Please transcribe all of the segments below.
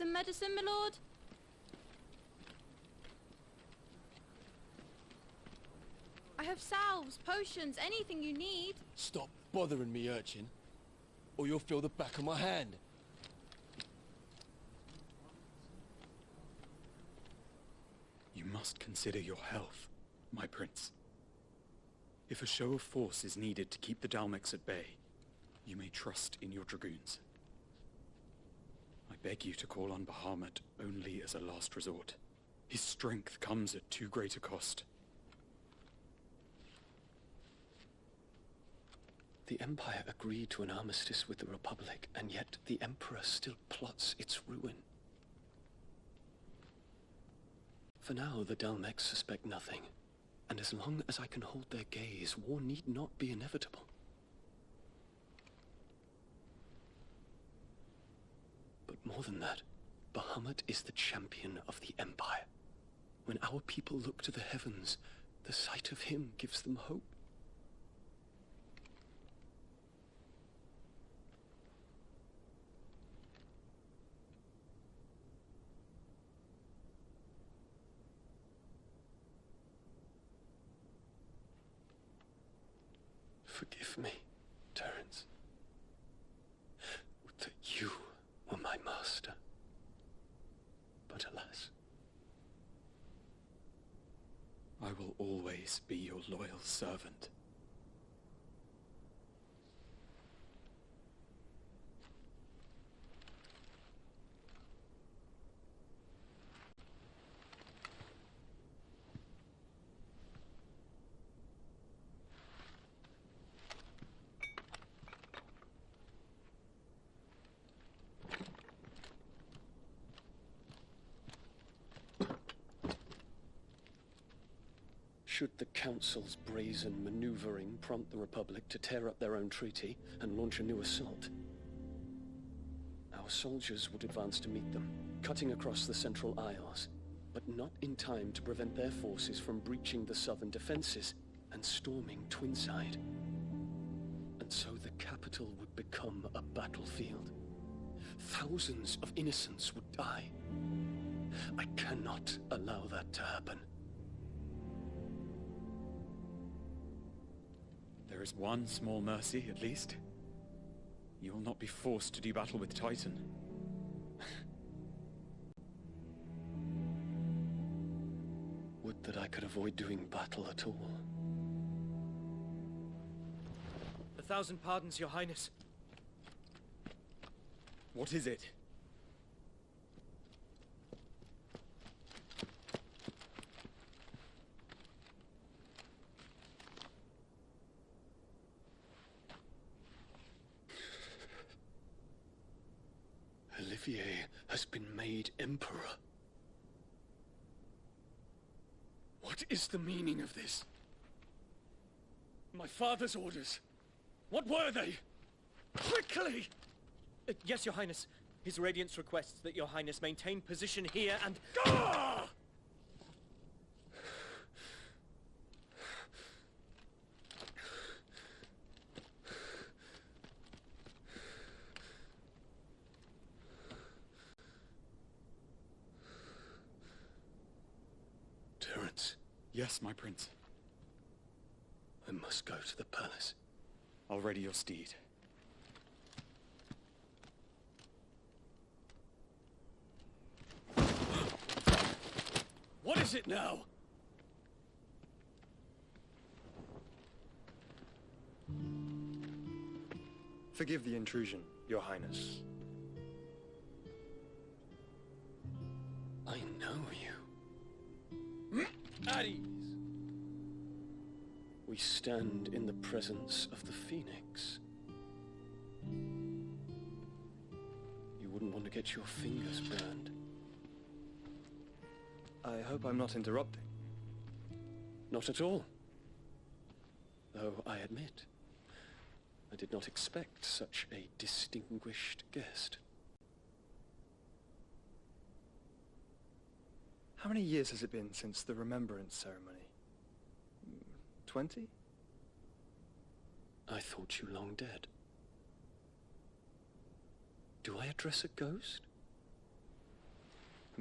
some medicine, my lord? I have salves, potions, anything you need. Stop bothering me, urchin, or you'll feel the back of my hand. You must consider your health, my prince. If a show of force is needed to keep the Dalmex at bay, you may trust in your dragoons. I beg you to call on Bahamut only as a last resort. His strength comes at too great a cost. The Empire agreed to an armistice with the Republic, and yet the Emperor still plots its ruin. For now, the Dalmex suspect nothing, and as long as I can hold their gaze, war need not be inevitable. But more than that, Bahamut is the champion of the Empire. When our people look to the heavens, the sight of him gives them hope. Forgive me, Terence. Would that you were my master. But alas. I will always be your loyal servant. Should the Council's brazen maneuvering prompt the Republic to tear up their own treaty and launch a new assault, our soldiers would advance to meet them, cutting across the Central Isles, but not in time to prevent their forces from breaching the southern defenses and storming Twinside. And so the capital would become a battlefield. Thousands of innocents would die. I cannot allow that to happen. There is one small mercy, at least. You will not be forced to do battle with Titan. Would that I could avoid doing battle at all. 1,000 pardons, Your Highness. What is it? Olivier has been made Emperor. What is the meaning of this? My father's orders. What were they? Quickly! Yes, Your Highness. His Radiance requests that Your Highness maintain position here and... Ah! Terence. Yes, my prince. I must go to the palace. I'll ready your steed. What is it now? Forgive the intrusion, Your Highness. I know you. At ease. We stand in the presence of the Phoenix. You wouldn't want to get your fingers burned. I hope I'm not interrupting. Not at all. Though I admit, I did not expect such a distinguished guest. How many years has it been since the Remembrance Ceremony? 20? I thought you long dead. Do I address a ghost?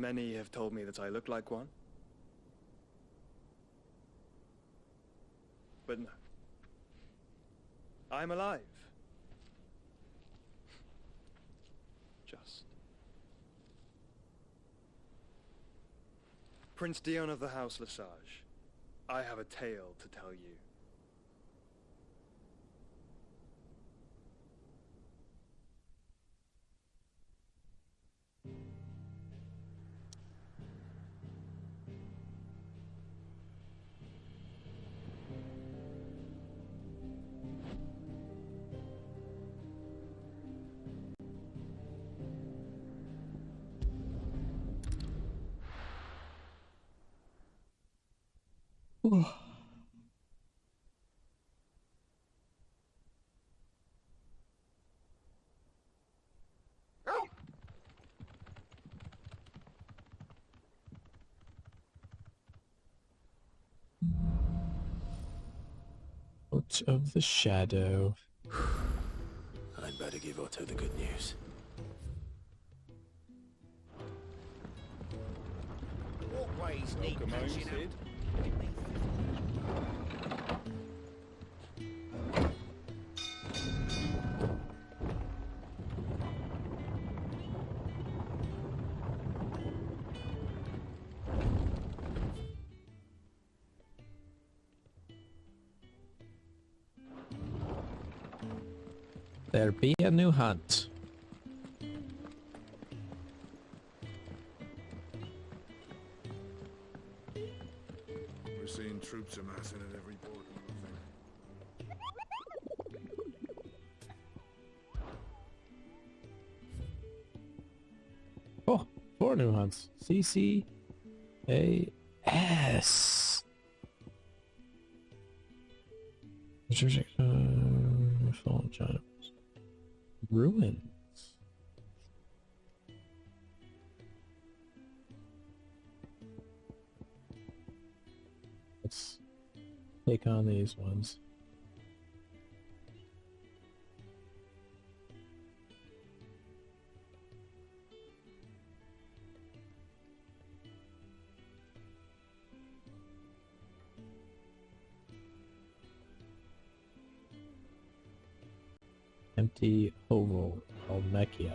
Many have told me that I look like one. But no. I'm alive. Just. Prince Dion of the House Lesage, I have a tale to tell you. Out of the shadow. I'd better give Otto the good news. Walkways need patching up. There be a new hunt. We're seeing troops amassing at every port. Oh, 4 new hunts. CCAS. Fallen Giants. Ruins. Let's take on these ones. Empty oval, Almechia.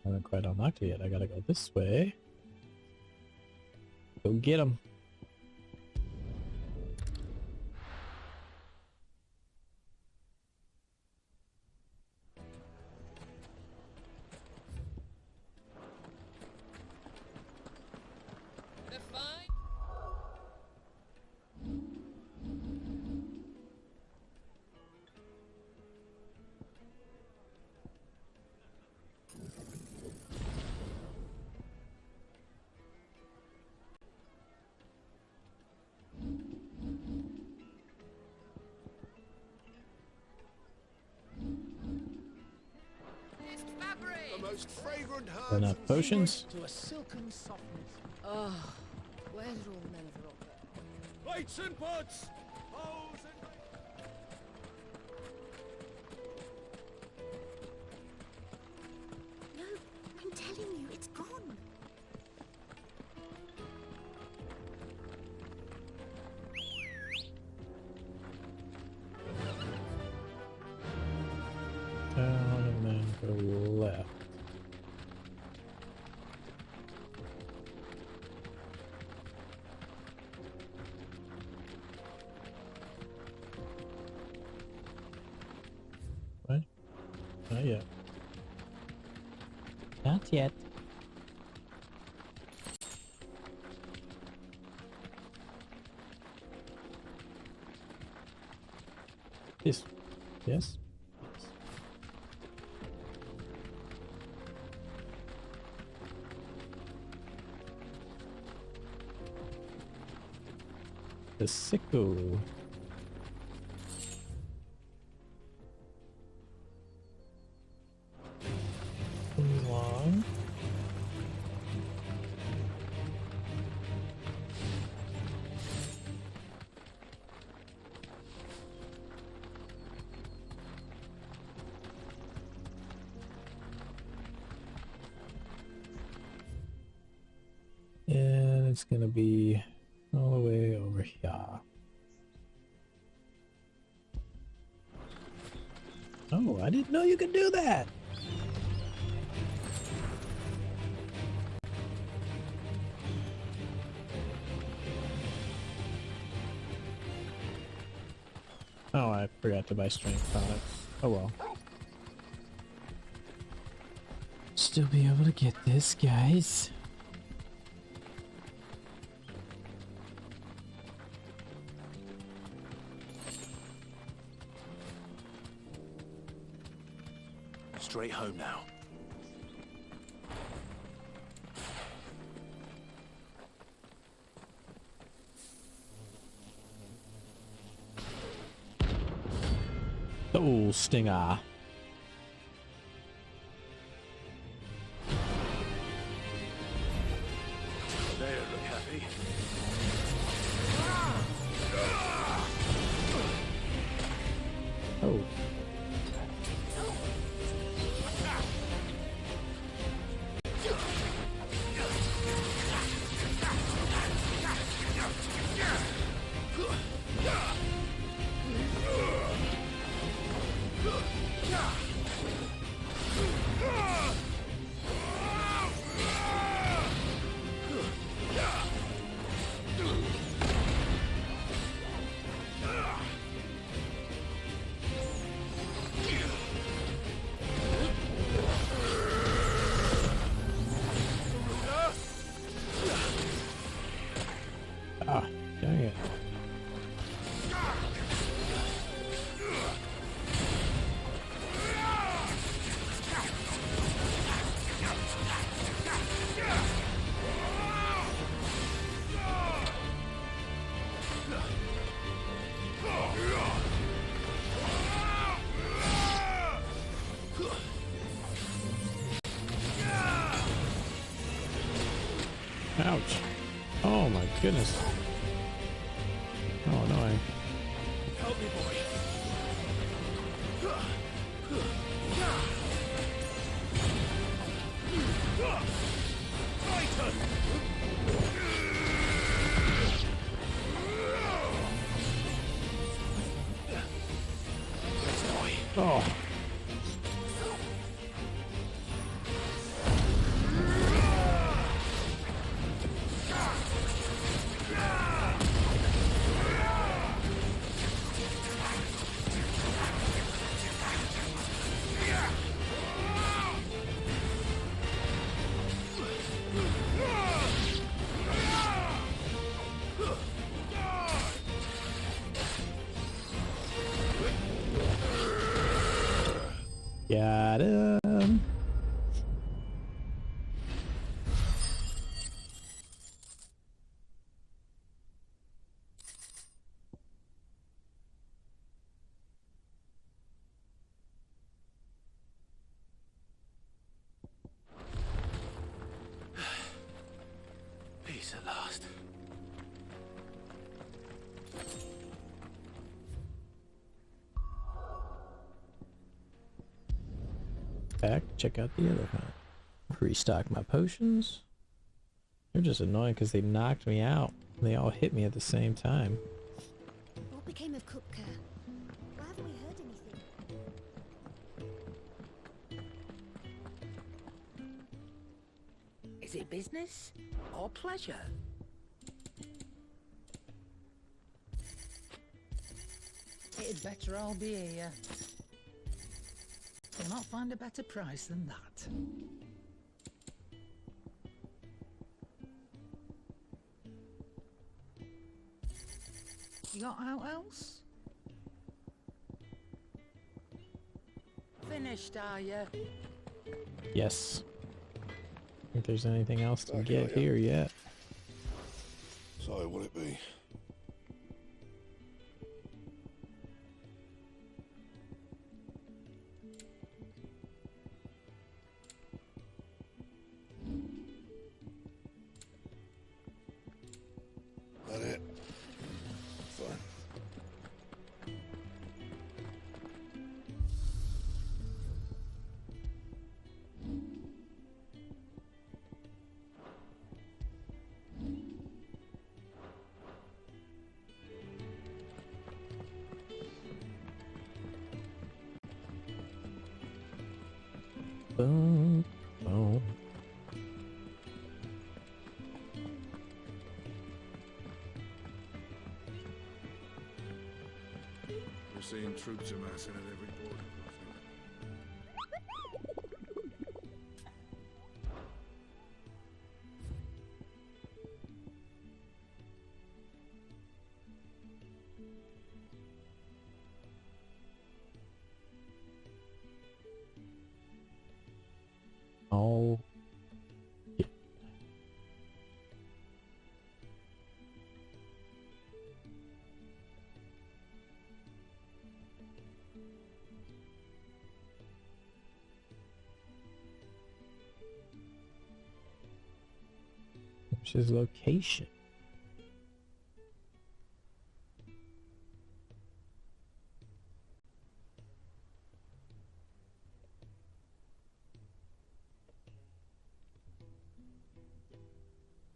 I haven't quite unlocked it yet. I gotta go this way. Go get him. Most fragrant Enough potions. to a silken softness. Oh, where did all the men of the rock go? Lights and pots! Holes No, I'm telling you, it's gone. Down and then go left. What? Not yet. Not yet. This. Yes. The sickle. along. And it's gonna be all the way over here. Oh, I didn't know you could do that! Oh, I forgot to buy strength products. Oh well. Still be able to get this, guys. Straight home now. Oh, stinger. They don't look happy. Oh. Ah, dang it. Ouch. Oh my goodness. Oh no, Help me, boy. Oh. Got him. Peace at last. Back, check out the other hunt. Restock my potions. They're just annoying because they knocked me out. They all hit me at the same time. What became of Kupka? Why haven't we heard anything? Is it business or pleasure? It'd better all be here. You'll not find a better price than that. You got out else? Finished, are you? Yes. Think there's anything else to get here yet? So, will it be? Boom, boom. We're seeing troops amassing at every border crossing. Oh. Yeah. Which is location?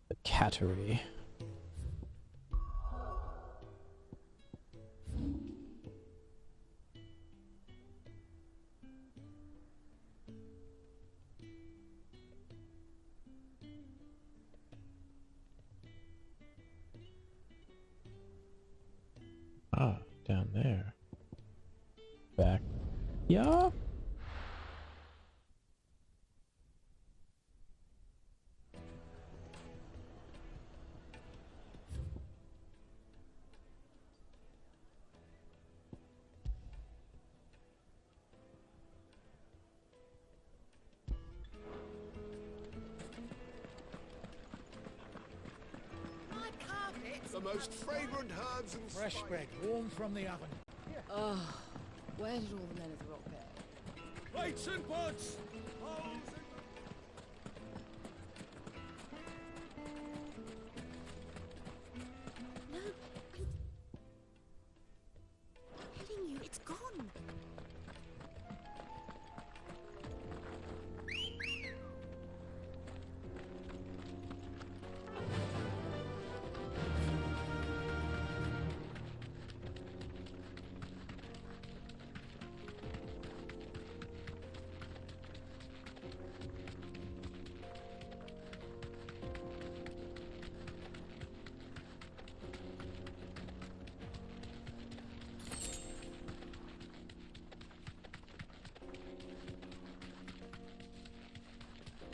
The cattery. Ah, down there. Back. Yeah. The most fragrant herbs and Fresh bread, warm from the oven. Ugh. Where did all the men of the rock go? plates and pots. No. I'm telling you, it's gone.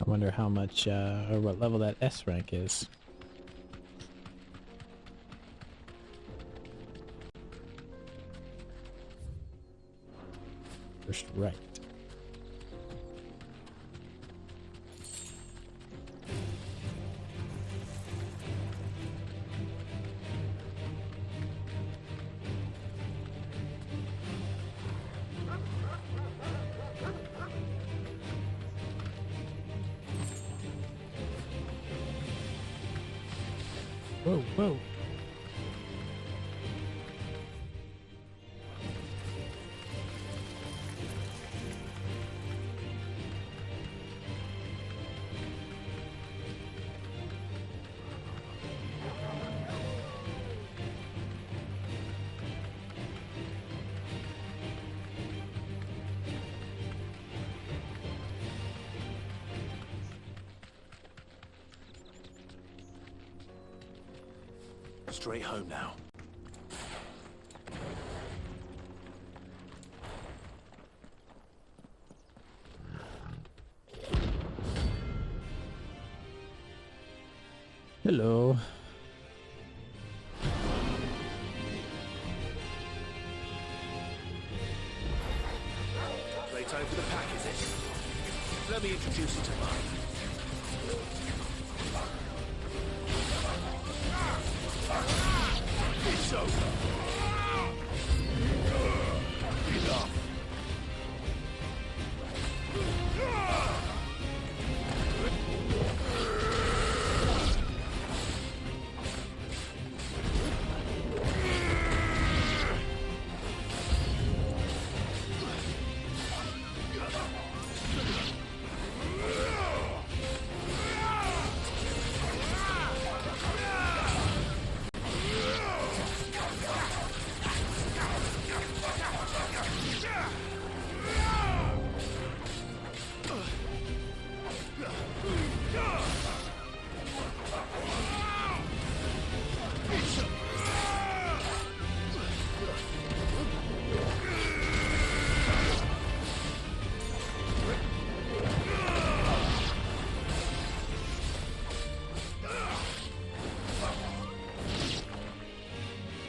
I wonder how much, or what level that S rank is. First right. Whoa, whoa. Straight home now. Hello. Playtime for the pack, is it? Let me introduce you to mine. It's over. Enough.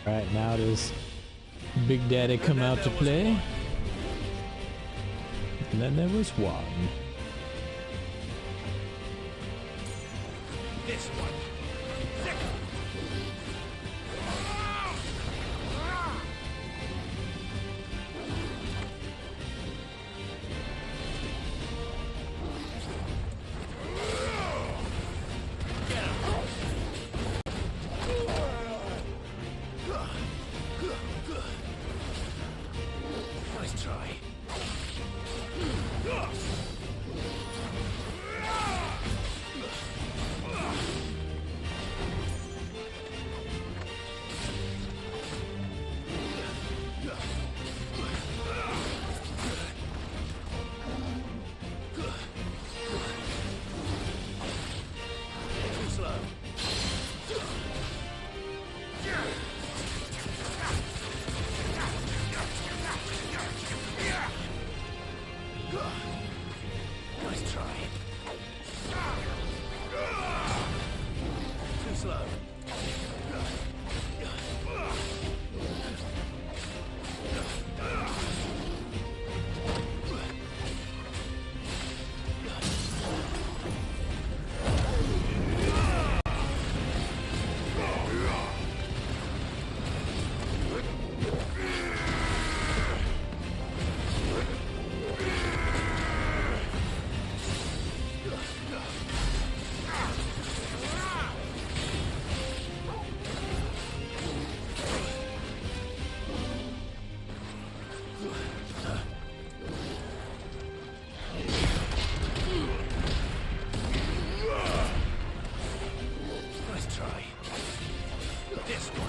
Right now does Big Daddy come out to play? And then there was one. This one. Nice try. Nice try. Too slow. Nice try. This one.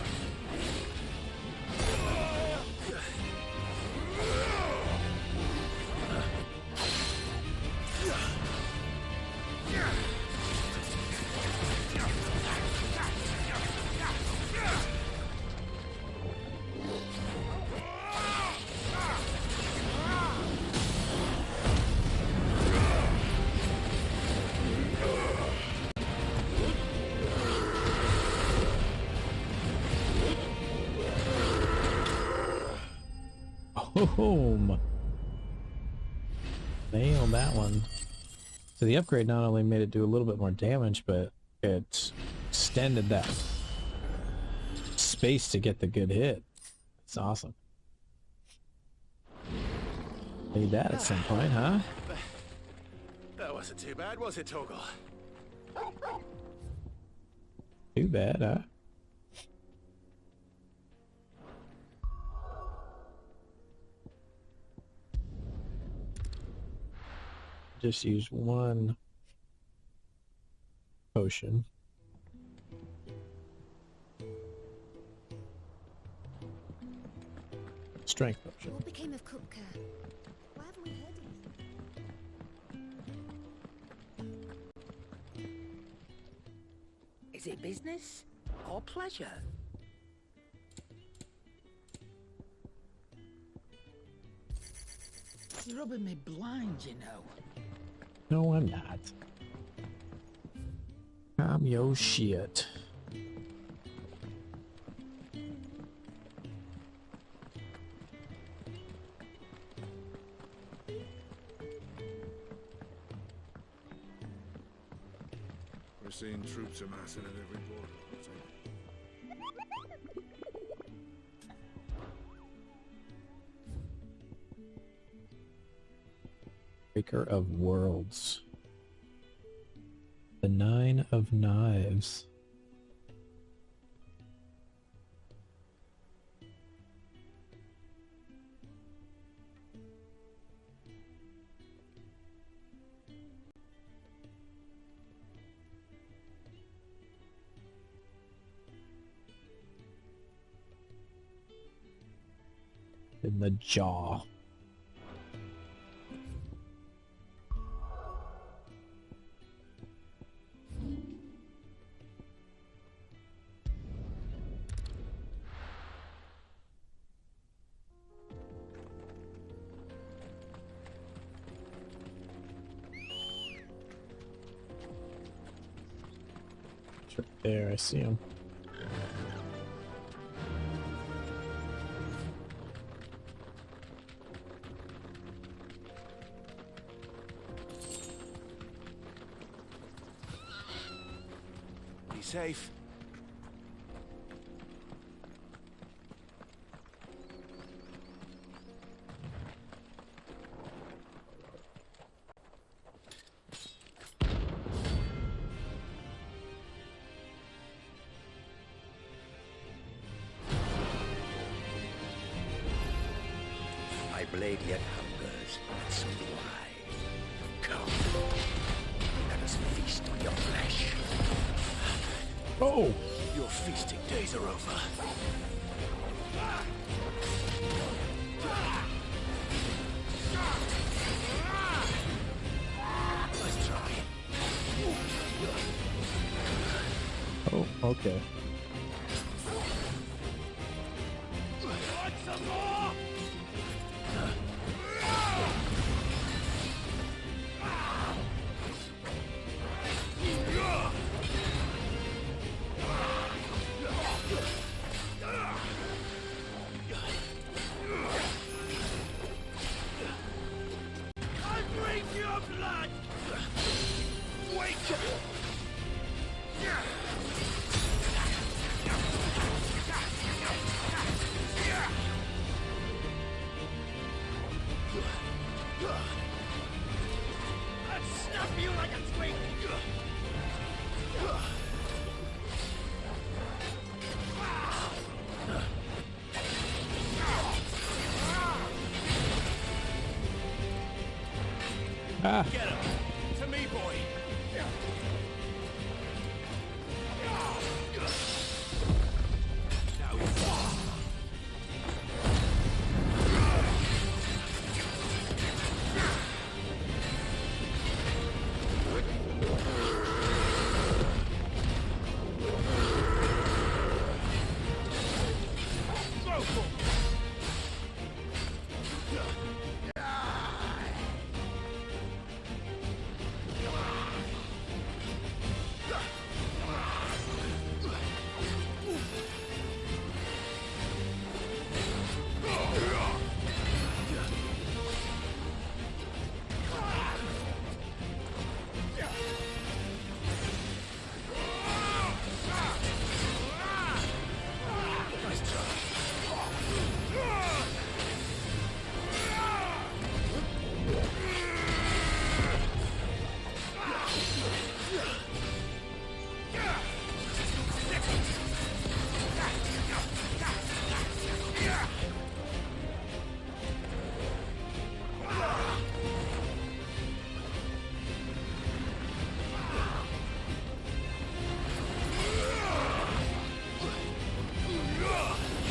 Boom! Nailed that one. So the upgrade not only made it do a little bit more damage, but it extended that space to get the good hit. It's awesome. Need that at some point, huh? That wasn't too bad, was it, Torgal? Too bad, huh? Just use one potion. Strength potion. What became of Kupka? Why haven't we heard anything? Is it business or pleasure? You're rubbing me blind, you know. No, I'm not. I'm your shit. We're seeing troops amassing at every border. Breaker of Worlds. The Nine of Knives. In the jaw. It's right there, I see him. safe. My blade yet hungers, and so do I. Come, let us feast on your flesh. Oh! Your feasting days are over. Let's try. Oh, okay. Want some more? I breathe your blood! Wake up! I'd snap you like a twig! Ah! Get him! To me, boy! Now you fall!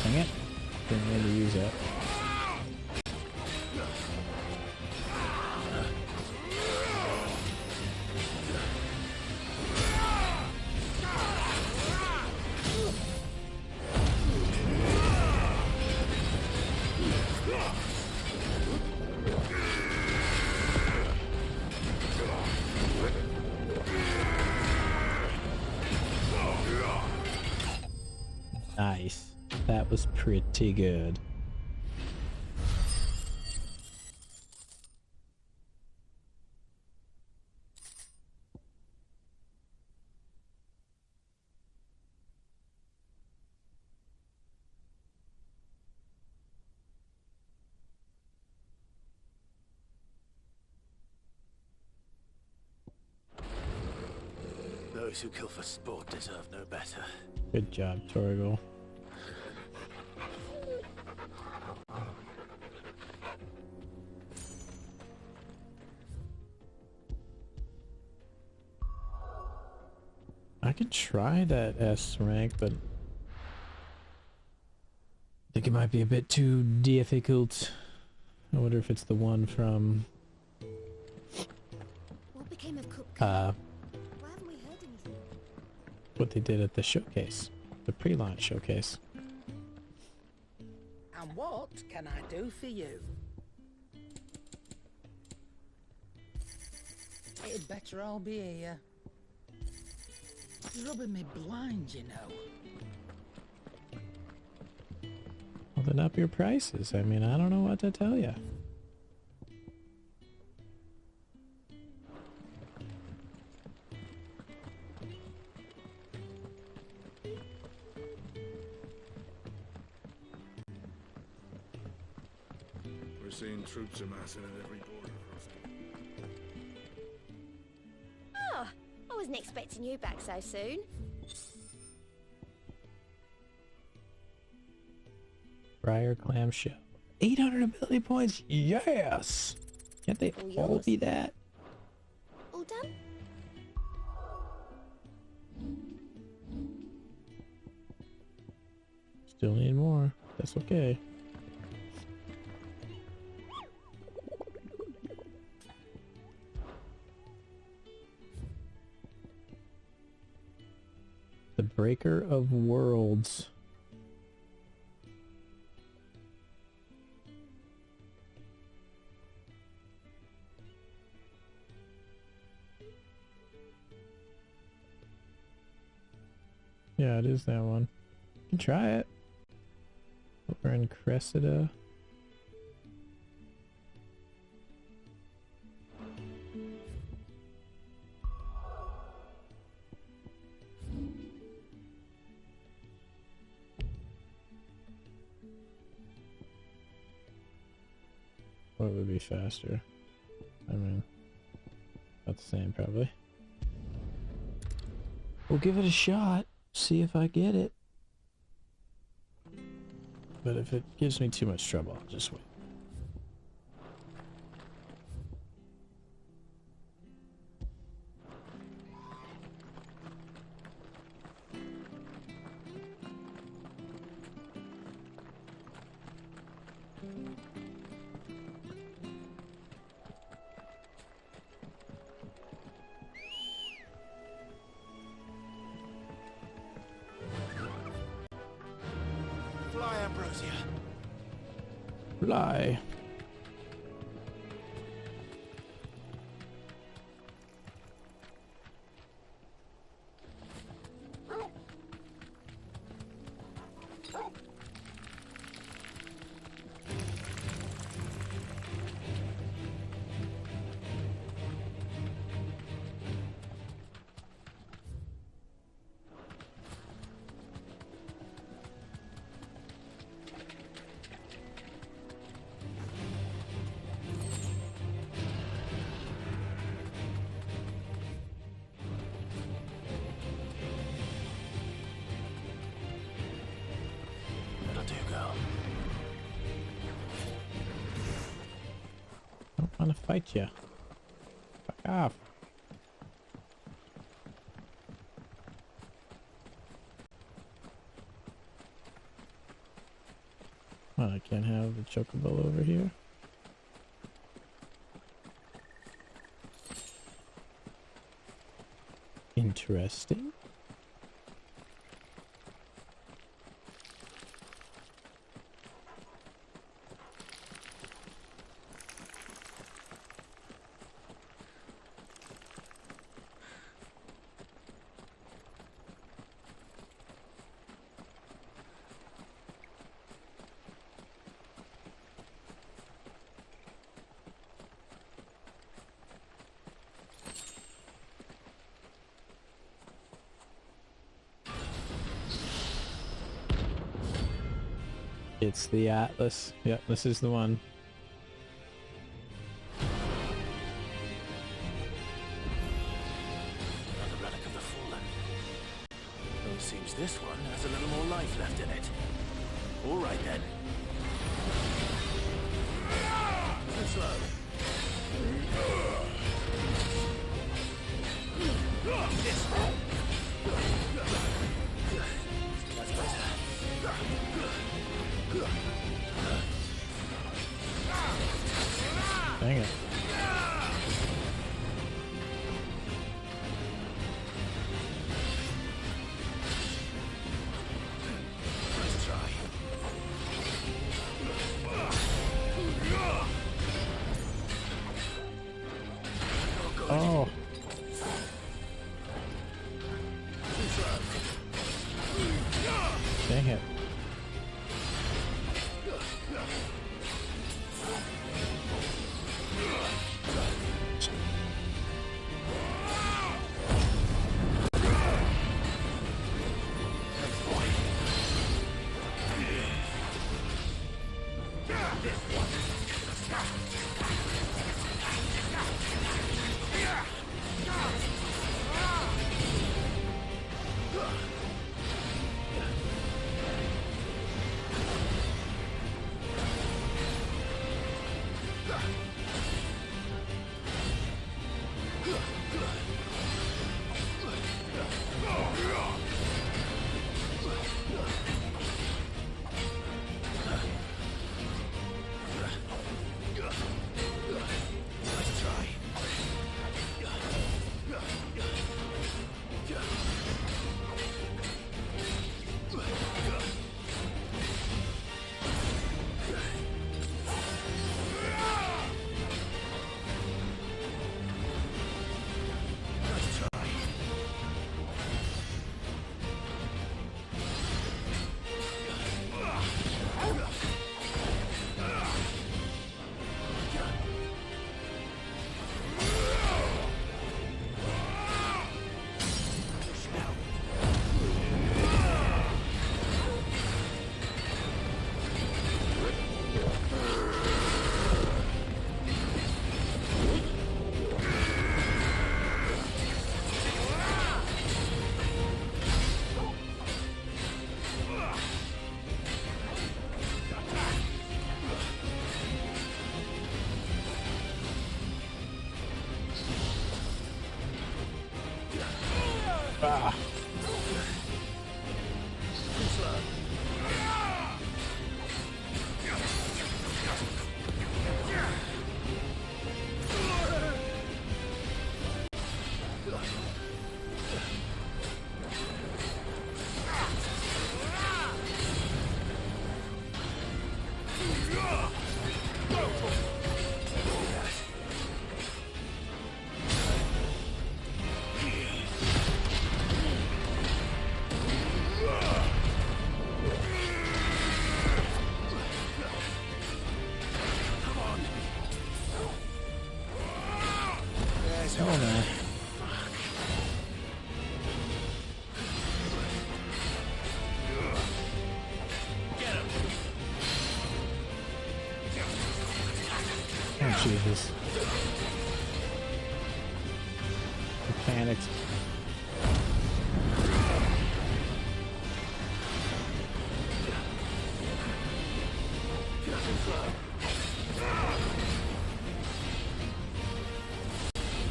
Dang it. Didn't mean to use that. Nice. That was pretty good. Those who kill for sport deserve no better. Good job, Torgal. I could try that S rank, but I think it might be a bit too difficult. I wonder if it's the one from What became of Cupcake? uh Why haven't we heard anything? what they did at the showcase, the pre-launch showcase. And what can I do for you? It'd better all be here. You're rubbing me blind, you know. Well, then up your prices. I mean, I don't know what to tell you. seen troops amassing at every border crossing. Oh, I wasn't expecting you back so soon. Briar clamshell. 800 ability points. Yes. Can't they all be that? All done? Still need more. That's okay. The Breaker of Worlds. Yeah, it is that one. You can try it. Over in Cressida. What would be faster? I mean, about the same probably. We'll give it a shot. See if I get it. But if it gives me too much trouble, I'll just wait. Fly. I don't want to fight you. Fuck off. Oh, I can't have the chocobo over here. Interesting. It's the Atlas. Yep, this is the one. Another relic of the fallen. Well, it seems this one has a little more life left in it. All right then. Too slow. This way. That's better. Dang it. Let's try. Oh. Ah. Oh man. Oh Jesus. I panicked.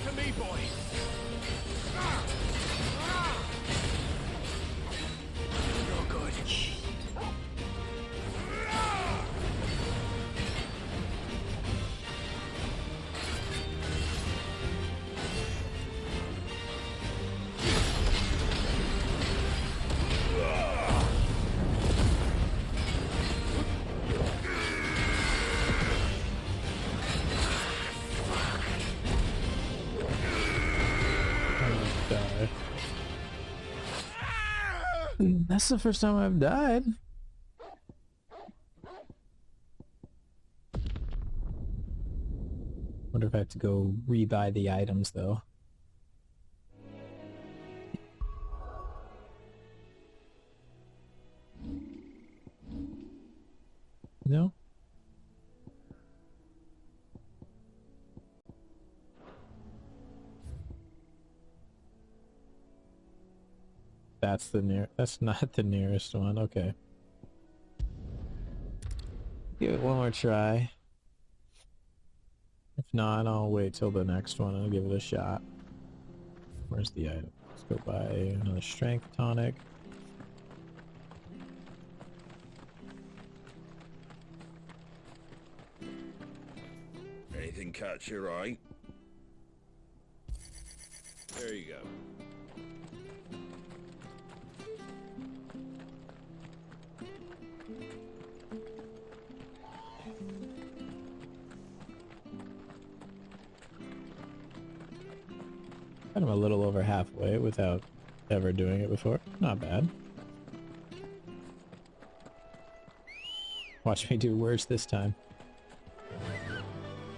To me, boy. You're good. Die. That's the first time I've died. Wonder if I have to go re-buy the items though. No? That's the near. That's not the nearest one. Okay. Give it one more try. If not, I'll wait till the next one and give it a shot. Where's the item? Let's go buy another strength tonic. Anything catch your eye? There you go. I'm a little over halfway without ever doing it before. Not bad. Watch me do worse this time.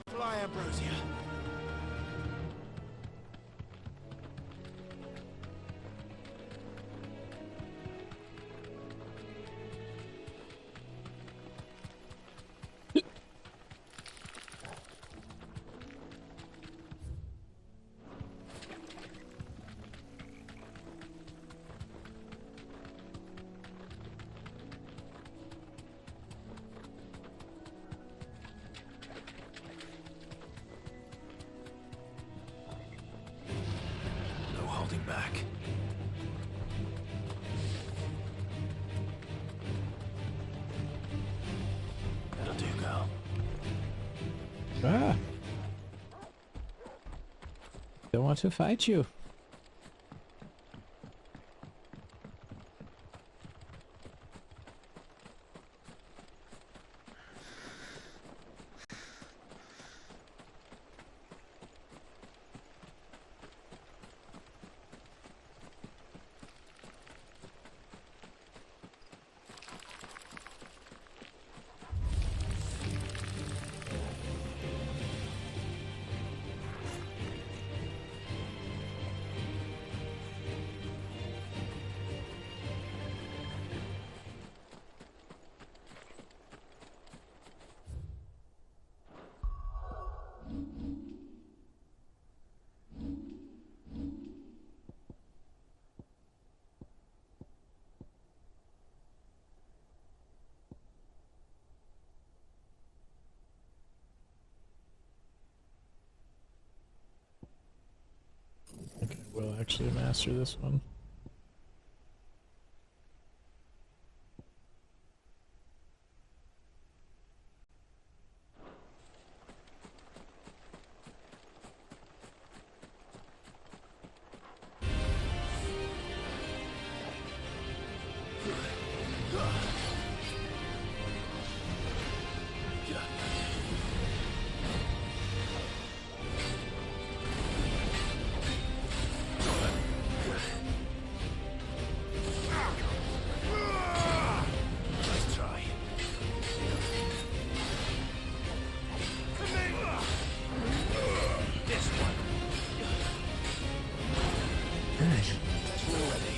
Fly, Ambrosia. Back. That'll do, girl. Ah! Don't want to fight you. Okay, we'll actually master this one. That's already.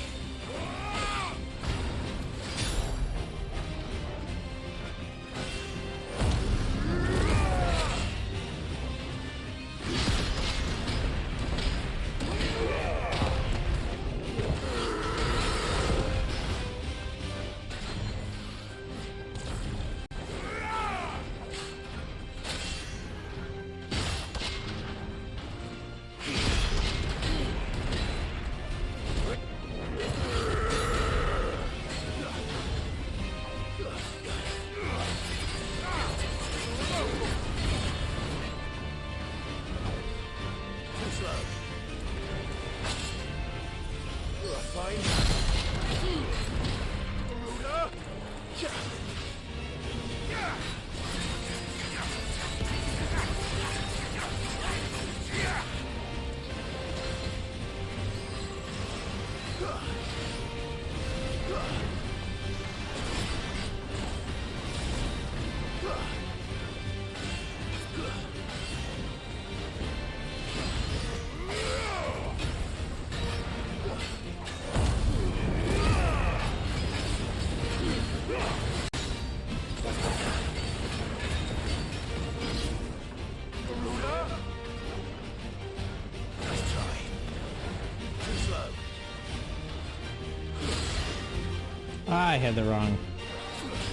I had the wrong.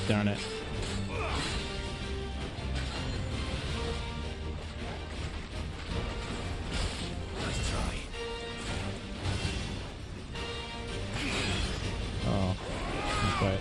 Darn it. Oh, not quite.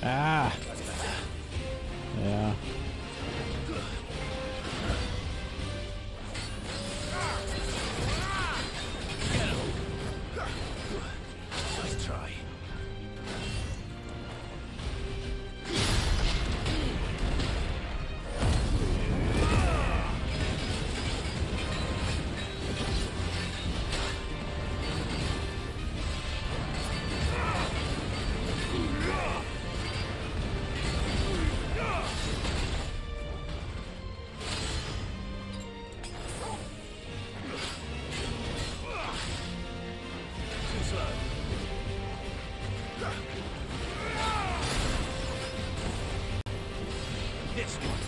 Ah. Yeah. Nice try. This one.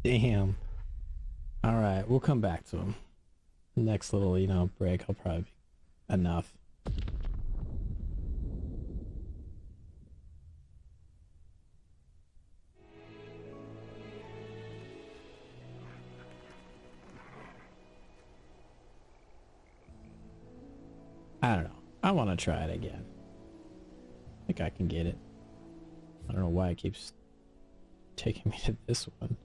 Damn. Alright, we'll come back to him. Next little, you know, break, I'll probably be enough. I don't know. I want to try it again. I think I can get it. I don't know why it keeps taking me to this one.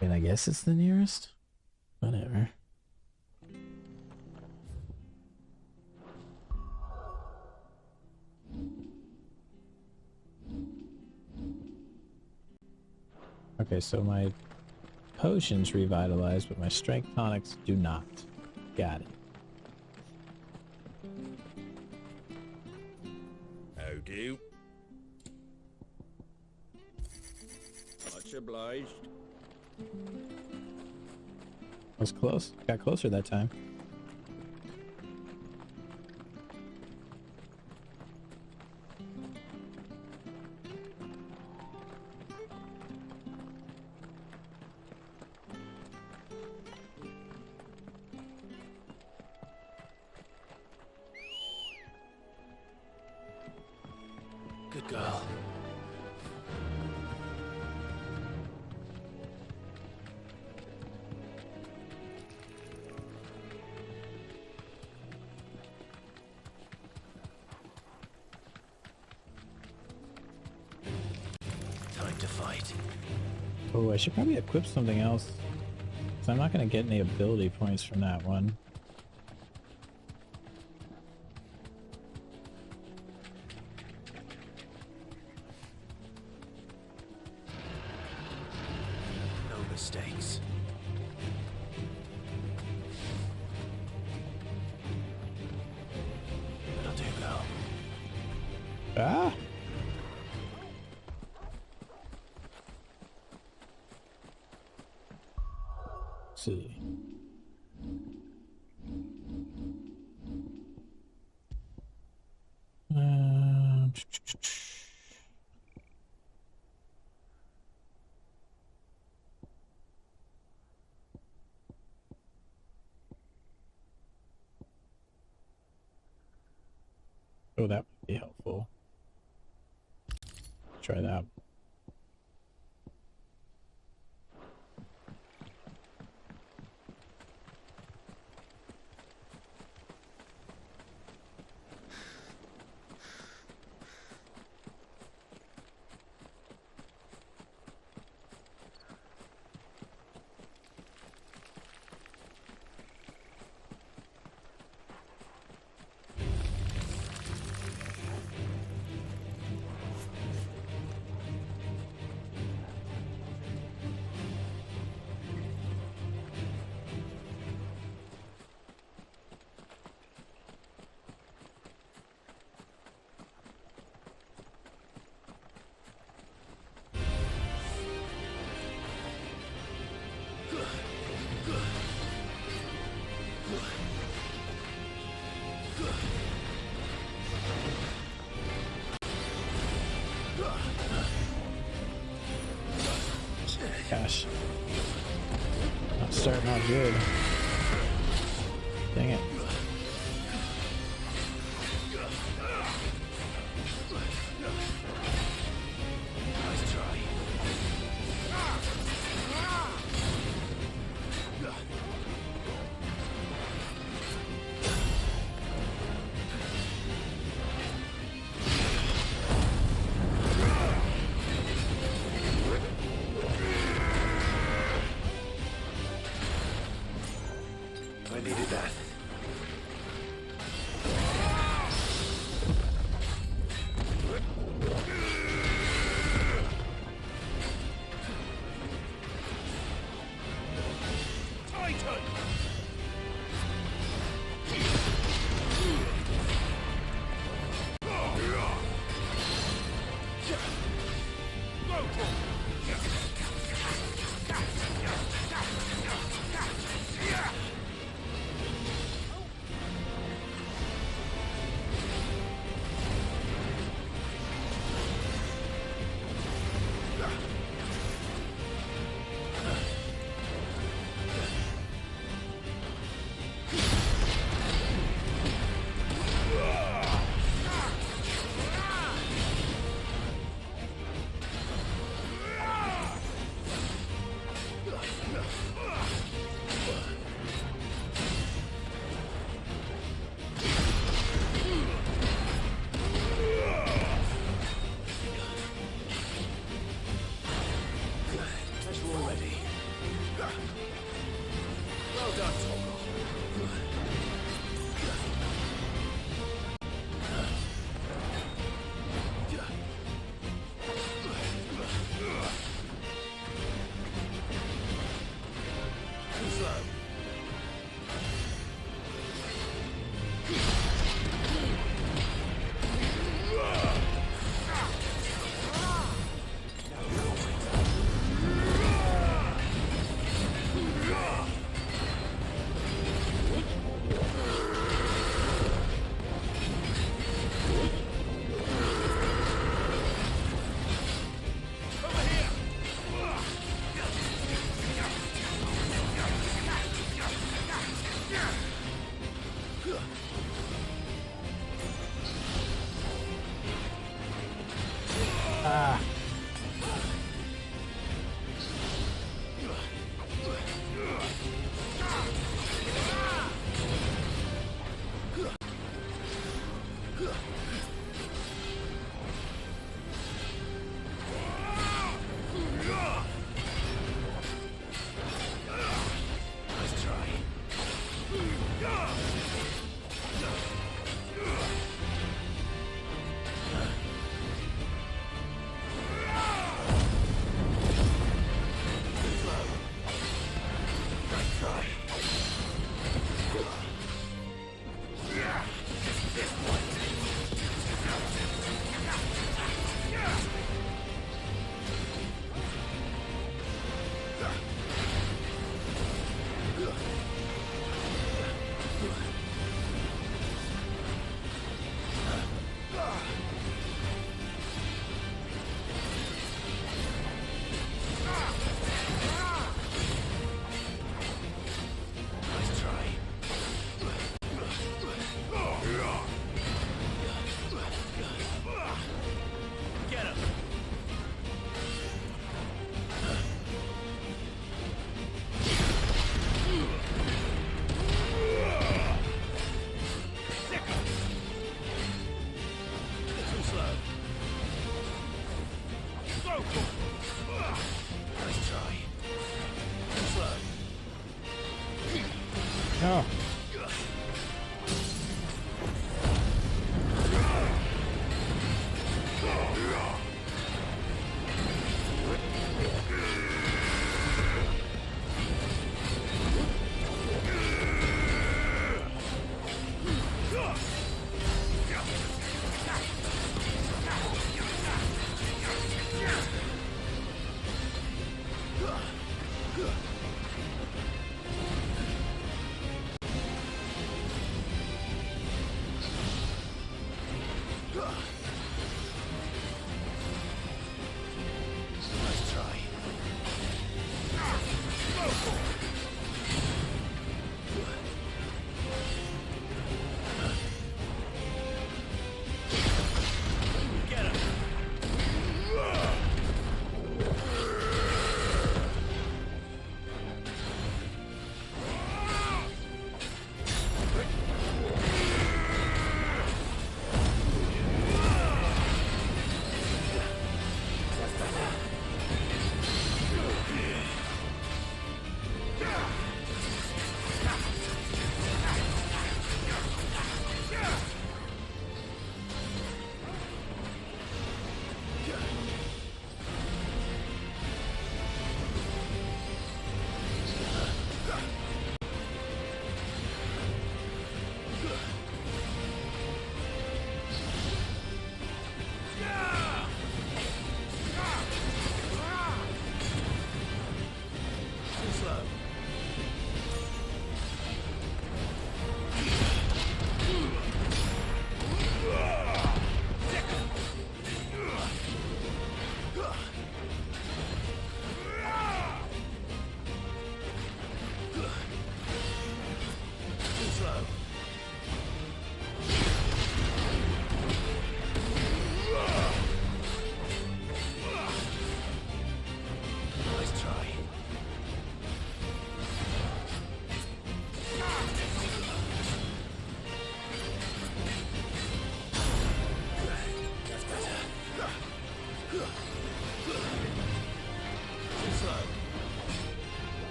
I mean, I guess it's the nearest. Whatever. Okay, so my potions revitalize, but my strength tonics do not. Got it. How do? Much obliged. I was close. Got closer that time. Good girl. Time to fight. Oh, I should probably equip something else. Because I'm not going to get any ability points from that one. No mistakes. That'll do, girl. Ah! Let's see. Oh, that would be helpful. Try that. Gosh. Not starting out good. Dang it. Nice try. I needed that. Oh.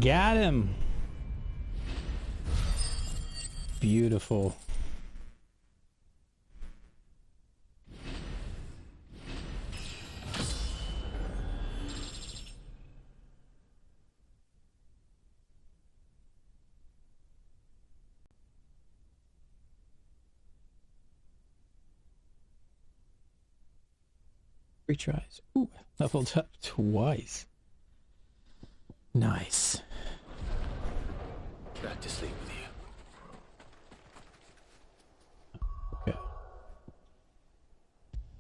Got him. Beautiful. Retries. Ooh, leveled up twice. Nice. Back to sleep with you. Okay.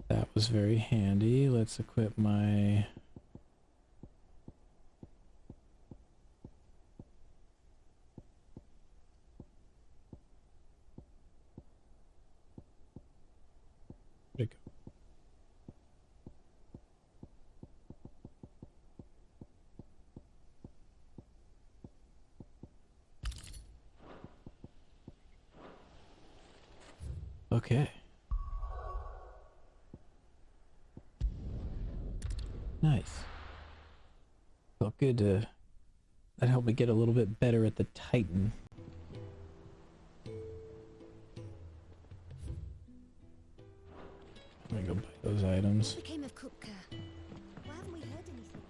That was very handy. Let's equip my... Where'd it go? Okay. Nice. Felt good to... That helped me get a little bit better at the Titan. Let me go buy those items. What became of Kupka? Why haven't we heard anything?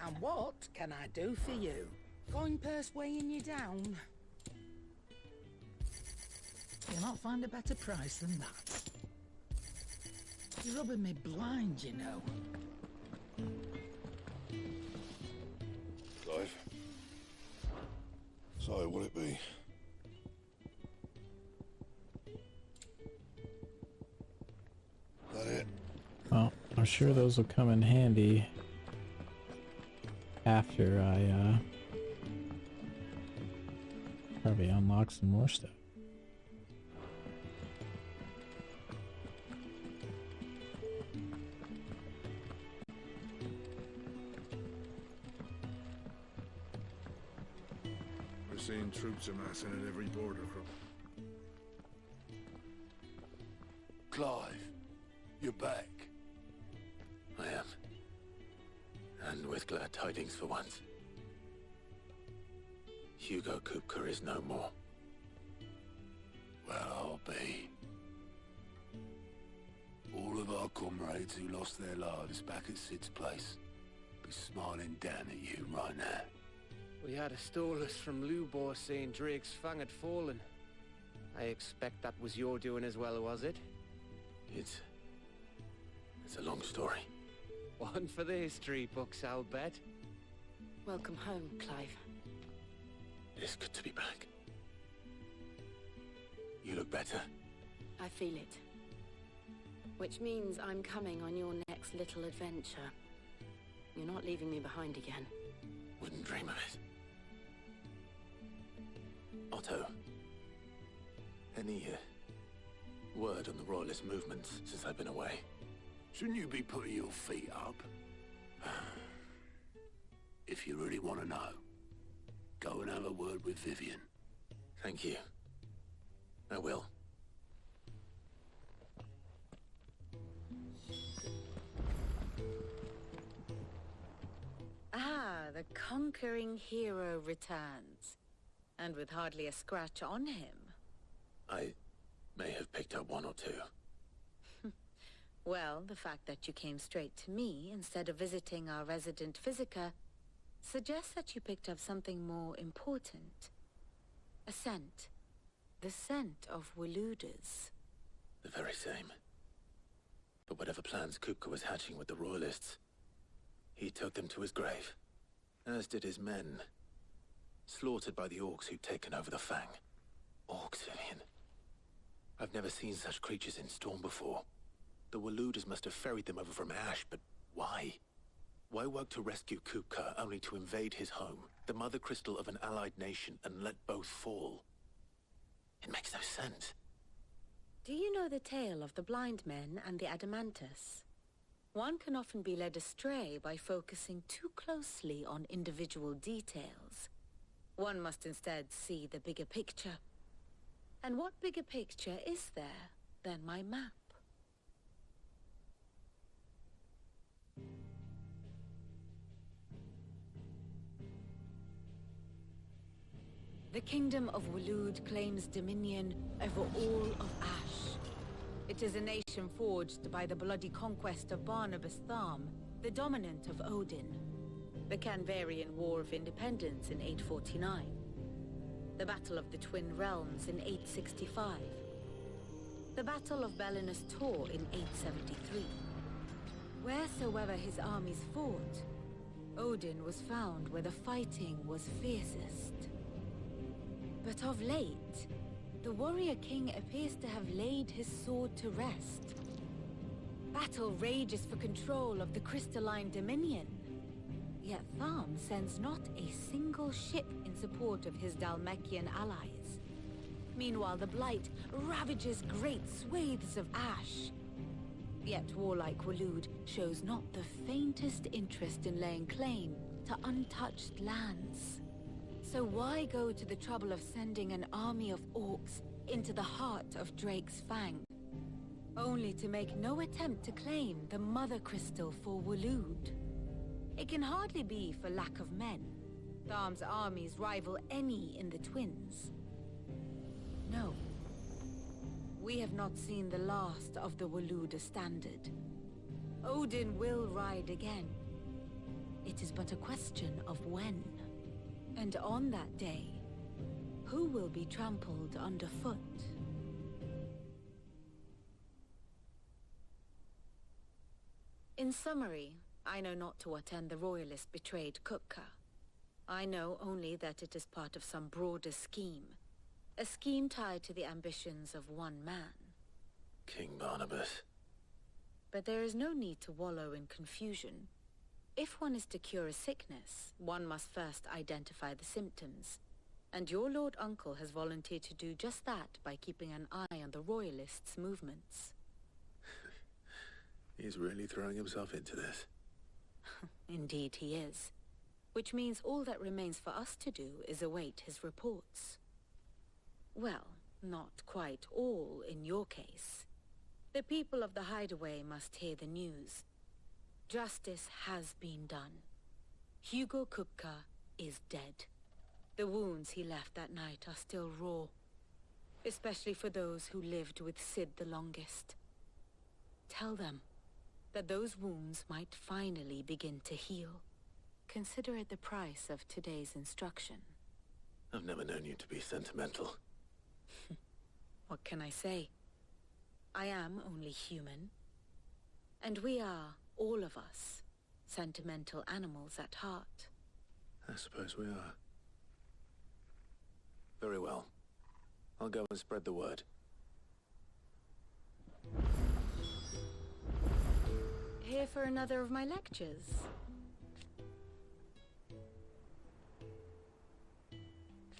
And what can I do for you? Going purse weighing you down? You'll not find a better price than that. You're rubbing me blind, you know. Clive. So, what'll it be? That it? Well, I'm sure those will come in handy after I probably unlock some more stuff. We're seeing troops amassing at every border cross. Clive, you're back. I am. And with glad tidings for once. Hugo Kupka is no more. Well, I'll be. All of our comrades who lost their lives back at Sid's place be smiling down at you right now. We had a stolus from Lubor saying Drake's fang had fallen. I expect that was your doing as well, was it? It's a long story. One for the history books, I'll bet. Welcome home, Clive. It is good to be back. You look better. I feel it. Which means I'm coming on your next little adventure. You're not leaving me behind again. Wouldn't dream of it. Otto, any word on the Royalist movement since I've been away? Shouldn't you be putting your feet up? If you really want to know, go and have a word with Vivian. Thank you. I will. Ah, the conquering hero returns. And with hardly a scratch on him. I may have picked up one or two. Well, the fact that you came straight to me instead of visiting our resident physiker suggests that you picked up something more important. A scent. The scent of Waludas. The very same. But whatever plans Kupka was hatching with the Royalists, he took them to his grave. As did his men. Slaughtered by the orcs who'd taken over the Fang. Orcs, Vivian. I've never seen such creatures in Storm before. The Waludas must have ferried them over from Ash, but why? Why work to rescue Kupka only to invade his home, the mother crystal of an allied nation, and let both fall? It makes no sense. Do you know the tale of the blind men and the Adamantus? One can often be led astray by focusing too closely on individual details. One must instead see the bigger picture. And what bigger picture is there than my map? The Kingdom of Waloed claims dominion over all of Ash. It is a nation forged by the bloody conquest of Barnabas Tharm, the dominant of Odin. The Canvarian War of Independence in 849. The Battle of the Twin Realms in 865. The Battle of Belinus Tor in 873. Wheresoever his armies fought, Odin was found where the fighting was fiercest. But of late, the warrior king appears to have laid his sword to rest. Battle rages for control of the crystalline dominion. Yet Tharm sends not a single ship in support of his Dhalmekian allies. Meanwhile, the Blight ravages great swathes of Ash. Yet warlike Waloed shows not the faintest interest in laying claim to untouched lands. So why go to the trouble of sending an army of orcs into the heart of Drake's Fang, only to make no attempt to claim the Mother Crystal for Waloed? It can hardly be for lack of men. Tharm's armies rival any in the Twins. No. We have not seen the last of the Waloed standard. Odin will ride again. It is but a question of when. And on that day, who will be trampled underfoot? In summary, I know not to what end the Royalist betrayed Kupka. I know only that it is part of some broader scheme. A scheme tied to the ambitions of one man. King Barnabas. But there is no need to wallow in confusion. If one is to cure a sickness, one must first identify the symptoms. And your Lord Uncle has volunteered to do just that by keeping an eye on the Royalists' movements. He's really throwing himself into this. Indeed he is. Which means all that remains for us to do is await his reports. Well, not quite all in your case. The people of the Hideaway must hear the news. Justice has been done. Hugo Kupka is dead. The wounds he left that night are still raw, especially for those who lived with Sid the longest. Tell them that those wounds might finally begin to heal. Consider it the price of today's instruction. I've never known you to be sentimental. What can I say? I am only human. And we are, all of us, sentimental animals at heart. I suppose we are. Very well. I'll go and spread the word. Here for another of my lectures?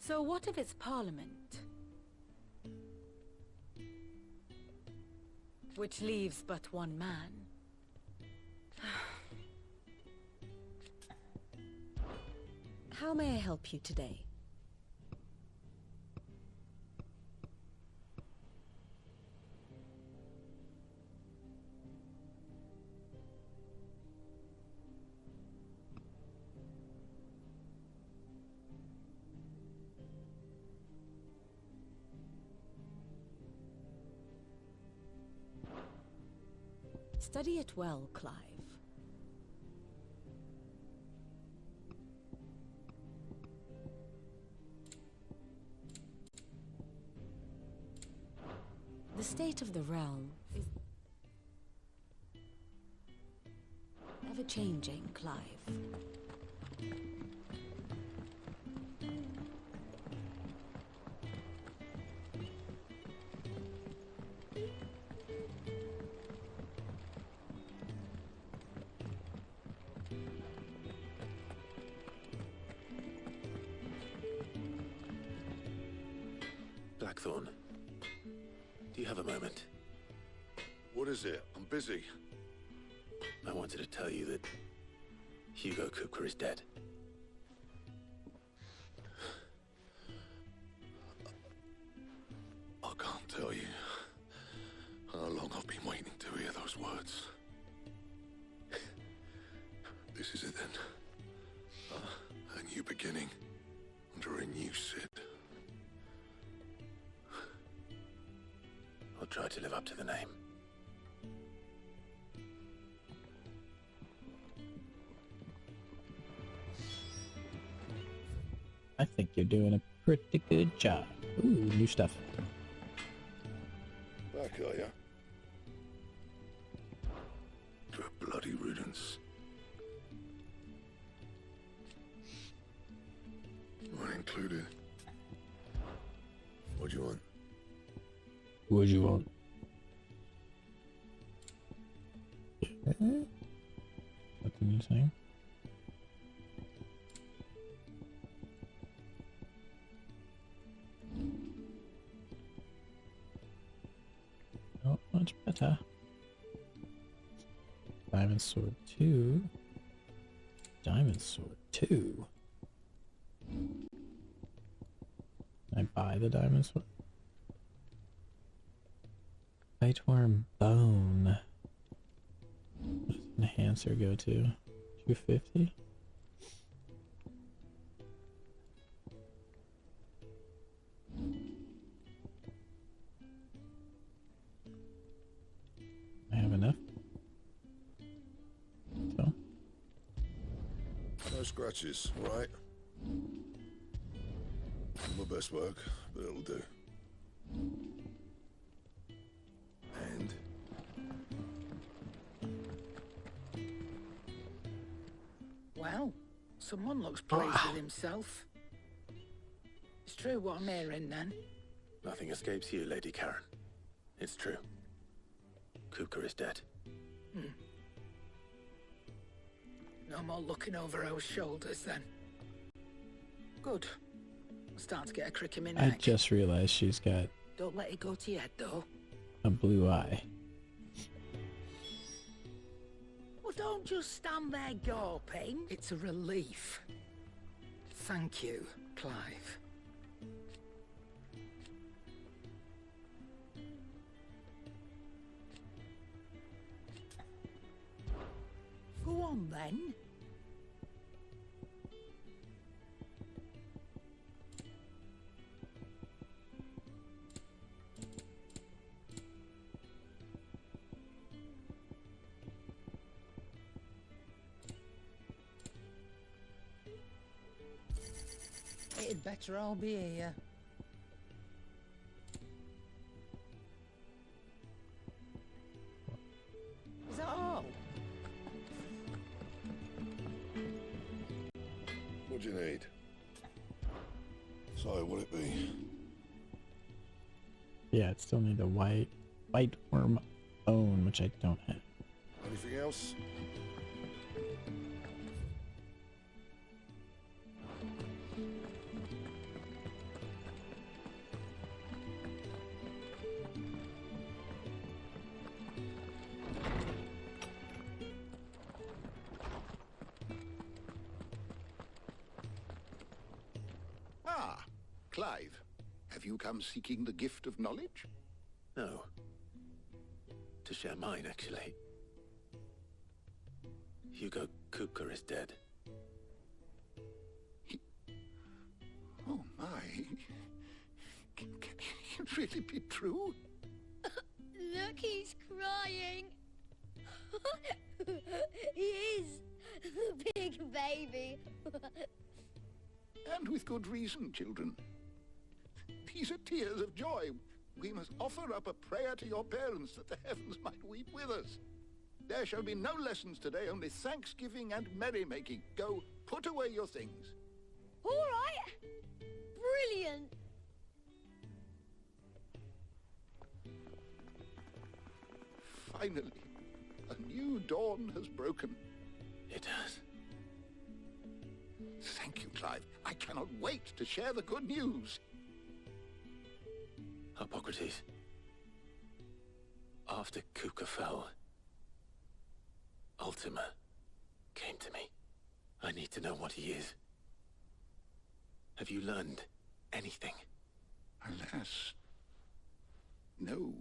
So what of its parliament? Which leaves but one man. How may I help you today? Study it well, Clive. The state of the realm is ever-changing, Clive. Blackthorn, do you have a moment? What is it? I'm busy. I wanted to tell you that Hugo Kupka is dead. I can't tell you how long I've been waiting to hear those words. This is it then. A new beginning under a new Sid. tried to live up to the name. I think you're doing a pretty good job. Ooh, new stuff. Back, are ya? To a bloody riddance. Not included. What do you want? What do you want? Okay. What's the new thing? Not much better. Diamond sword 2. Diamond sword 2. Can I buy the diamond sword? Whiteworm bone. What does enhancer go to? 250? I have enough. So. No scratches, right? My best work, but it'll do. And? Well, someone looks pleased with himself. It's true what I'm hearing, then. Nothing escapes you, Lady Karen. It's true. Kupka is dead. No more looking over our shoulders, then. Good. I'm starting to get a crick in my neck. I just realized she's got Don't let it go to your head, though. a blue eye. Well, don't just stand there gawping. It's a relief. Thank you, Clive. Go on, then. It'd better all be here. Is that all? What do you need? So, what'll it be? Yeah, it still need the whiteworm bone, which I don't have. Anything else? Ah, Clive. Have you come seeking the gift of knowledge? No. To share mine, actually. Hugo Kupka is dead. Oh, my. Can it really be true? Look, he's crying. He is. Big baby. And with good reason, children. These are tears of joy. We must offer up a prayer to your parents that the heavens might weep with us. There shall be no lessons today, only thanksgiving and merrymaking. Go, put away your things. All right. Brilliant. Finally, a new dawn has broken. It has. Thank you, Clive. I cannot wait to share the good news. Hippocrates. After Kupka fell, Ultima came to me. I need to know what he is. Have you learned anything? Alas, no.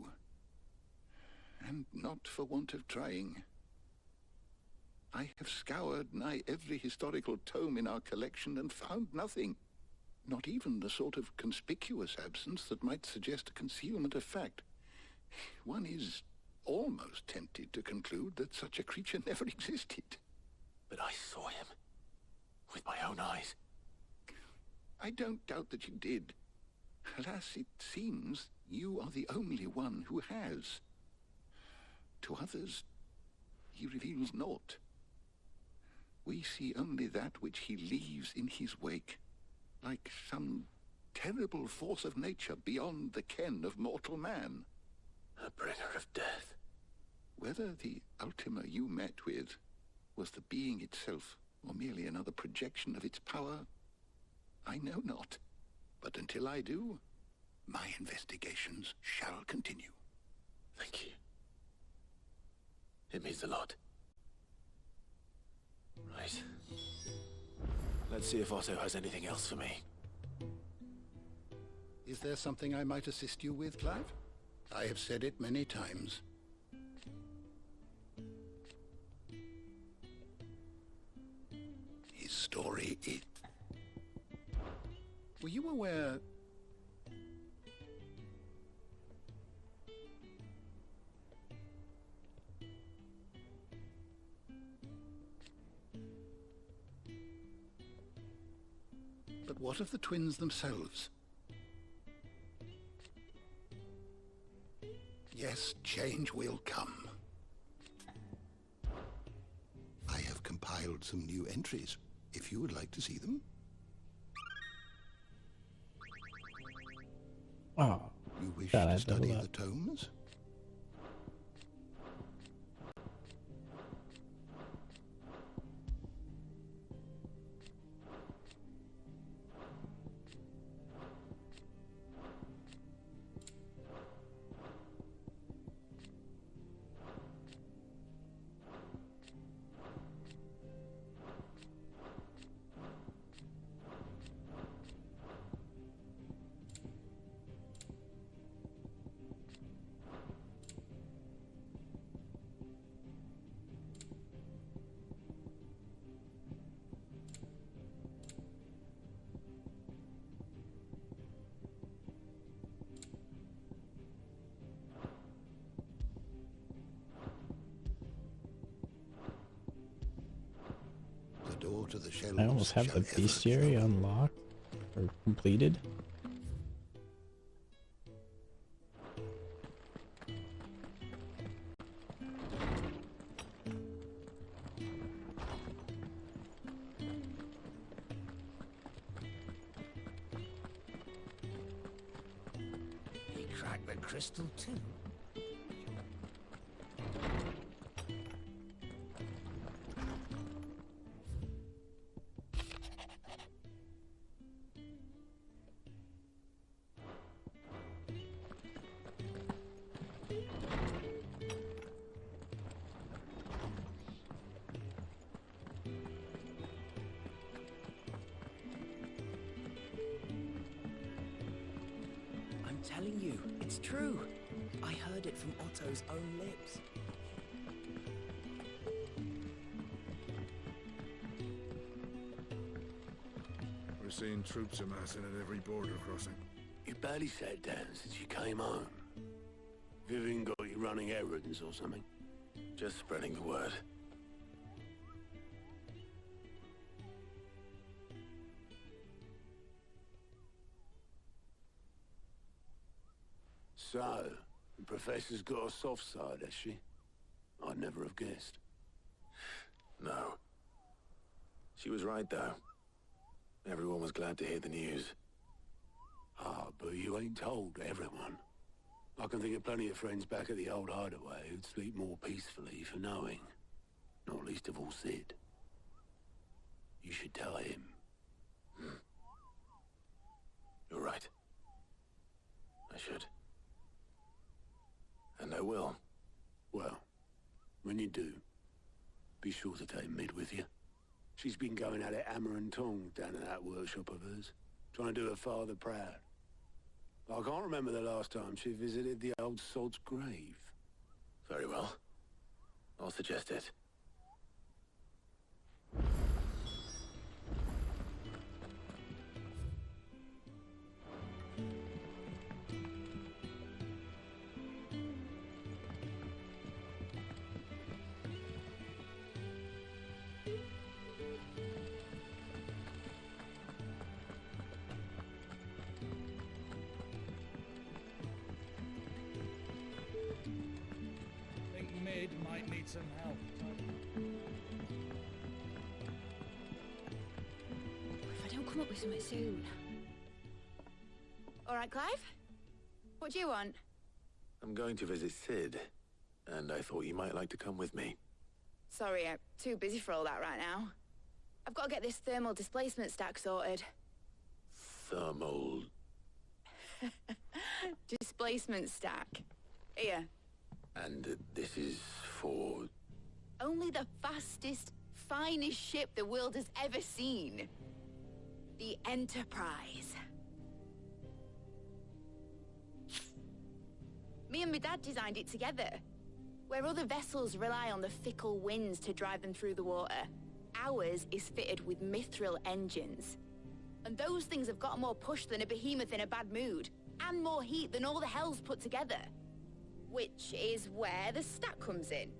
And not for want of trying. I have scoured nigh every historical tome in our collection and found nothing. Not even the sort of conspicuous absence that might suggest a concealment of fact. One is almost tempted to conclude that such a creature never existed. But I saw him. With my own eyes. I don't doubt that you did. Alas, it seems you are the only one who has. To others, he reveals naught. We see only that which he leaves in his wake, like some terrible force of nature beyond the ken of mortal man. A bringer of death. Whether the Ultima you met with was the being itself, or merely another projection of its power, I know not. But until I do, my investigations shall continue. Thank you. It means a lot. Right. Let's see if Otto has anything else for me. Is there something I might assist you with, Clive? I have said it many times. His story is... Were you aware... But what of the twins themselves? Yes, change will come. I have compiled some new entries, if you would like to see them. Oh, you wish God, to study the tomes? I almost have the bestiary unlocked or completed. He cracked the crystal too. I'm telling you, it's true. I heard it from Otto's own lips. We're seeing troops amassing at every border crossing. You barely sat down since you came home. Vivian got you running errands or something? Just spreading the word. So, the Professor's got a soft side, has she? I'd never have guessed. No. She was right, though. Everyone was glad to hear the news. Ah, but you ain't told everyone. I can think of plenty of friends back at the old hideaway who'd sleep more peacefully for knowing. Not least of all Sid. You should tell him. You're right. I should. And I will. Well, when you do, be sure to take Mid with you. She's been going at it hammer and tongs down in that workshop of hers, trying to do her father proud. I can't remember the last time she visited the old sod's grave. Very well. I'll suggest it. need some help. If I don't come up with something soon. All right, Clive? What do you want? I'm going to visit Sid, and I thought you might like to come with me. Sorry, I'm too busy for all that right now. I've got to get this thermal displacement stack sorted. Thermal... Displacement stack. Here. And this is for... Only the fastest, finest ship the world has ever seen. The Enterprise. Me and my dad designed it together. Where other vessels rely on the fickle winds to drive them through the water, ours is fitted with mithril engines. And those things have got more push than a behemoth in a bad mood, and more heat than all the hells put together. Which is where the stack comes in.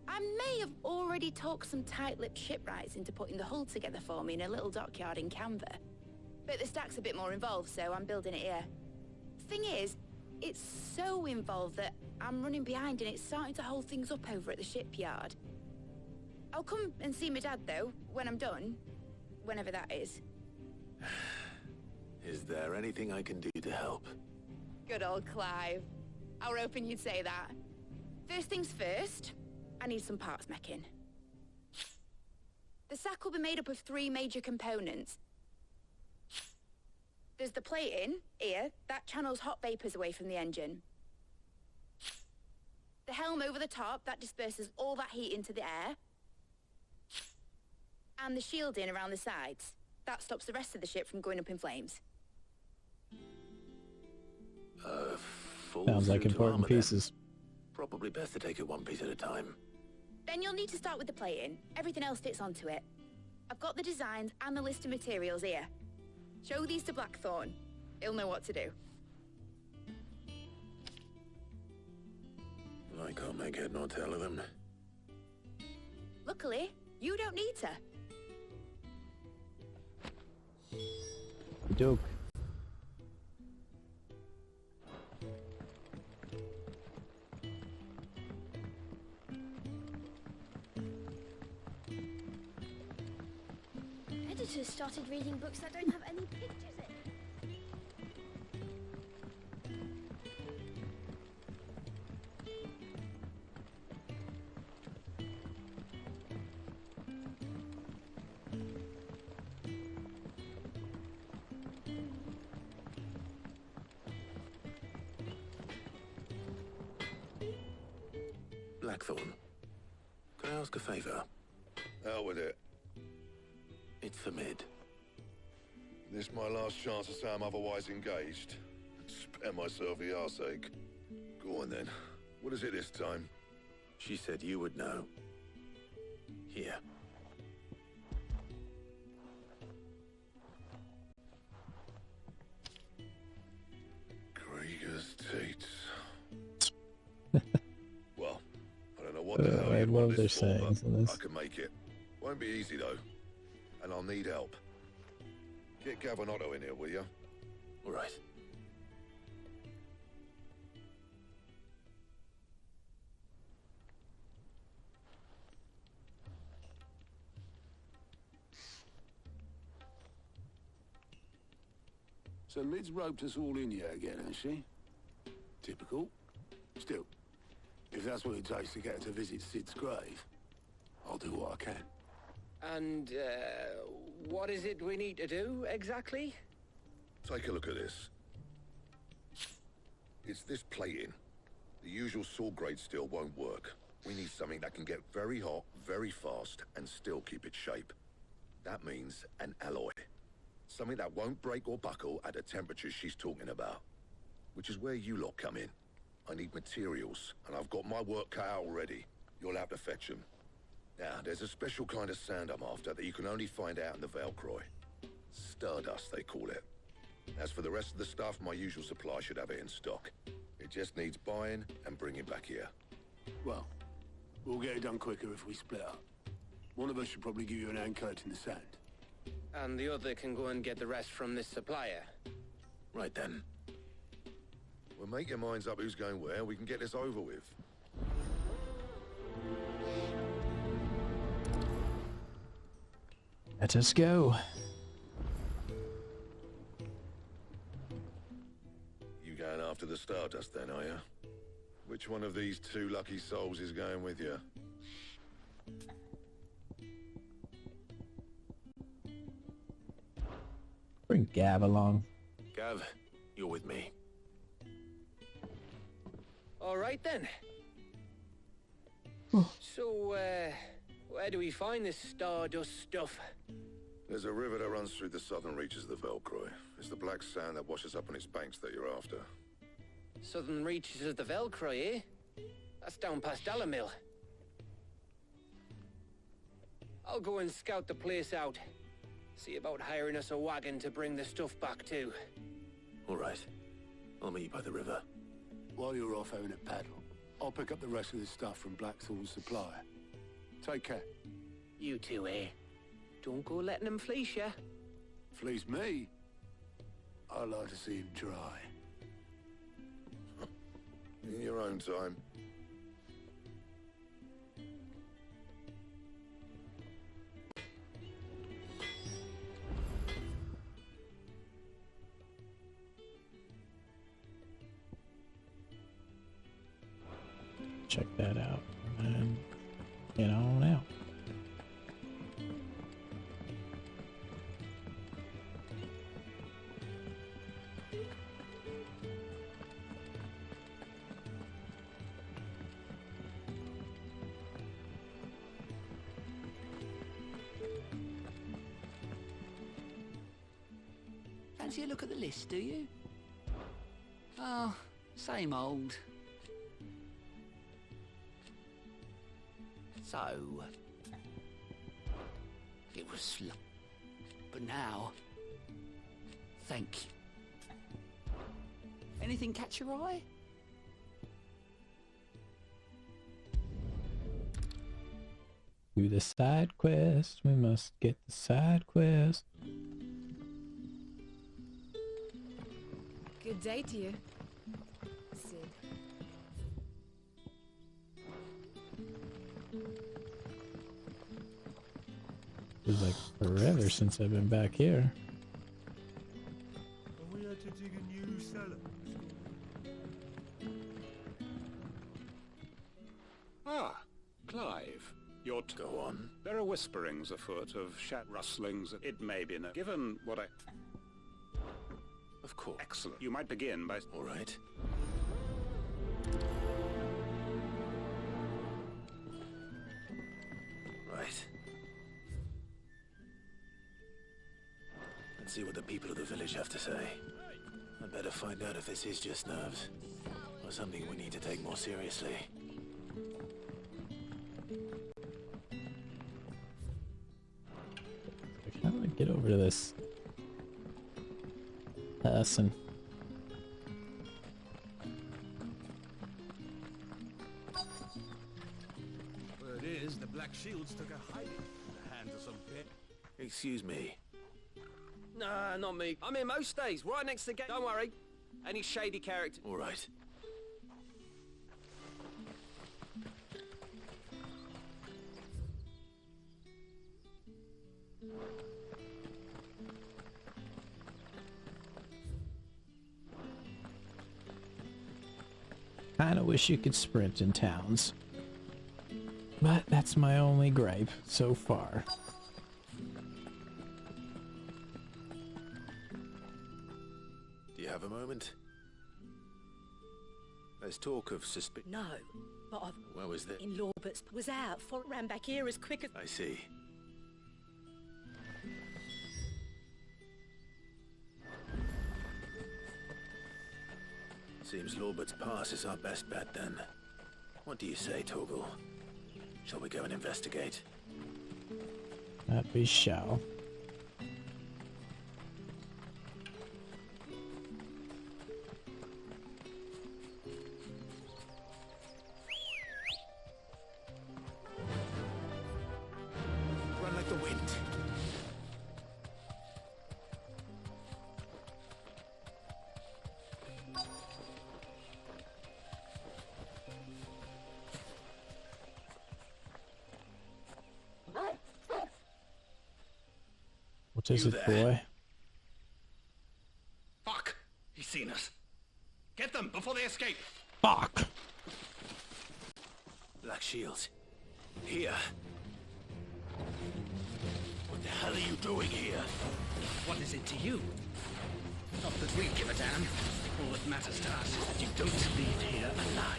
I may have already talked some tight-lipped shipwrights into putting the hull together for me in a little dockyard in Canva. But the stack's a bit more involved, so I'm building it here. Thing is, it's so involved that I'm running behind and it's starting to hold things up over at the shipyard. I'll come and see my dad, though, when I'm done. Whenever that is. Is there anything I can do to help? Good old Clive. I were hoping you'd say that. First things first, I need some parts meching. The sack will be made up of 3 major components. There's the plating, here, that channels hot vapors away from the engine. The helm over the top, that disperses all that heat into the air. And the shielding around the sides. That stops the rest of the ship from going up in flames. Sounds like important pieces. Probably best to take it one piece at a time. Then you'll need to start with the plating. Everything else fits onto it. I've got the designs and the list of materials here. Show these to Blackthorn. He'll know what to do. I can't make head nor tail of them. Luckily, you don't need to. Dope. Editors started reading books that don't have any pictures in. Blackthorn, can I ask a favor? Out with it. It's for Mid. This my last chance to say I'm otherwise engaged. Spare myself the arseache. Go on then. What is it this time? She said you would know. Here. Krieger's teats. Well, I don't know what the hell I you love want their this for, sayings in but this. I can make it. Won't be easy though. And I'll need help. Get Gavin-Otto in here, will you? All right. So Mid's roped us all in here again, has she? Typical. Still, if that's what it takes to get her to visit Sid's grave, I'll do what I can. And, what is it we need to do, exactly? Take a look at this. It's this plating. The usual saw grade steel won't work. We need something that can get very hot, very fast, and still keep its shape. That means an alloy. Something that won't break or buckle at the temperatures she's talking about. Which is where you lot come in. I need materials, and I've got my work cut out already. You'll have to fetch them. Now, there's a special kind of sand I'm after that you can only find out in the Valcroy. Stardust, they call it. As for the rest of the stuff, my usual supply should have it in stock. It just needs buying and bringing back here. Well, we'll get it done quicker if we split up. One of us should probably give you an hand coat in the sand. And the other can go and get the rest from this supplier. Right then. Well, make your minds up who's going where, we can get this over with. Let us go. You going after the Stardust then, are you? Which one of these two lucky souls is going with you? Bring Gav along. Gav, you're with me. All right then. So, where do we find this Stardust stuff? There's a river that runs through the southern reaches of the Velcroy. It's the black sand that washes up on its banks that you're after. Southern reaches of the Velcroy, eh? That's down past Alamil. I'll go and scout the place out. See about hiring us a wagon to bring the stuff back to. All right. I'll meet you by the river. While you're off having a paddle, I'll pick up the rest of the stuff from Blackthorn's supply. Take care. You two, eh? Don't go letting them fleece ya. Fleece me? I like to see him dry. In your own time. Check that out and get on out. Fancy a look at the list, do you? Oh, same old. So, it was slow. But now, thank you. Anything catch your eye? Do the side quest. We must get the side quest. Good day to you, Sid. Feels like forever since I've been back here. We had to dig a new cellar. Ah, Clive. You're to go on. There are whisperings afoot of rustlings. It may be given what I... Of course. Excellent. You might begin by... All right. Right. Let's see what the people of the village have to say. I'd better find out if this is just nerves, or something we need to take more seriously. How do I get over to this person? Word is, the Black Shields took a hiding in the hands of some pit. Excuse me. Nah, not me. I'm here most days, right next to the gate. Don't worry. Any shady character. All right. Kinda wish you could sprint in towns. But that's my only gripe so far. Do you have a moment? There's talk of suspicion. No, but I've... Where was that? In Lorbert's was out, ran back here as quick as... I see. Seems Lorbert's Pass is our best bet then. What do you say, Torgal? Shall we go and investigate? That we shall. Run like the wind. What is You it, there? boy? Fuck! He's seen us. Get them before they escape. Fuck! Black Shields. Here. What the hell are you doing here? What is it to you? Not that we give a damn. All that matters to us is that you don't leave here alive.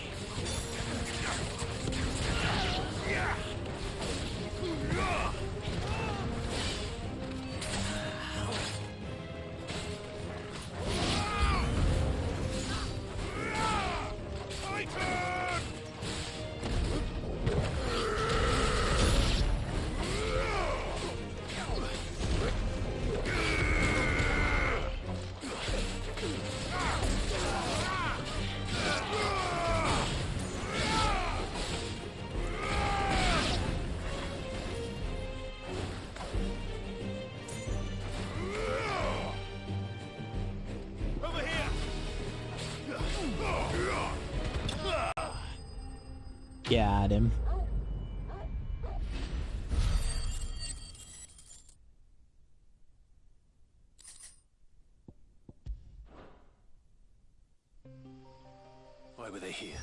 Got him. Why were they here?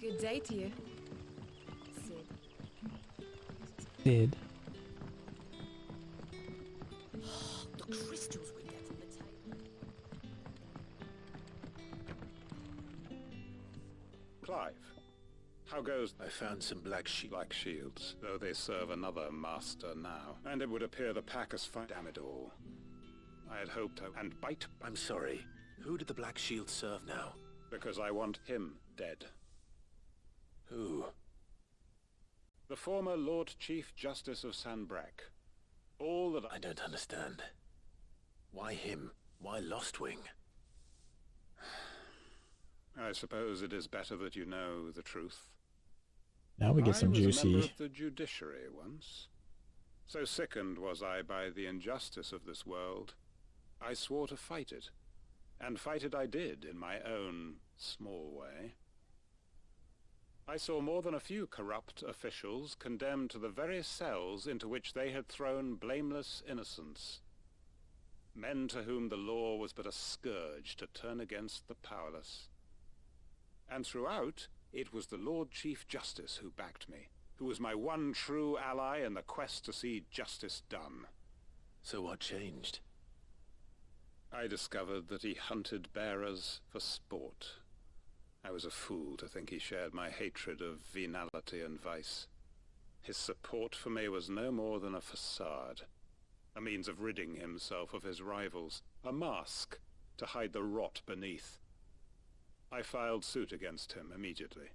Good day to you. Sid. The crystals we get from the table. Clive, how goes... I found some black shields, though they serve another master now. And it would appear the pack has found... Damn it all. I had hoped to... And bite... I'm sorry. Who did the Black Shield serve now? Because I want him dead. Who? The former Lord Chief Justice of Sanbreque. All that I don't understand. Why him? Why Lostwing? I suppose it is better that you know the truth. Now we get some I was a juicy. member of the judiciary once. So sickened was I by the injustice of this world, I swore to fight it. And fight it I did, in my own small way. I saw more than a few corrupt officials condemned to the very cells into which they had thrown blameless innocents. Men to whom the law was but a scourge to turn against the powerless. And throughout, it was the Lord Chief Justice who backed me, who was my one true ally in the quest to see justice done. So what changed? I discovered that he hunted bearers for sport. I was a fool to think he shared my hatred of venality and vice. His support for me was no more than a facade, a means of ridding himself of his rivals, a mask to hide the rot beneath. I filed suit against him immediately.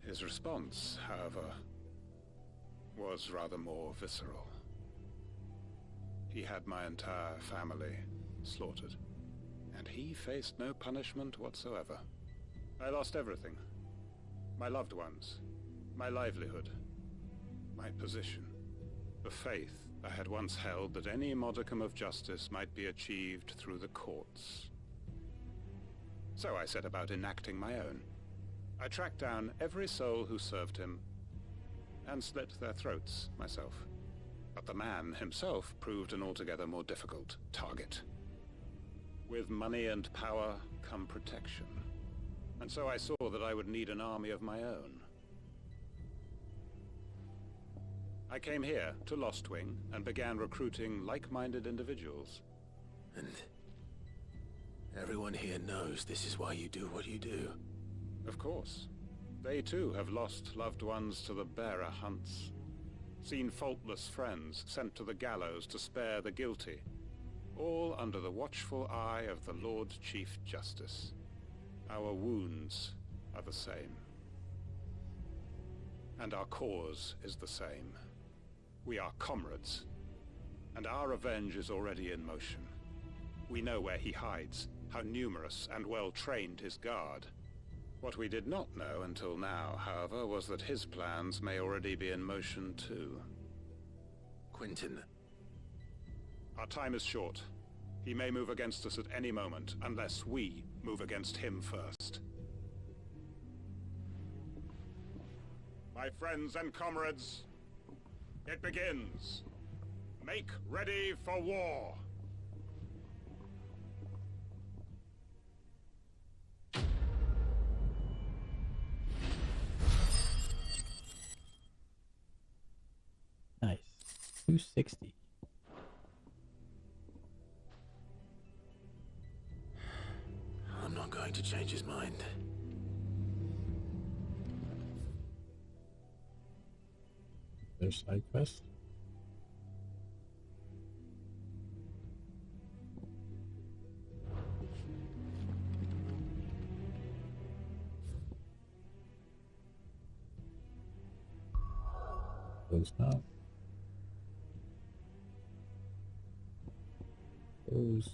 His response, however, was rather more visceral. He had my entire family slaughtered, and he faced no punishment whatsoever. I lost everything. My loved ones, my livelihood, my position, the faith I had once held that any modicum of justice might be achieved through the courts. So I set about enacting my own. I tracked down every soul who served him, and slit their throats myself. But the man himself proved an altogether more difficult target. With money and power come protection, and so I saw that I would need an army of my own. I came here to Lostwing and began recruiting like-minded individuals. And everyone here knows this is why you do what you do. Of course. They too have lost loved ones to the bearer hunts. Seen faultless friends sent to the gallows to spare the guilty. All under the watchful eye of the Lord Chief Justice. Our wounds are the same. And our cause is the same. We are comrades. And our revenge is already in motion. We know where he hides, how numerous and well-trained his guard. What we did not know until now, however, was that his plans may already be in motion too. Quentin. Our time is short. He may move against us at any moment, unless we move against him first. My friends and comrades, it begins. Make ready for war. Nice. 260. I'm not going to change his mind. There's side quest. Close now. Close.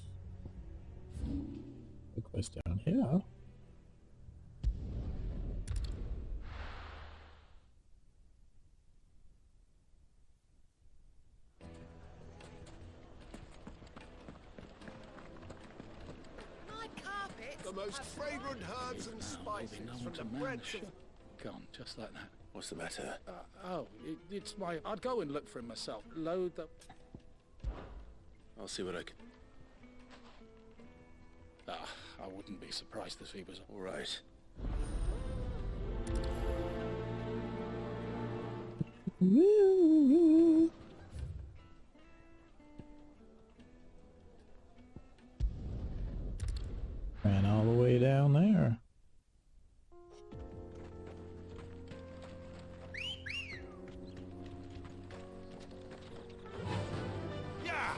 The quest down here. The most fragrant herbs and spices from the breadth of... Gone, just like that. What's the matter? It's my... I'd go and look for him myself. Load the... I'll see what I can... I wouldn't be surprised if he was... All right. Ran all the way down there. Yeah!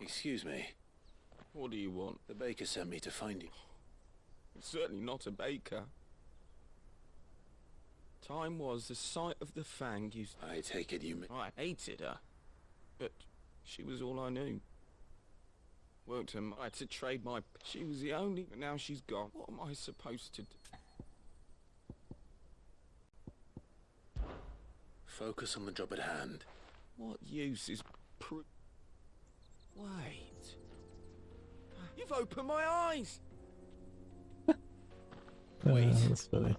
Excuse me. What do you want? The baker sent me to find you. It's certainly not a baker. Time was the sight of the fang used... I take it you... I hated her. But she was all I knew. Worked her... I had to trade my... She was the only... But now she's gone. What am I supposed to do? Focus on the job at hand. What use is... Wait. You've opened my eyes! Wait. That's funny.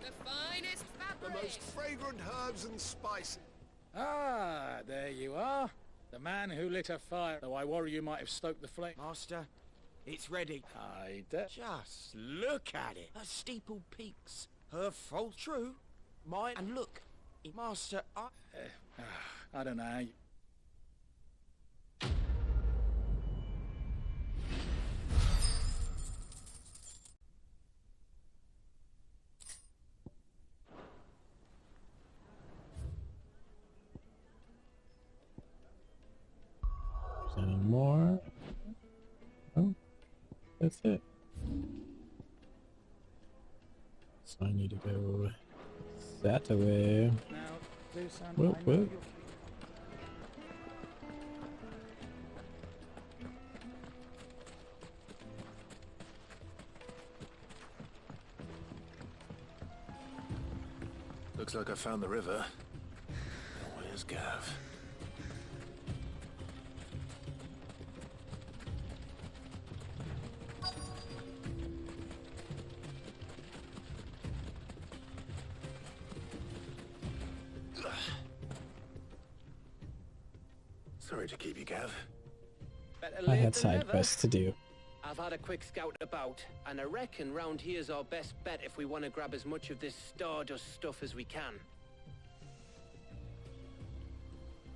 The finest fabric! The most fragrant herbs and spices. Ah, there you are. The man who lit a fire, though I worry you might have stoked the flame. Master, it's ready. Just look at it. Her steeple peaks. Her fall true. Mine. And look, Master, I don't know. Any more? Oh, that's it. So I need to go that way. Now, do some... Whoop, whoop. Looks like I found the river. Where's Gav? Sorry to keep you, Gav. I had side quests to do. I've had a quick scout about, and I reckon round here's our best bet if we want to grab as much of this Stardust stuff as we can.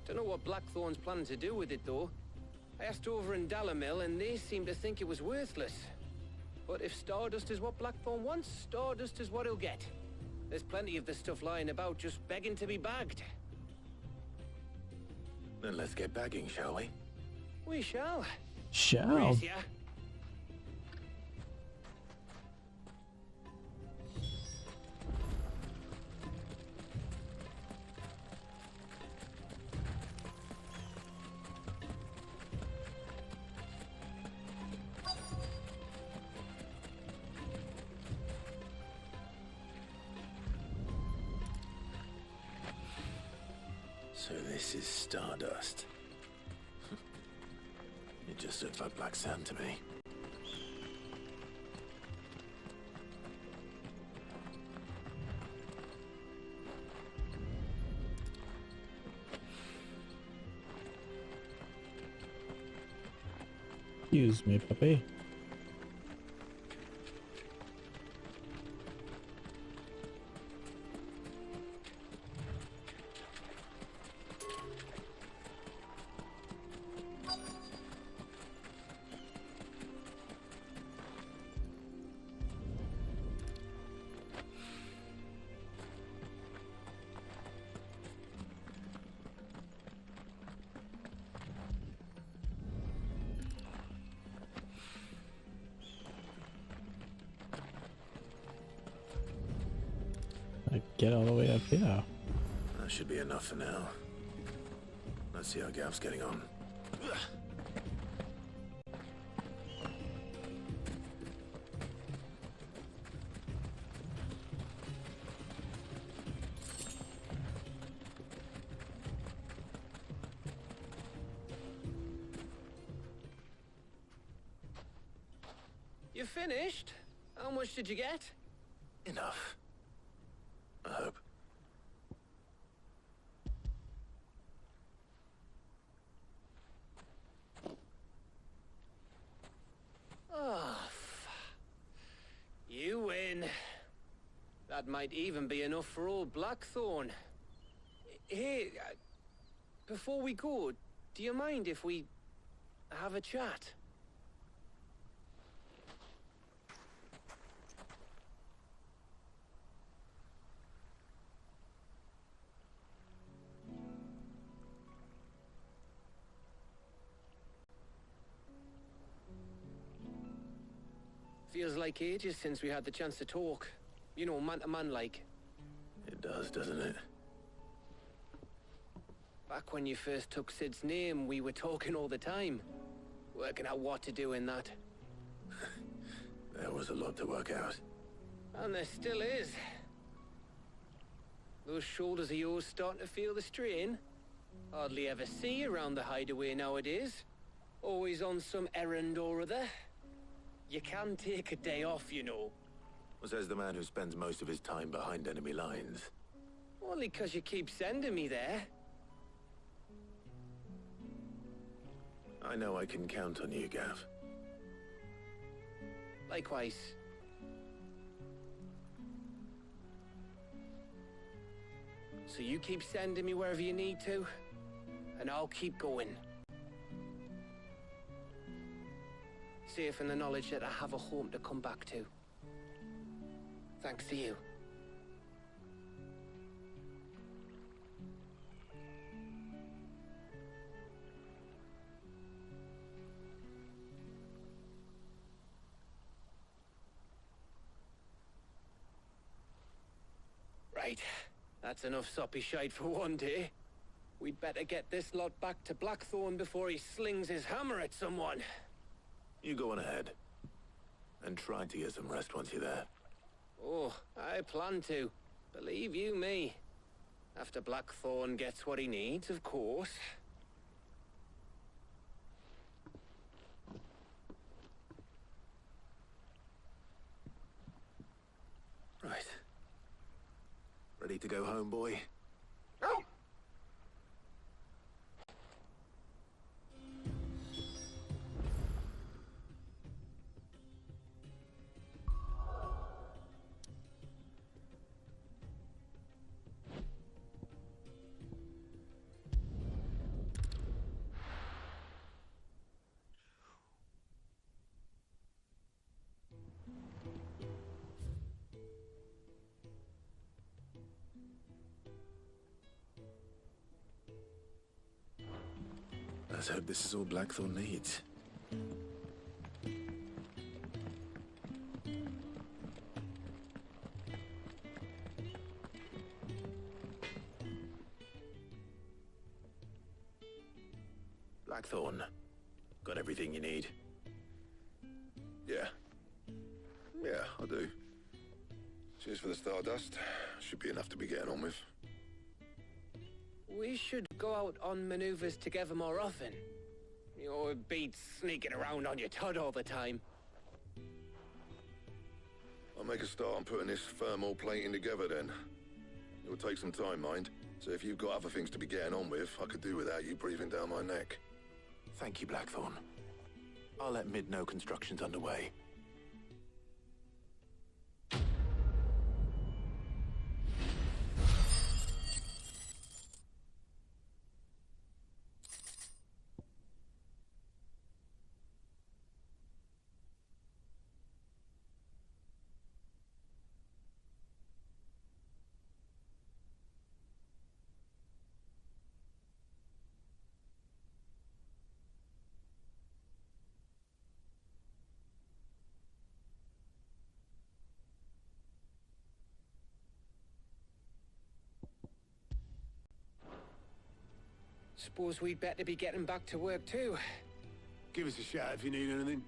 Don't know what Blackthorn's planning to do with it, though. I asked over in Dalamil, and they seem to think it was worthless. But if Stardust is what Blackthorn wants, Stardust is what he'll get. There's plenty of the stuff lying about, just begging to be bagged. Then let's get bagging, shall we? We shall. Shall. Race ya. So this is Stardust. It just looks like black sand to me. Excuse me, puppy. Get all the way up here. That should be enough for now. Let's see how Gav's getting on. You finished? How much did you get? Enough. I hope. Oh, you win. That might even be enough for old Blackthorn. Hey, before we go, do you mind if we have a chat? Feels like ages since we had the chance to talk. You know, man to man like. It does, doesn't it? Back when you first took Sid's name, we were talking all the time. Working out what to do in that. There was a lot to work out. And there still is. Those shoulders of yours starting to feel the strain. Hardly ever see you around the hideaway nowadays. Always on some errand or other. You can take a day off, you know. Says the man who spends most of his time behind enemy lines. Only 'cause you keep sending me there. I know I can count on you, Gav. Likewise. So you keep sending me wherever you need to, and I'll keep going. Safe in the knowledge that I have a home to come back to. Thanks to you. Right. That's enough soppy shite for one day. We'd better get this lot back to Blackthorn before he slings his hammer at someone. You go on ahead. And try to get some rest once you're there. Oh, I plan to. Believe you me. After Blackthorn gets what he needs, of course. Right. Ready to go home, boy? Let's hope this is all Blackthorn needs. Blackthorn, got everything you need? Yeah. Yeah, I do. Cheers for the stardust. Should be enough to be getting on with. We should go out on maneuvers together more often. You know, it beats sneaking around on your tud all the time. I'll make a start on putting this thermal plating together then. It'll take some time, mind. So if you've got other things to be getting on with, I could do without you breathing down my neck. Thank you, Blackthorn. I'll let Mid know construction's underway. Suppose we'd better be getting back to work too. Give us a shout if you need anything.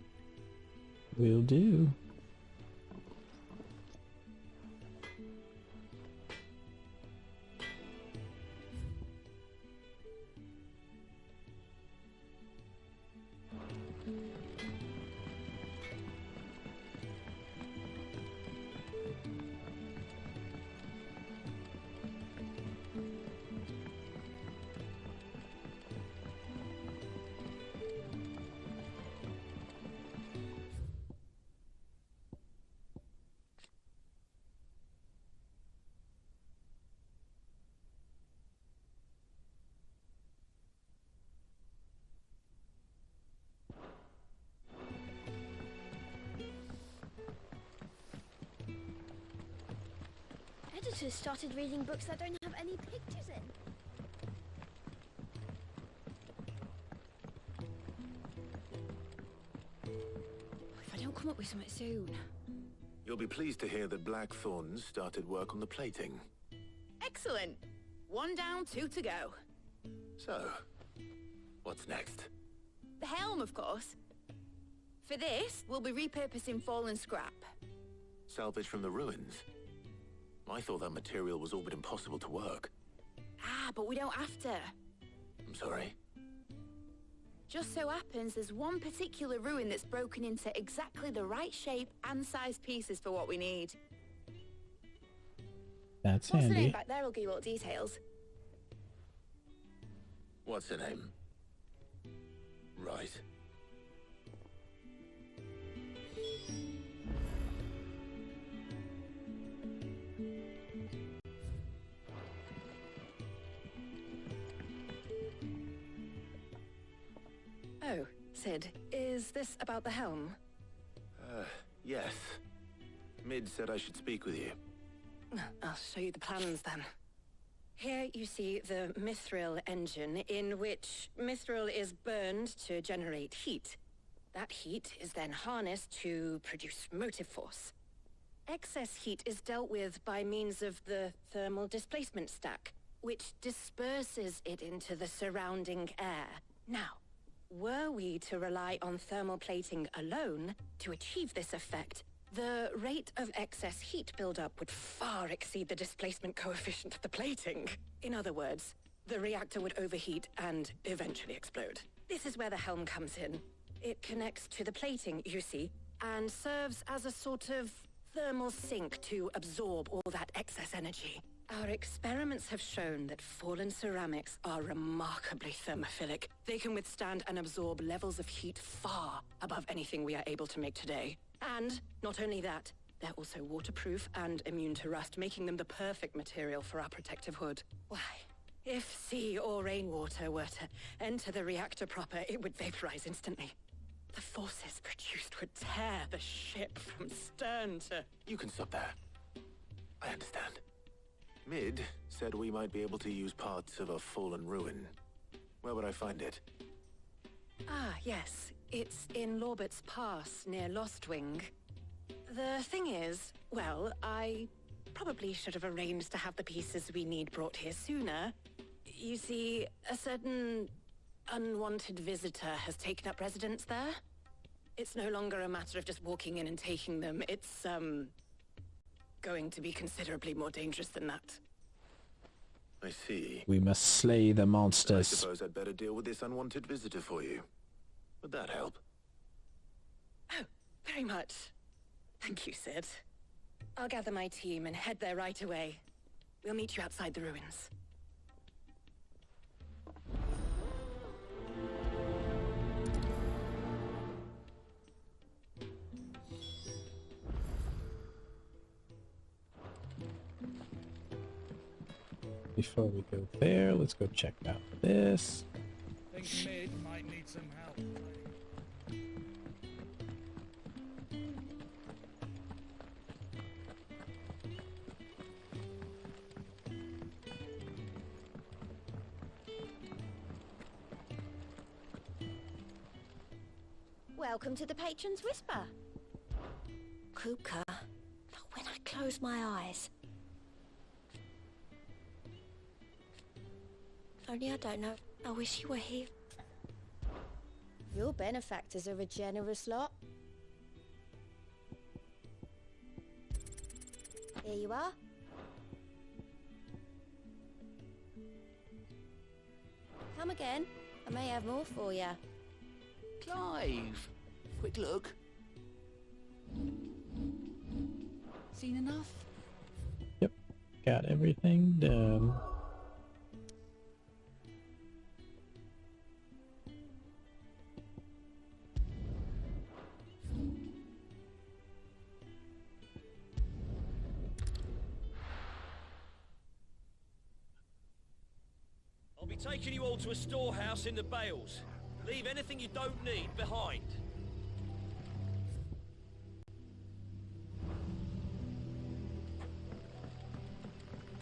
Will do. Editors started reading books that don't have any pictures in. If I don't come up with something soon. You'll be pleased to hear that Blackthorn's started work on the plating. Excellent. 1 down, 2 to go. So, what's next? The helm, of course. For this, we'll be repurposing fallen scrap. Salvage from the ruins? I thought that material was all but impossible to work. Ah, but we don't have to. I'm sorry. Just so happens there's one particular ruin that's broken into exactly the right shape and size pieces for what we need. That's What's the name handy. back there? I'll give you all the details. What's her name? Right. Oh, Sid, is this about the helm? Yes. Mid said I should speak with you. I'll show you the plans then. Here you see the mithril engine, in which mithril is burned to generate heat. That heat is then harnessed to produce motive force. Excess heat is dealt with by means of the thermal displacement stack, which disperses it into the surrounding air. Now, were we to rely on thermal plating alone to achieve this effect, the rate of excess heat buildup would far exceed the displacement coefficient of the plating. In other words, the reactor would overheat and eventually explode. This is where the helm comes in. It connects to the plating, you see, and serves as a sort of thermal sink to absorb all that excess energy. Our experiments have shown that fallen ceramics are remarkably thermophilic. They can withstand and absorb levels of heat far above anything we are able to make today. And not only that, they're also waterproof and immune to rust, making them the perfect material for our protective hood. Why, if sea or rainwater were to enter the reactor proper, it would vaporize instantly. The forces produced would tear the ship from stern to... You can stop there. I understand. Mid said we might be able to use parts of a fallen ruin. Where would I find it? Ah, yes. It's in Lorbert's Pass, near Lostwing. The thing is, well, I probably should have arranged to have the pieces we need brought here sooner. You see, a certain unwanted visitor has taken up residence there. It's no longer a matter of just walking in and taking them. It's, going to be considerably more dangerous than that. I see. We must slay the I monsters. suppose I'd better deal with this unwanted visitor for you. Would that help? Oh, very much. Thank you, Sid. I'll gather my team and head there right away. We'll meet you outside the ruins. Before we go there, let's go check out this. Think Mid might need some help. Welcome to the Patron's Whisper. Kupka, when I close my eyes. Only I don't know. I wish you were here. Your benefactors are a generous lot. Here you are. Come again. I may have more for you. Clive, quick look. Seen enough? Yep, got everything done. I'll be taking you all to a storehouse in the Bales. Leave anything you don't need behind.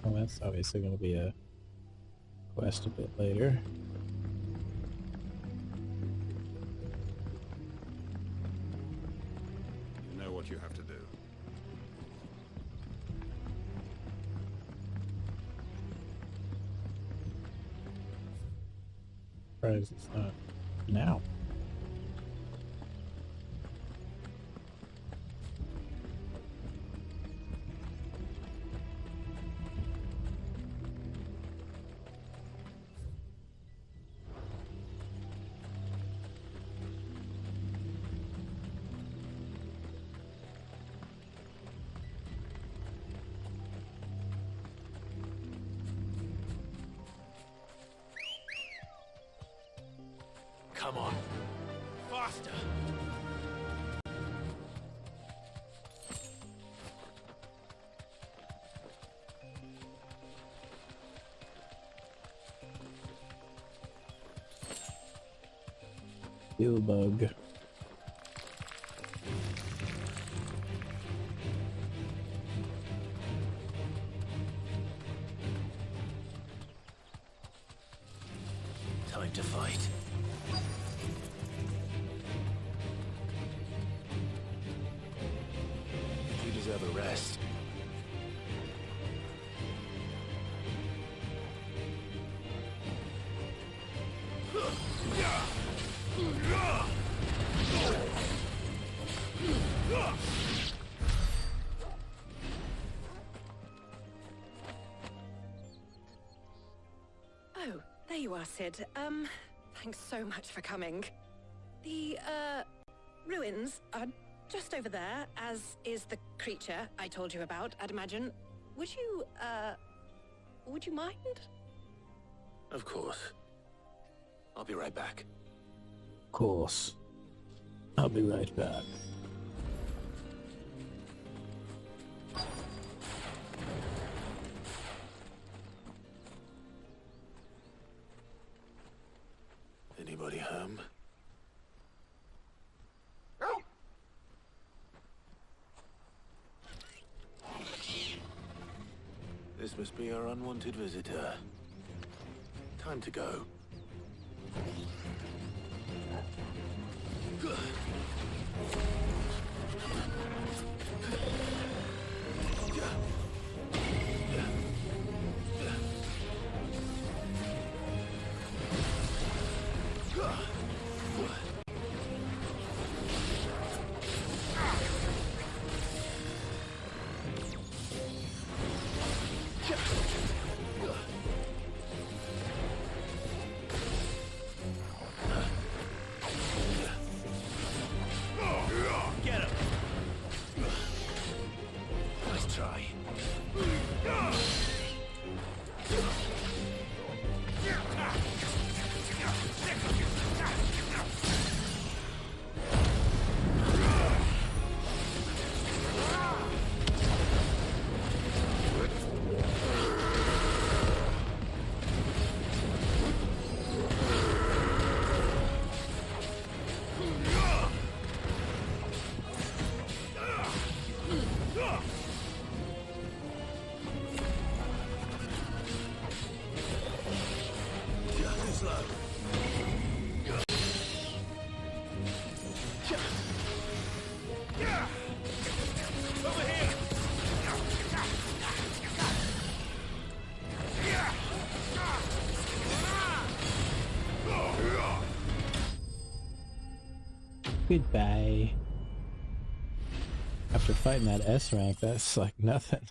Well, that's obviously going to be a quest a bit later. You know what you have to do. Surprised it's not now. Come on. Faster. Steel bug. Time to fight. You deserve a rest. Oh, there you are, Sid. Thanks so much for coming. The, ruins are just over there, as is the creature I told you about, I'd imagine. Would you mind? Of course. I'll be right back. Of course. I'll be right back. Anybody home? This must be our unwanted visitor. Time to go. Goodbye. After fighting that S rank, that's like nothing.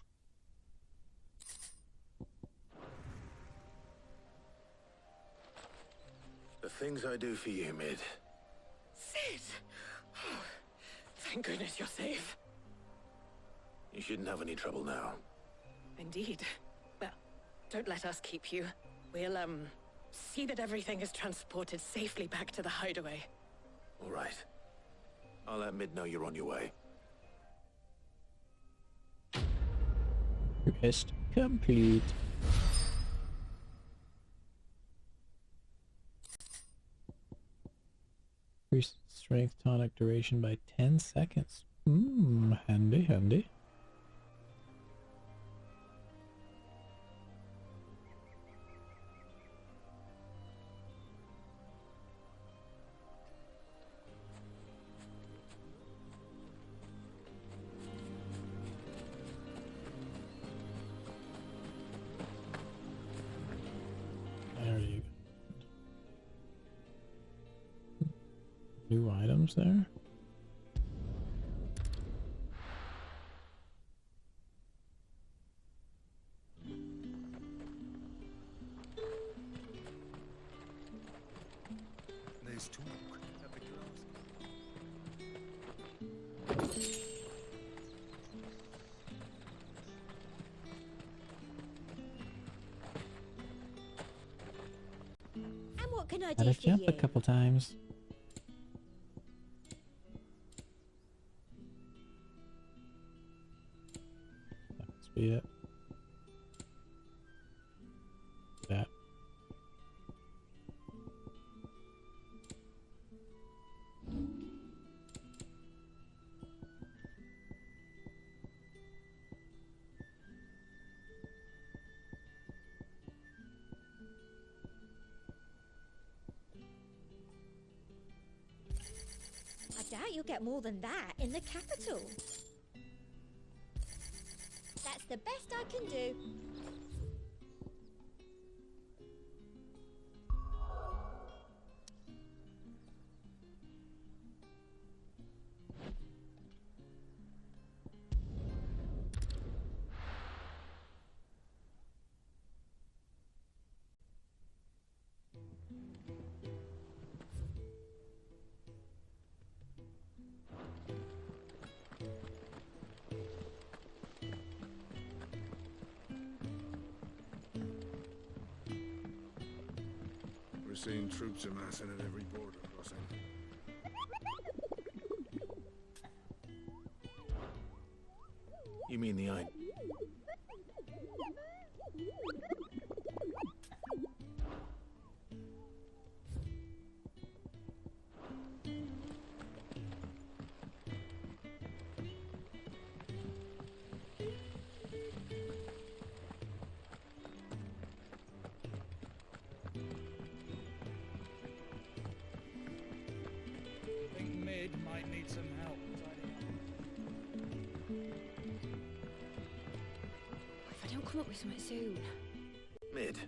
The things I do for you, Mid. Sid! Oh, thank goodness you're safe. You shouldn't have any trouble now. Indeed. Well, don't let us keep you. We'll, see that everything is transported safely back to the hideaway. All right. I'll let Mid know you're on your way. Quest complete. Increase strength tonic duration by 10 seconds. Handy, handy. There you go. New items there. There's two. And what can I Had do to for jump you? a couple times. That must be it. That. I doubt you'll get more than that in the capital. That's the best I can do. We're seeing troops amassing at every border crossing. You mean the I... Think come up with something soon. Mid.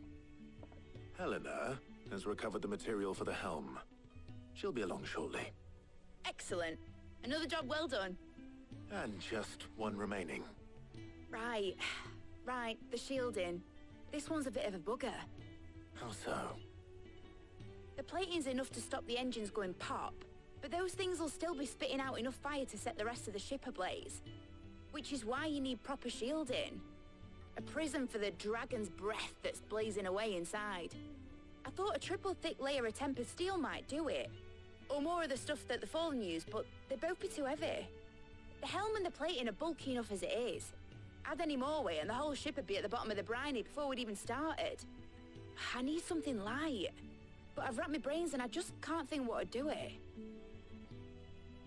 Helena has recovered the material for the helm. She'll be along shortly. Excellent. Another job well done. And just one remaining. Right. Right, the shielding. This one's a bit of a bugger. How so? The plating's enough to stop the engines going pop, but those things will still be spitting out enough fire to set the rest of the ship ablaze. Which is why you need proper shielding. A prison for the dragon's breath that's blazing away inside. I thought a triple thick layer of tempered steel might do it. Or more of the stuff that the Fallen use, but they'd both be too heavy. The helm and the plating are bulky enough as it is. Add any more weight and the whole ship would be at the bottom of the briny before we'd even started. I need something light. But I've racked my brains and I just can't think what would do it.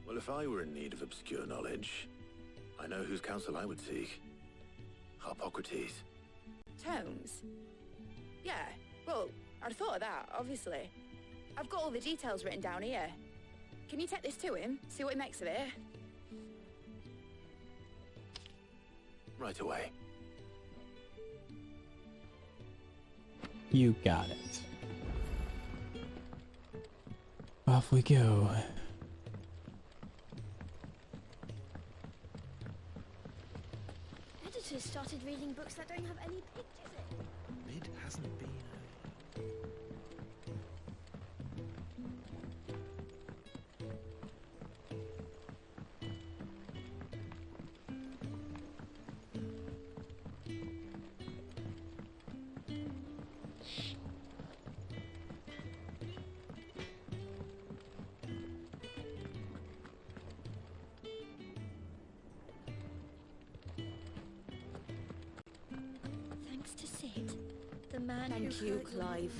Well, if I were in need of obscure knowledge, I know whose counsel I would seek. Harpocrates. Tomes? Yeah, well, I'd have thought of that, obviously. I've got all the details written down here. Can you take this to him, see what he makes of it? Right away. You got it. Off we go. Editors started reading books that don't have any pictures in. Mid hasn't been Thanks to Sid, the man who Thank you, hurt your Clive.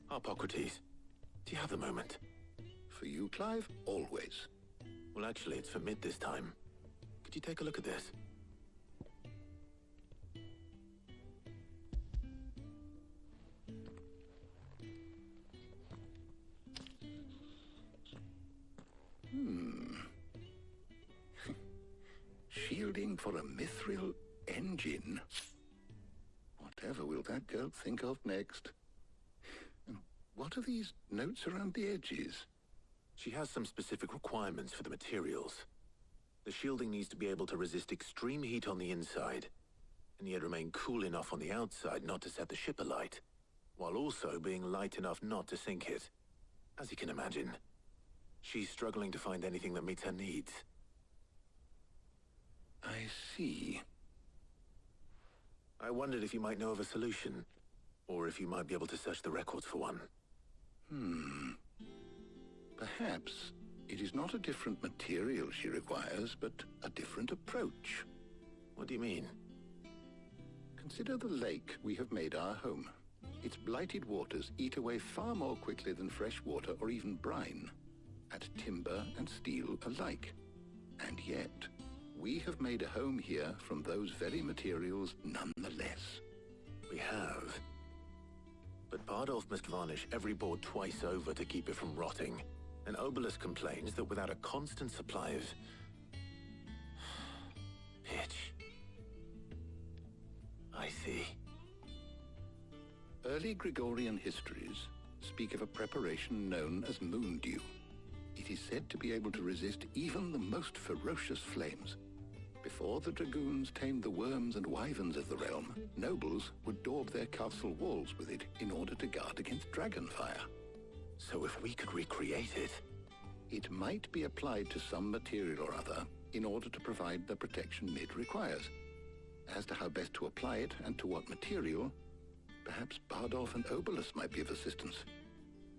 Harpocrates, do you have a moment? For you, Clive, always. Well, actually, it's for Mid this time. Could you take a look at this? Shielding for a mithril engine. Whatever will that girl think of next? And what are these notes around the edges? She has some specific requirements for the materials. The shielding needs to be able to resist extreme heat on the inside, and yet remain cool enough on the outside not to set the ship alight, while also being light enough not to sink it. As you can imagine, she's struggling to find anything that meets her needs. I see. I wondered if you might know of a solution, or if you might be able to search the records for one. Perhaps it is not a different material she requires, but a different approach. What do you mean? Consider the lake we have made our home. Its blighted waters eat away far more quickly than fresh water or even brine, at timber and steel alike. And yet, we have made a home here from those very materials nonetheless. We have. But Bardolph must varnish every board twice over to keep it from rotting. And Obelisk complains that without a constant supply of pitch. I see. Early Gregorian histories speak of a preparation known as moon dew. It is said to be able to resist even the most ferocious flames. Before the dragoons tamed the worms and wyverns of the realm, nobles would daub their castle walls with it in order to guard against dragon fire. So if we could recreate it... It might be applied to some material or other in order to provide the protection Mid requires. As to how best to apply it and to what material, perhaps Bardolph and Obelisk might be of assistance.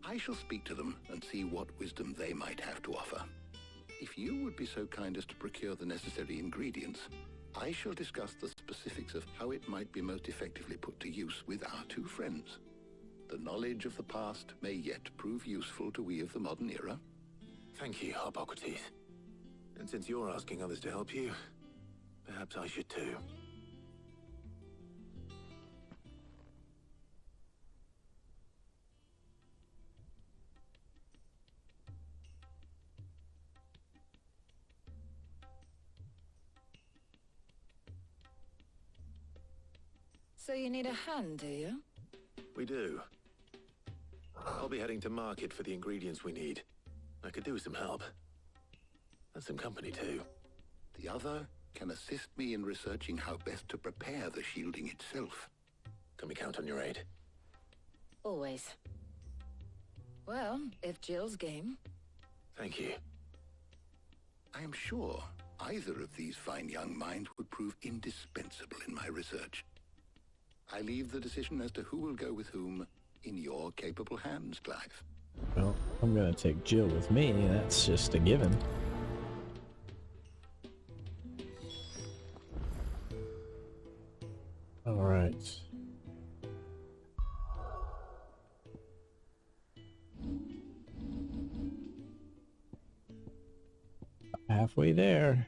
I shall speak to them and see what wisdom they might have to offer. If you would be so kind as to procure the necessary ingredients, I shall discuss the specifics of how it might be most effectively put to use with our two friends. The knowledge of the past may yet prove useful to we of the modern era. Thank you, Hippocrates. And since you're asking others to help you, perhaps I should too. So you need a hand, do you? We do. I'll be heading to market for the ingredients we need. I could do with some help. And some company too. The other can assist me in researching how best to prepare the shielding itself. Can we count on your aid? Always. Well, if Jill's game. Thank you. I am sure either of these fine young minds would prove indispensable in my research. I leave the decision as to who will go with whom in your capable hands, Clive. Well, I'm gonna take Jill with me, that's just a given. Alright. Halfway there.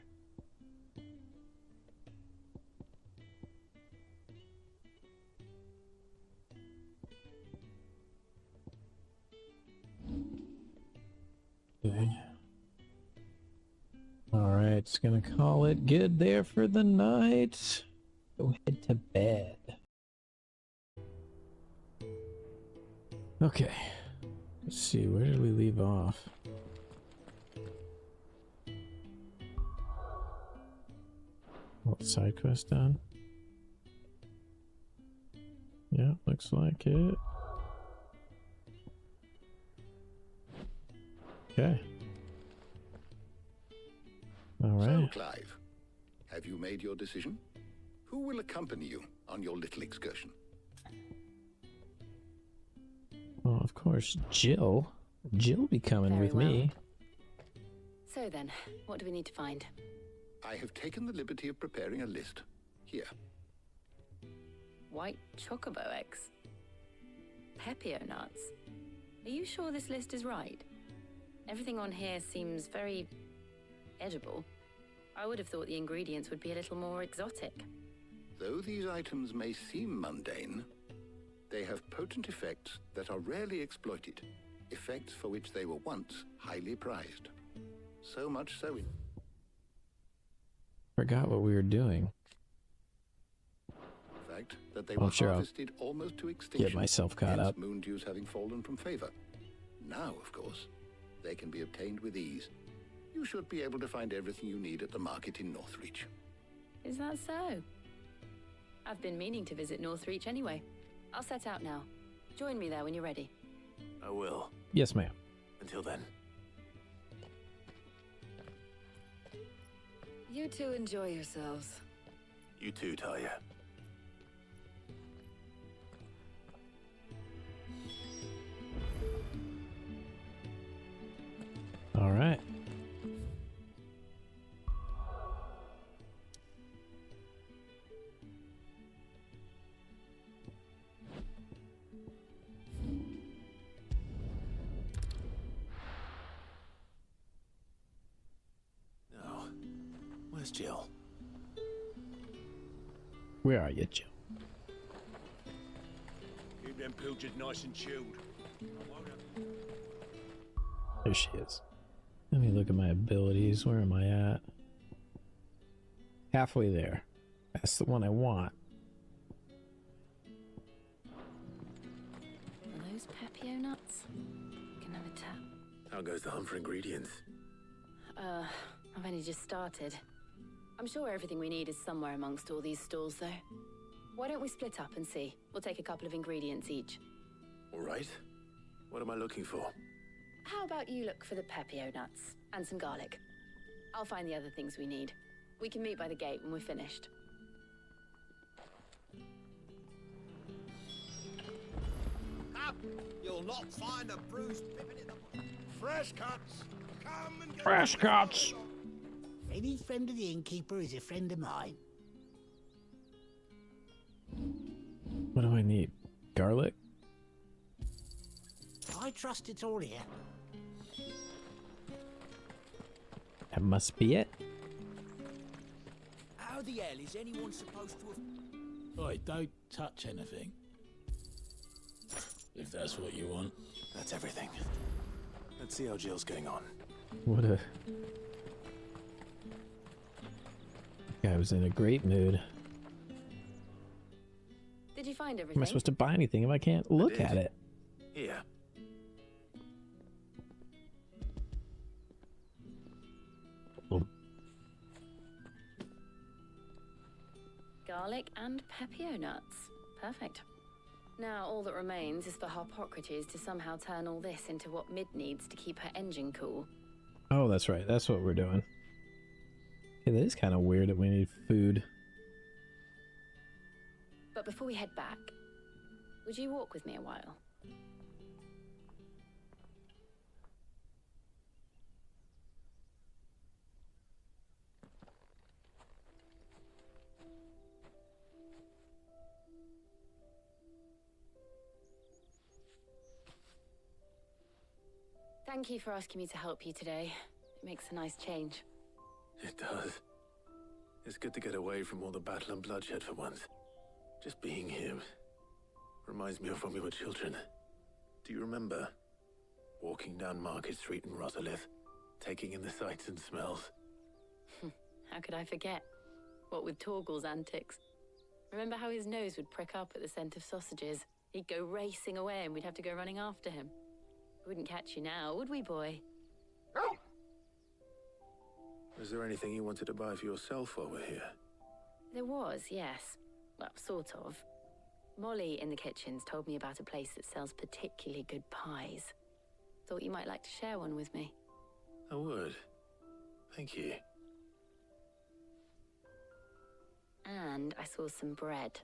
Okay. Alright, it's gonna call it good there for the night. Go head to bed. Okay. Let's see, where did we leave off? What, side quest done? Yeah, looks like it. Okay. All right. So, Clive, have you made your decision? Who will accompany you on your little excursion? Well, of course, Jill. Jill be coming Very with well. me. So then, what do we need to find? I have taken the liberty of preparing a list. Here. White chocobo eggs. Pepio nuts. Are you sure this list is right? Everything on here seems very edible. I would have thought the ingredients would be a little more exotic. Though these items may seem mundane, they have potent effects that are rarely exploited, effects for which they were once highly prized. So much so in Forgot what we were doing. fact that they I'm were sure I'll harvested almost to extinction. get myself caught hence up. moon dews having fallen from favor. Now, of course, they can be obtained with ease. You should be able to find everything you need at the market in Northreach. Is that so? I've been meaning to visit Northreach anyway. I'll set out now. Join me there when you're ready. I will. Yes, ma'am. Until then. You two enjoy yourselves. You too, Talia. All right. Now, where's Jill? Where are you, Jill? Keep them pilchards nice and chilled. There she is. Let me look at my abilities. Where am I at? Halfway there. That's the one I want. Are those Pepio nuts? Can have a tap. How goes the hunt for ingredients? I've only just started. I'm sure everything we need is somewhere amongst all these stalls, though. Why don't we split up and see? We'll take a couple of ingredients each. All right. What am I looking for? How about you look for the Pepio nuts and some garlic? I'll find the other things we need. We can meet by the gate when we're finished. Up! You'll not find a bruised pippin in the... Fresh cuts! Come and get... Fresh cuts! Any friend of the innkeeper is a friend of mine. What do I need? Garlic? I trust it's all here. That must be it. How the hell is anyone supposed to have... Oi, don't touch anything. If that's what you want. That's everything. Let's see how Jill's getting on. What a... Guy was in a great mood. Did you find Am everything? I supposed to buy anything if I can't look at it? Here. Garlic and pepio nuts. Perfect. Now all that remains is for Harpocrates to somehow turn all this into what Mid needs to keep her engine cool. Oh, that's right. That's what we're doing. Yeah, that is kind of weird that we need food. But before we head back, would you walk with me a while? Thank you for asking me to help you today. It makes a nice change. It does. It's good to get away from all the battle and bloodshed for once. Just being here reminds me of when we were children. Do you remember? Walking down Market Street in Rosalith, taking in the sights and smells. How could I forget? What with Torgal's antics. Remember how his nose would prick up at the scent of sausages? He'd go racing away and we'd have to go running after him. We wouldn't catch you now, would we, boy? Was there anything you wanted to buy for yourself while we're here? There was, yes. Well, sort of. Molly in the kitchens told me about a place that sells particularly good pies. Thought you might like to share one with me. I would. Thank you. And I saw some bread.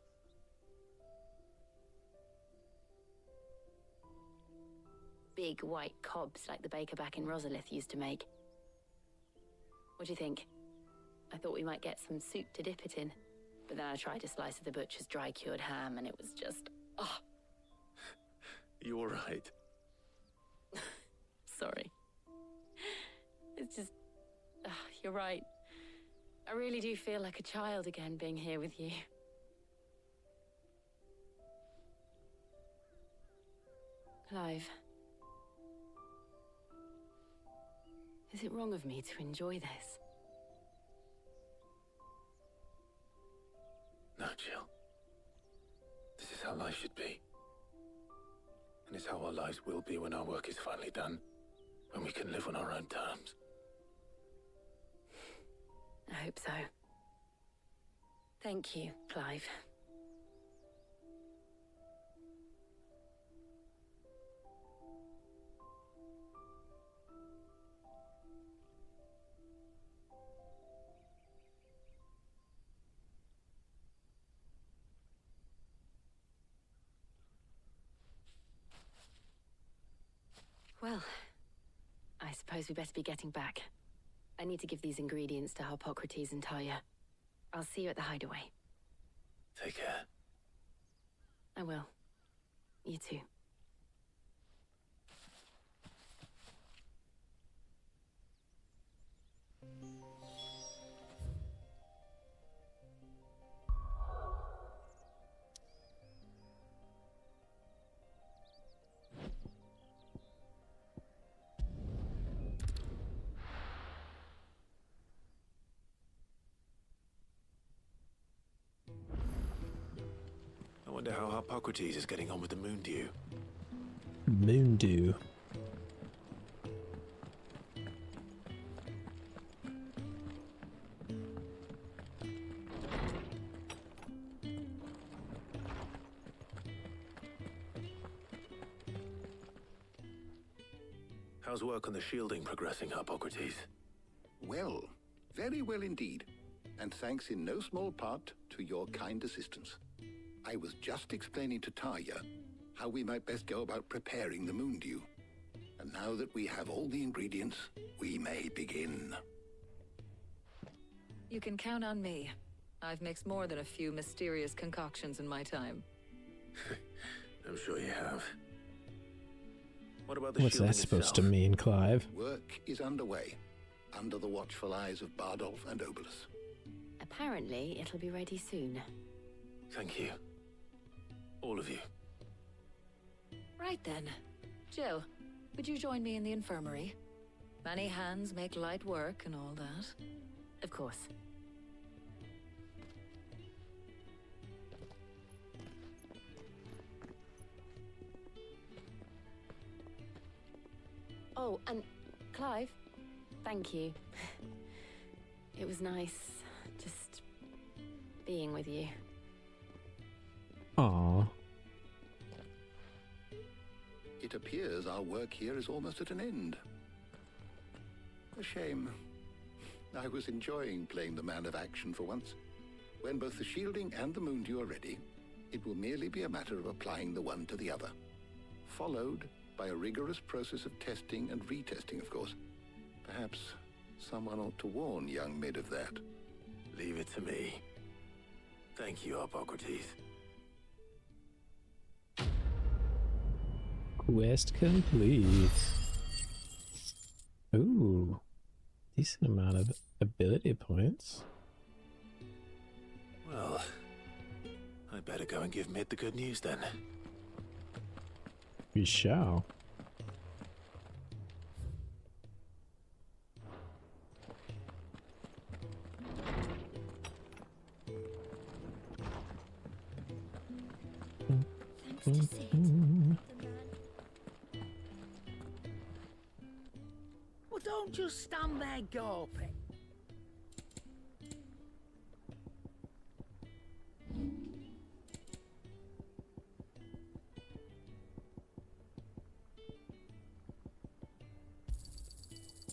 Big white cobs like the baker back in Rosalith used to make. What do you think? I thought we might get some soup to dip it in. But then I tried a slice of the butcher's dry-cured ham and it was just... oh. You're right. Sorry. It's just... you're right. I really do feel like a child again being here with you. Clive. Is it wrong of me to enjoy this? No, Jill. This is how life should be. And it's how our lives will be when our work is finally done. When we can live on our own terms. I hope so. Thank you, Clive. Well, I suppose we better be getting back. I need to give these ingredients to Harpocrates and Talia. I'll see you at the hideaway. Take care. I will. You too. I wonder how Harpocrates is getting on with the moon dew. Moon dew. How's work on the shielding progressing, Harpocrates? Well, very well indeed. And thanks in no small part to your kind assistance. I was just explaining to Talia how we might best go about preparing the moon dew. And now that we have all the ingredients, we may begin. You can count on me. I've mixed more than a few mysterious concoctions in my time. I'm sure you have. What about the What's shielding that supposed to itself? mean, Clive? Work is underway, under the watchful eyes of Bardolph and Obolus. Apparently, it'll be ready soon. Thank you. All of you. Right then. Jill, would you join me in the infirmary? Many hands make light work and all that. Of course. Oh, and Clive, thank you. It was nice just being with you. Aww. It appears our work here is almost at an end. A shame. I was enjoying playing the man of action for once. When both the shielding and the Moondew are ready, it will merely be a matter of applying the one to the other. Followed by a rigorous process of testing and retesting, of course. Perhaps someone ought to warn young Mid of that. Leave it to me. Thank you, Hippocrates. Quest complete. Ooh. Decent amount of ability points. Well, I better go and give Mid the good news then. We shall. Well, don't just stand there gawping.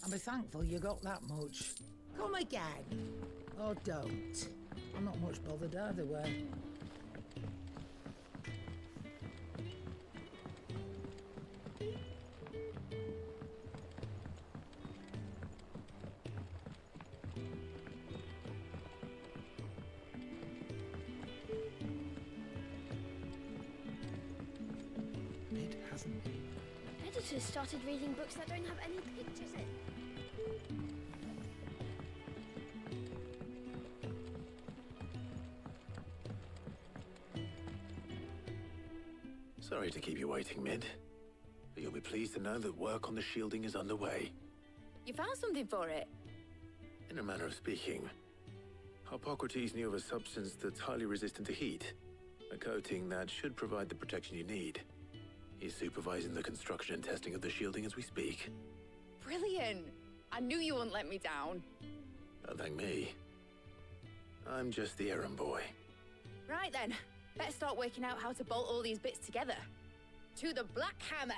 I'll be thankful you got that much. Come again. Or don't. I'm not much bothered either way. It hasn't been. Editors started reading books that don't have any pictures in. Sorry to keep you waiting, Mid. But you'll be pleased to know that work on the shielding is underway. You found something for it? In a manner of speaking, Hippocrates knew of a substance that's highly resistant to heat. A coating that should provide the protection you need. He's supervising the construction and testing of the shielding as we speak. Brilliant! I knew you wouldn't let me down. Don't thank me. I'm just the errand boy. Right then, better start working out how to bolt all these bits together. To the Black Hammer!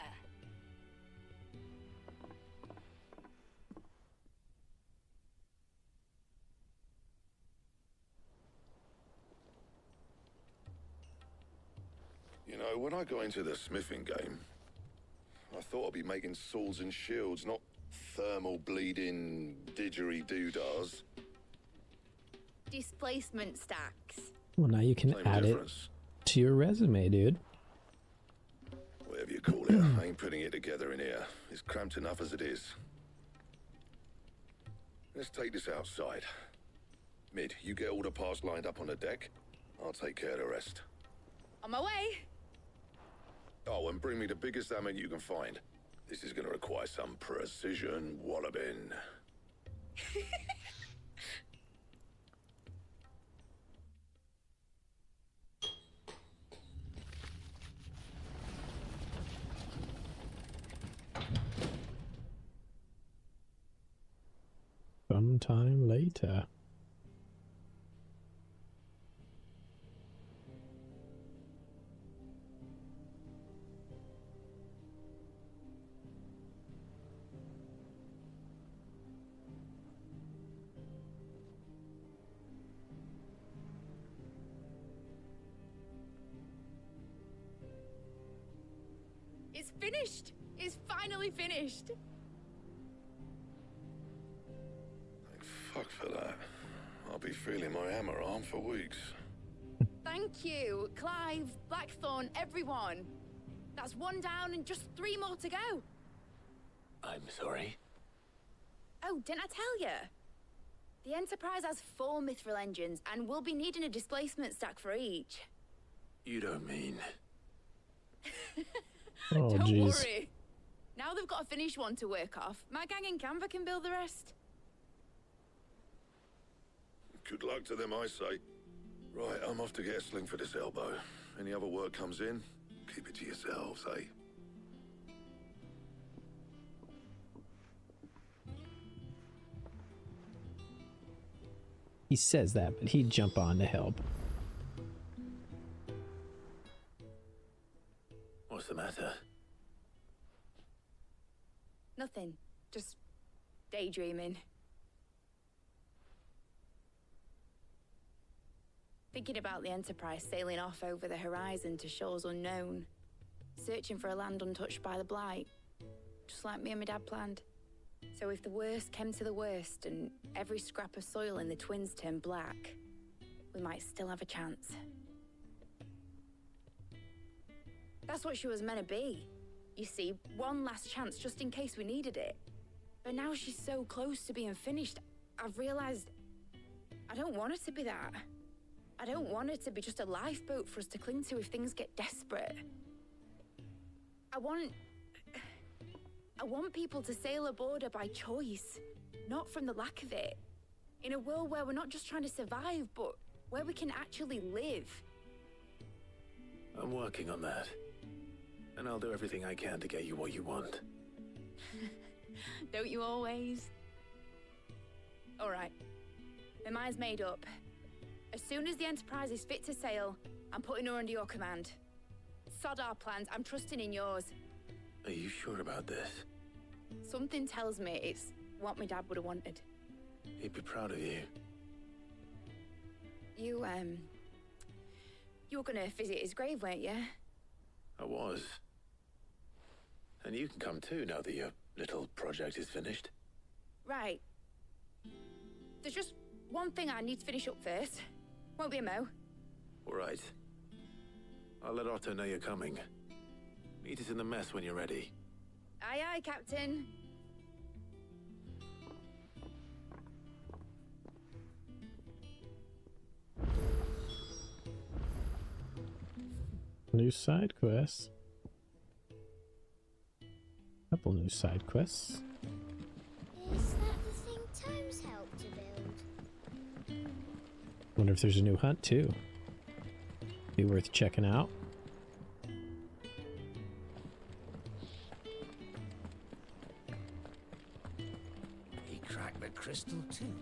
You know, when I got into the smithing game, I thought I'd be making swords and shields, not thermal bleeding didgeridoo-dahs. Displacement stacks. Well, now you can Same add difference. it to your resume, dude. Whatever you call it, I ain't putting it together in here. It's cramped enough as it is. Let's take this outside. Mid, you get all the parts lined up on the deck. I'll take care of the rest. On my way! Oh, and bring me the biggest hammer you can find. This is gonna require some precision walloping. Sometime later. It's finished! It's finally finished! Fuck for that. I'll be feeling my hammer arm for weeks. Thank you, Clive, Blackthorn, everyone. That's one down and just 3 more to go. I'm sorry. Oh, didn't I tell you? The Enterprise has 4 mithril engines, and we'll be needing a displacement stack for each. You don't mean... Oh, Don't jeez. worry. Now they've got a finished one to work off. My gang in Canva can build the rest. Good luck to them, I say. Right, I'm off to get a sling for this elbow. Any other work comes in, keep it to yourselves, eh? He says that, but he'd jump on to help. What's the matter? Nothing. Just daydreaming. Thinking about the Enterprise sailing off over the horizon to shores unknown. Searching for a land untouched by the Blight. Just like me and my dad planned. So if the worst came to the worst and every scrap of soil in the Twins turned black, we might still have a chance. That's what she was meant to be. You see, one last chance just in case we needed it. But now she's so close to being finished, I've realized I don't want her to be that. I don't want her to be just a lifeboat for us to cling to if things get desperate. I want people to sail aboard her by choice, not from the lack of it. In a world where we're not just trying to survive, but where we can actually live. I'm working on that. And I'll do everything I can to get you what you want. Don't you always? All right. My mind's made up. As soon as the Enterprise is fit to sail, I'm putting her under your command. Sod our plans, I'm trusting in yours. Are you sure about this? Something tells me it's what my dad would have wanted. He'd be proud of you. You were gonna visit his grave, weren't you? I was. And you can come too now that your little project is finished. Right. There's just one thing I need to finish up first. Won't be a mo. All right. I'll let Otto know you're coming. Meet us in the mess when you're ready. Aye, aye, Captain. New side quests. Couple new side quests. Is that the thing Tomes helped to build? Wonder if there's a new hunt too. Be worth checking out. He cracked the crystal too.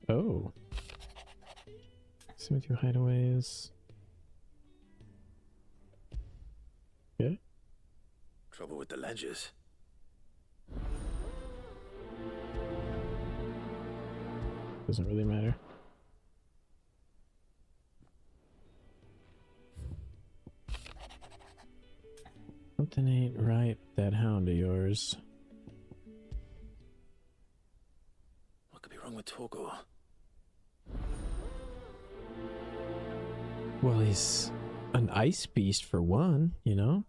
Oh. Cemetery hideaways. Okay. Trouble with the ledgers. Doesn't really matter. Something ain't right with that hound of yours. What could be wrong with Torgor? Well, he's an ice beast for one, you know?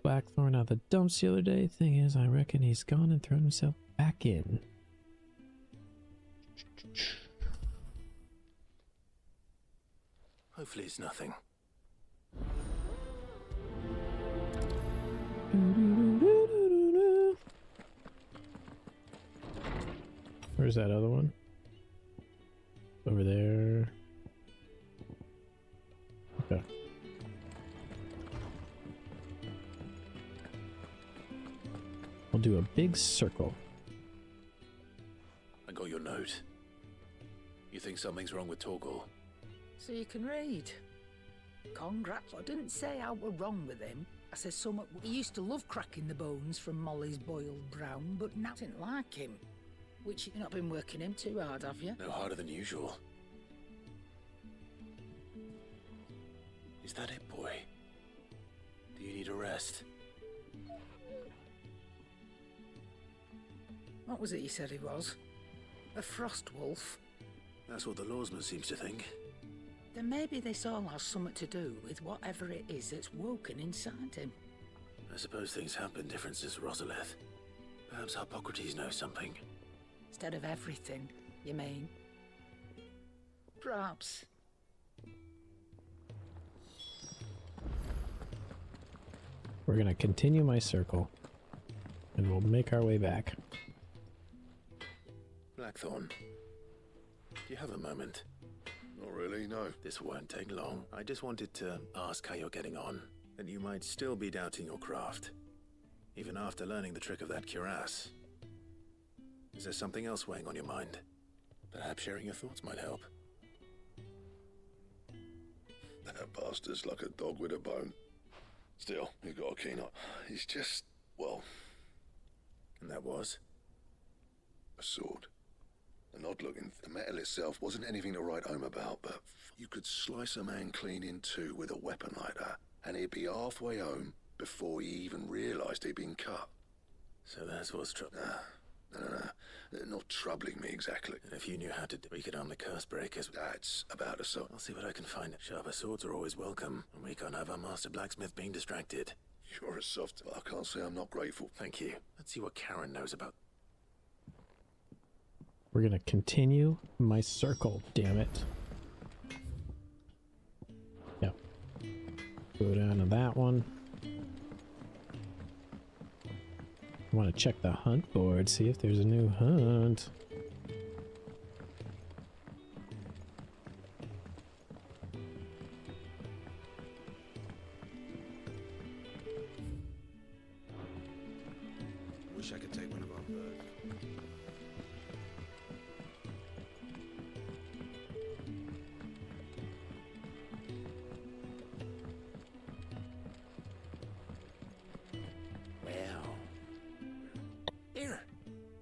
Blackthorn out of the dumps the other day. Thing is, I reckon he's gone and thrown himself back in. Hopefully it's nothing. Where's that other one? Over there. Okay. We'll do a big circle. I got your note. You think something's wrong with Torgor? So you can read. Congrats. I didn't say I were wrong with him. I said something. He used to love cracking the bones from Molly's boiled brown, but now I didn't like him. Which you've not been working him too hard, have you? No harder than usual. Is that it, boy? Do you need a rest? What was it he said he was? A frost wolf? That's what the lawsman seems to think. Then maybe this all has something to do with whatever it is that's woken inside him. I suppose things have been different since Rosalith. Perhaps Hippocrates knows something. Instead of everything, you mean? Perhaps. We're gonna continue my circle, and we'll make our way back. Blackthorn, do you have a moment? Not really, no. This won't take long. I just wanted to ask how you're getting on, and you might still be doubting your craft, even after learning the trick of that cuirass. Is there something else weighing on your mind? Perhaps sharing your thoughts might help. That bastard's like a dog with a bone. Still, he's got a keen eye. He's just, well... And that was? A sword. An odd-looking... The metal itself wasn't anything to write home about, but you could slice a man clean in two with a weapon like that, and he'd be halfway home before he even realised he'd been cut. So that's what's trouble. No. Not troubling me exactly. And if you knew how to break it on the curse breakers... That's about a sword. I'll see what I can find. Sharper swords are always welcome, and we can't have our master blacksmith being distracted. You're a soft... I can't say I'm not grateful. Thank you. Let's see what Karen knows about... We're gonna continue my circle, damn it. Yep. Go down to that one. I want to check the hunt board, see if there's a new hunt. Wish I could take one of our birds.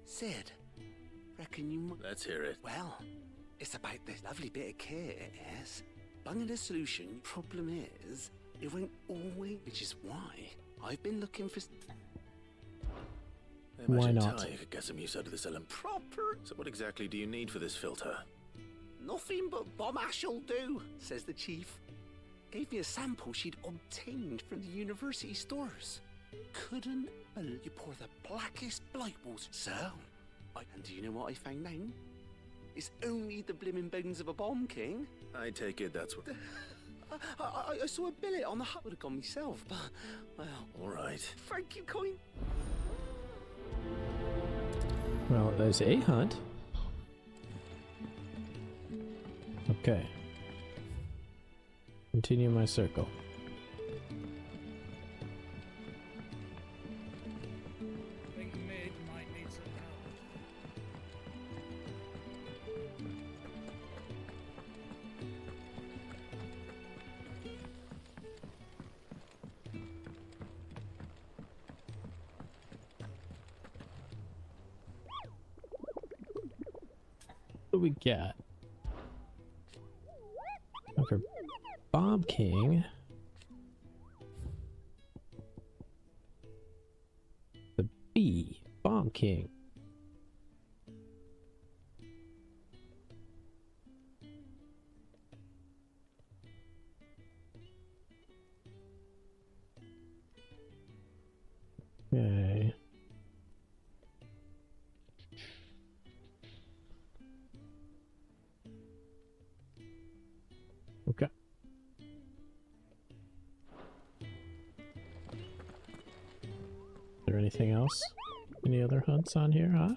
Sid, reckon you might... Let's hear it. Well, it's about this lovely bit of kit, yes. Bunging a solution. Problem is, it won't always... Which is why I've been looking for... Why not? Ty could get some use out of this element. Proper... So what exactly do you need for this filter? Nothing but bomb ash'll do, says the chief. Gave me a sample she'd obtained from the university stores. Couldn't believe you pour the blackest blight water. So, and do you know what I found now? It's only the blimmin' bones of a bomb king. I take it that's what... I saw a billet on the hut. Would have gone myself, but, well... All right. Thank you, Coin. Well, there's a hunt. Okay. Continue my circle. Think Mid might need some help. What do we got? For Bob King. The B. Bomb King. Okay. Okay. Is there anything else? Any other hunts on here, huh?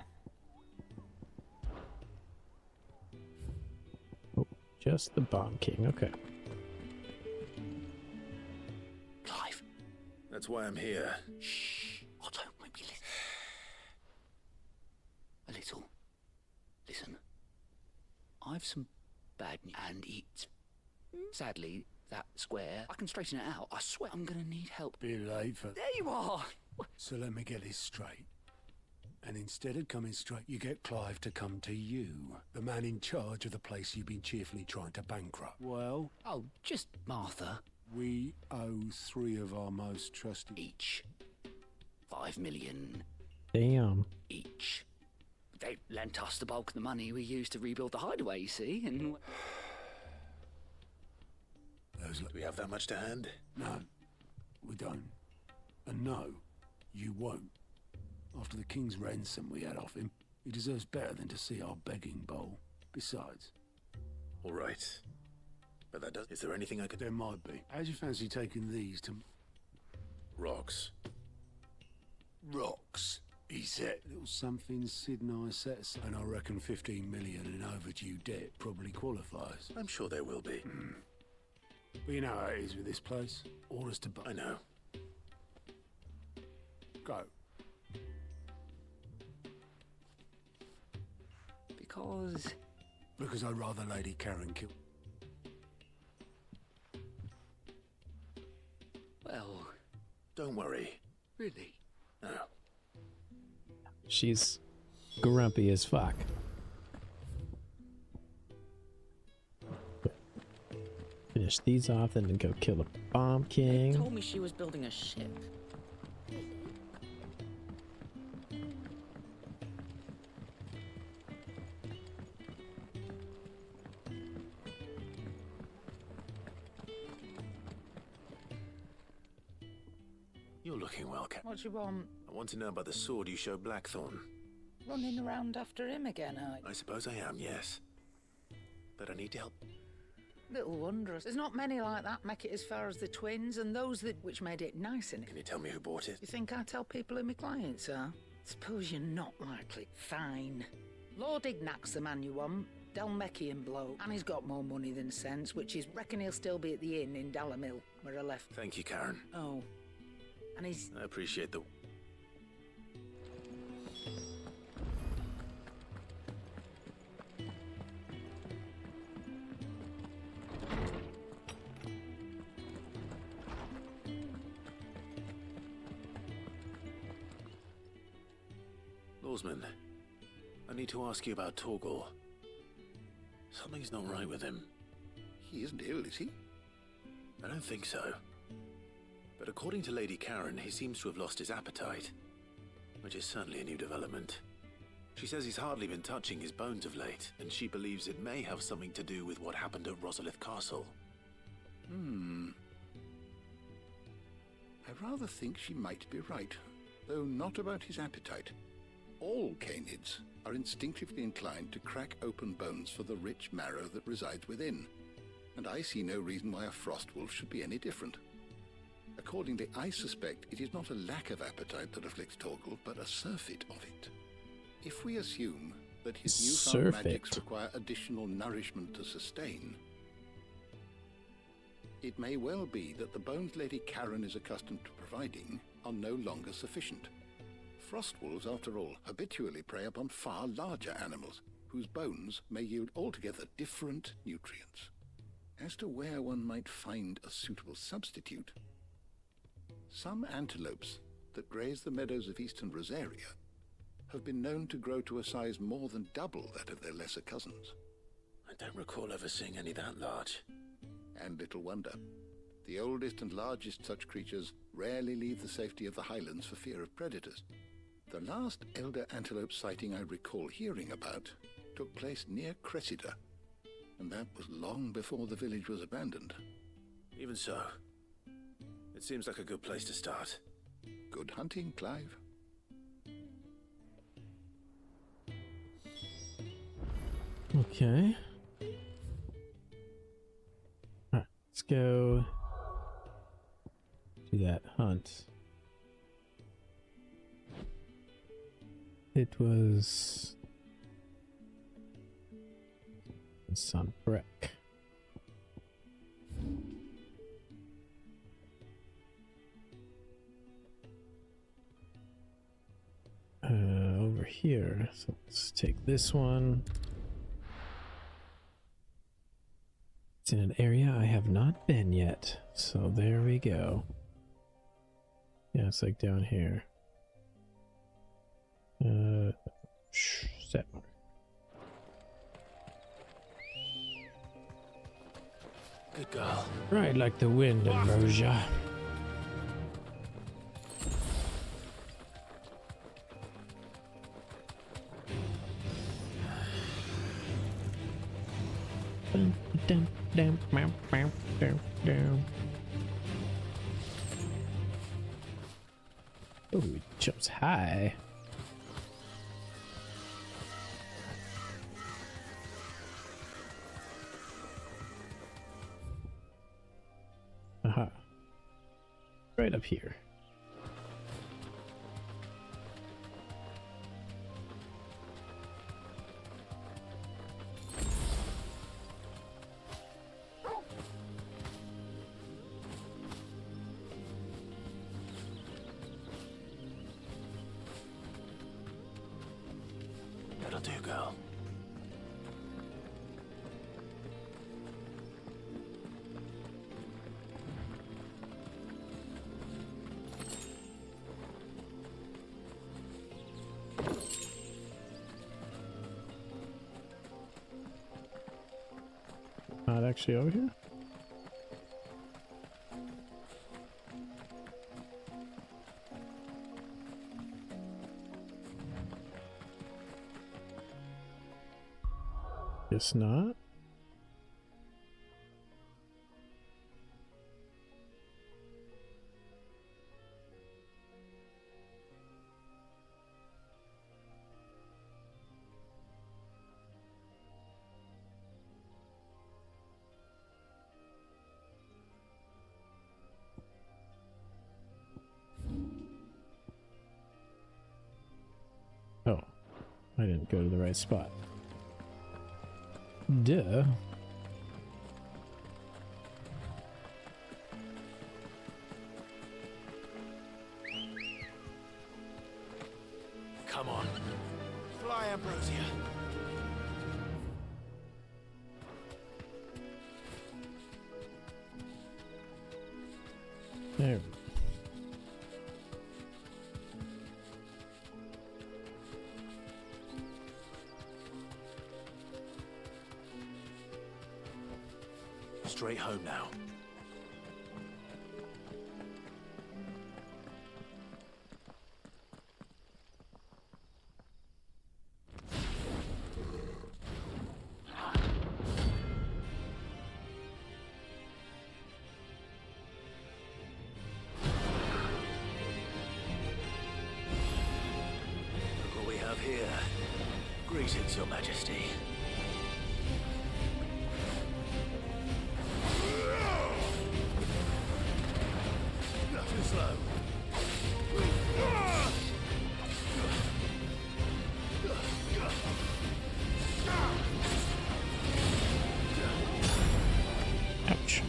Oh, just the Bomb King, okay. Clive. That's why I'm here. Shh. Oh, don't make me listen. A little. Listen. I've some bad news, and it's... Sadly, that square, I can straighten it out. I swear I'm gonna need help. Be late for... There you are! So let me get this straight. And instead of coming straight, you get Clive to come to you, the man in charge of the place you've been cheerfully trying to bankrupt. Well... Oh, just Martha. We owe 3 of our most trusted... Each. 5 million. Damn. Each. lent us the bulk of the money we used to rebuild the hideaway, you see, and... Do we have that much to hand? No, we don't. And no, you won't. After the king's ransom we had off him, he deserves better than to see our begging bowl. Besides... All right. But that does... Is there anything I could... There might be. How'd you fancy taking these to... Rocks. Rocks? He said. Little something Sid and I set aside, and I reckon 15 million in overdue debt probably qualifies. I'm sure there will be. But you know how it is with this place. Orders to buy. I know. Go. Because I'd rather Lady Karen kill. Well... Don't worry. Really? No. She's grumpy as fuck. Finish these off, and then go kill the Bomb King. They told me she was building a ship. You're looking well, Cap. What do you want? I want to know about the sword you showed Blackthorn. Running around after him again, aren't you? I suppose I am, yes. But I need to help. Little wondrous. There's not many like that make it as far as the twins, and those that which made it nice in it. Can you tell me who bought it? You think I tell people who my clients are? Suppose you're not likely. Fine. Lord Ignac's the man you want. Dalmekian bloke. And he's got more money than sense, which is reckon he'll still be at the inn in Dalamil, where I left. Thank you, Karen. Oh. And he's... I appreciate the... Lawsman, I need to ask you about Torgor. Something's not right with him. He isn't ill, is he? I don't think so. But according to Lady Karen, he seems to have lost his appetite, which is certainly a new development. She says he's hardly been touching his bones of late, and she believes it may have something to do with what happened at Rosalith Castle. I rather think she might be right, though not about his appetite. All canids are instinctively inclined to crack open bones for the rich marrow that resides within, and I see no reason why a frostwolf should be any different. Accordingly, I suspect it is not a lack of appetite that afflicts Torgal, but a surfeit of it. If we assume that his newfound magics require additional nourishment to sustain, it may well be that the bones Lady Karen is accustomed to providing are no longer sufficient. Frostwolves, after all, habitually prey upon far larger animals, whose bones may yield altogether different nutrients. As to where one might find a suitable substitute, some antelopes that graze the meadows of eastern Rosaria have been known to grow to a size more than double that of their lesser cousins. I don't recall ever seeing any that large. And little wonder. The oldest and largest such creatures rarely leave the safety of the highlands for fear of predators. The last elder antelope sighting I recall hearing about took place near Cressida, and that was long before the village was abandoned. Even so, it seems like a good place to start. Good hunting, Clive. Okay. Alright, let's go do that hunt. It was some brick. Over here, so let's take this one. It's in an area I have not been yet, so there we go. Yeah, it's like down here. Set mark. Good girl. Ride like the wind, Ambrosia. Oh, it jumps high. Aha. Right up here. That'll do, girl. Not actually over here? Guess not. Oh, I didn't go to the right spot. Duh. Come on. Fly, Ambrosia. There we go. Straight home now. Look what we have here. Greetings, Your Majesty. Too slow. Ouch.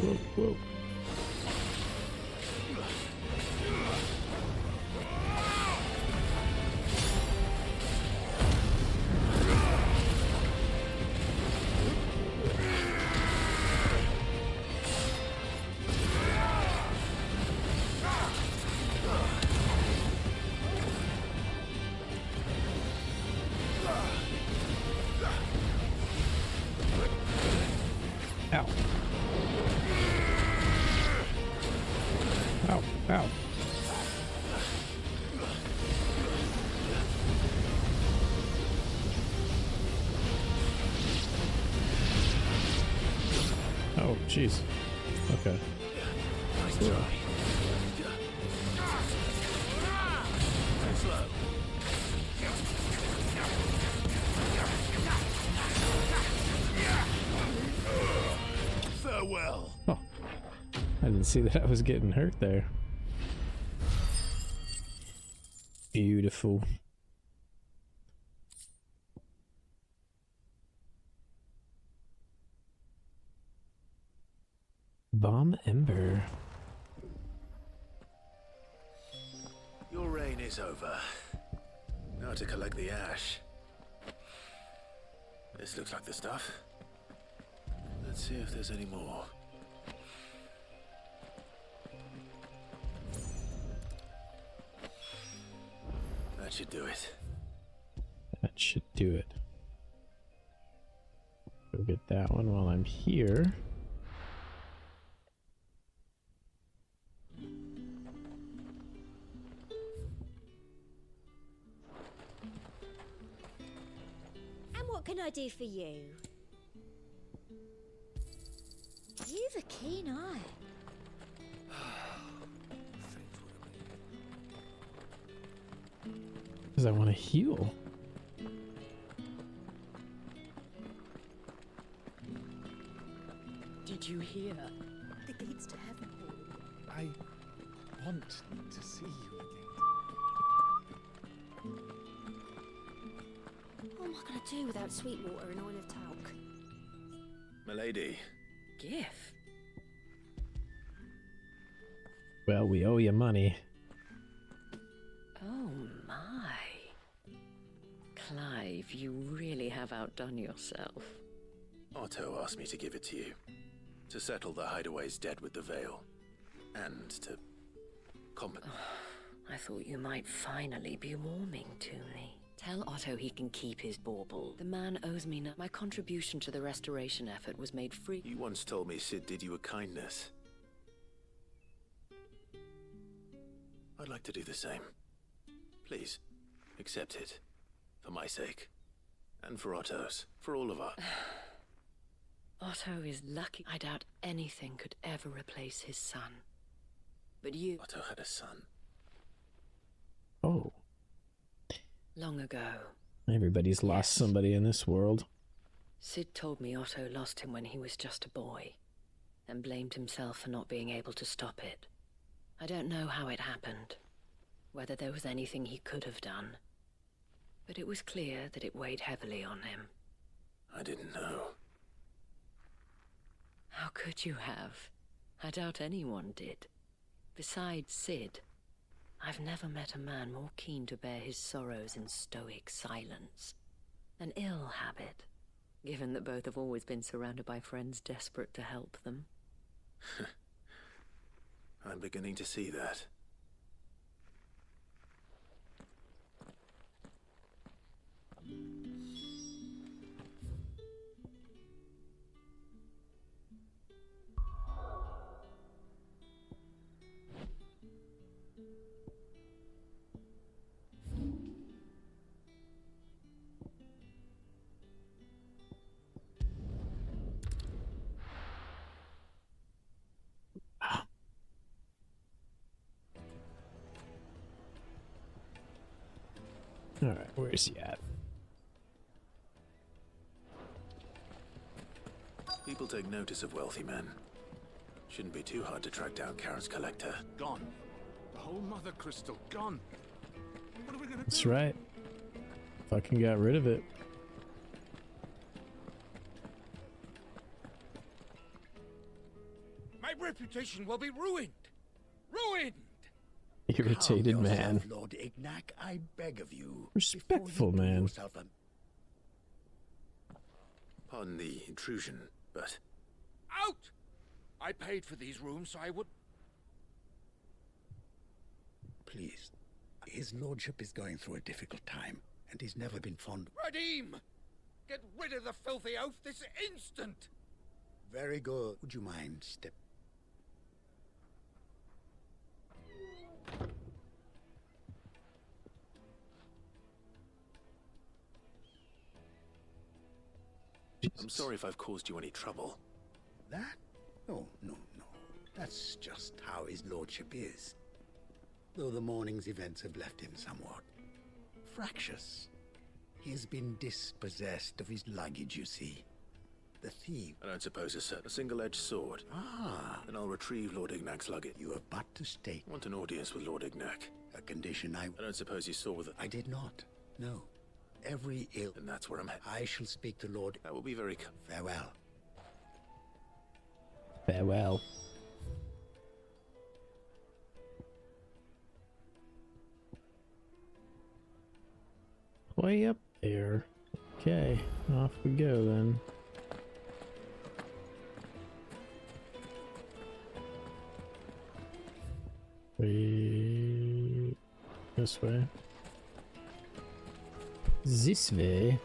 Whoa, whoa. Ow. Ow, ow. Oh, jeez. Okay. Nice try. Too slow. Farewell. Oh. I didn't see that I was getting hurt there. Beautiful. Bomb Ember. Your reign is over. Now to collect the ash. This looks like the stuff. Let's see if there's any more. That should do it. That should do it. Go get that one while I'm here. And what can I do for you? You've a keen eye. Because I want to heal. Did you hear? The gates to heaven. I want to see you again. What am I going to do without sweet water and oil of talc? Milady. Gift? Well, we owe you money. Oh my. Clive, you really have outdone yourself. Otto asked me to give it to you. To settle the hideaway's debt with the Veil. And to... I thought you might finally be warming to me. Tell Otto he can keep his bauble. The man owes me my contribution to the restoration effort was made free. You once told me Sid did you a kindness. I'd like to do the same. Please, accept it. For my sake. And for Otto's. For all of our... Otto is lucky. I doubt anything could ever replace his son. But you... Otto had a son. Oh. Long ago. Everybody's lost somebody in this world. Sid told me Otto lost him when he was just a boy, and blamed himself for not being able to stop it. I don't know how it happened, whether there was anything he could have done, but it was clear that it weighed heavily on him. I didn't know. How could you have? I doubt anyone did. Besides Sid, I've never met a man more keen to bear his sorrows in stoic silence. An ill habit, given that both have always been surrounded by friends desperate to help them. I'm beginning to see that. Alright, where's he at? People take notice of wealthy men. Shouldn't be too hard to track down Karen's collector. Gone. The whole mother crystal gone. What are we gonna do? That's right. Fucking got rid of it. My reputation will be ruined. Ruined! Irritated Calm man. yourself, Lord Ignac, I beg of you. Respectful before you do man. yourself a... Pardon the intrusion, but... Out! I paid for these rooms so I would... Please. His lordship is going through a difficult time, and he's never been fond... Radim! Get rid of the filthy oaf this instant! Very good. Would you mind step... I'm sorry if I've caused you any trouble. That? Oh, no. That's just how his lordship is. Though the morning's events have left him somewhat fractious. He's been dispossessed of his luggage, you see. The thief... I don't suppose a single-edged sword. Ah. Then I'll retrieve Lord Ignac's luggage. You have but to state... I want an audience with Lord Ignac. A condition I don't suppose you saw that... I did not. No. Every ill... And that's where I'm headed. I shall speak to Lord... That will be very... Farewell. Farewell. way up there. Okay, off we go then. This way. This way.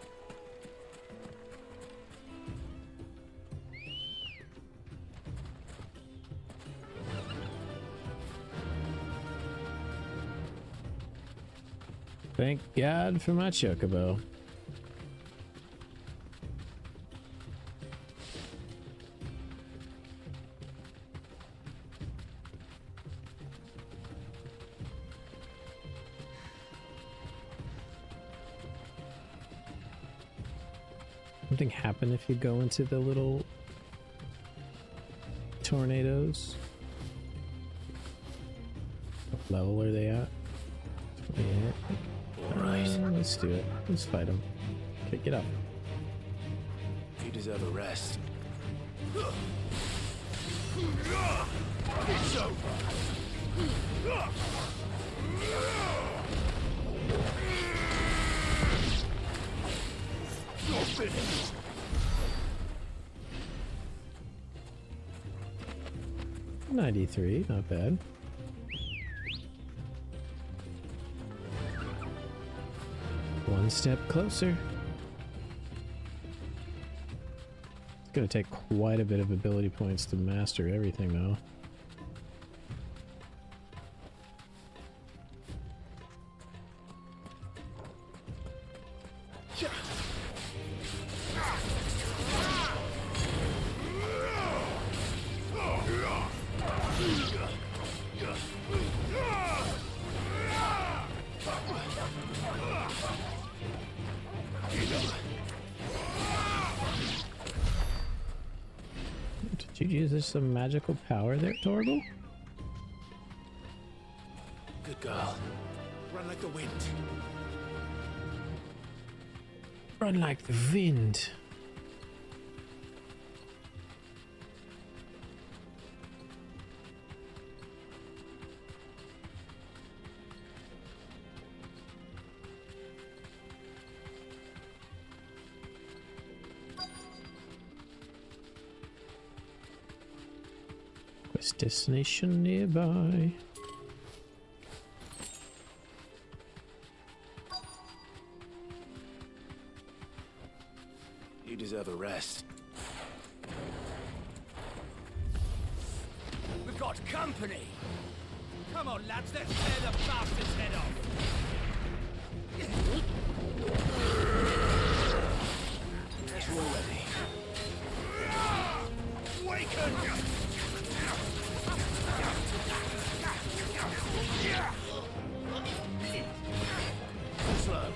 Thank God for my chocobo. Something happen if you go into the little tornadoes? What level are they at? Yeah. Alright. Let's do it. Let's fight them. Okay, get up. You deserve a rest. It's over. You're finished. $93, not bad. One step closer. It's gonna take quite a bit of ability points to master everything, though. Did you use some magical power there, Torgal? Good girl. Run like the wind. Run like the wind. Quest destination nearby. You deserve a rest. We've got company. Come on, lads, let's tear the bastard's head off. Guess we're ready. Waken! Slow.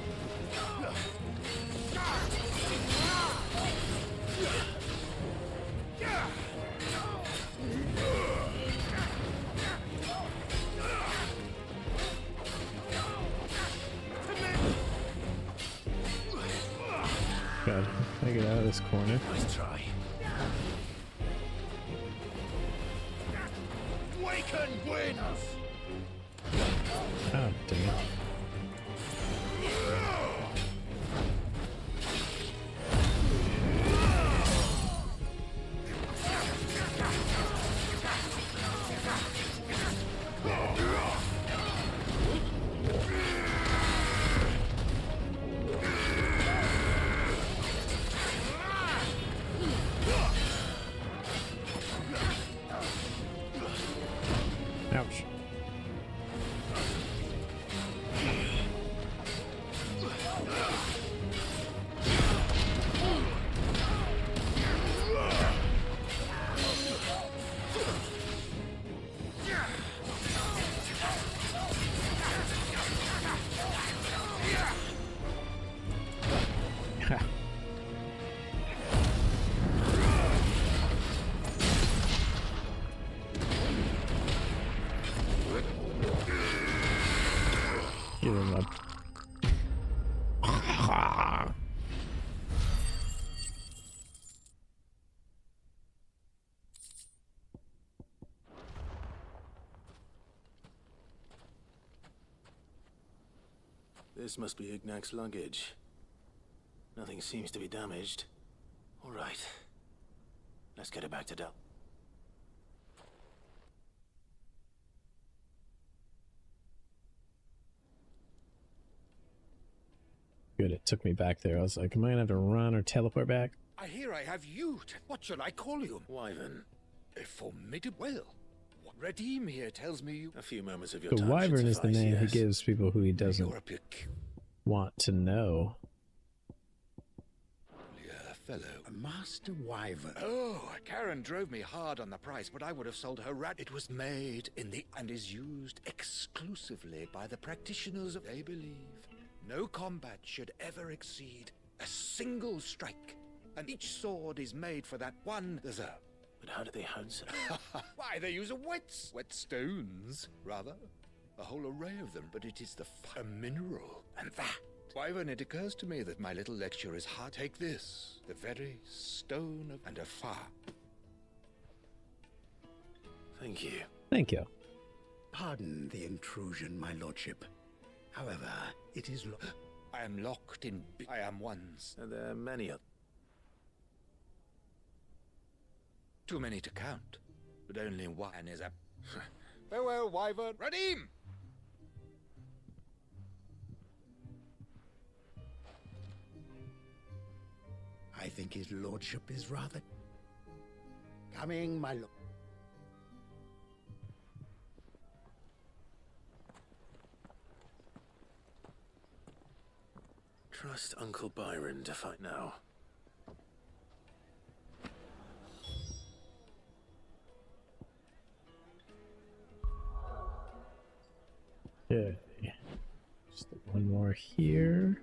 God, I get out of this corner. Nice try. Waken wins! Oh, dang it. Ouch. Give him up. This must be Ignac's luggage. Nothing seems to be damaged. All right. Let's get it back to Del. Good, it took me back there. I was like, am I gonna have to run or teleport back? I hear I have you. What should I call you? Wyvern. A formidable. Well, Redeem here tells me you. A few moments of your The time Wyvern should is the suffice, name he yes. gives people who he doesn't You're a peculiar want to know. fellow. Master Wyvern. Oh, Karen drove me hard on the price, but I would have sold her rat. It was made in the and is used exclusively by the practitioners of. They believe no combat should ever exceed a single strike, and each sword is made for that one deserve. But how do they answer? Why, they use whetstones, rather. A whole array of them, but it is a mineral, and that. Wyvern, it occurs to me that my little lecture is hard. Take this, the very stone of and a fire. Thank you. Thank you. Pardon the intrusion, my lordship. However, it is I am locked in. I am ones. And there are many of. Too many to count, but only one is a. Farewell, Wyvern. Redeem! I think his lordship is rather coming, my lord. Trust Uncle Byron to fight now. Okay. Just one more here.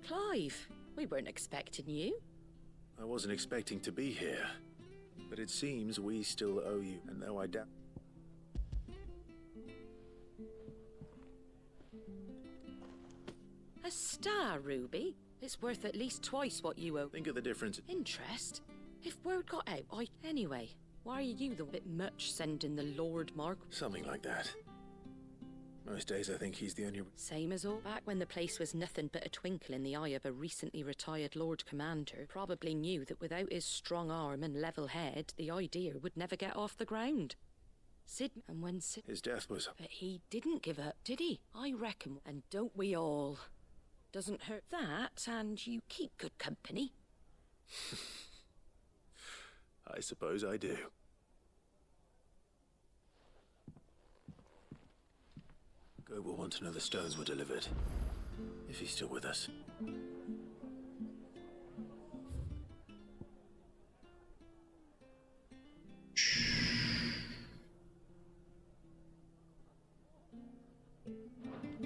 Clive, we weren't expecting you. I wasn't expecting to be here, but it seems we still owe you, and though I doubt. A star, Ruby. It's worth at least twice what you owe. Think of the difference. Interest? If word got out, Anyway, why are you the bit much sending the Lord Mark? Something like that. Most days I think he's the only... Same as all. Back when the place was nothing but a twinkle in the eye of a recently retired Lord Commander, probably knew that without his strong arm and level head, the idea would never get off the ground. Sid, and when Sid... His death was... But he didn't give up, did he? I reckon. And don't we all? Doesn't hurt that, and you keep good company. I suppose I do. Go will want to know the stones were delivered. If he's still with us.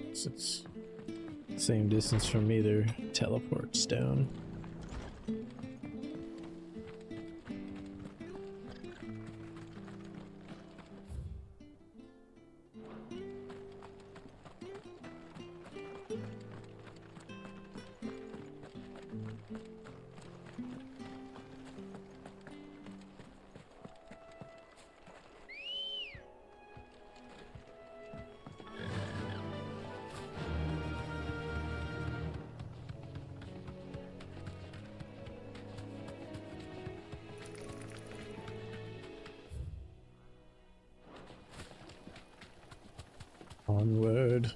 It's the same distance from either teleport stone. Onward.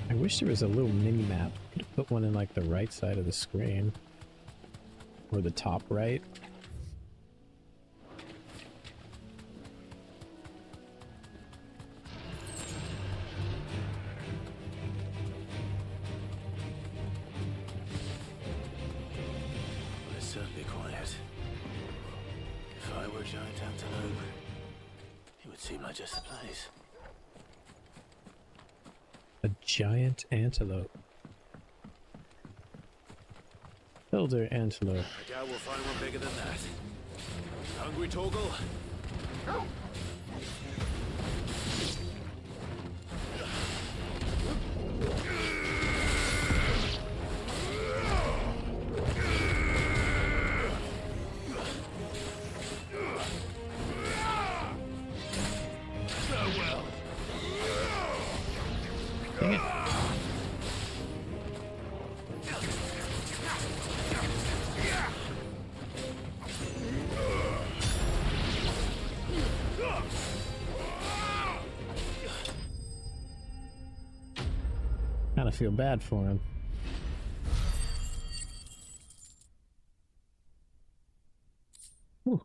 I wish there was a little mini map. Could have put one in like the right side of the screen. Or the top right. Certainly quiet. If I were a giant antelope, it would seem like just the place. A giant antelope. Elder antelope. I doubt we'll find one bigger than that. Hungry, Torgal? Dang it. Kind of feel bad for him. Whew.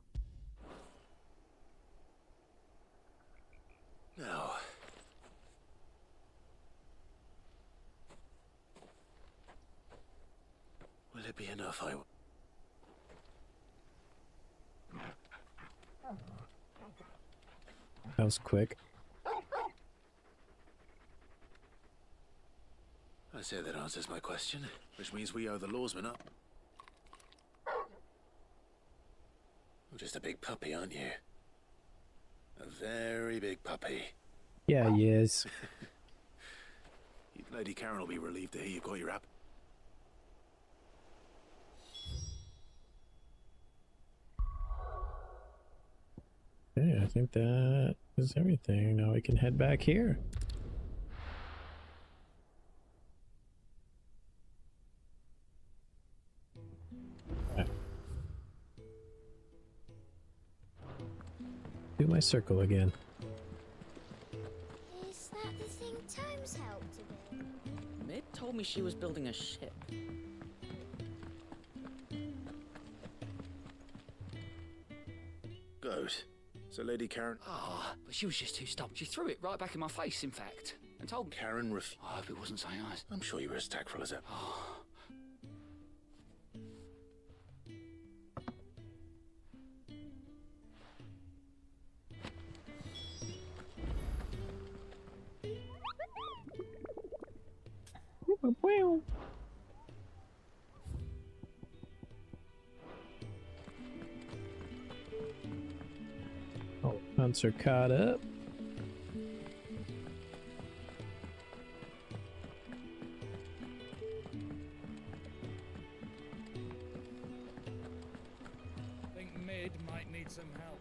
No. Will it be enough? That was quick. I say that answers my question, which means we owe the lawsman up. You're just a big puppy, aren't you? A very big puppy. Yeah, he is. Lady Karen will be relieved to hear you got your app. Okay, I think that is everything. Now we can head back here. Do my circle again. Is that the thing Tomes helped to build? Mid told me she was building a ship. Good. So Lady Karen... Ah, but she was just too stubborn. She threw it right back in my face, in fact, and told me. Karen I hope it wasn't saying eyes. I'm sure you were as tactful as ever. Oh, hunts are caught up. I think Mid might need some help.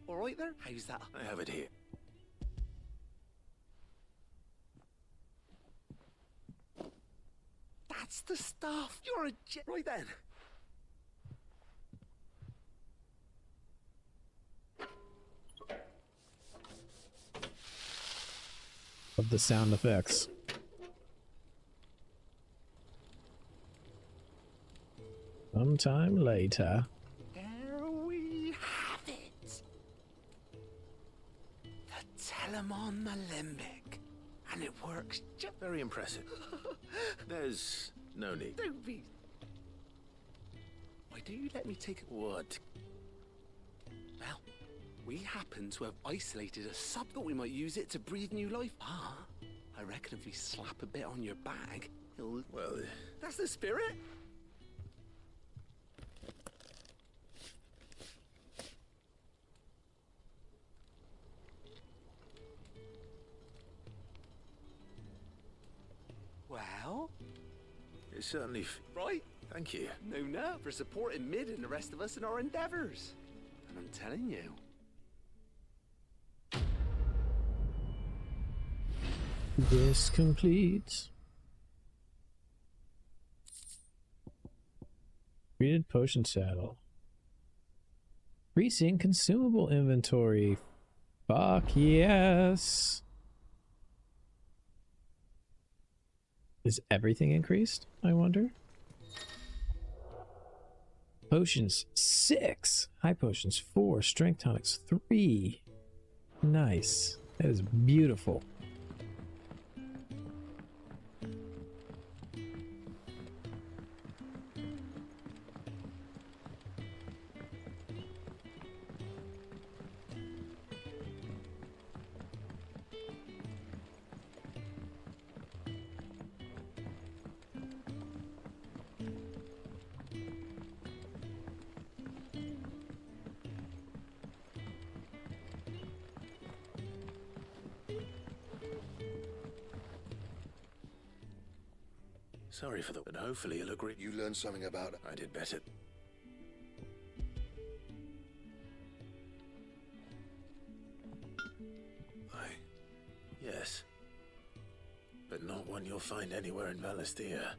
All right there. How's that? I have it here. That's the stuff. You're a right then. Of the sound effects. Sometime later. There we have it. The Telemon Alembic. And it works just... Very impressive. There's no need. Don't be... Why do you let me take... What? Well, we happen to have isolated a sub. Thought we might use it to breathe new life. Ah, I reckon if we slap a bit on your bag, it'll... Well... That's the spirit. Well... It certainly... Right? Thank you. No, for supporting Mid and the rest of us in our endeavors. And I'm telling you... This completes. Treated potion saddle. Increasing consumable inventory. Fuck yes. Is everything increased, I wonder? Potions 6. High potions 4. Strength tonics 3. Nice. That is beautiful. Sorry for but hopefully you'll agree. You learned something about it. I did better. Yes. But not one you'll find anywhere in Valisthea.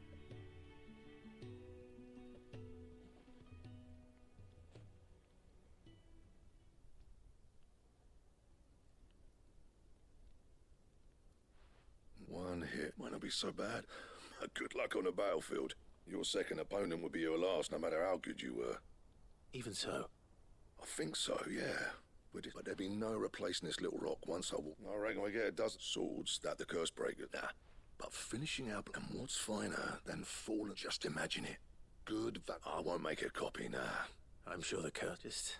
One hit might not be so bad. Good luck on the battlefield. Your second opponent would be your last, no matter how good you were. Even so? I think so, yeah. But there'd be no replacing this little rock once I walk. I reckon we get a dozen swords that the curse breaker. Nah. But finishing up, and what's finer than falling? Just imagine it. Good, I won't make a copy, nah. I'm sure the curse just...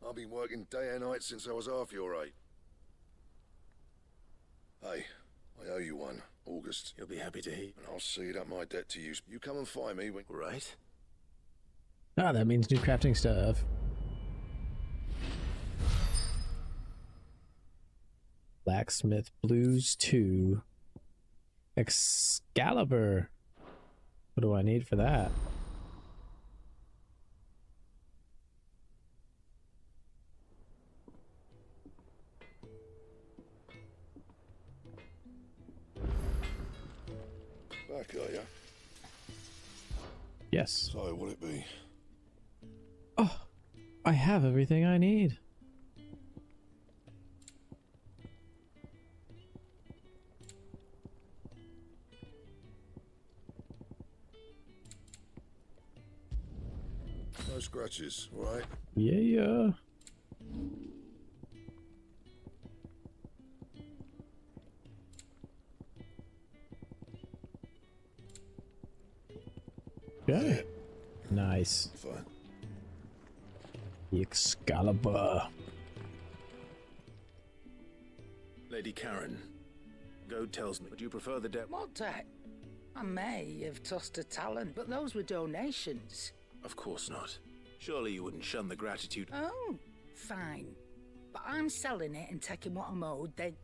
I've been working day and night since I was half your age. Hey, I owe you one, August. You'll be happy to hear. And I'll see that my debt to you. You come and find me when... Right. Ah, that means new crafting stuff. Blacksmith Blues 2. Excalibur. What do I need for that? Back, are ya? Yes. So, what'll it be? Oh, I have everything I need. No scratches, right? Yeah. Okay. Nice. Fine. The Excalibur. Lady Karen, Goad tells me, would you prefer the debt? What debt? I may have tossed a talent, but those were donations. Of course not. Surely you wouldn't shun the gratitude. Oh, fine. But I'm selling it and taking what I'm owed, then...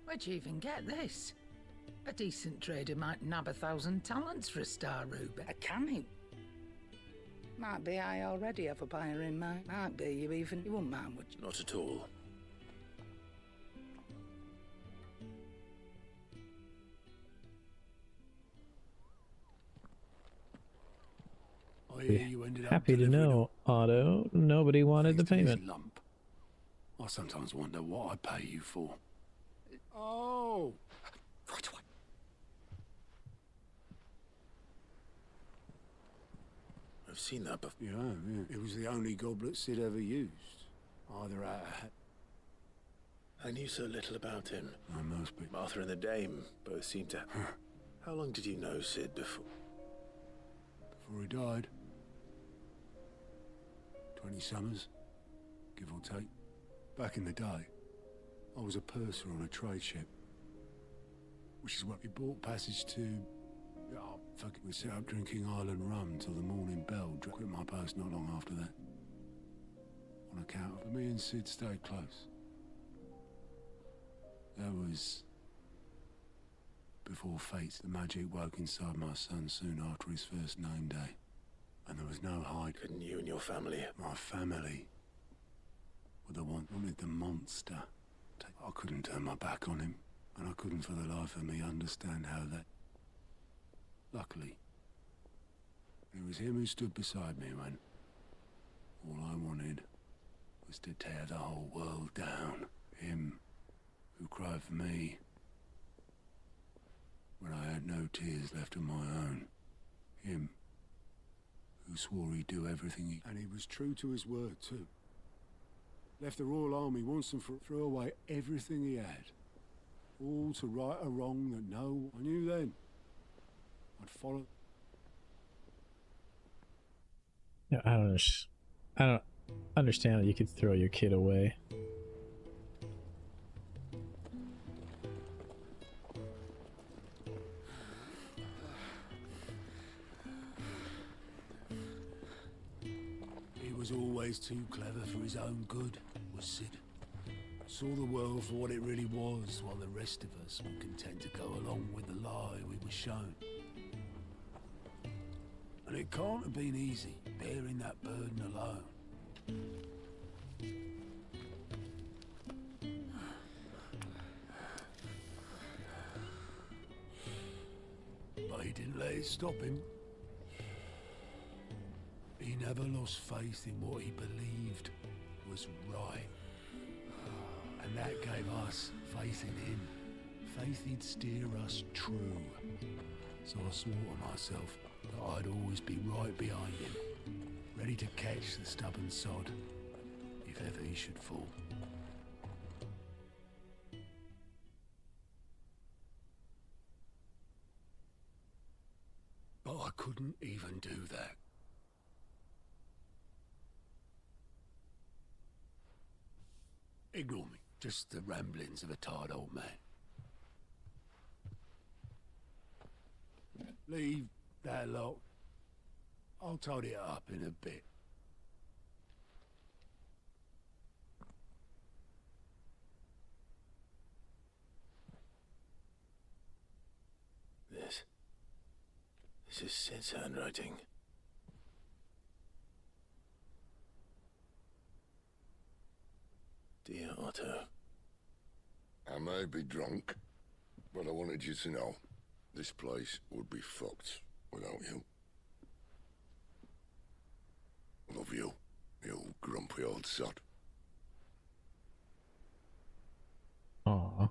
Where'd you even get this? A decent trader might nab 1,000 talents for a star ruby. A canny. Might be I already have a buyer in mind. Might be you even... You wouldn't mind, would you? Not at all. I hear you ended up Happy to know, Otto. Nobody wanted the payment. Lump. I sometimes wonder what I pay you for. Oh! Right away. I've seen that before. Yeah. It was the only goblet Sid ever used. Either out of... I knew so little about him. I must be. Martha and the Dame both seemed to... How long did you know Sid before? Before he died. 20 summers, give or take. Back in the day, I was a purser on a trade ship. Which is what we bought passage to... Oh, fuck it. We set up drinking island rum till the morning bell. Quit my post not long after that. On account of me and Sid stayed close. That was... before fate. The magic woke inside my son soon after his first name day. And there was no hide. Couldn't you and your family? My family were the one who wanted the monster. I couldn't turn my back on him. And I couldn't for the life of me understand how that... Luckily, it was him who stood beside me when all I wanted was to tear the whole world down. Him who cried for me when I had no tears left of my own. Him who swore he'd do everything he... And he was true to his word, too. Left the Royal Army once and threw away everything he had. All to right a wrong that no... I knew then I'd follow... Yeah, I don't understand that you could throw your kid away. He was always too clever for his own good, was Sid. Saw the world for what it really was, while the rest of us were content to go along with the lie we were shown. And it can't have been easy, bearing that burden alone. But he didn't let it stop him. He never lost faith in what he believed was right. And that gave us faith in him. Faith he'd steer us true. So I swore to myself that I'd always be right behind him, ready to catch the stubborn sod, if ever he should fall. But I couldn't even do that. Ignore me, just the ramblings of a tired old man. Leave that lot. I'll tidy it up in a bit. This is Sid's handwriting. Dear Otto. I may be drunk, but I wanted you to know this place would be fucked without you. Love you, you grumpy old sod. Aww.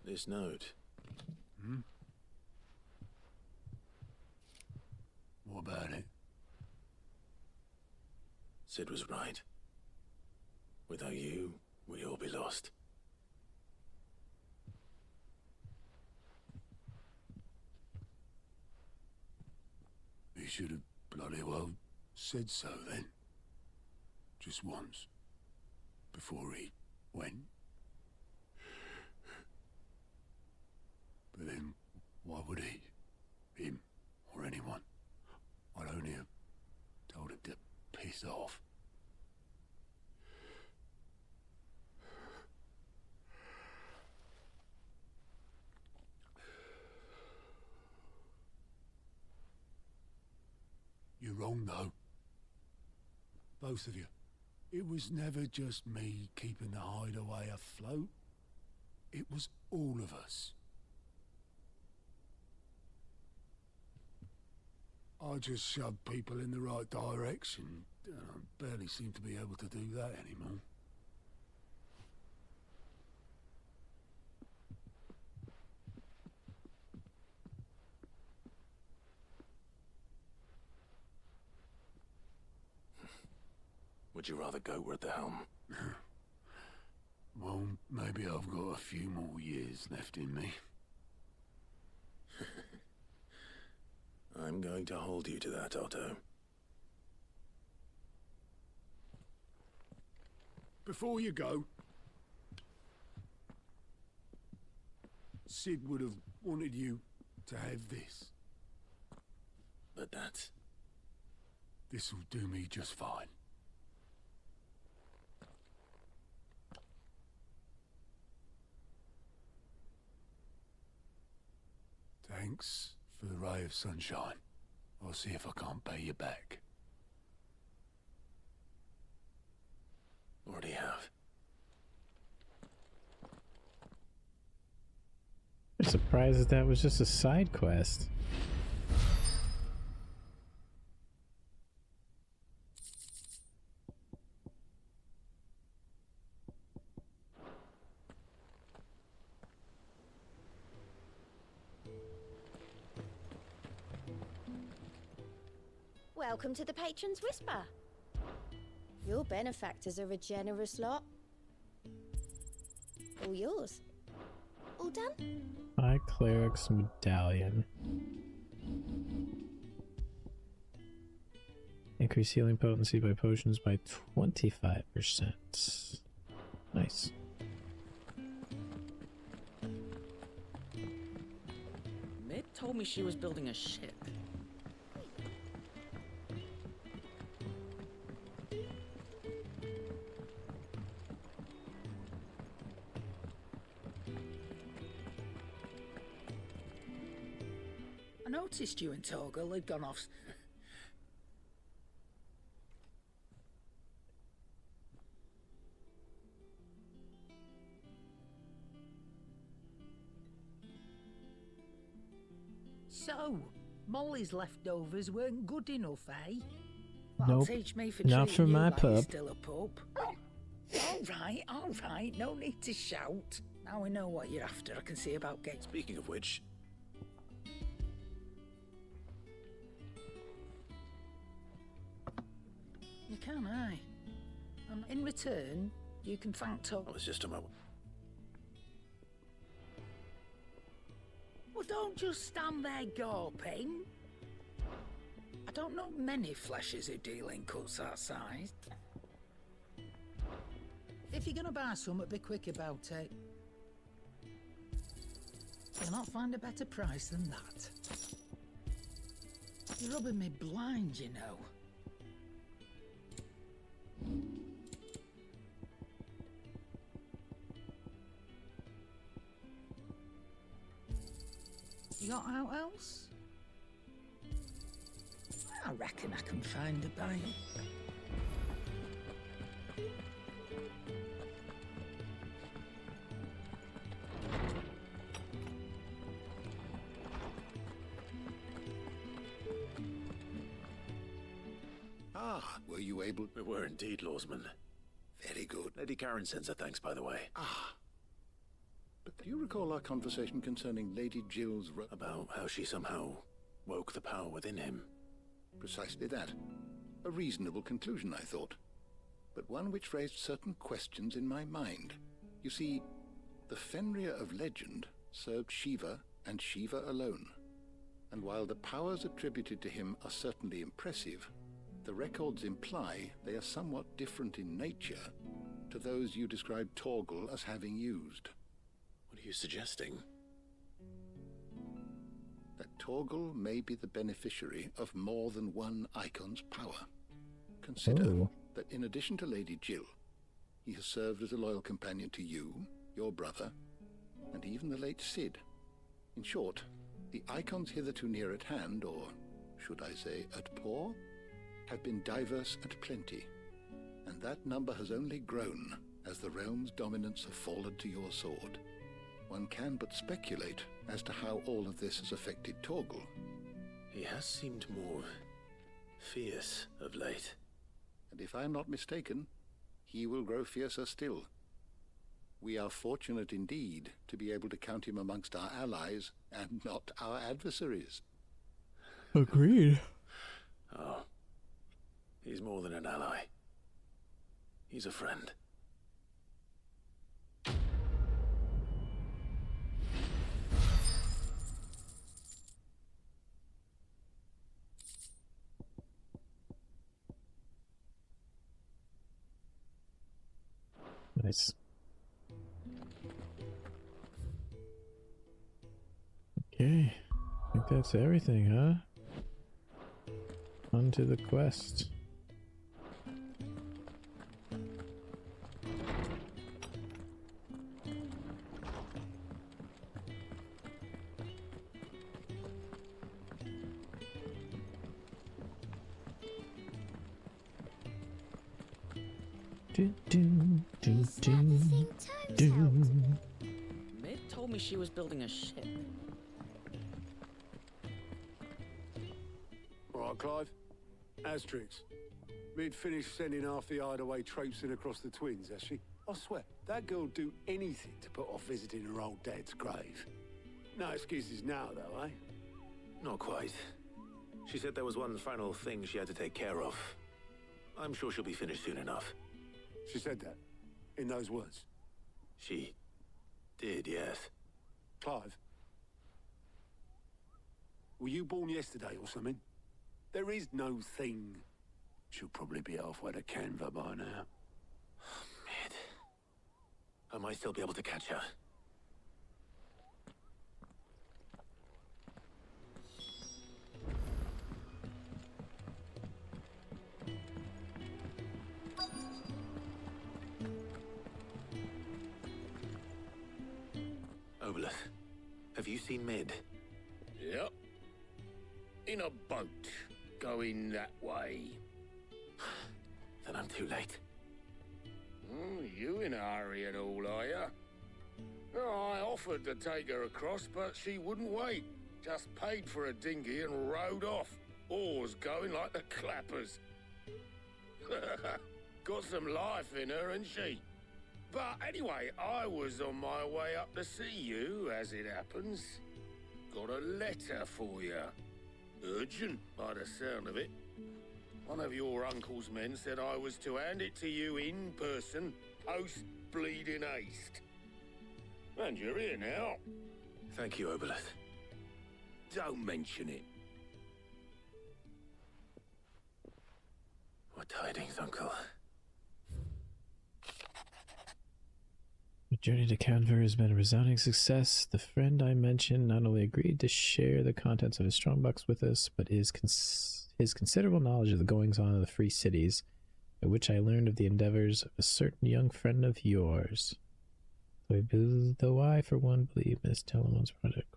This note. What about it? Sid was right. Without you, we'd all be lost. He should have bloody well said so then. Just once. Before he went. But then, why would he? Him, or anyone? I'd only have told him to piss off. You're wrong, though. Both of you. It was never just me keeping the hideaway afloat. It was all of us. I just shoved people in the right direction. I barely seem to be able to do that anymore. Would you rather go at the helm? Well, maybe I've got a few more years left in me. I'm going to hold you to that, Otto. Before you go, Sid would have wanted you to have this. But that's... This'll do me just fine. Thanks for the ray of sunshine. I'll see if I can't pay you back. Already have. I'm surprised that that was just a side quest. Welcome to the Patron's Whisper. Your benefactors are a generous lot. All yours. All done? High Cleric's Medallion. Increase healing potency by potions by 25%. Nice. Mid told me she was building a ship. noticed you and Torgal had gone off. So, Molly's leftovers weren't good enough, eh? That'll Nope. teach me for Not treating for you my like you're pup. still a pup. All right, no need to shout. Now we know what you're after. I can see about getting... Speaking of which... You can, aye. In return, you can thank Torgal. I was just on my... Well, don't just stand there gawping. I don't know many fleshers who deal in cuts that size. If you're gonna buy some, be quick about it. You'll not find a better price than that. You're rubbing me blind, you know. You got out else? I reckon I can find a buyer. Ah, were you able... We were indeed, Lawsman. Very good. Lady Karen sends her thanks, by the way. Ah. But do you recall our conversation concerning Lady Jill's... About how she somehow woke the power within him? Precisely that. A reasonable conclusion, I thought. But one which raised certain questions in my mind. You see, the Fenrir of legend served Shiva and Shiva alone. And while the powers attributed to him are certainly impressive, the records imply they are somewhat different in nature to those you described Torgal as having used. What are you suggesting? That Torgal may be the beneficiary of more than one icon's power. Consider that in addition to Lady Jill, he has served as a loyal companion to you, your brother, and even the late Sid. In short, the icons hitherto near at hand, or should I say at paw, have been diverse and plenty, and that number has only grown as the realm's dominance have fallen to your sword. One can but speculate as to how all of this has affected Torgal. He has seemed more fierce of late. And if I am not mistaken, he will grow fiercer still. We are fortunate indeed to be able to count him amongst our allies and not our adversaries. Agreed. Oh. He's more than an ally. He's a friend. Nice. Okay. I think that's everything, huh? On to the quest. Mid told me she was building a ship. All right, Clive. Asterix. Mid finished sending half the hideaway traipsing across the twins, has she? I swear, that girl'd do anything to put off visiting her old dad's grave. No excuses now, though, eh? Not quite. She said there was one final thing she had to take care of. I'm sure she'll be finished soon enough. She said that? In those words? She did, yes. Clive? Were you born yesterday or something? There is no thing. She'll probably be halfway to Canva by now. Mid. I might still be able to catch her. Obolus, have you seen Mid? Yep. in a boat going that way. Then I'm too late. You in a hurry and all, are you? Oh, I offered to take her across, but she wouldn't wait. Just paid for a dinghy and rowed off. Oars going like the clappers. Got some life in her, ain't she? But anyway, I was on my way up to see you, as it happens. Got a letter for you. Urgent, by the sound of it. One of your uncle's men said I was to hand it to you in person, post-bleeding haste. And you're here now. Thank you, Obelith. Don't mention it. What tidings, Uncle? The journey to Canver has been a resounding success. The friend I mentioned not only agreed to share the contents of his strongbox with us, but his considerable knowledge of the goings-on of the free cities, at which I learned of the endeavors of a certain young friend of yours. Though I, for one, believe Miss Telemon's project.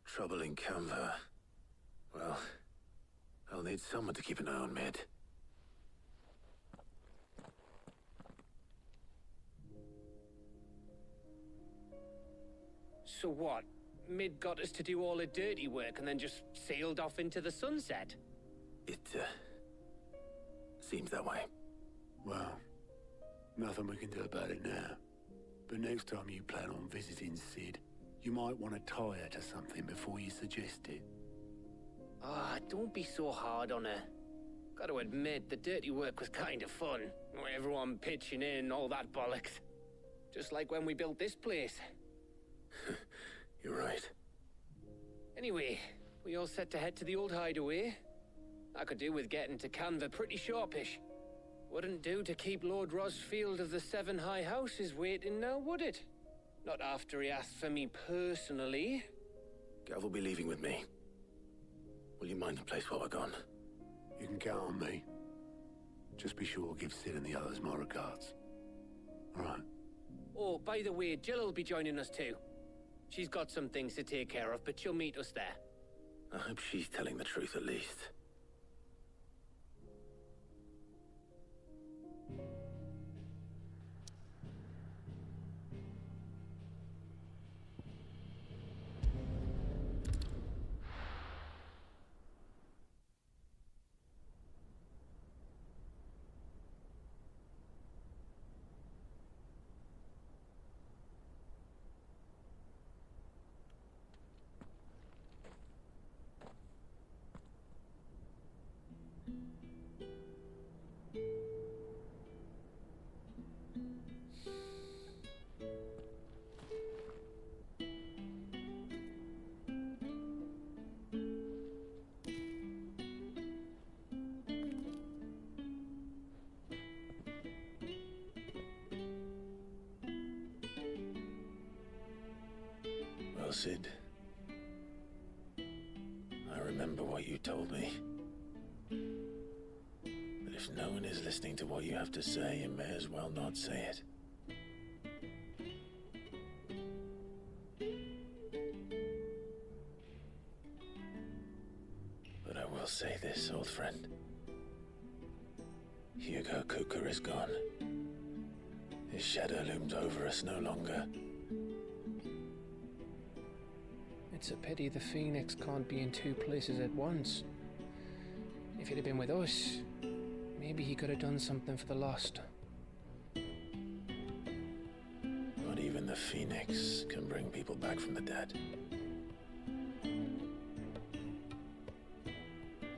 Trouble in Canva. Well, I'll need someone to keep an eye on Mid. So what? Mid got us to do all the dirty work and then just sailed off into the sunset? It, seems that way. Well, nothing we can do about it now. But next time you plan on visiting Sid, you might want to tie her to something before you suggest it. Ah, don't be so hard on her. Got to admit, the dirty work was kind of fun. Everyone pitching in, all that bollocks. Just like when we built this place. You're right. Anyway, we all set to head to the old hideaway. I could do with getting to Canva pretty sharpish. Wouldn't do to keep Lord Rosfield of the Seven High Houses waiting now, would it? Not after he asked for me personally. Gav will be leaving with me. Will you mind the place while we're gone? You can count on me. Just be sure to give Sid and the others my regards. All right. Oh, by the way, Jill will be joining us too. She's got some things to take care of, but she'll meet us there. I hope she's telling the truth at least. Well, Sid, I remember what you told me. That if no one is listening to what you have to say, you may as well not say it. But I will say this, old friend. Hugo Kuka is gone. His shadow looms over us no longer. It's a pity the Phoenix can't be in two places at once. If he'd have been with us, maybe he could have done something for the lost. Not even the Phoenix can bring people back from the dead.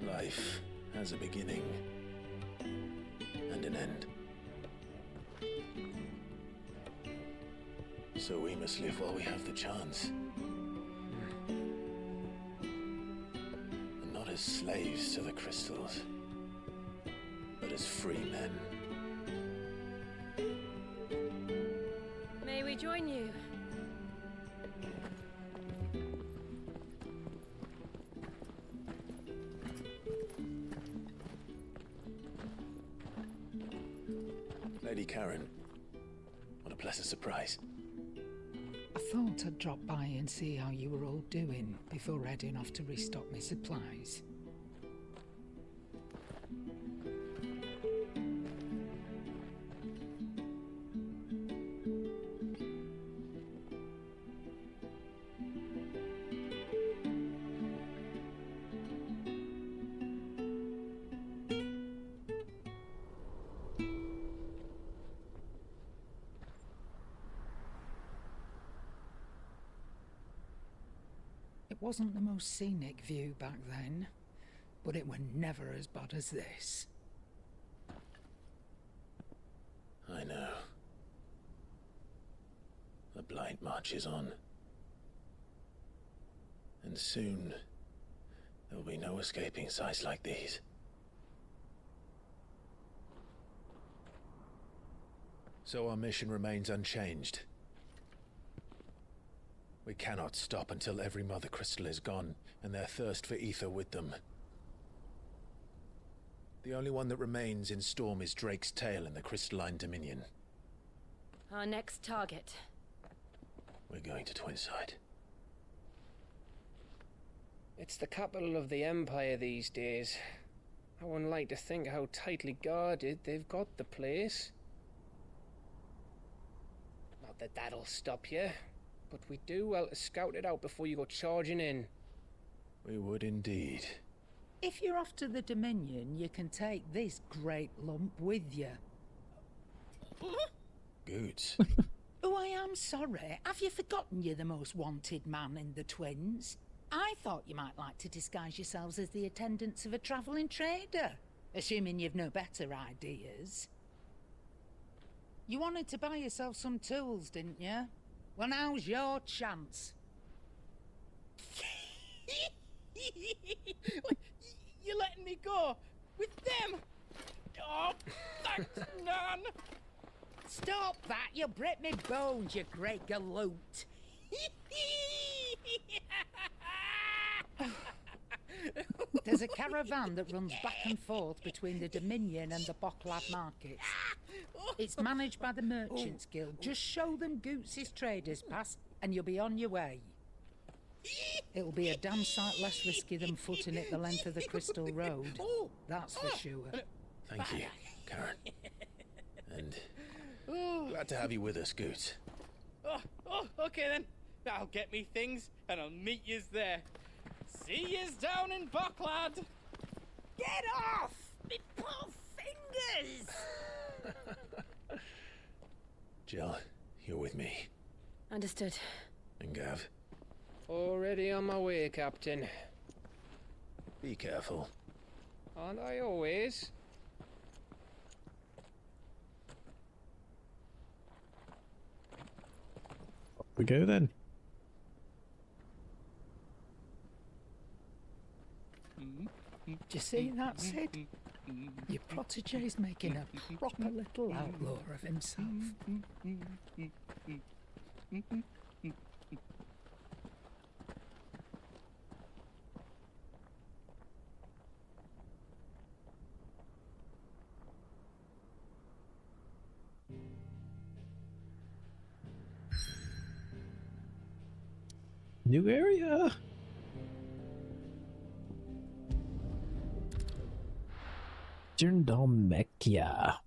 Life has a beginning and an end. So we must live while we have the chance. And not as slaves to the crystals, but as free men. May we join you? already, Karen. What a pleasant surprise. I thought I'd drop by and see how you were all doing before heading off to restock my supplies. It wasn't the most scenic view back then, but it were never as bad as this. I know. The blight marches on. And soon, there will be no escaping sights like these. So our mission remains unchanged. We cannot stop until every Mother Crystal is gone, and their thirst for ether with them. The only one that remains in Storm is Drake's Tail in the Crystalline Dominion. Our next target. We're going to Twinside. It's the capital of the Empire these days. I wouldn't like to think how tightly guarded they've got the place. Not that that'll stop you, but we do well to scout it out before you go charging in. We would indeed. If you're off to the Dominion, you can take this great lump with you. Goods. Oh, I am sorry. Have you forgotten you're the most wanted man in the Twins? I thought you might like to disguise yourselves as the attendants of a travelling trader, assuming you've no better ideas. You wanted to buy yourself some tools, didn't you? Well, now's your chance. You're letting me go? With them? Oh, thanks, Nan! Stop that! You'll break me bones, you great galoot! There's a caravan that runs back and forth between the Dominion and the Bocklad markets. It's managed by the Merchants Guild. Just show them Goots' traders pass and you'll be on your way. It'll be a damn sight less risky than footing it the length of the Crystal Road. That's for sure. Thank you, Karen. And glad to have you with us, Goots. Okay then. I'll get me things and I'll meet yous there. See yous down in Bocklad. Get off! Me poor fingers! Jill, you're with me. Understood. And Gav? Already on my way, Captain. Be careful. Aren't I always? We go then. Do you see that, Sid? Your protege's making a proper little outlaw of himself. New area. Jerndahlmekia.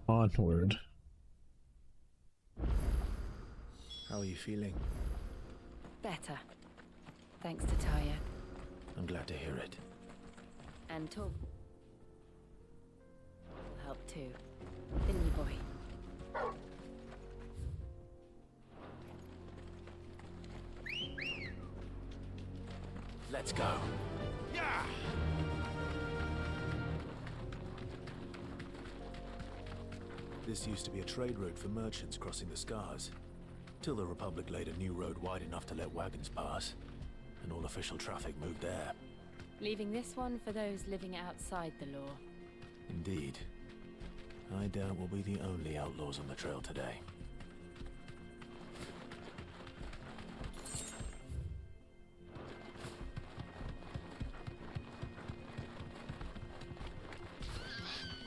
Onward. How are you feeling? Better. Thanks to Taya. I'm glad to hear it. And Tom. Help too. Didn't you, boy? Let's go. Yeah! This used to be a trade route for merchants crossing the Scars, till the Republic laid a new road wide enough to let wagons pass, and all official traffic moved there. Leaving this one for those living outside the law. Indeed. I doubt we'll be the only outlaws on the trail today.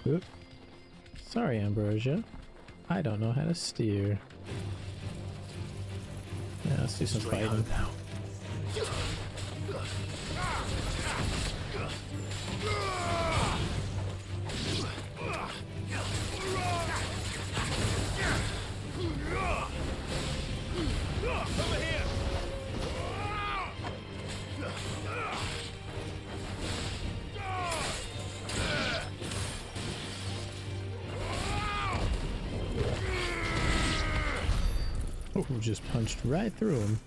Oop. Sorry, Ambrosia. I don't know how to steer. Yeah, let's do some fighting. Now. Oh, just punched right through him.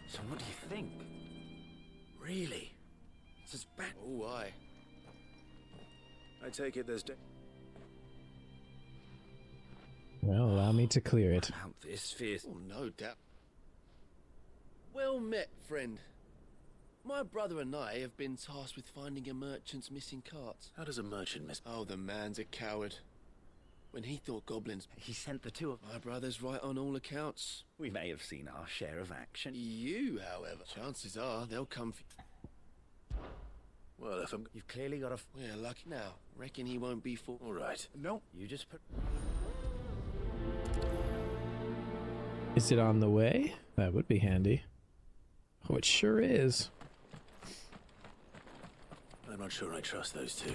So what do you think? Really? This is bad. Oh, aye. I take it there's Well, allow me to clear it. Out this fierce. Oh, no doubt. Well met, friend. My brother and I have been tasked with finding a merchant's missing carts. How does a merchant miss? Oh, the man's a coward. When he thought goblins... He sent the two of... My brother's right on all accounts. We may have seen our share of action. You, however, chances are they'll come for... Well, if I'm... You've clearly got a... We're lucky now. Reckon he won't be for... All right. No, you just put... Is it on the way? That would be handy. Oh, it sure is. I'm not sure I trust those two.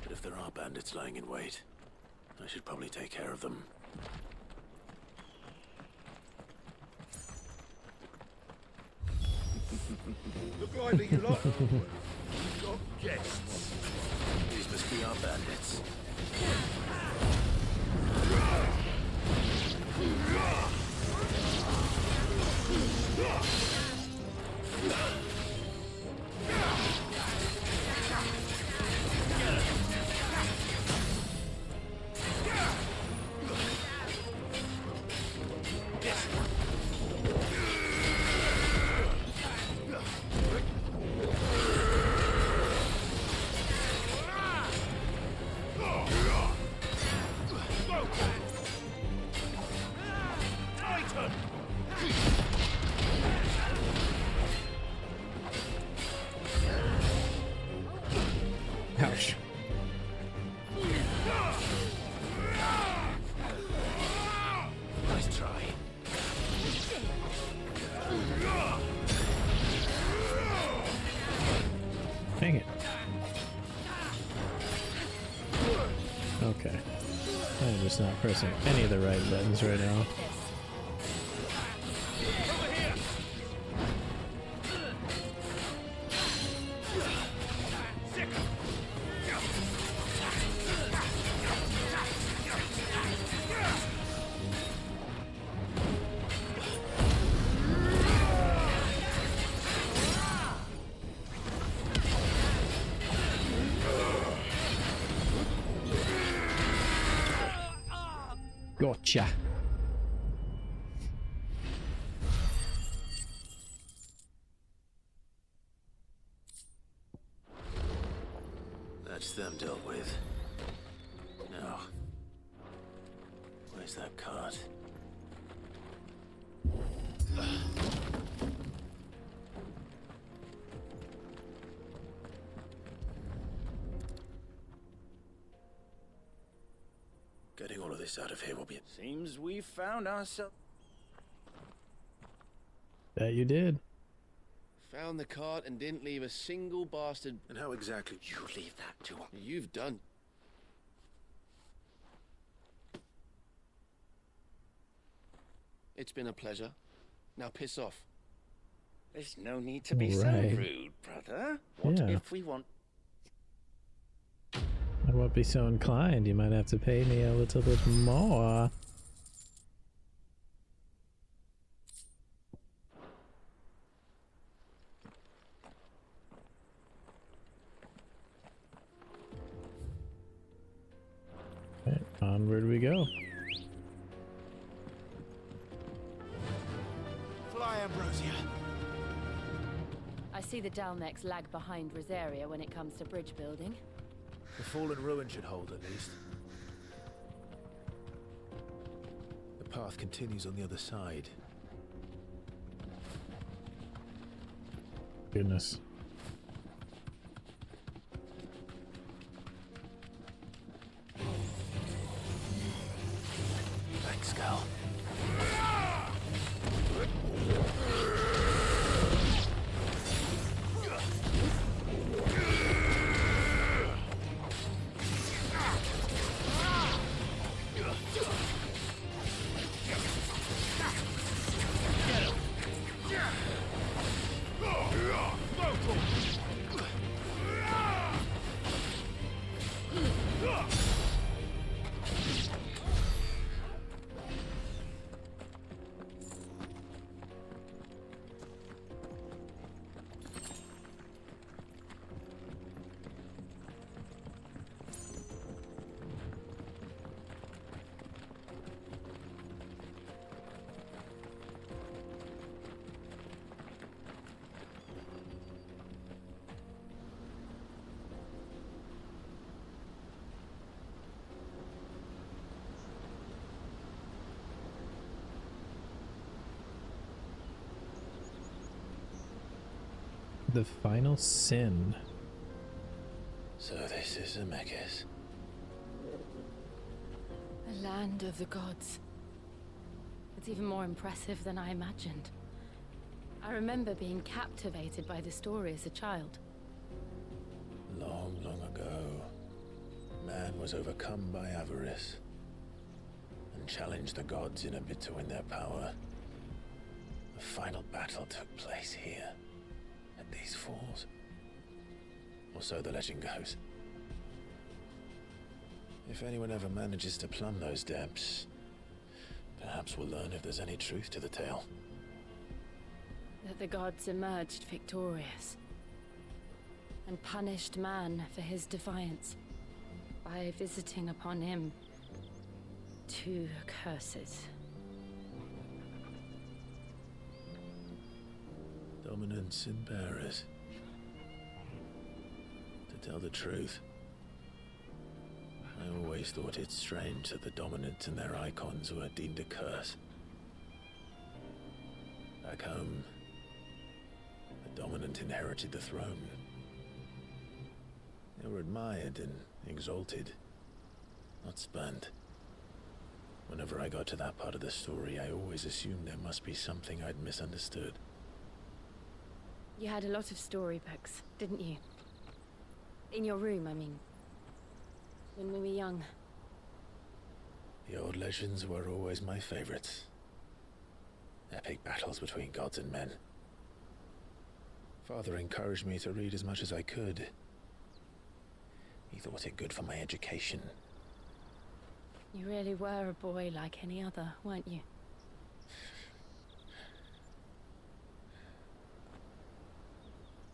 But if there are bandits lying in wait, I should probably take care of them. Look lively, you lot. You've got guests. These must be our bandits. Ouch. Nice try. Dang it. Okay. I'm just not pressing any of the right buttons right now. Gotcha. That's them dealt with. Now, where's that cart? Getting all of this out of here will be... Seems we found ourselves... That you did. Found the cart and didn't leave a single bastard. And how exactly... You leave that to us. You've done. It's been a pleasure. Now piss off. There's no need to be Right. so rude, brother. What Yeah. if we want... I won't be so inclined. You might have to pay me a little bit more. Onward we go. Fly, Ambrosia. I see the Dalmex lag behind Rosaria when it comes to bridge building. The fallen ruin should hold, at least. The path continues on the other side. Goodness. Thanks, Cal. The final sin. So this is Zemeckis. The land of the gods. It's even more impressive than I imagined. I remember being captivated by the story as a child. Long, long ago, man was overcome by avarice and challenged the gods in a bid to win their power. The final battle took place here, at these falls. Or so the legend goes. If anyone ever manages to plumb those depths, perhaps we'll learn if there's any truth to the tale. That the gods emerged victorious and punished man for his defiance by visiting upon him 2 curses. Dominants and bearers. To tell the truth, I always thought it strange that the dominants and their icons were deemed a curse. Back home, the dominant inherited the throne. They were admired and exalted, not spurned. Whenever I got to that part of the story, I always assumed there must be something I'd misunderstood. You had a lot of storybooks, didn't you? In your room, I mean. When we were young. The old legends were always my favorites. Epic battles between gods and men. Father encouraged me to read as much as I could. He thought it good for my education. You really were a boy like any other, weren't you?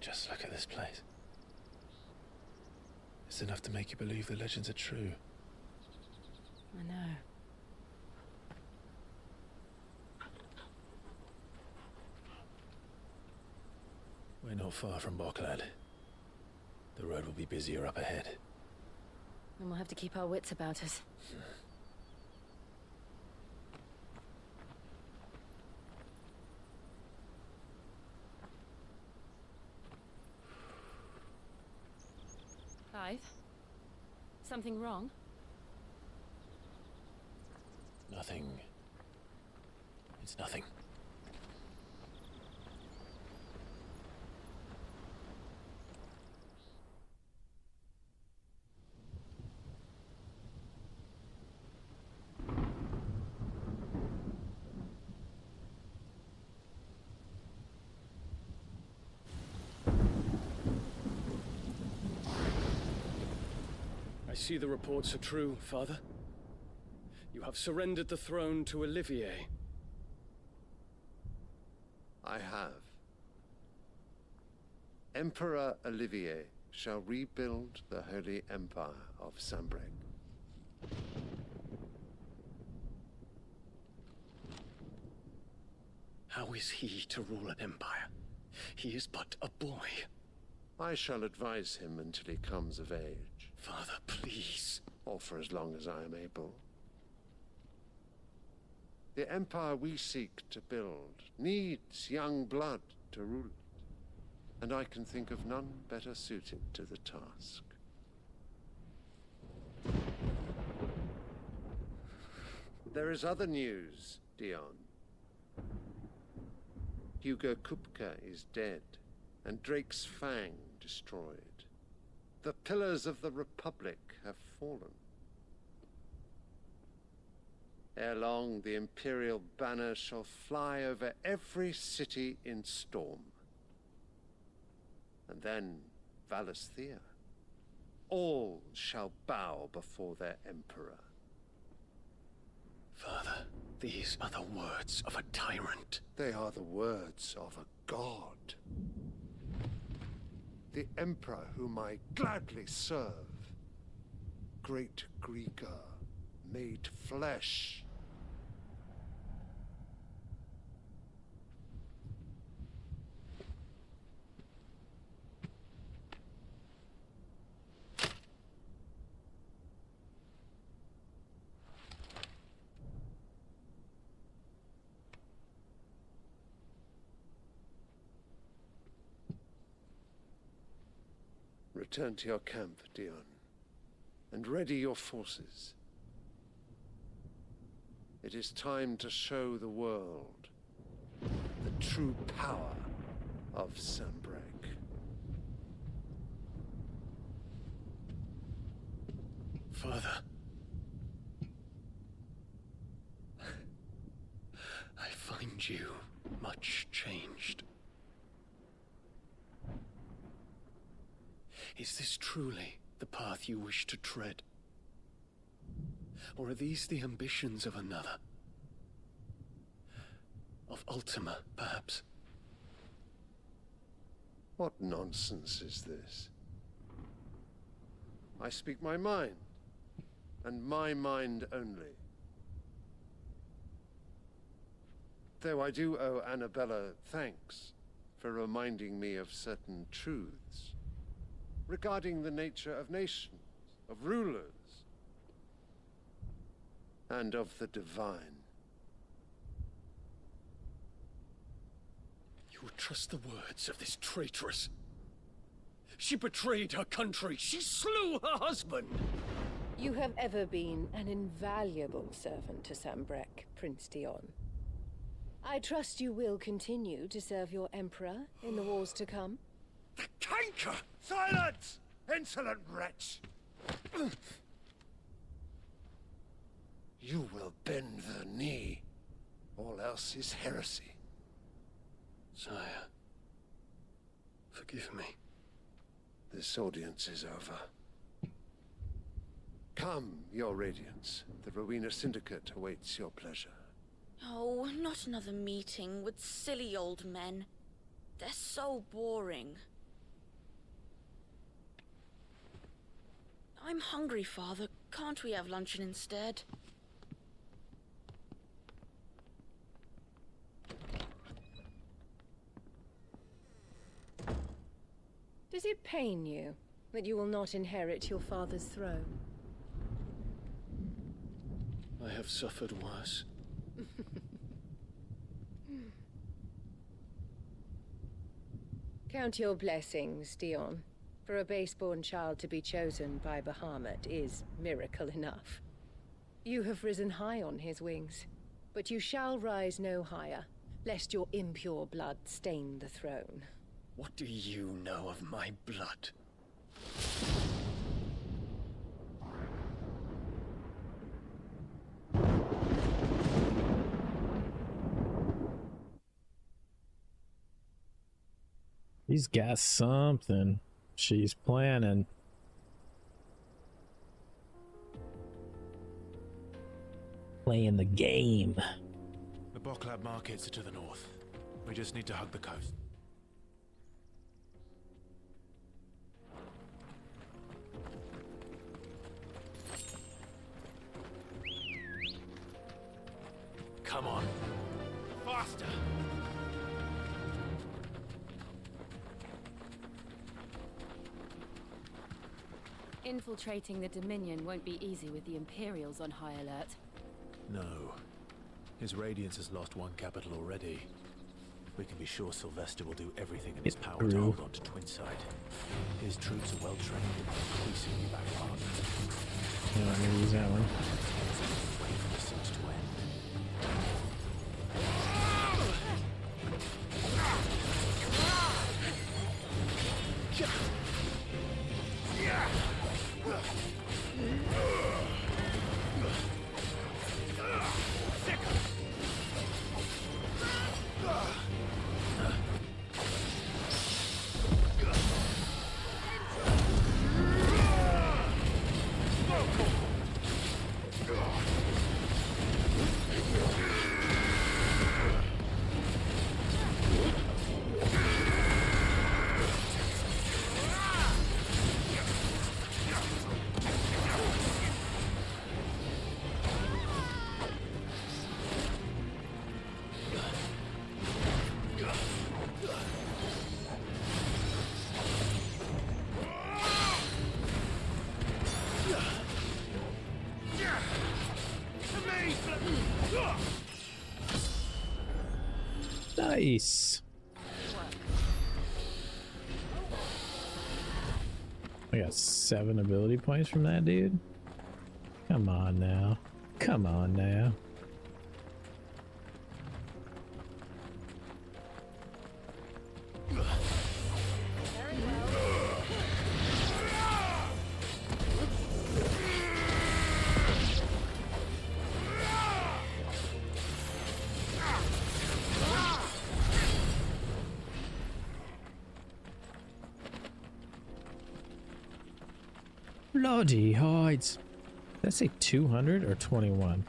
Just look at this place. It's enough to make you believe the legends are true. I know. We're not far from Boklad. The road will be busier up ahead. And we'll have to keep our wits about us. Clive? Something wrong? Nothing. It's nothing. I see the reports are true, Father. You have surrendered the throne to Olivier. I have. Emperor Olivier shall rebuild the Holy Empire of Sanbreque. How is he to rule an empire? He is but a boy. I shall advise him until he comes of age. Father, please. Or for as long as I am able. The empire we seek to build needs young blood to rule it, and I can think of none better suited to the task. There is other news, Dion. Hugo Kupka is dead, and Drake's Fang destroyed. The pillars of the Republic have fallen. Ere long, the Imperial banner shall fly over every city in Storm. And then Valisthea. All shall bow before their Emperor. Father, these are the words of a tyrant. They are the words of a god. The Emperor whom I gladly serve. Great Greeker, made flesh. Return to your camp, Dion, and ready your forces. It is time to show the world the true power of Sanbreque. Father. I find you much changed. Is this truly the path you wish to tread? Or are these the ambitions of another? Of Ultima, perhaps? What nonsense is this? I speak my mind, and my mind only. Though I do owe Annabella thanks for reminding me of certain truths regarding the nature of nations, of rulers, and of the divine. You would trust the words of this traitress? She betrayed her country. She slew her husband. You have ever been an invaluable servant to Sanbreque, Prince Dion. I trust you will continue to serve your Emperor in the wars to come. The canker! Silence! Insolent wretch! You will bend the knee. All else is heresy. Sire, forgive me. This audience is over. Come, your Radiance. The Rowena Syndicate awaits your pleasure. Oh, not another meeting with silly old men. They're so boring. I'm hungry, Father. Can't we have luncheon instead? Does it pain you that you will not inherit your father's throne? I have suffered worse. Count your blessings, Dion. For a base-born child to be chosen by Bahamut is miracle enough. You have risen high on his wings, but you shall rise no higher, lest your impure blood stain the throne. What do you know of my blood? He's got something she's planning. Playing the game. The Boklab markets are to the north. We just need to hug the coast. Come on. Faster! Infiltrating the Dominion won't be easy with the Imperials on high alert. No. His Radiance has lost one capital already. We can be sure Sylvester will do everything in his power to hold on to Twinside. His troops are well trained and increasingly backlogged. Yeah, I'm gonna use that one. Wait for the siege to end. Nice. I got 7 ability points from that dude. Come on now. Come on now. Bloody hides. Did I say 200 or 21?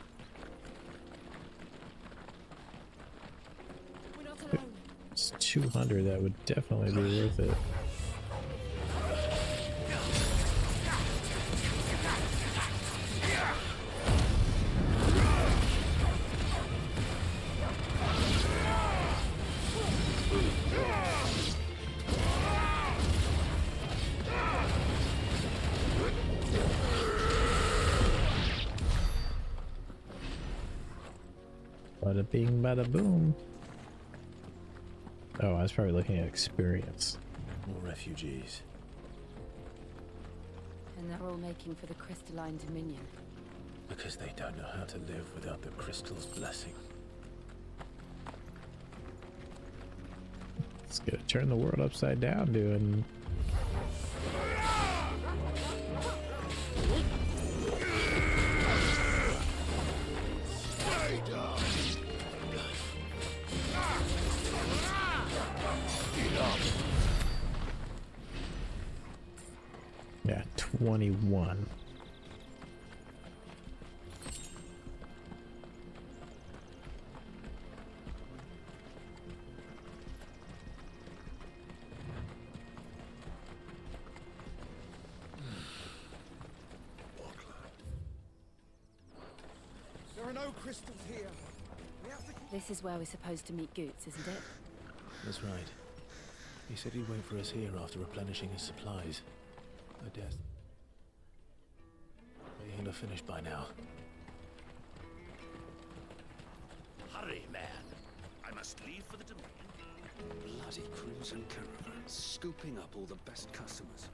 If it's 200, that would definitely be worth it. Bada bing, bada boom. Oh, I was probably looking at experience. More refugees. And they're all making for the crystalline Dominion. Because they don't know how to live without the crystal's blessing. It's gonna turn the world upside down, doing. Yeah, 21. There are no crystals here. We have to... This is where we're supposed to meet Goots, isn't it? That's right. He said he'd wait for us here after replenishing his supplies. I guess. But he'll have finished by now. Hurry, man. I must leave for the Dominion. Bloody crimson caravan, scooping up all the best customers.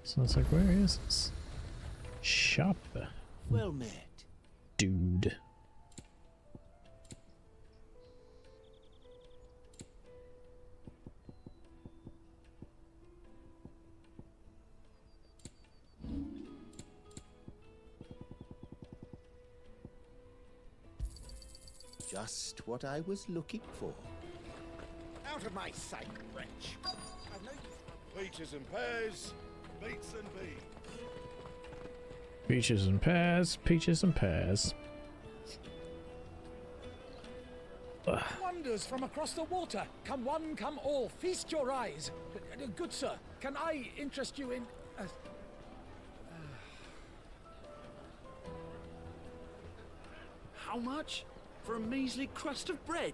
So it's like, where is this shop? Well met. Dude. Just what I was looking for. Out of my sight, wretch. I've no use. Peaches and pears, beets and beans. Peaches and pears, peaches and pears. Ugh. Wonders from across the water. Come one, come all. Feast your eyes. Good sir, can I interest you in... How much? For a measly crust of bread?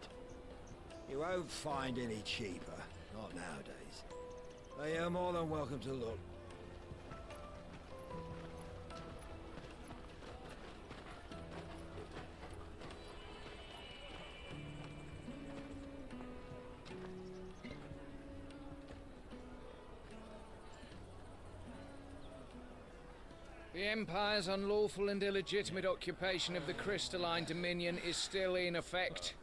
You won't find any cheaper. Not nowadays. But you're more than welcome to look. The Empire's unlawful and illegitimate occupation of the Crystalline Dominion is still in effect.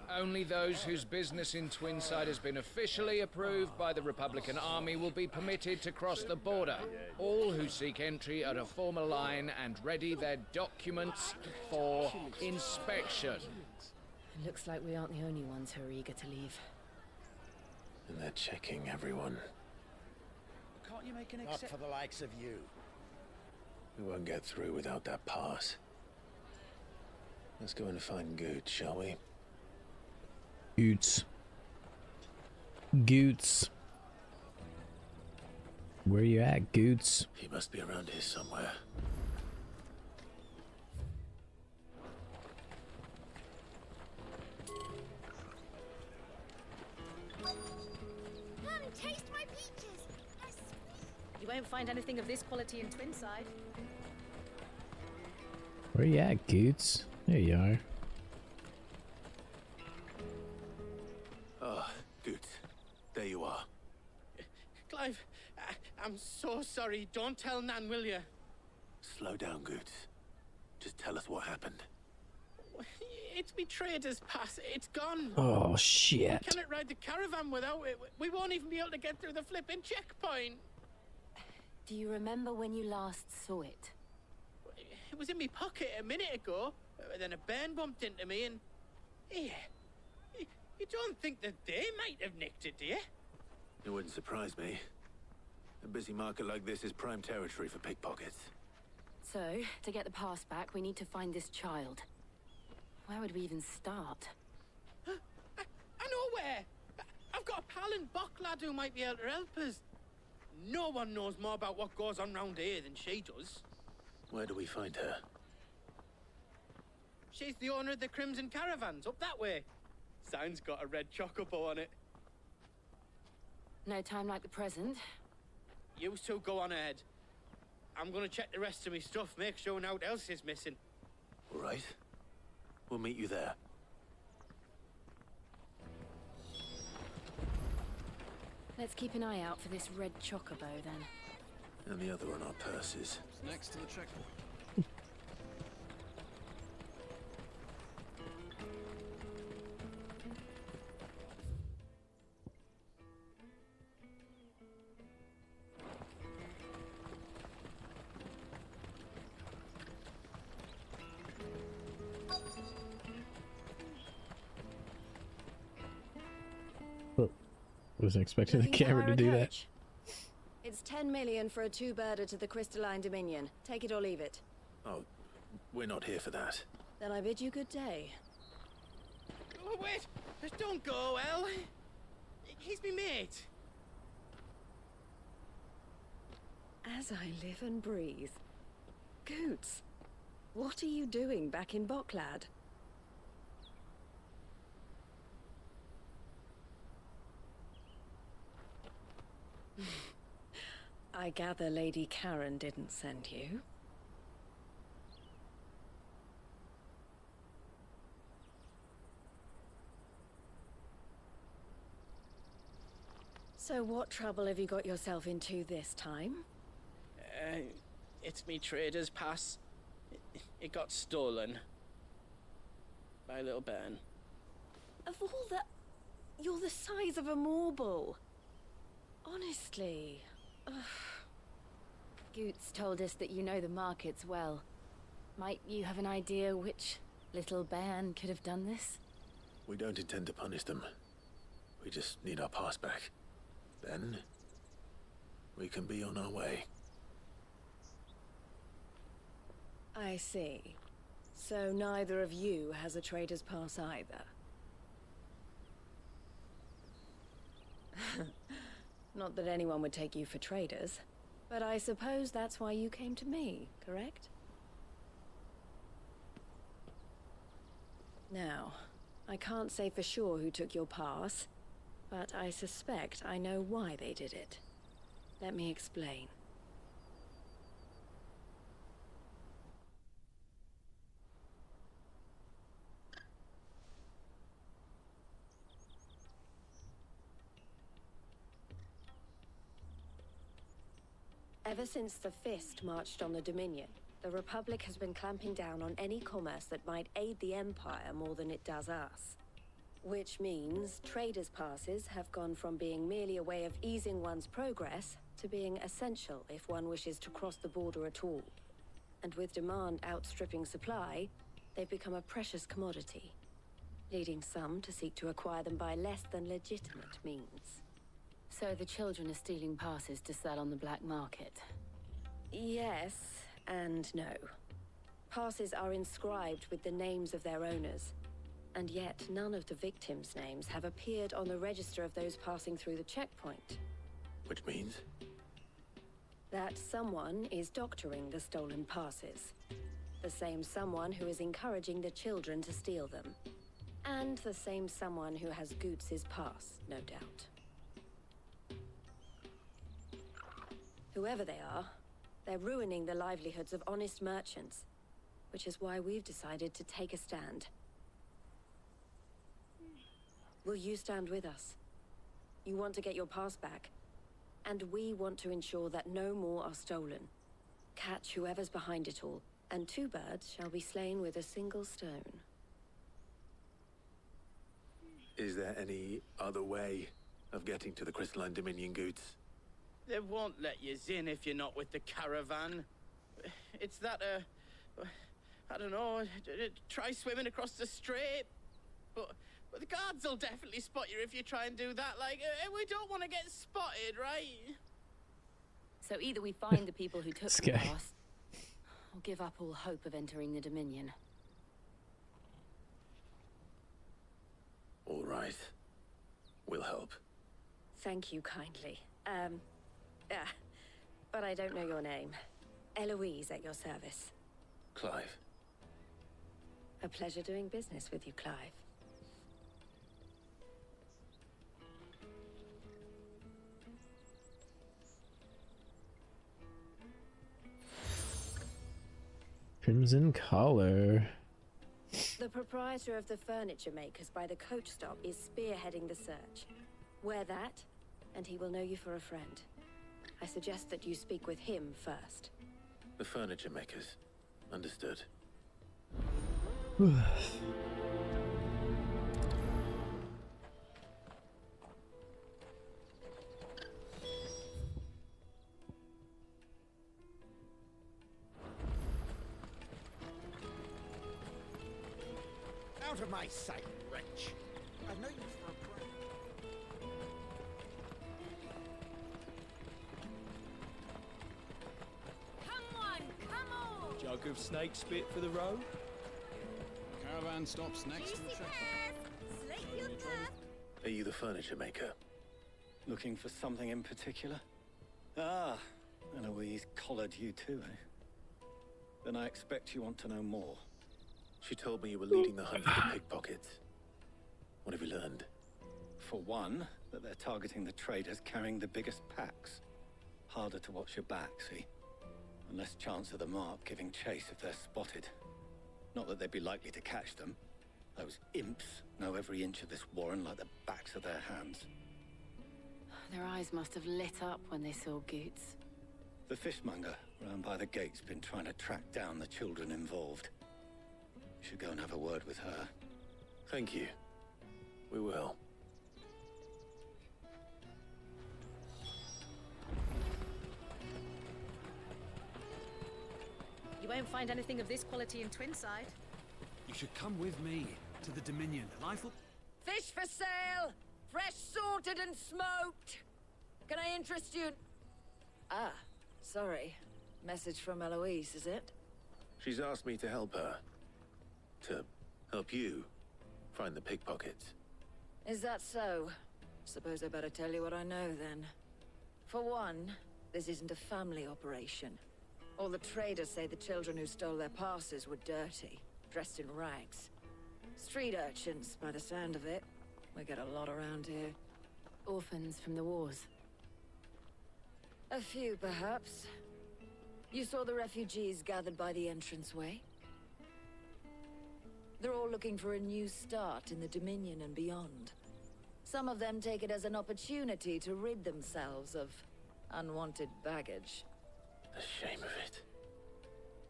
Only those whose business in Twinside has been officially approved by the Republican Army will be permitted to cross the border. All who seek entry are to form a line and ready their documents for inspection. It looks like we aren't the only ones who are eager to leave. And they're checking everyone. Can't you make an Not for the likes of you. We won't get through without that pass. Let's go and find Gooch, shall we? Goots. Goots. Where you at, Goots? He must be around here somewhere. Come, taste my peaches. They're sweet. You won't find anything of this quality in Twinside. Where you at, Goots? There you are. Oh, good. There you are. Clive, I'm so sorry. Don't tell Nan, will you? Slow down, good. Just tell us what happened. It's me trader's pass. It's gone. Oh, shit. We cannot ride the caravan without it. We won't even be able to get through the flipping checkpoint. Do you remember when you last saw it? It was in my pocket a minute ago. Then a bairn bumped into me and... Yeah. You don't think that they might have nicked it, do you? It wouldn't surprise me. A busy market like this is prime territory for pickpockets. So, to get the pass back, we need to find this child. Where would we even start? I know where! I've got a pal in Bocklad who might be able to help us. No one knows more about what goes on round here than she does. Where do we find her? She's the owner of the Crimson Caravans, up that way. Sign's got a red chocobo on it. No time like the present. You two go on ahead. I'm gonna check the rest of my stuff, make sure nothing else is missing. All right. We'll meet you there. Let's keep an eye out for this red chocobo, then. And the other on our purses. Next to the checkpoint. Wasn't expecting the camera to do that. It's 10 million for a two-birder to the Crystalline Dominion. Take it or leave it. Oh, we're not here for that. Then I bid you good day. Oh, wait! Don't go, El. He's me mate. As I live and breathe. Goots, what are you doing back in Bocklad? I gather Lady Karen didn't send you. So what trouble have you got yourself into this time? It's me trader's pass. It got stolen. By a little bairn. Of all the... You're the size of a marble. Honestly. Ugh. Goots told us that you know the markets well. Might you have an idea which little bairn could have done this? We don't intend to punish them. We just need our pass back. Then, we can be on our way. I see. So neither of you has a trader's pass either. Not that anyone would take you for traders, but I suppose that's why you came to me, correct? Now, I can't say for sure who took your pass, but I suspect I know why they did it. Let me explain. Ever since the Fist marched on the Dominion, the Republic has been clamping down on any commerce that might aid the Empire more than it does us. Which means traders' passes have gone from being merely a way of easing one's progress to being essential if one wishes to cross the border at all. And with demand outstripping supply, they've become a precious commodity, leading some to seek to acquire them by less than legitimate means. So the children are stealing passes to sell on the black market? Yes and no. Passes are inscribed with the names of their owners, and yet none of the victims' names have appeared on the register of those passing through the checkpoint. Which means? That someone is doctoring the stolen passes. The same someone who is encouraging the children to steal them. And the same someone who has Goots' pass, no doubt. Whoever they are, they're ruining the livelihoods of honest merchants, which is why we've decided to take a stand. Will you stand with us? You want to get your pass back, and we want to ensure that no more are stolen. Catch whoever's behind it all, and 2 birds shall be slain with a single stone. Is there any other way of getting to the Crystalline Dominion, Goots? They won't let you in if you're not with the caravan. It's that, I don't know, try swimming across the strait. But the guards will definitely spot you if you try and do that. Like, we don't want to get spotted, right? So either we find the people who took the pass, or give up all hope of entering the Dominion. All right. We'll help. Thank you kindly. But I don't know your name. Eloise at your service. Clive. A pleasure doing business with you, Clive. Crimson Collar. The proprietor of the furniture makers by the coach stop is spearheading the search. Wear that, and he will know you for a friend. I suggest that you speak with him first. The furniture makers. Understood. Out of my sight, wretch. I've no use for a brain. Jug of snake spit for the road? Caravan stops next to the track. Are you the furniture maker? Looking for something in particular? Ah, Eloise collared you too, eh? Then I expect you want to know more. She told me you were leading the hunt for the pickpockets. What have you learned? For one, that they're targeting the traders carrying the biggest packs. Harder to watch your back, see? And less chance of the mark giving chase if they're spotted. Not that they'd be likely to catch them. Those imps know every inch of this warren like the backs of their hands. Their eyes must have lit up when they saw Goots. The fishmonger round by the gate's been trying to track down the children involved. You should go and have a word with her. Thank you. We will. You won't find anything of this quality in Twinside. You should come with me to the Dominion. Life will... Fish for sale! Fresh salted and smoked! Can I interest you? Ah, sorry. Message from Eloise, is it? She's asked me to help her. To help you find the pickpockets. Is that so? Suppose I better tell you what I know, then. For one, this isn't a family operation. All the traders say the children who stole their passes were dirty, dressed in rags. Street urchins, by the sound of it. We get a lot around here. Orphans from the wars. A few, perhaps. You saw the refugees gathered by the entranceway? They're all looking for a new start in the Dominion and beyond. Some of them take it as an opportunity to rid themselves of unwanted baggage. The shame of it.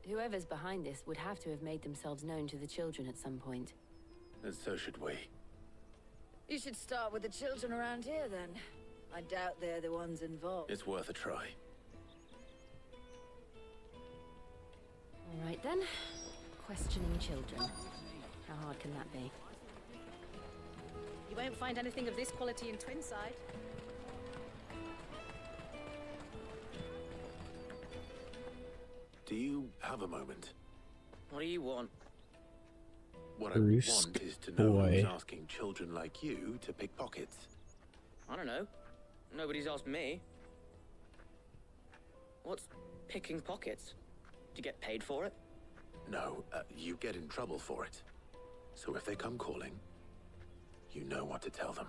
Whoever's behind this would have to have made themselves known to the children at some point. And so should we. You should start with the children around here, then. I doubt they're the ones involved. It's worth a try. All right, then. Questioning children. How hard can that be? You won't find anything of this quality in Twinside. Do you have a moment? What do you want? What I want is to know who's asking children like you to pick pockets. I don't know. Nobody's asked me. What's picking pockets? Do you get paid for it? No, you get in trouble for it. So if they come calling, you know what to tell them.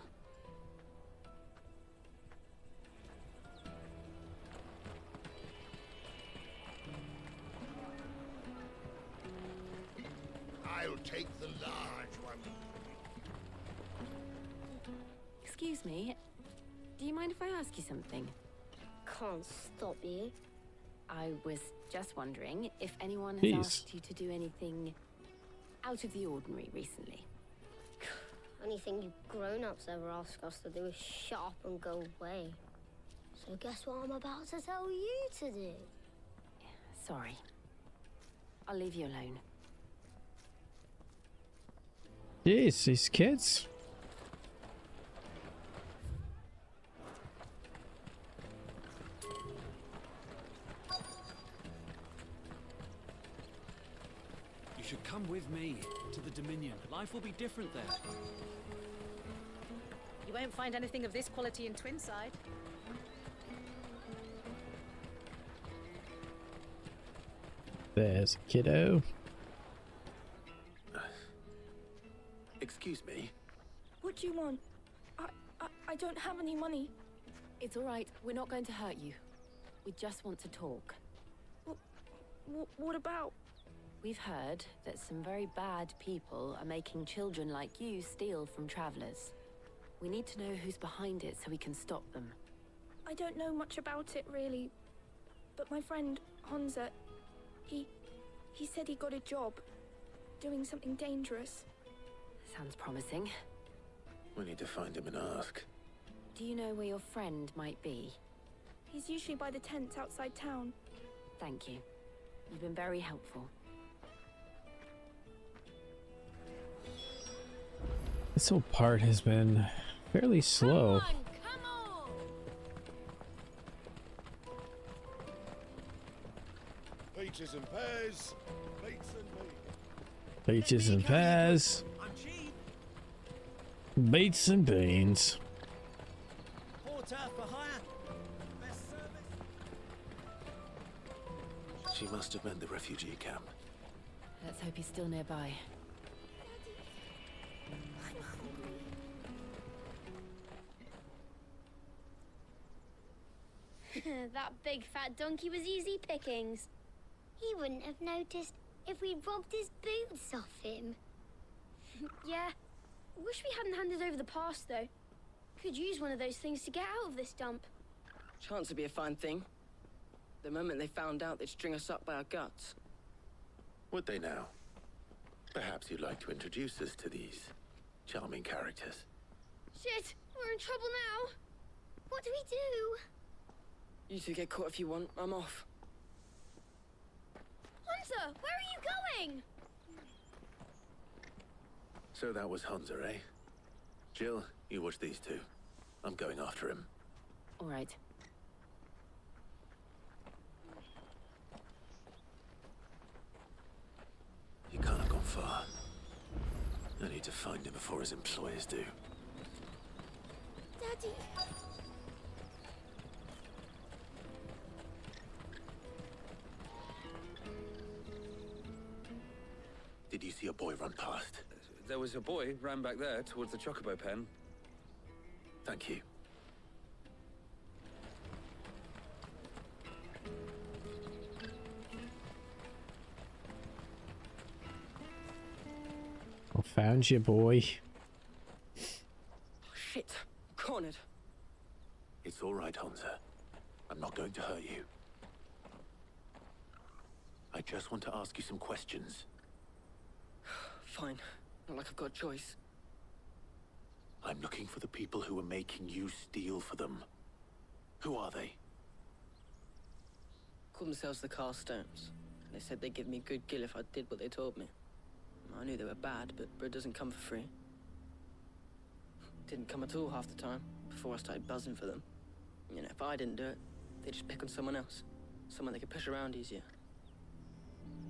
I'll take the large one. Excuse me. Do you mind if I ask you something? Can't stop you. I was just wondering if anyone has Please. asked you to do anything out of the ordinary recently. Anything you grown-ups ever ask us to do is shut up and go away. So guess what I'm about to tell you to do? Sorry. I'll leave you alone. Jeez, these kids. You should come with me to the Dominion. Life will be different there. You won't find anything of this quality in Twinside. There's a kiddo. Excuse me? What do you want? I don't have any money. It's all right. We're not going to hurt you. We just want to talk. What about? We've heard that some very bad people are making children like you steal from travelers. We need to know who's behind it so we can stop them. I don't know much about it, really. But my friend, Hansa, he said he got a job doing something dangerous. Sounds promising. We need to find him and ask. Do you know where your friend might be? He's usually by the tents outside town. Thank you. You've been very helpful. This whole part has been fairly slow. Peaches and pears. Beets and meat. Peaches and pears. Beets and beans. Porter for hire. Best service. She must have meant the refugee camp. Let's hope he's still nearby. That big fat donkey was easy pickings. He wouldn't have noticed if we'd robbed his boots off him. Yeah. Wish we hadn't handed over the pass, though. Could use one of those things to get out of this dump. Chance would be a fine thing. The moment they found out, they'd string us up by our guts. Would they now? Perhaps you'd like to introduce us to these charming characters. Shit, we're in trouble now. What do we do? You two get caught if you want. I'm off. Hunter, where are you going? So that was Hansa, eh? Jill, you watch these two. I'm going after him. All right. He can't have gone far. I need to find him before his employers do. Daddy. Did you see a boy run past? There was a boy ran back there towards the chocobo pen. Thank you. I found you, boy. Oh, shit. Cornered. It's all right, Hansa. I'm not going to hurt you. I just want to ask you some questions. Fine. Not like I've got a choice. I'm looking for the people who are making you steal for them. Who are they? Call themselves the Carstones. They said they'd give me good gill if I did what they told me. I knew they were bad, but bread doesn't come for free. Didn't come at all half the time, before I started buzzing for them. You know, if I didn't do it, they'd just pick on someone else. Someone they could push around easier.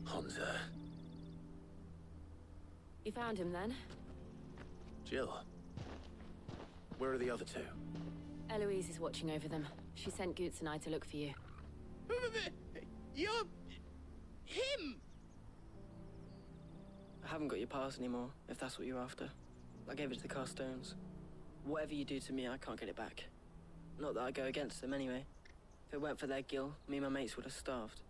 Hansa. You found him then? Jill. Where are the other two? Eloise is watching over them. She sent Goots and I to look for you. You're... him! I haven't got your pass anymore, if that's what you're after. I gave it to the Carstones. Whatever you do to me, I can't get it back. Not that I go against them anyway. If it weren't for their gill, me and my mates would have starved.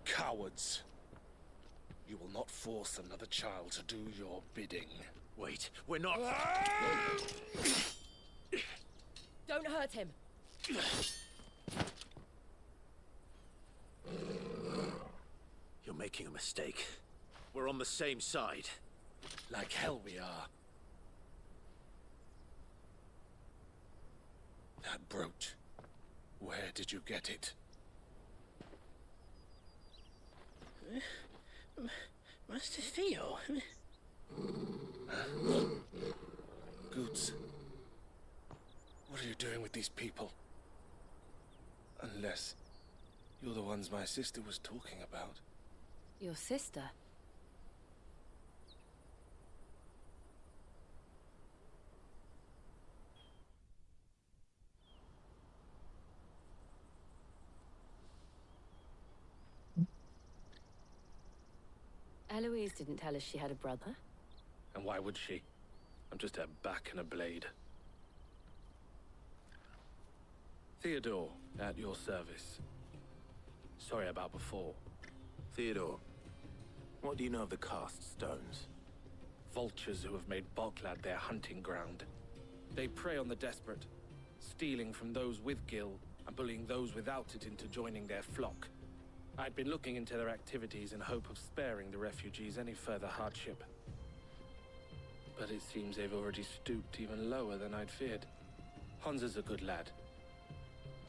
Cowards. You will not force another child to do your bidding. Wait, we're not... Don't hurt him. You're making a mistake. We're on the same side. Like hell we are. That brooch. Where did you get it? Master Theo? Goots. What are you doing with these people? Unless you're the ones my sister was talking about. Your sister? Eloise didn't tell us she had a brother. And why would she? I'm just a back and a blade. Theodore, at your service. Sorry about before. Theodore, what do you know of the cast stones? Vultures who have made Boklad their hunting ground. They prey on the desperate, stealing from those with gil and bullying those without it into joining their flock. I'd been looking into their activities in hope of sparing the refugees any further hardship. But it seems they've already stooped even lower than I'd feared. Hansa's a good lad.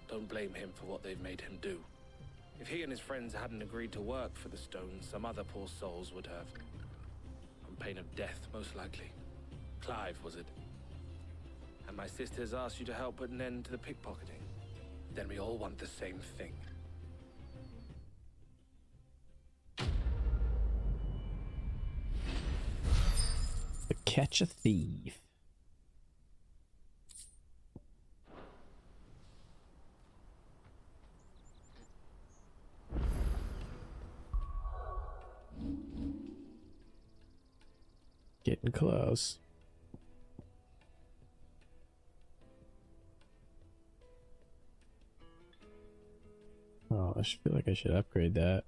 Don't blame him for what they've made him do. If he and his friends hadn't agreed to work for the stones, some other poor souls would have. On pain of death, most likely. Clive, was it? And my sisters asked you to help put an end to the pickpocketing. Then we all want the same thing. Catch a thief. Getting close. Oh, I feel like I should upgrade that.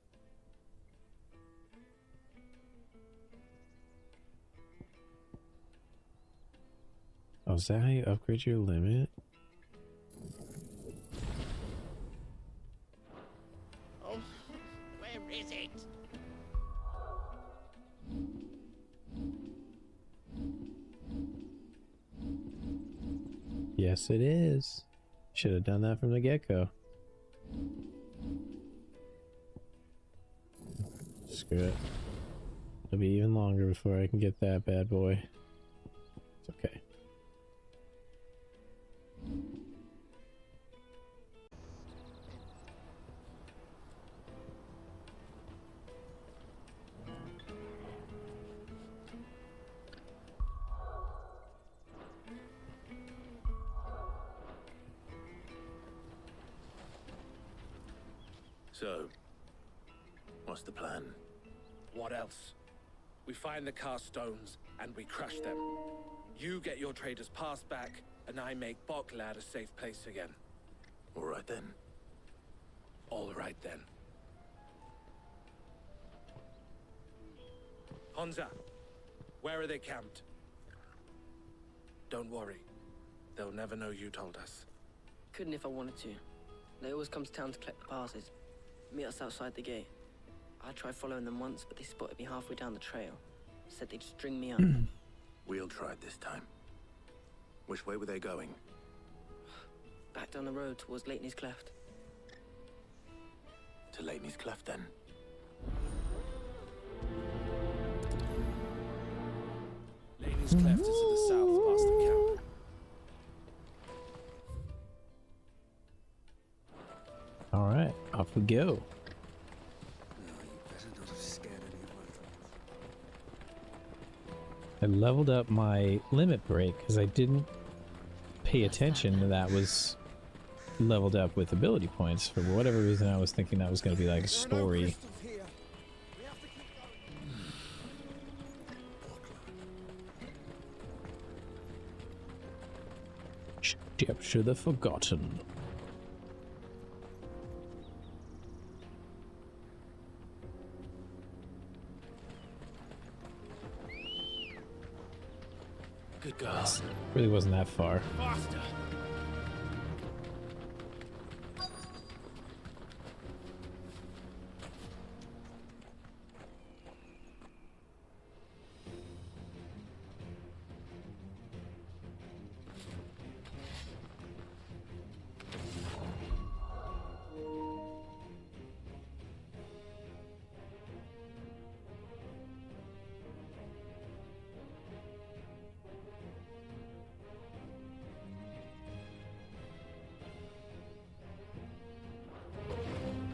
Oh, is that how you upgrade your limit? Oh, where is it? Yes, it is. Should have done that from the get-go. Screw it. It'll be even longer before I can get that bad boy. It's okay. So, what's the plan? What else? We find the cast stones, and we crush them. You get your trader's pass back, and I make Boklad a safe place again. All right then. All right then. Honza, where are they camped? Don't worry. They'll never know you told us. Couldn't if I wanted to. They always come to town to collect the passes. Meet us outside the gate. I tried following them once, but they spotted me halfway down the trail. Said they'd string me up. We'll try it this time. Which way were they going? Back down the road towards Leighton's Cleft. To Leighton's Cleft, then. Leighton's Cleft is to the south past the camp. Alright, off we go. I leveled up my limit break because I didn't pay attention to that was leveled up with ability points. For whatever reason, I was thinking that was going to be like a story. Step to the Forgotten. Good God. Really wasn't that far. Faster!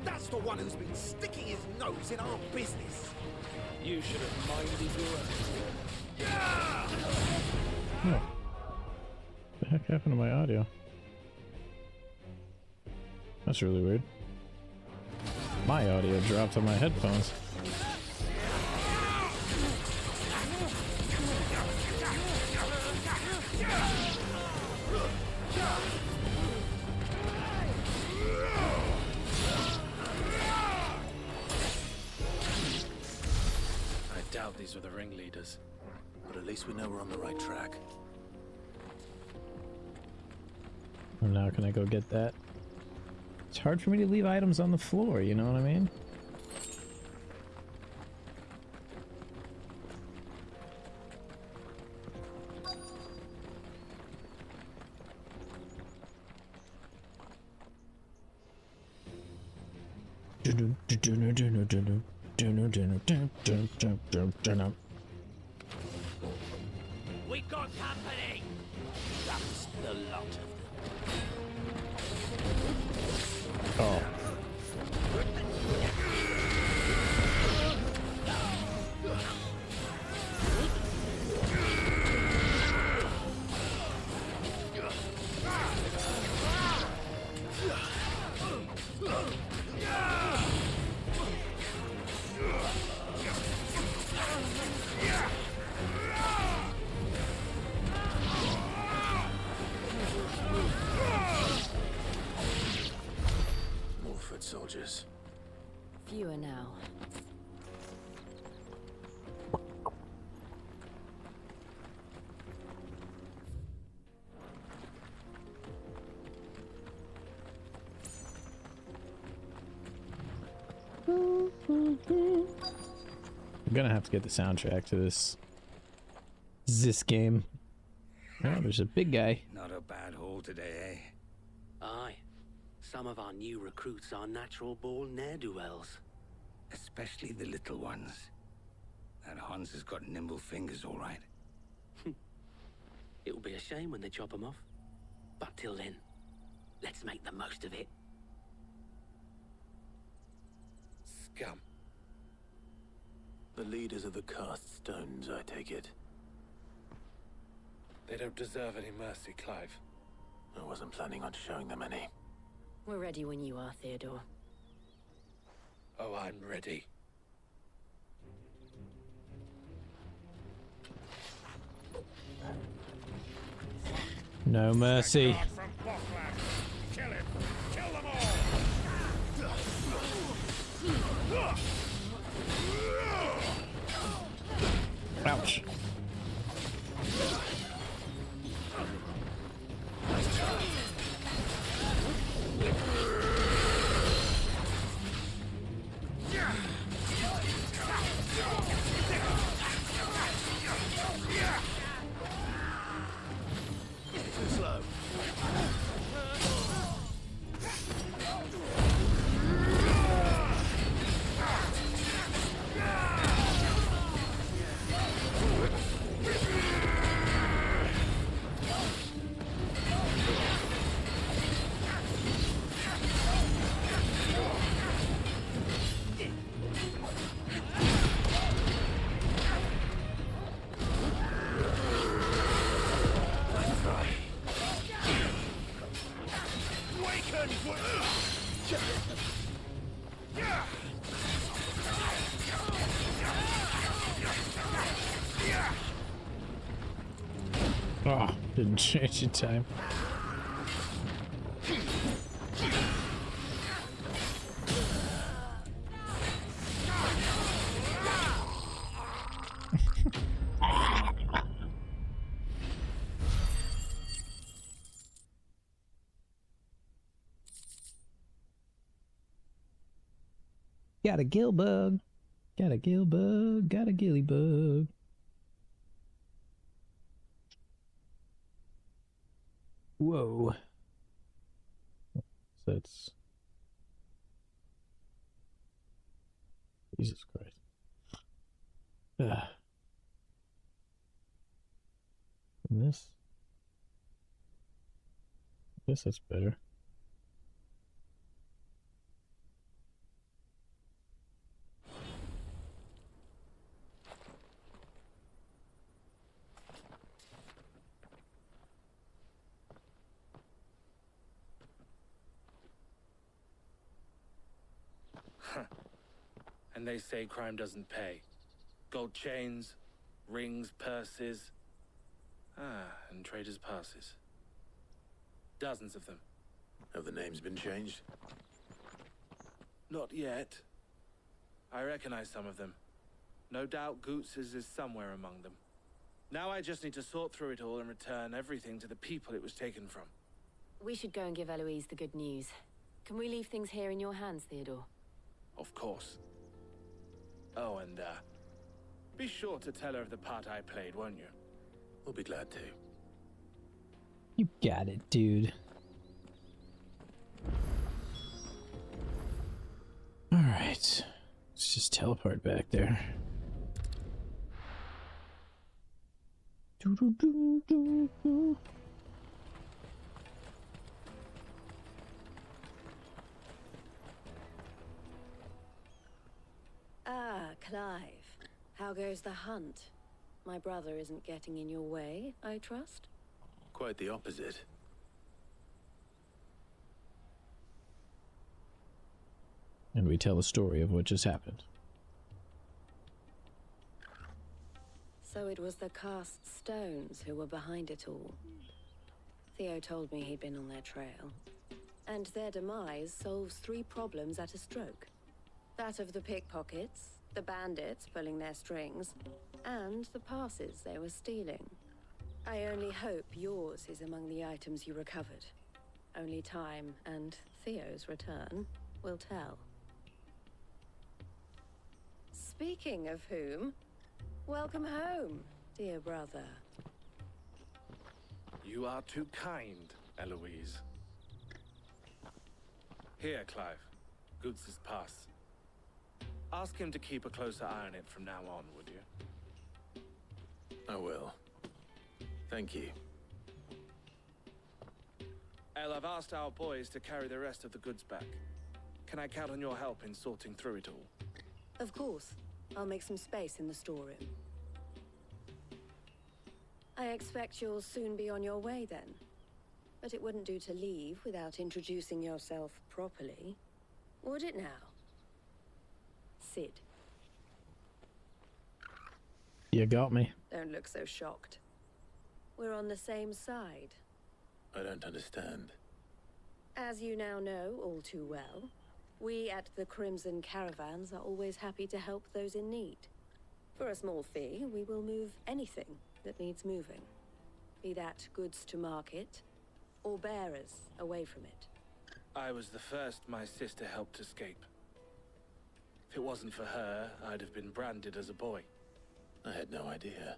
That's the one who's been sticking his nose in our business. You should have minded your own. Oh. The heck happened to my audio? That's really weird. My audio dropped on my headphones. I doubt these were the ringleaders. But at least we know we're on the right track. And now can I go get that? It's hard for me to leave items on the floor, you know what I mean? We got company. That's the lot of them. Oh. More foot soldiers. Fewer now. I'm gonna have to get the soundtrack to this game. Oh, there's a big guy. Not a bad haul today, eh? Aye. Some of our new recruits are natural-born ne'er-do-wells. Especially the little ones. That Hans has got nimble fingers, all right. It'll be a shame when they chop them off. But till then, let's make the most of it. Scum. The leaders of the cast stones, I take it. They don't deserve any mercy, Clive. I wasn't planning on showing them any. We're ready when you are, Theodore. I'm ready. No mercy. Kill him! Kill them all! Ouch. Too slow. Oh, didn't change in time. Got a gill bug. Got a gill bug. Got a gilly bug. Whoa. So it's... Jesus Christ. And this? I guess that's better. And they say crime doesn't pay. Gold chains, rings, purses. And traders' passes. Dozens of them. Have the names been changed? Not yet. I recognize some of them. No doubt Goots's is somewhere among them. Now I just need to sort through it all and return everything to the people it was taken from. We should go and give Eloise the good news. Can we leave things here in your hands, Theodore? Of course. Oh, and, be sure to tell her of the part I played, won't you? We'll be glad to. You got it, dude. Alright. Let's just teleport back there. Ah, Clive. How goes the hunt? My brother isn't getting in your way, I trust? Quite the opposite. And we tell the story of what just happened. So it was the cast stones who were behind it all. Theo told me he'd been on their trail. And their demise solves 3 problems at a stroke. That of the pickpockets, the bandits pulling their strings, and the passes they were stealing. I only hope yours is among the items you recovered. Only time and Theo's return will tell. Speaking of whom, welcome home, dear brother. You are too kind, Eloise. Here, Clive. Goods' pass. Ask him to keep a closer eye on it from now on, would you? I will. Thank you. El, I've asked our boys to carry the rest of the goods back. Can I count on your help in sorting through it all? Of course. I'll make some space in the storeroom. I expect you'll soon be on your way then. But it wouldn't do to leave without introducing yourself properly, would it now? Cid. You got me. Don't look so shocked. We're on the same side. I don't understand. As you now know all too well, we at the Crimson Caravans are always happy to help those in need. For a small fee, we will move anything that needs moving. Be that goods to market, or bearers away from it. I was the first my sister helped escape. If it wasn't for her, I'd have been branded as a boy. I had no idea.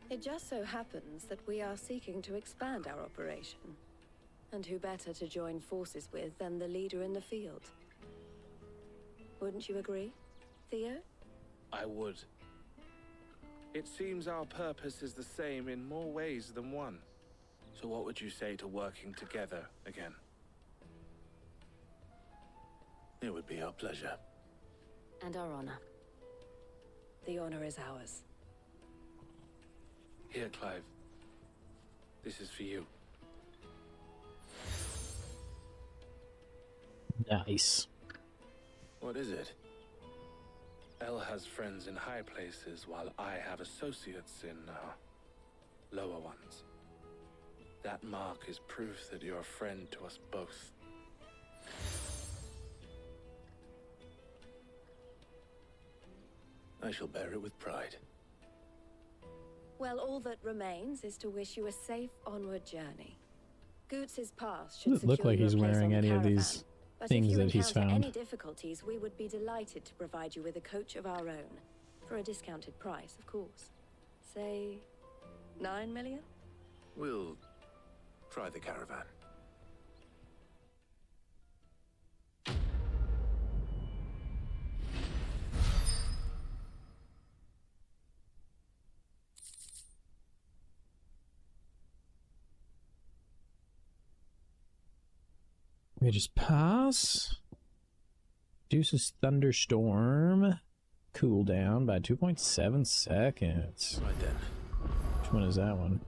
It just so happens that we are seeking to expand our operation. And who better to join forces with than the leader in the field? Wouldn't you agree, Theo? I would. It seems our purpose is the same in more ways than one. So what would you say to working together again? It would be our pleasure. And our honor. The honor is ours. Here, Clive. This is for you. Nice. What is it? Elle has friends in high places, while I have associates in, lower ones. That mark is proof that you're a friend to us both. I shall bear it with pride. Well, all that remains is to wish you a safe onward journey. Goots's pass should Doesn't look secure like your he's place on wearing the any of caravan. these But things if you that he's encounter found. any difficulties, we would be delighted to provide you with a coach of our own. For a discounted price, of course. Say, 9 million? We'll try the caravan. We just pass. Reduces thunderstorm cooldown by 2.7 seconds. Right then. Which one is that one?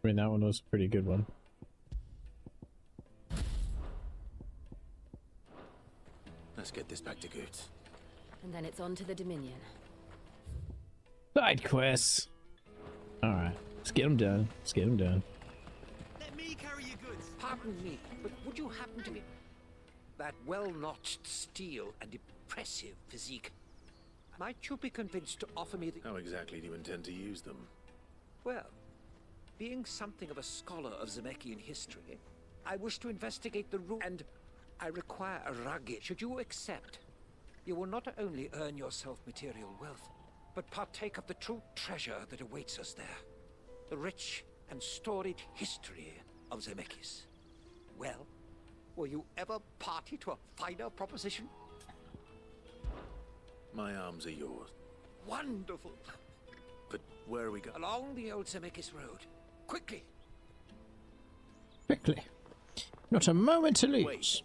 I mean, that one was a pretty good one. Let's get this back to Goots. And then it's on to the Dominion. Side quests. Alright, let's get them done. Let's get them done. Let me carry your goods. Pardon me, but would you happen to be... That well-notched steel and impressive physique. Might you be convinced to offer me the... How exactly do you intend to use them? Well, being something of a scholar of Zemeckis history, I wish to investigate the root and I require a rugged. Should you accept, you will not only earn yourself material wealth, but partake of the true treasure that awaits us there. The rich and storied history of Zemeckis. Well, were you ever party to a finer proposition? My arms are yours. Wonderful. But where are we going? Along the old Zemeckis road. Quickly. Quickly. Not a moment to lose. Wait.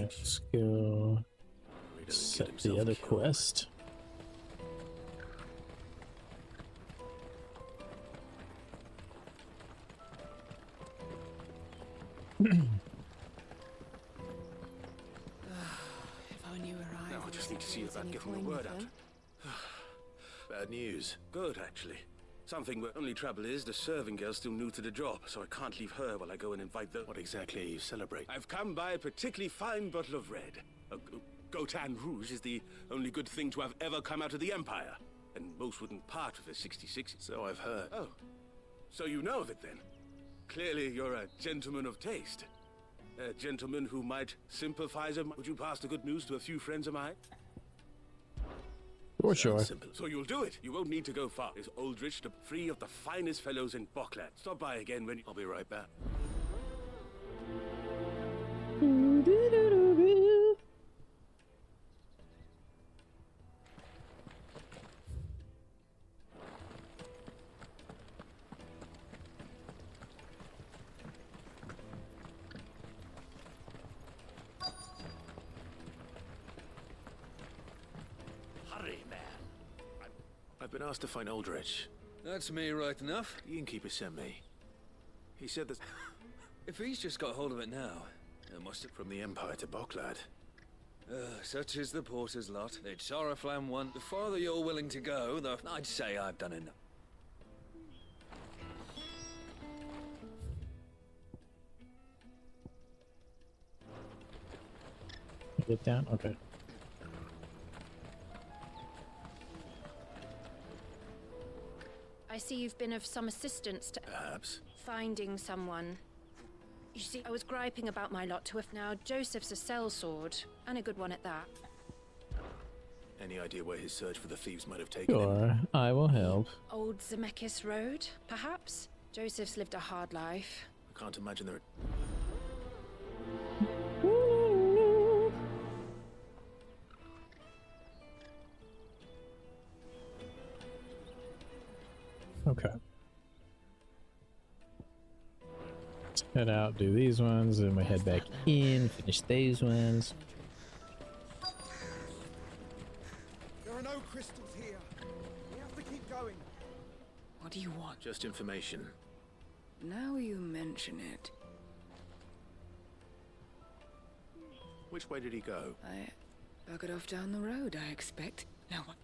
Let's go set the other quest. If only you arrived. Now I just need to see about getting the word out. Bad news. Good, actually. Something where only trouble is the serving girl's still new to the job, so I can't leave her while I go and invite the... What exactly are you celebrating? I've come by a particularly fine bottle of red. Gotan Rouge is the only good thing to have ever come out of the Empire. And most wouldn't part with a 66. So I've heard. Oh. So you know of it then? Clearly you're a gentleman of taste. A gentleman who might sympathize... Would you pass the good news to a few friends of mine? For sure. Simple. So you'll do it. You won't need to go far. Is Aldrich the free of the finest fellows in Bockland? Stop by again when... I'll be right back. been asked to find Aldrich. That's me right enough. The innkeeper sent me. He said that If he's just got hold of it now, it must have... from the Empire to Boklad. Such is the porter's lot. It's Oriflamme one. The farther you're willing to go, the... I'd say I've done enough. Get down? Okay. I see you've been of some assistance to Perhaps. finding someone. You see, I was griping about my lot to now. Joseph's a sellsword, and a good one at that. Any idea where his search for the thieves might have taken him? Sure, I will help. Old Zemeckis Road, perhaps? Joseph's lived a hard life. I can't imagine there. Okay. Let's head out, do these ones, then we head back in, finish these ones. There are no crystals here. We have to keep going. What do you want? Just information. Now you mention it. Which way did he go? I buggered off down the road, I expect. Now what?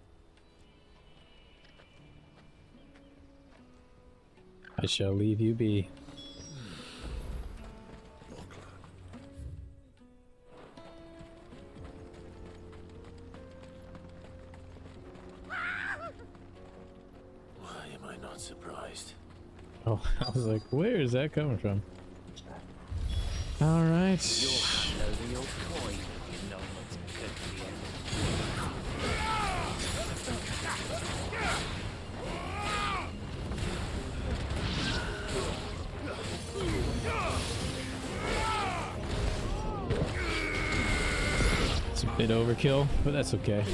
I shall leave you be. Why am I not surprised? Oh, I was like, where is that coming from? All right. Over your coin, you know what's good for you. It's a bit overkill, but that's okay.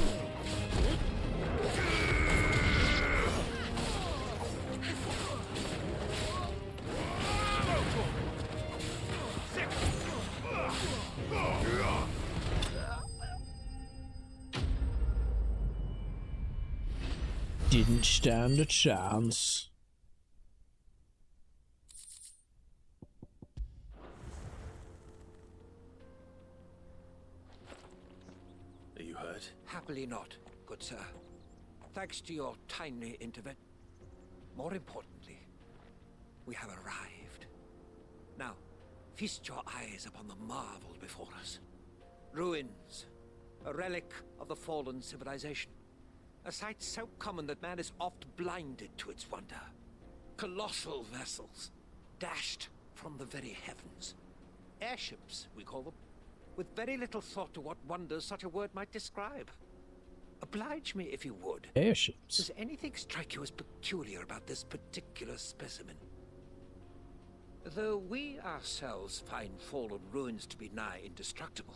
Didn't stand a chance. Are you hurt? Happily not, good sir. Thanks to your timely intervention. More importantly, we have arrived. Now, feast your eyes upon the marvel before us. Ruins, a relic of the fallen civilization. A sight so common that man is oft blinded to its wonder. Colossal vessels, dashed from the very heavens. Airships, we call them, with very little thought to what wonders such a word might describe. Oblige me if you would. Airships. Does anything strike you as peculiar about this particular specimen? Though we ourselves find fallen ruins to be nigh indestructible,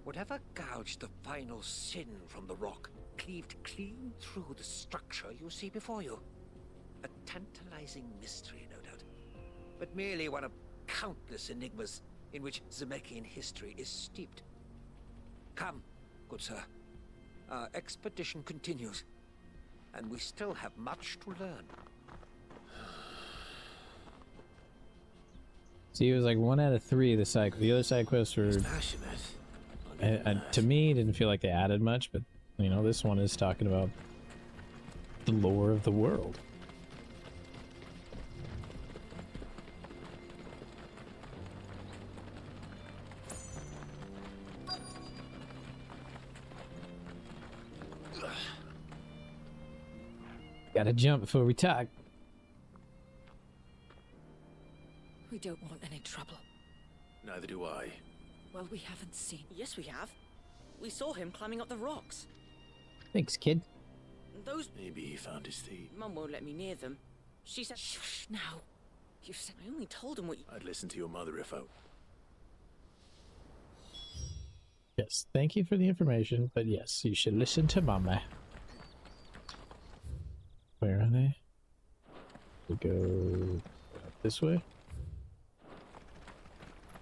whatever gouged the final sin from the rock cleaved clean through the structure you see before you. A tantalizing mystery, no doubt, but merely one of countless enigmas in which Zemeckis history is steeped. Come, good sir. Our expedition continues, and we still have much to learn. See, it was like 1 out of 3 the side. The other side quests were, to me, didn't feel like they added much, but you know, this one is talking about the lore of the world. Gotta jump before we talk. We don't want any trouble. Neither do I. Well, we haven't seen. Yes, we have. We saw him climbing up the rocks. Thanks, kid. Those... Maybe he found his thief. Mum won't let me near them. She said... Shush, now. You said... I only told him what you... I'd listen to your mother if I... Yes, thank you for the information, but yes, you should listen to Mama. Where are they? We go this way?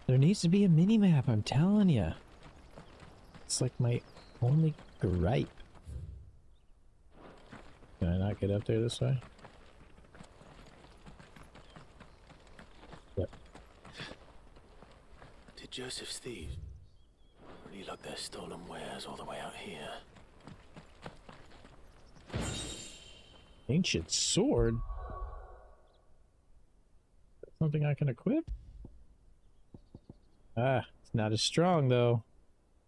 There needs to be a mini-map, I'm telling ya. It's like my only gripe. Can I not get up there this way? Yep. Did Joseph's thieves really lug their stolen wares all the way out here? Ancient sword? Something I can equip? Ah, it's not as strong though.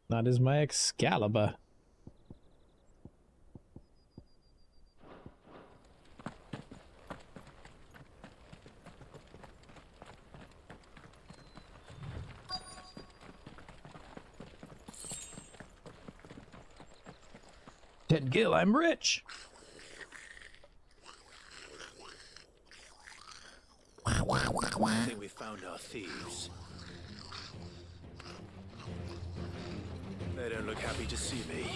Not as my Excalibur. Ted Gill, I'm rich. I think we found our thieves. They don't look happy to see me.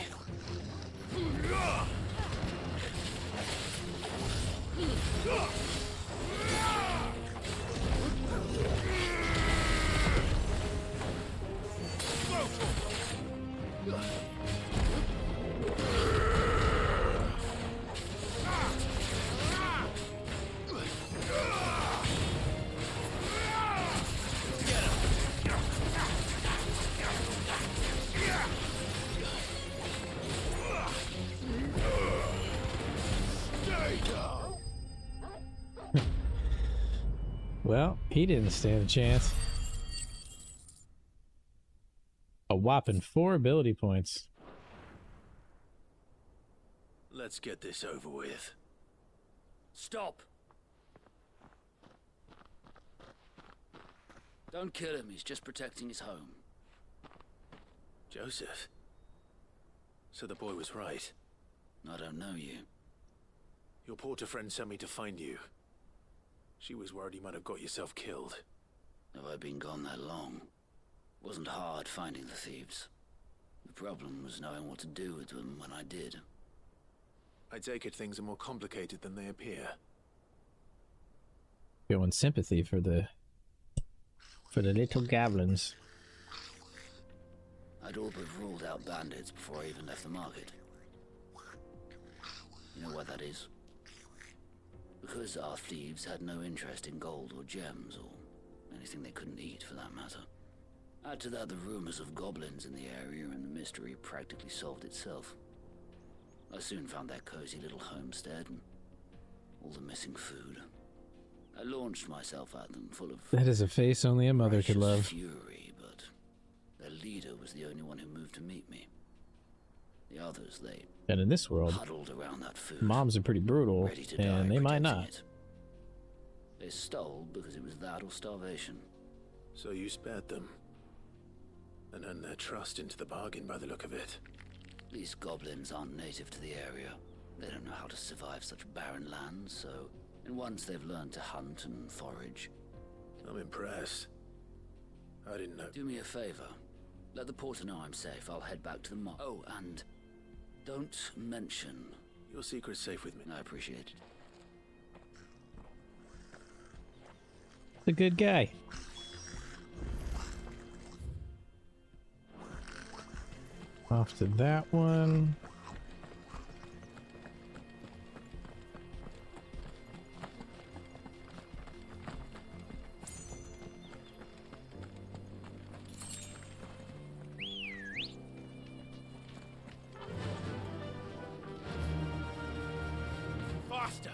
Well, he didn't stand a chance. A whopping 4 ability points. Let's get this over with. Stop! Don't kill him, he's just protecting his home. Joseph? So the boy was right. I don't know you. Your porter friend sent me to find you. She was worried you might have got yourself killed. Have I been gone that long? Wasn't hard finding the thieves. The problem was knowing what to do with them when I did. I take it things are more complicated than they appear. Showing sympathy for the little goblins. I'd all but ruled out bandits before I even left the market. You know why that is? Because our thieves had no interest in gold or gems, or anything they couldn't eat for that matter. Add to that the rumors of goblins in the area, and the mystery practically solved itself. I soon found their cozy little homestead, and all the missing food. I launched myself at them, full of... That is a face only a mother could love. Fury, but their leader was the only one who moved to meet me. The others, they... And in this world, huddled around that food, moms are pretty brutal, and they might not. it. They stole because it was that or starvation. So you spared them. And earned their trust into the bargain by the look of it. These goblins aren't native to the area. They don't know how to survive such barren lands, so... And once they've learned to hunt and forage... I'm impressed. I didn't know... Do me a favor. Let the porter know I'm safe. I'll head back to the mob. Oh, and... don't mention... Your secret's safe with me. I appreciate it. The good guy. Off to that one. Faster!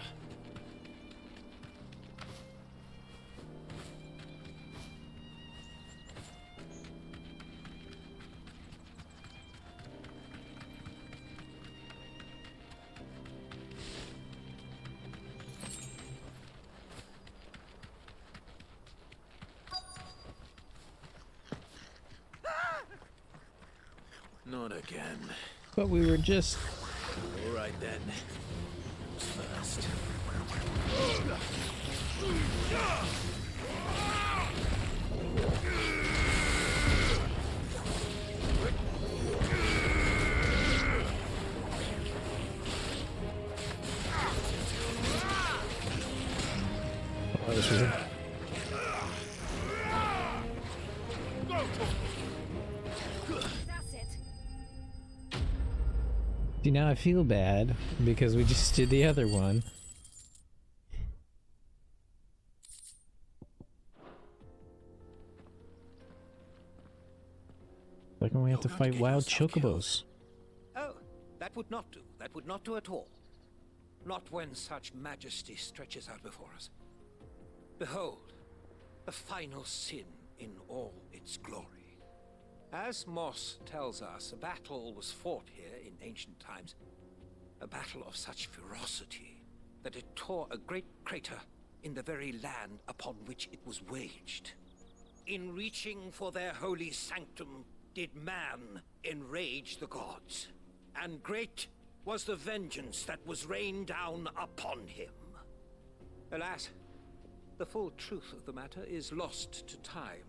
Not again. But we were just... All right then. Who's first? Oh, this was it. That's it. See, now I feel bad because we just did the other one. Like when we have to fight wild chocobos. Oh, that would not do. That would not do at all. Not when such majesty stretches out before us. Behold, the final sin in all its glory. As Moss tells us, a battle was fought here in ancient times. A battle of such ferocity that it tore a great crater in the very land upon which it was waged. In reaching for their holy sanctum, did man enrage the gods, and great was the vengeance that was rained down upon him. Alas, the full truth of the matter is lost to time.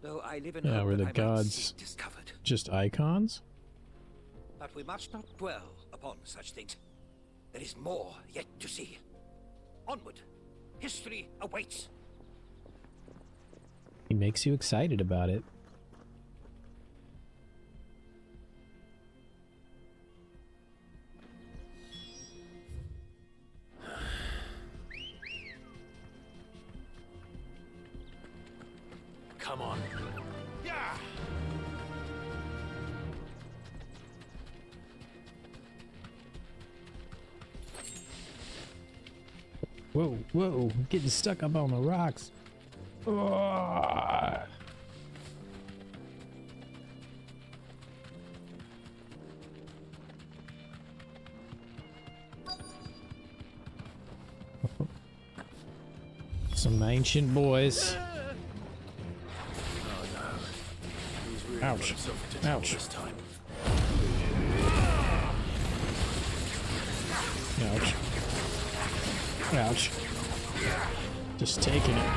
Though I live in Yeah, hope were that the I might gods see it discovered. just icons? But we must not dwell upon such things. There is more yet to see. Onward. History awaits. He makes you excited about it. Come on. Yeah. Whoa, whoa, getting stuck up on the rocks. Ugh. Some ancient boys. Ouch. Ouch. Ouch. Ouch. Just taking it.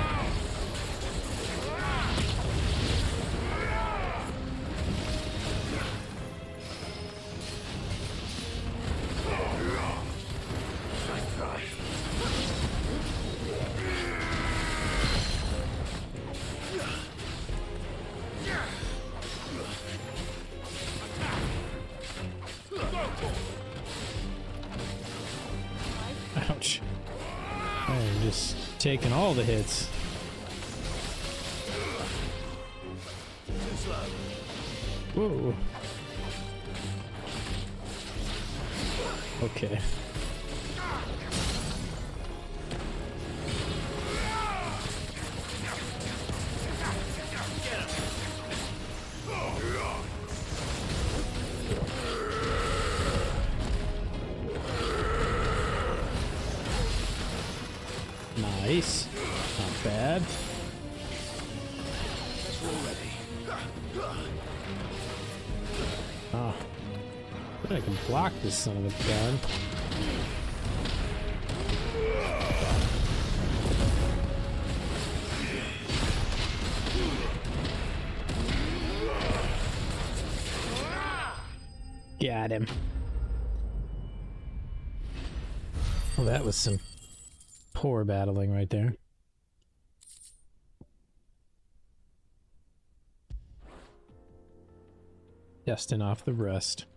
Ouch. I'm just taking all the hits. Whoa. Okay. Nice. Not bad. Ah. I can block this son of a gun. Got him. Well, that was some poor battling right there. Dusting off the rust.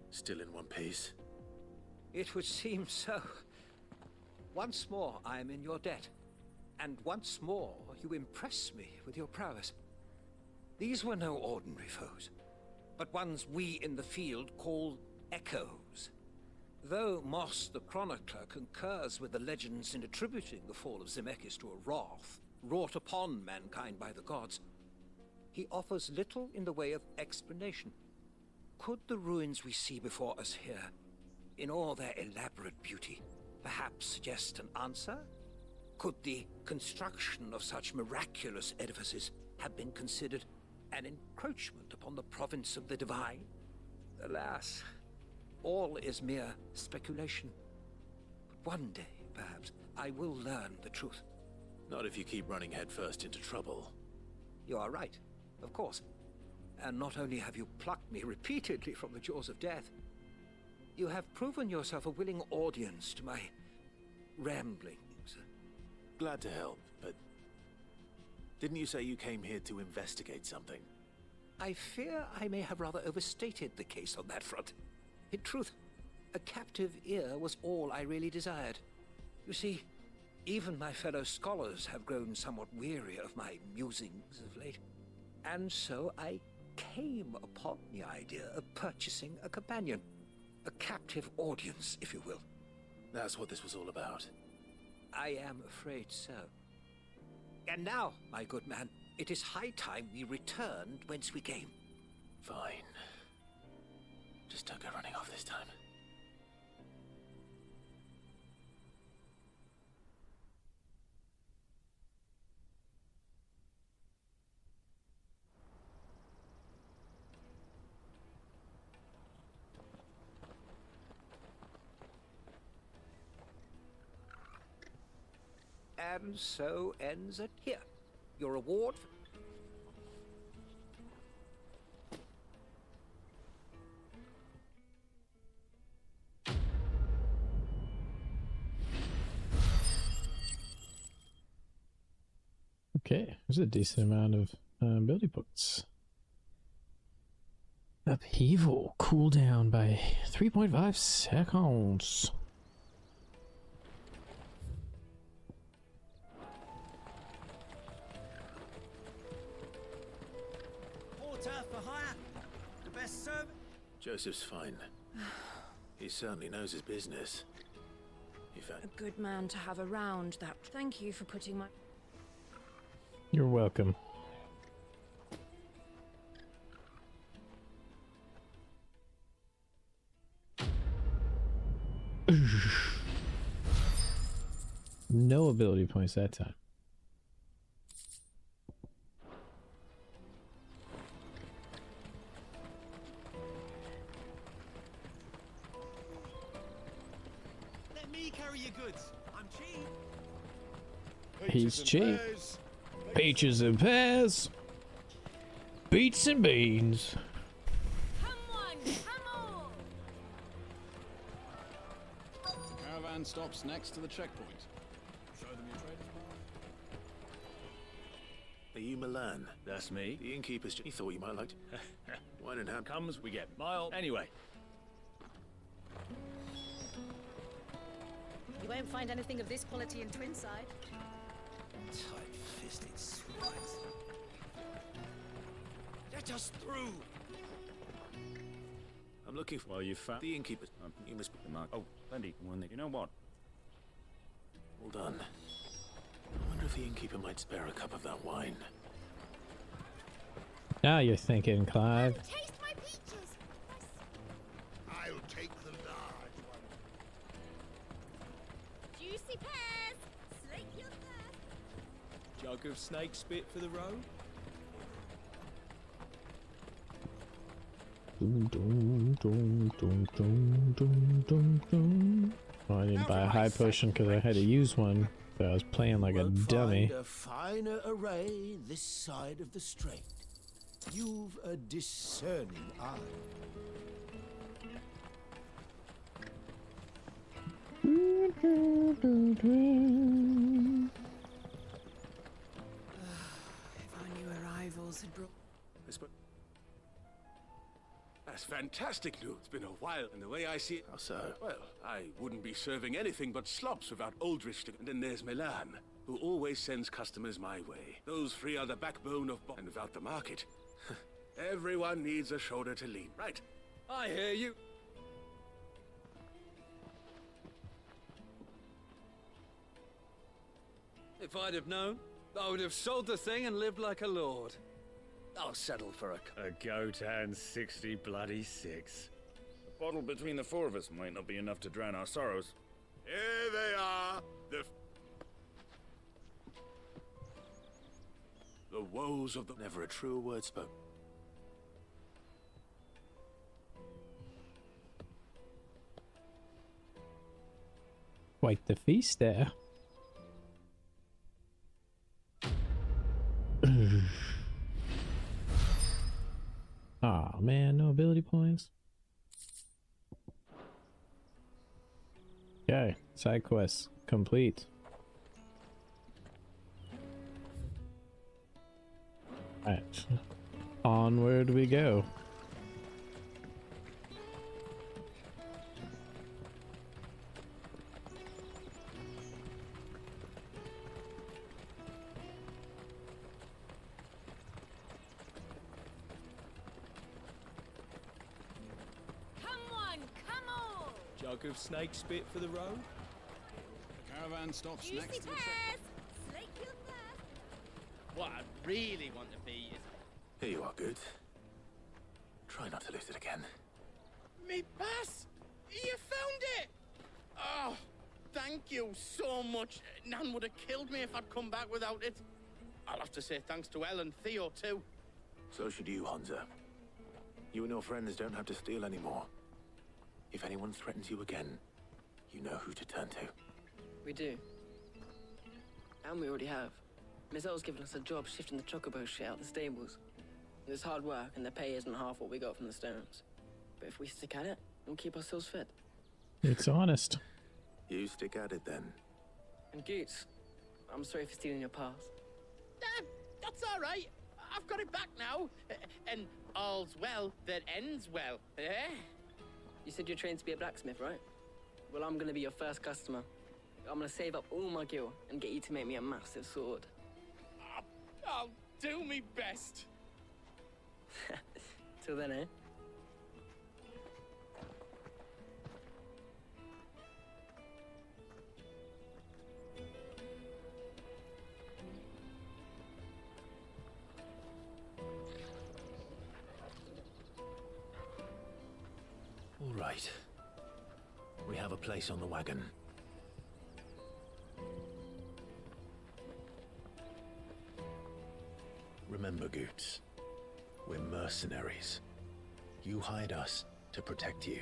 Still in one piece. It would seem so. Once more I am in your debt, and once more you impress me with your prowess. These were no ordinary foes, but ones we in the field call echoes. Though Moss the Chronicler concurs with the legends in attributing the fall of Zemeckis to a wrath wrought upon mankind by the gods, he offers little in the way of explanation. Could the ruins we see before us here, in all their elaborate beauty, perhaps suggest an answer? Could the construction of such miraculous edifices have been considered an encroachment upon the province of the divine? Alas, all is mere speculation. But one day, perhaps, I will learn the truth. Not if you keep running headfirst into trouble. You are right, of course. And not only have you plucked me repeatedly from the jaws of death, you have proven yourself a willing audience to my ramblings. Glad to help, but didn't you say you came here to investigate something? I fear I may have rather overstated the case on that front. In truth, a captive ear was all I really desired. You see, even my fellow scholars have grown somewhat weary of my musings of late. And so I came upon the idea of purchasing a companion. A captive audience, if you will. That's what this was all about. I am afraid so. And now, my good man, it is high time we returned whence we came. Fine. Just don't go running off this time. And so ends it here. Your reward for... Okay, there's a decent amount of ability points. Upheaval, cooldown by 3.5 seconds. Porter for hire. The best servant. Joseph's fine. He certainly knows his business. A good man to have around. That. Thank you for putting my. You're welcome. No ability points that time. Let me carry your goods. I'm cheap. He's cheap. Peaches and pears. Beets and beans. Caravan stops next to the checkpoint. Show them your trade. Are you Milan? That's me. The innkeeper's... He thought you might like... Wine and ham. Comes, we get mild. Anyway. You won't find anything of this quality in Twinside. Tight-fisted swines. Let us through. I'm looking for... Well, you found... The innkeeper. You must be... Oh, plenty. One that... You know what? All done. I wonder if the innkeeper might spare a cup of that wine. Now you're thinking, Clive. Taste my peaches. I'll take the large one. Juicy pears. Slake your thirst. Jug of snake spit for the road? Well, I didn't buy a high potion because I had to use one, so I was playing like a dummy. Find a finer array this side of the strait. You've a discerning eye. If our new arrivals had brought... That's fantastic news. It's been a while, and the way I see it... How so? Well, I wouldn't be serving anything but slops without Aldrich to... And then there's Milan, who always sends customers my way. Those three are the backbone of... And without the market, everyone needs a shoulder to lean, right? I hear you. If I'd have known, I would have sold the thing and lived like a lord. I'll settle for a goat and 60 bloody 6. A bottle between the four of us might not be enough to drown our sorrows. Here they are, the woes of the... Never a truer word spoken. Quite the feast there. Aw, man, no ability points. Okay, side quest complete. Alright. onward we go. Jug of snake spit for the road? The caravan stops next to the What I really want to be is... Here you are, Goots. Try not to lose it again. Me pass! You found it! Oh, thank you so much. Nan would have killed me if I'd come back without it. I'll have to say thanks to Elle and Theo, too. So should you, Hansa. You and your friends don't have to steal anymore. If anyone threatens you again, you know who to turn to. We do. And we already have. Miss L's given us a job shifting the chocobo shit out the stables. It's hard work, and the pay isn't half what we got from the stones. But if we stick at it, we'll keep ourselves fit. It's honest. You stick at it then. And Goots, I'm sorry for stealing your pass. That's all right. I've got it back now. And all's well that ends well, eh? You said you're trained to be a blacksmith, right? Well, I'm gonna be your first customer. I'm gonna save up all my gil and get you to make me a massive sword. I'll do me best. Till then, eh? All right. We have a place on the wagon. Remember, Goots, we're mercenaries. You hired us to protect you.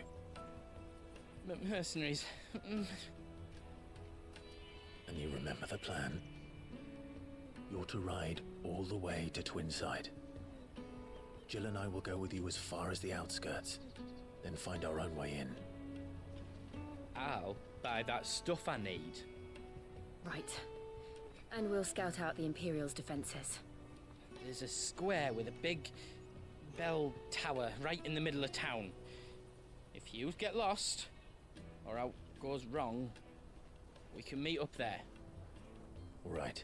Mercenaries. And you remember the plan? You're to ride all the way to Twinside. Jill and I will go with you as far as the outskirts, then find our own way in. I'll buy that stuff I need. Right. And we'll scout out the Imperial's defenses. There's a square with a big bell tower right in the middle of town. If you get lost, or out goes wrong, we can meet up there. All right.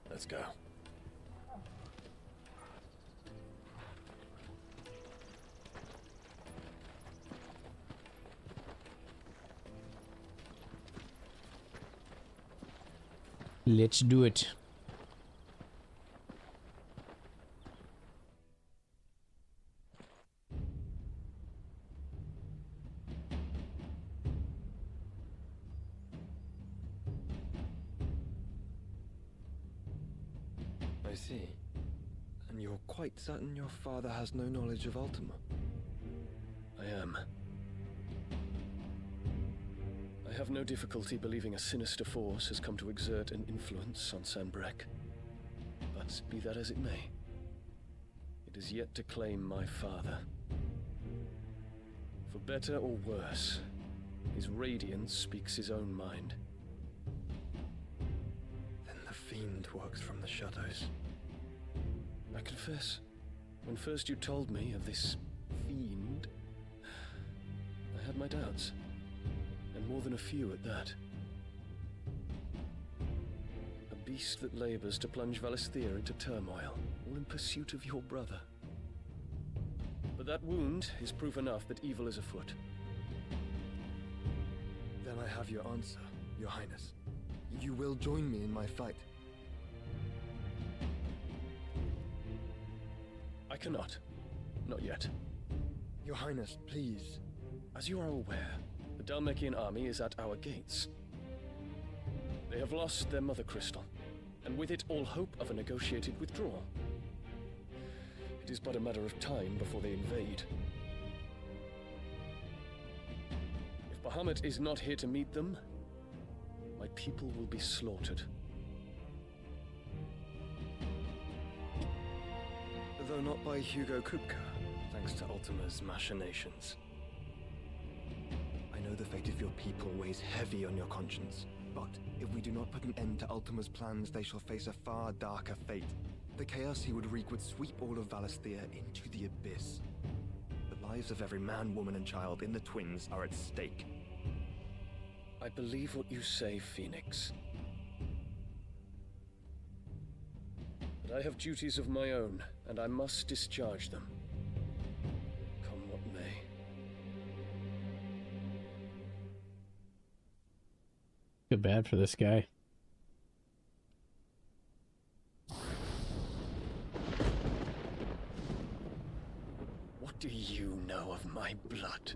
Let's go. Let's do it. I see. And you're quite certain your father has no knowledge of Ultima? I am. I have no difficulty believing a sinister force has come to exert an influence on Sanbreque. But be that as it may, it is yet to claim my father. For better or worse, his radiance speaks his own mind. Then the fiend works from the shadows. I confess, when first you told me of this fiend, I had my doubts. And more than a few at that. A beast that labors to plunge Valisthea into turmoil, all in pursuit of your brother. But that wound is proof enough that evil is afoot. Then I have your answer, Your Highness. You will join me in my fight. I cannot. Not yet. Your Highness, please. As you are aware, the Dhalmekian army is at our gates. They have lost their mother crystal, and with it all hope of a negotiated withdrawal. It is but a matter of time before they invade. If Bahamut is not here to meet them, my people will be slaughtered. Though not by Hugo Kupka, thanks to Ultima's machinations. I know the fate of your people weighs heavy on your conscience, but if we do not put an end to Ultima's plans, they shall face a far darker fate. The chaos he would wreak would sweep all of Valisthea into the abyss. The lives of every man, woman, and child in the Twins are at stake. I believe what you say, Phoenix. But I have duties of my own, and I must discharge them. Come what may. Feel bad for this guy. What do you know of my blood?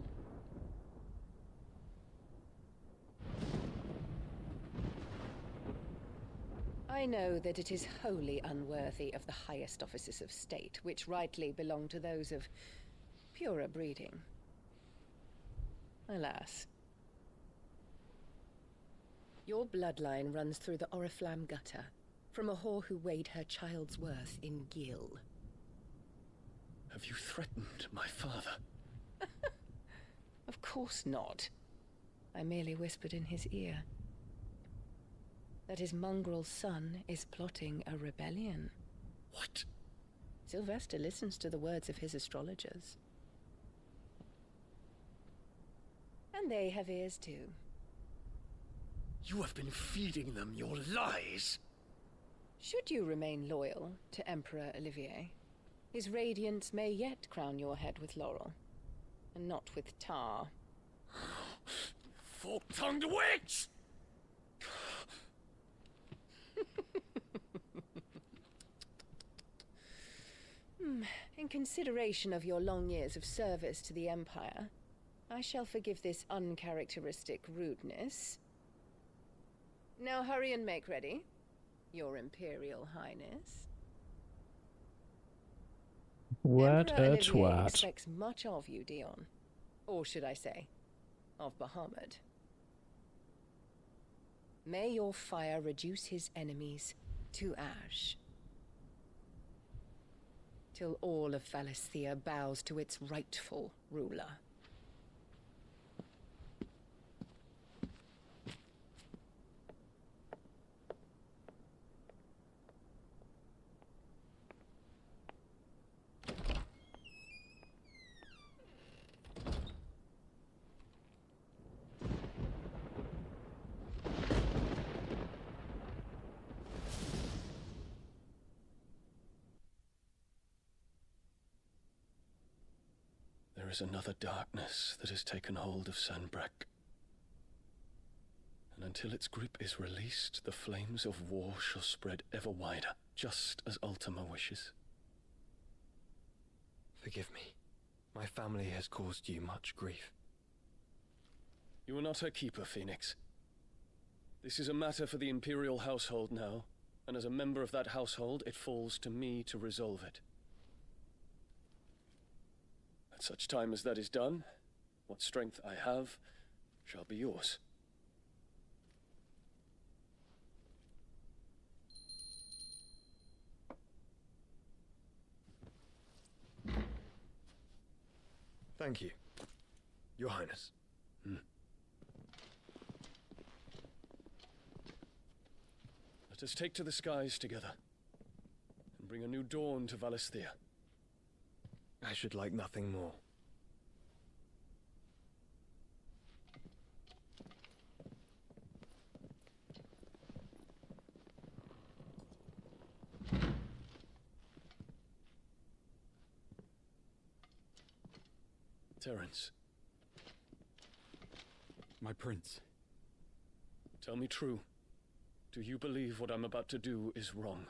I know that it is wholly unworthy of the highest offices of state, which rightly belong to those of purer breeding. Alas. Your bloodline runs through the Oriflamme gutter, from a whore who weighed her child's worth in gil. Have you threatened my father? Of course not. I merely whispered in his ear that his mongrel son is plotting a rebellion. What? Sylvester listens to the words of his astrologers. And they have ears too. You have been feeding them your lies! Should you remain loyal to Emperor Olivier, his radiance may yet crown your head with laurel, and not with tar. Fork-tongued witch! In consideration of your long years of service to the Empire, I shall forgive this uncharacteristic rudeness. Now hurry and make ready, Your Imperial Highness. What Emperor a Olivier twat. expects much of you, Dion. Or should I say, of Bahamut. May your fire reduce his enemies to ash, till all of Valisthea bows to its rightful ruler. There is another darkness that has taken hold of Sanbreque. And until its grip is released, the flames of war shall spread ever wider, just as Ultima wishes. Forgive me. My family has caused you much grief. You are not her keeper, Phoenix. This is a matter for the Imperial household now, and as a member of that household, it falls to me to resolve it. At such time as that is done, what strength I have shall be yours. Thank you, Your Highness. Let us take to the skies together, and bring a new dawn to Valisthea. I should like nothing more. Terence. My prince. Tell me true. Do you believe what I'm about to do is wrong?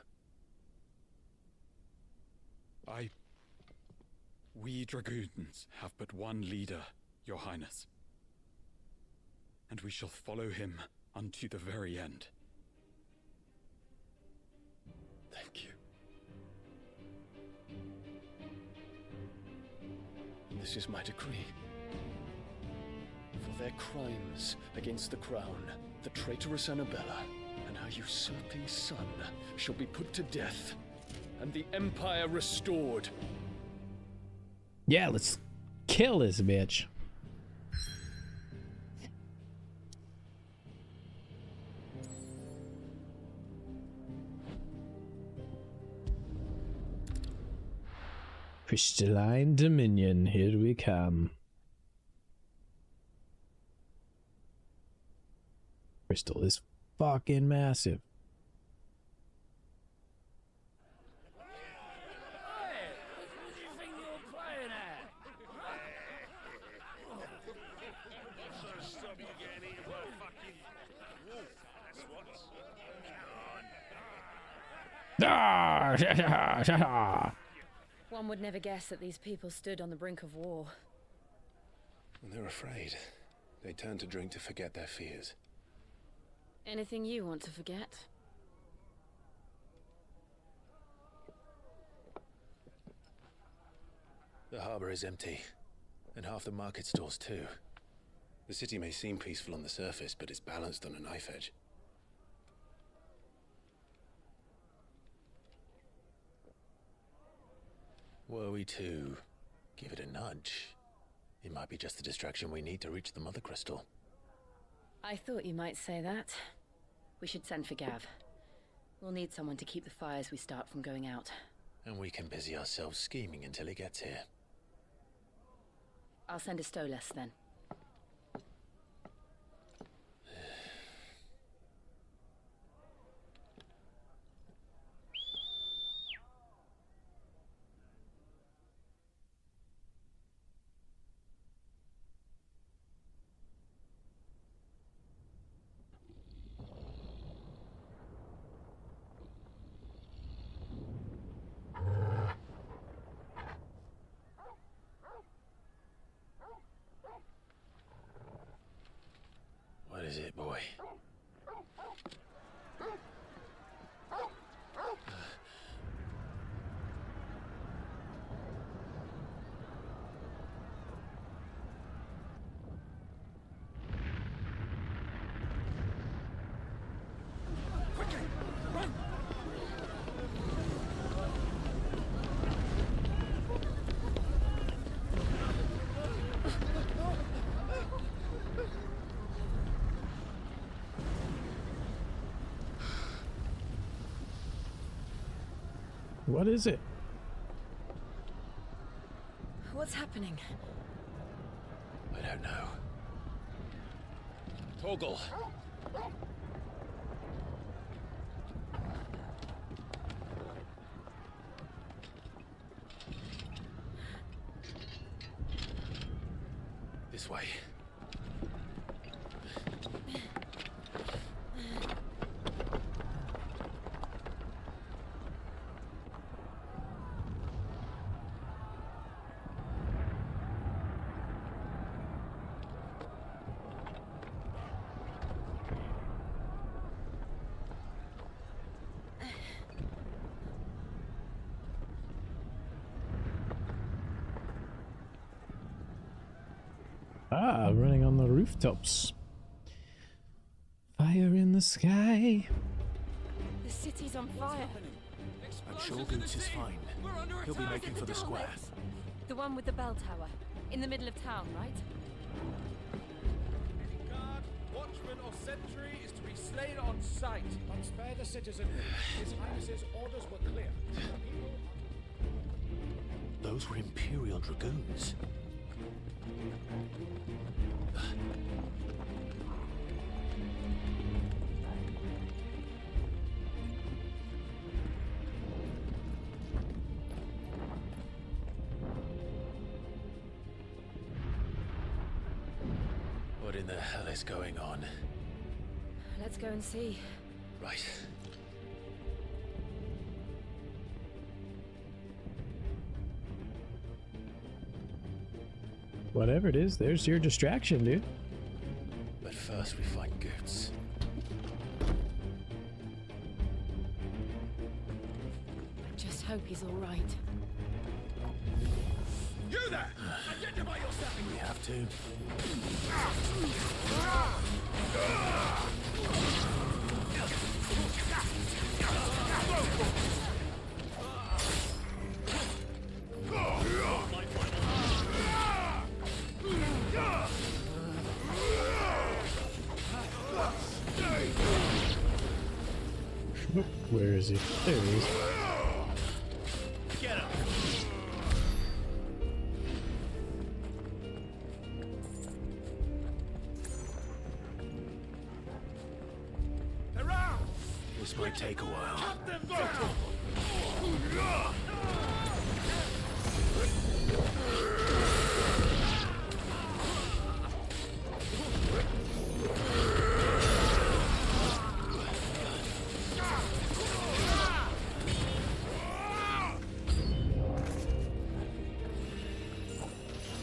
We dragoons have but one leader, Your Highness. And we shall follow him unto the very end. Thank you. And this is my decree. For their crimes against the crown, the traitorous Annabella and her usurping son shall be put to death, and the Empire restored. Yeah, let's kill this bitch. Crystalline Dominion, here we come. Crystal is fucking massive. One would never guess that these people stood on the brink of war. When they're afraid, they turn to drink to forget their fears. Anything you want to forget? The harbor is empty, and half the market stalls too. The city may seem peaceful on the surface, but it's balanced on a knife edge. Were we to give it a nudge, it might be just the distraction we need to reach the Mother Crystal. I thought you might say that. We should send for Gav. We'll need someone to keep the fires we start from going out. And we can busy ourselves scheming until he gets here. I'll send a Stolas then. What is it, boy? What is it? What's happening? I don't know. Torgal. This way. Ah, running on the rooftops. Fire in the sky. The city's on fire. I'm sure Goots is fine. He'll be making for the square. The one with the bell tower. In the middle of town, right? Any guard, watchman, or sentry is to be slain on sight. But spare the citizen. His Highness's orders were clear. Those were Imperial Dragoons. What in the hell is going on? Let's go and see. Right. Whatever it is, there's your distraction, dude. But first we find Goots. Just hope he's all right. You there! Identify yourself! We have to. Where is he? There he is. Get him! This might take a while.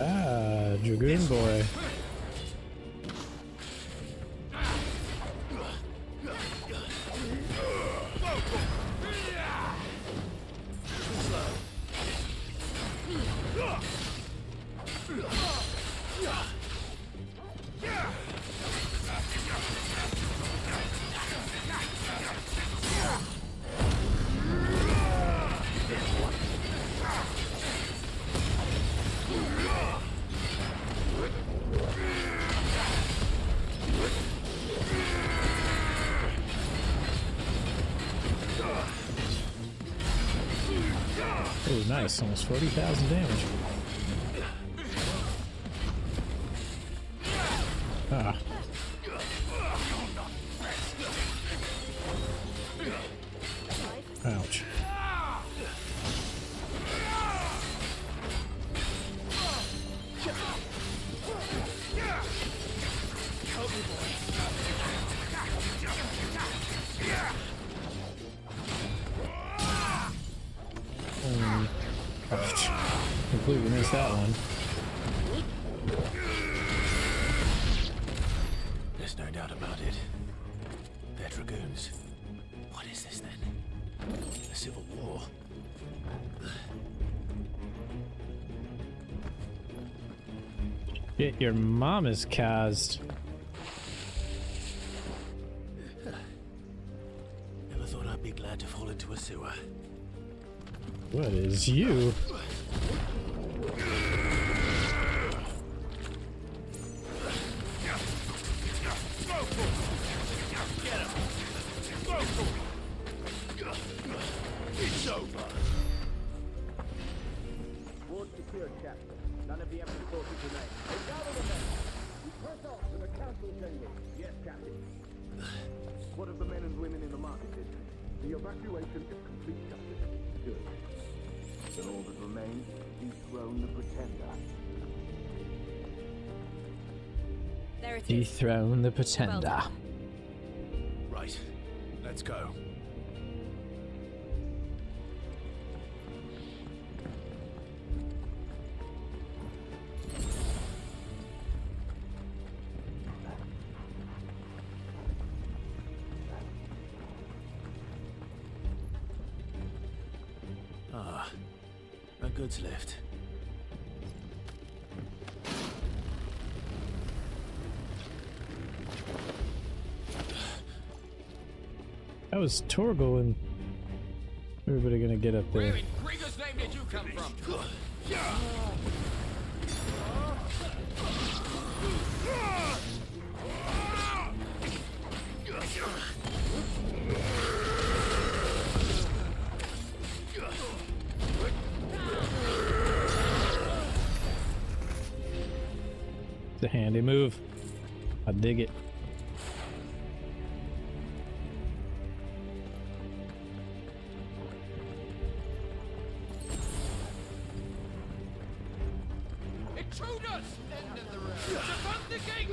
Ah, Dragoon boy. Oh, nice. Almost 40,000 damage. Ah. Ouch. Ouch. Completely missed that one. There's no doubt about it. They're dragoons. What is this then? A civil war? Shit, your mom is caused. Never thought I'd be glad to fall into a sewer. What is you? It's over. Ward secured, Captain. None of the empty forces remain. Gather the men. We press on to the council chamber. Yes, Captain. What of the men and women in the market district? The evacuation is complete, Captain. Good. Then all that remains is dethrone the pretender. There it is. Dethrone the pretender. Right. Let's go. Ah, a goods lift. That was Torgal and everybody gonna get up there. Where in Krieger's name did you come from? It's a handy move. I dig it. Intruders! End of the road. Defend the gate!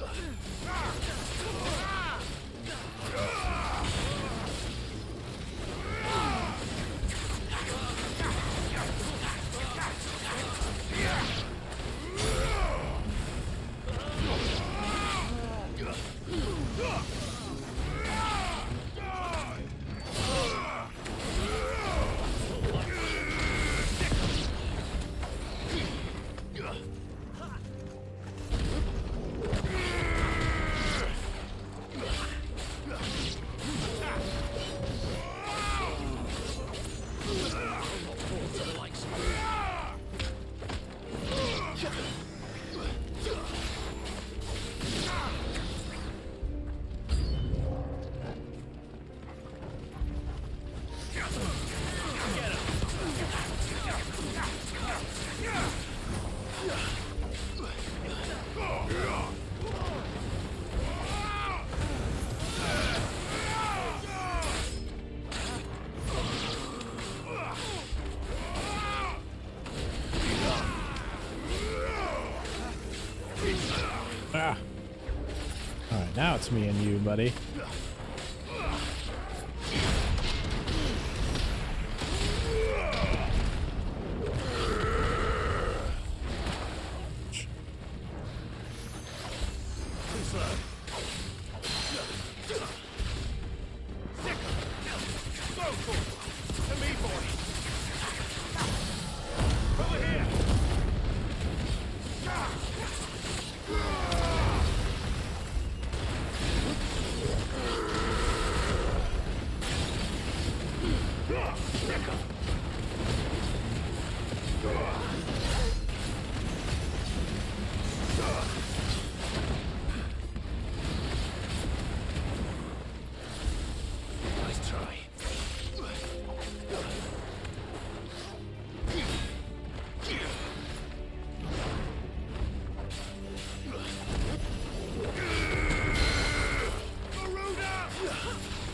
Now it's me and you, buddy.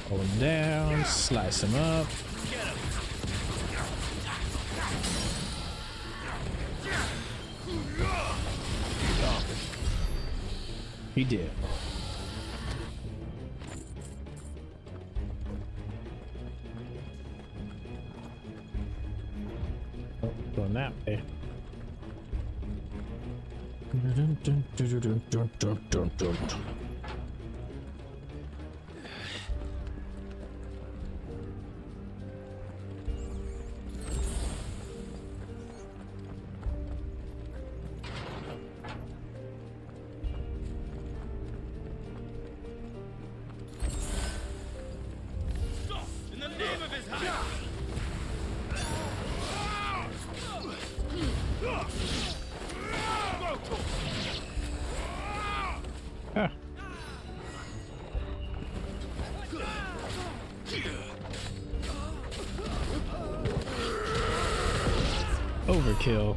Hold him down, slice him up. He did. Oh, going that way. In the name of his highness! Ah. Overkill.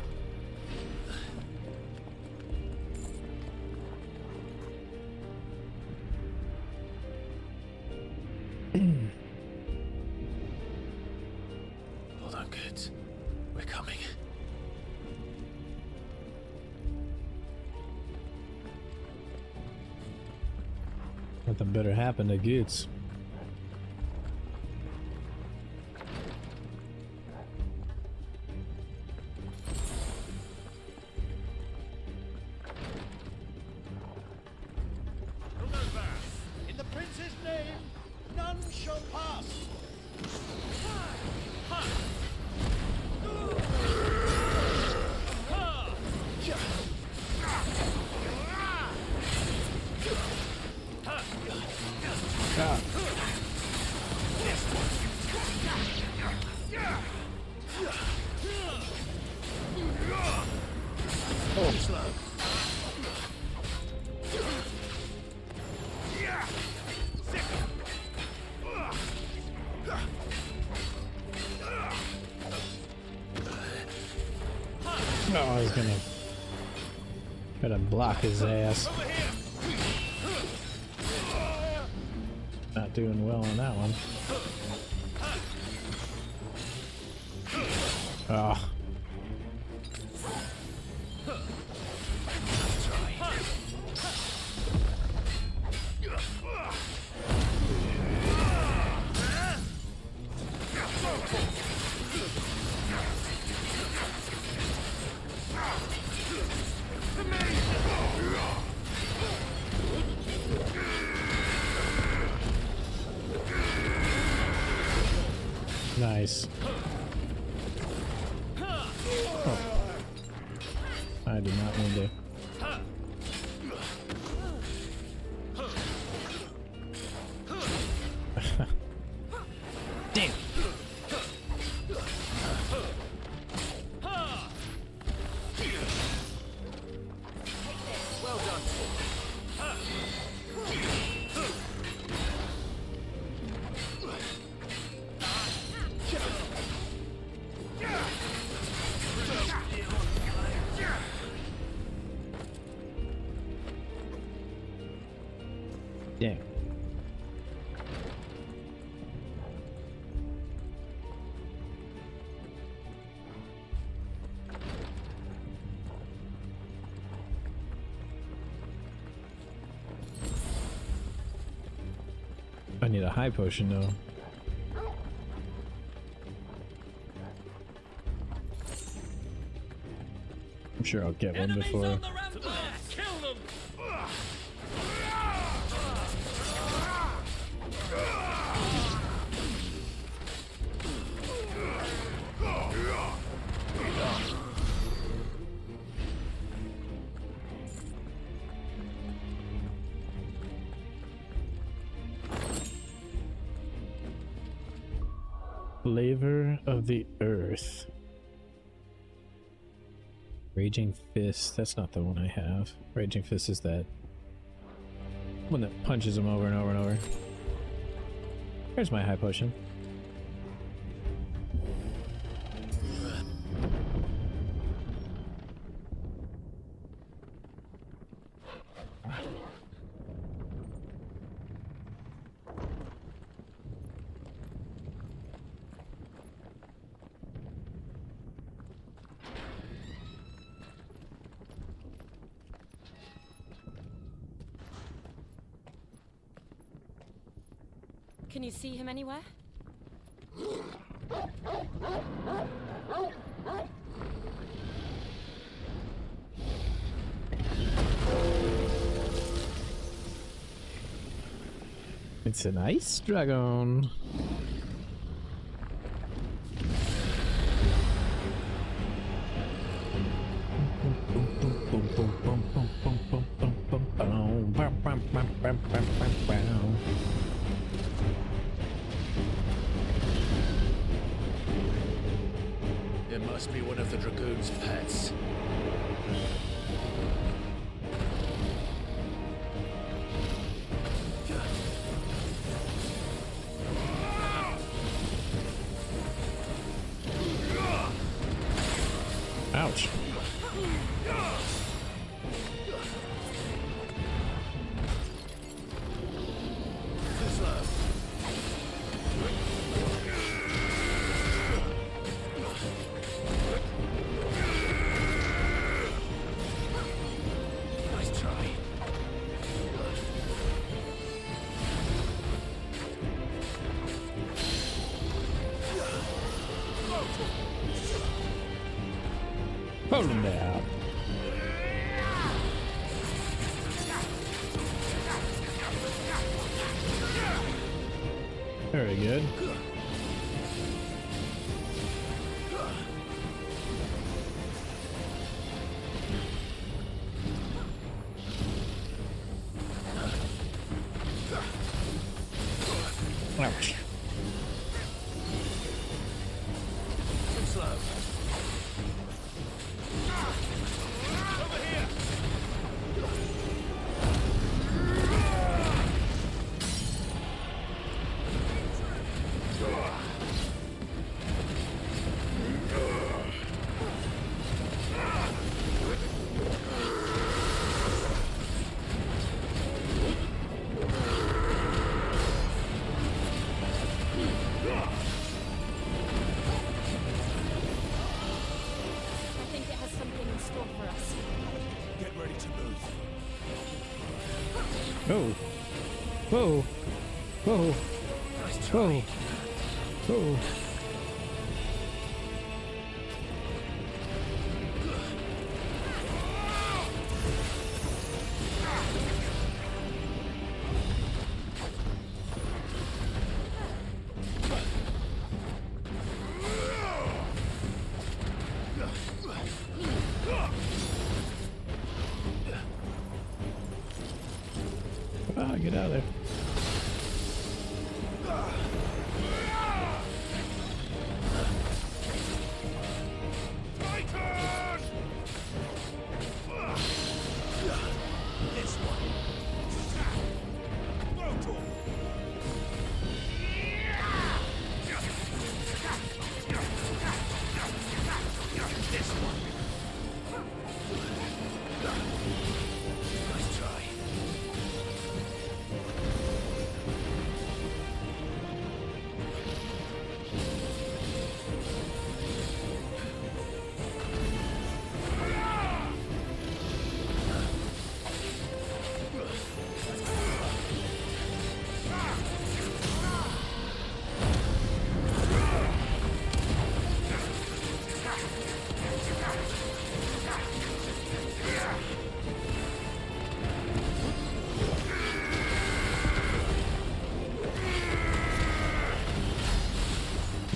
Hold on, kids. We're coming. Nothing better happened to Goots. In the prince's name, none shall pass. Ah. Oh, I was gonna try to block his ass. Not doing well on that one. Ah. Nice. Oh. I did not mean to. Damn. Well done. Need a high potion though. I'm sure I'll get one before. Kill them! Flavor of the Earth. Raging Fist, that's not the one I have. Raging Fist is that one that punches him over and over and over. Here's my high potion. Can you see him anywhere? It's an ice dragon. It must be one of the Dragoon's pets. Ouch. Nice try. Hold him down. Very good. Ouch. Too slow. I think it has something in store for us. Get ready to move. Oh. Whoa. Whoa. Whoa. Whoa. Ah, get out of there.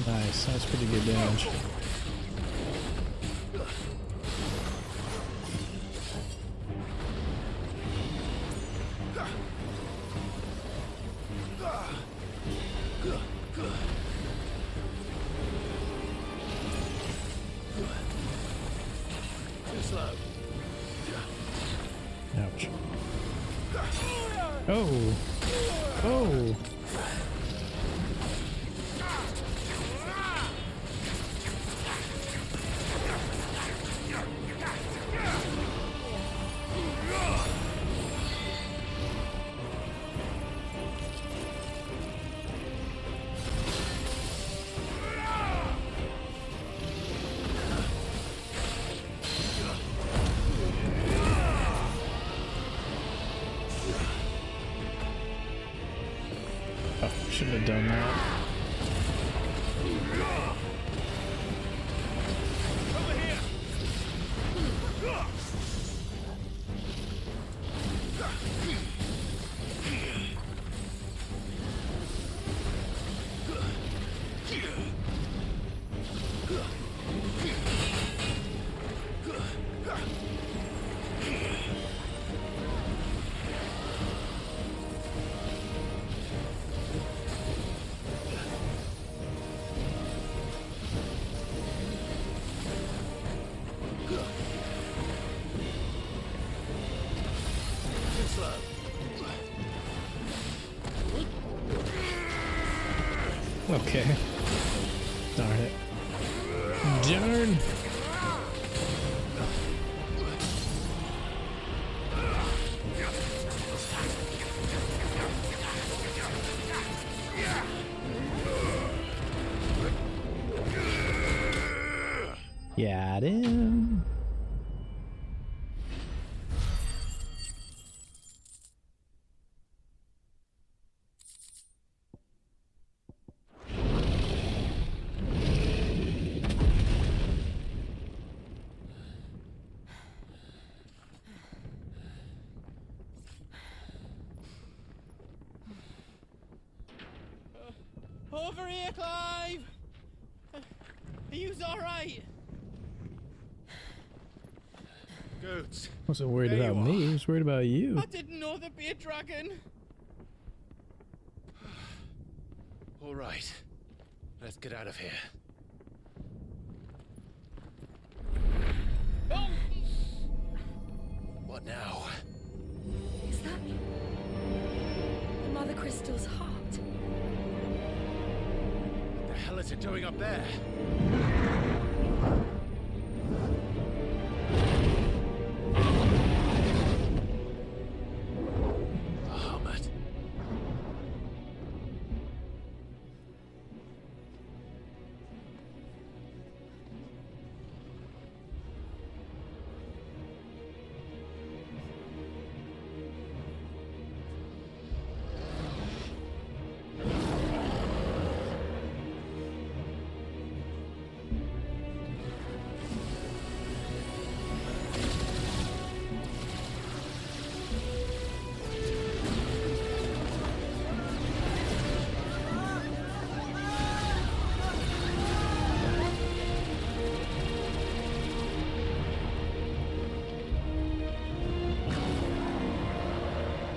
Nice, that's pretty good damage. Ouch. Oh! Oh! Shouldn't have done that. Okay. Darn it. Darn! Got him. Over here, Clive! Are you alright? Goats. Wasn't worried about me, he was worried about you. I didn't know there'd be a dragon. All right. Let's get out of here. Oh! What now? Is that the Mother Crystal's heart? What the hell is it doing up there? Bahamut.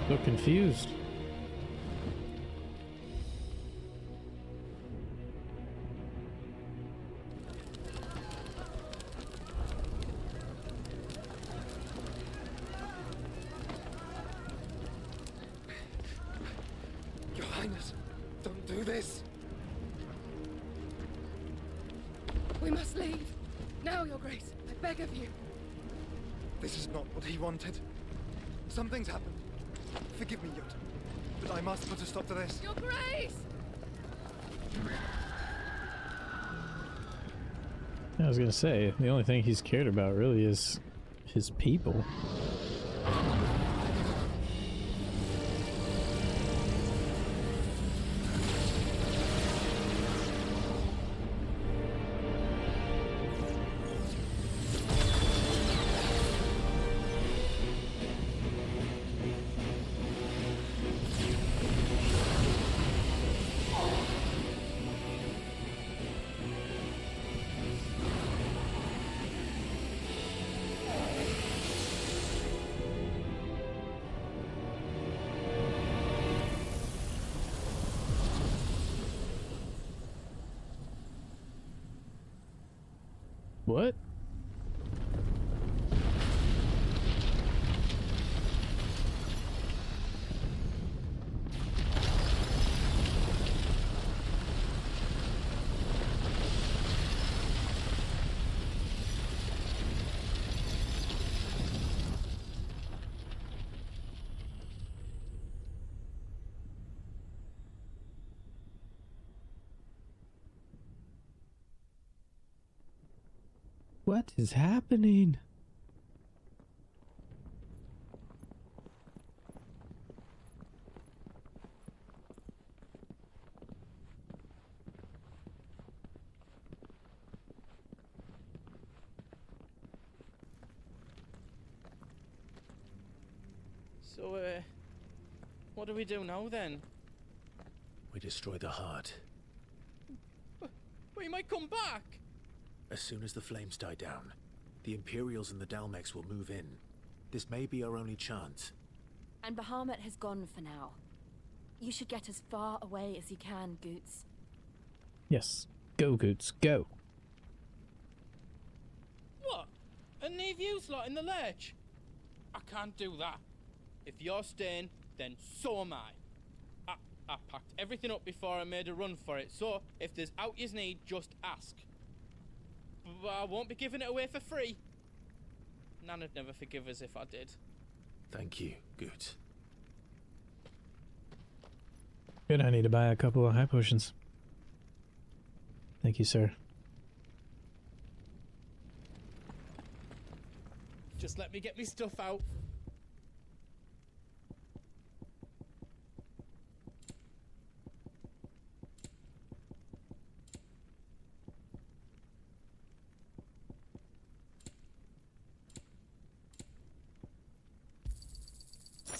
So confused. Your Highness, don't do this. We must leave. Now, Your Grace. I beg of you. This is not what he wanted. Something's happened. Forgive me, Yod, but I must put a stop to this. Your Grace! I was gonna say, the only thing he's cared about really is his people. What? What is happening? So, what do we do now then? We destroy the heart. We might come back! As soon as the flames die down, the Imperials and the Dalmex will move in. This may be our only chance. And Bahamut has gone for now. You should get as far away as you can, Goots. Yes. Go, Goots, go. What? And leave you lot in the lurch? I can't do that. If you're staying, then so am I. I packed everything up before I made a run for it, so if there's out you need, just ask. But I won't be giving it away for free. Nan'd never forgive us if I did. Thank you, Goots. Good, I need to buy a couple of high potions. Thank you, sir. Just let me get me stuff out.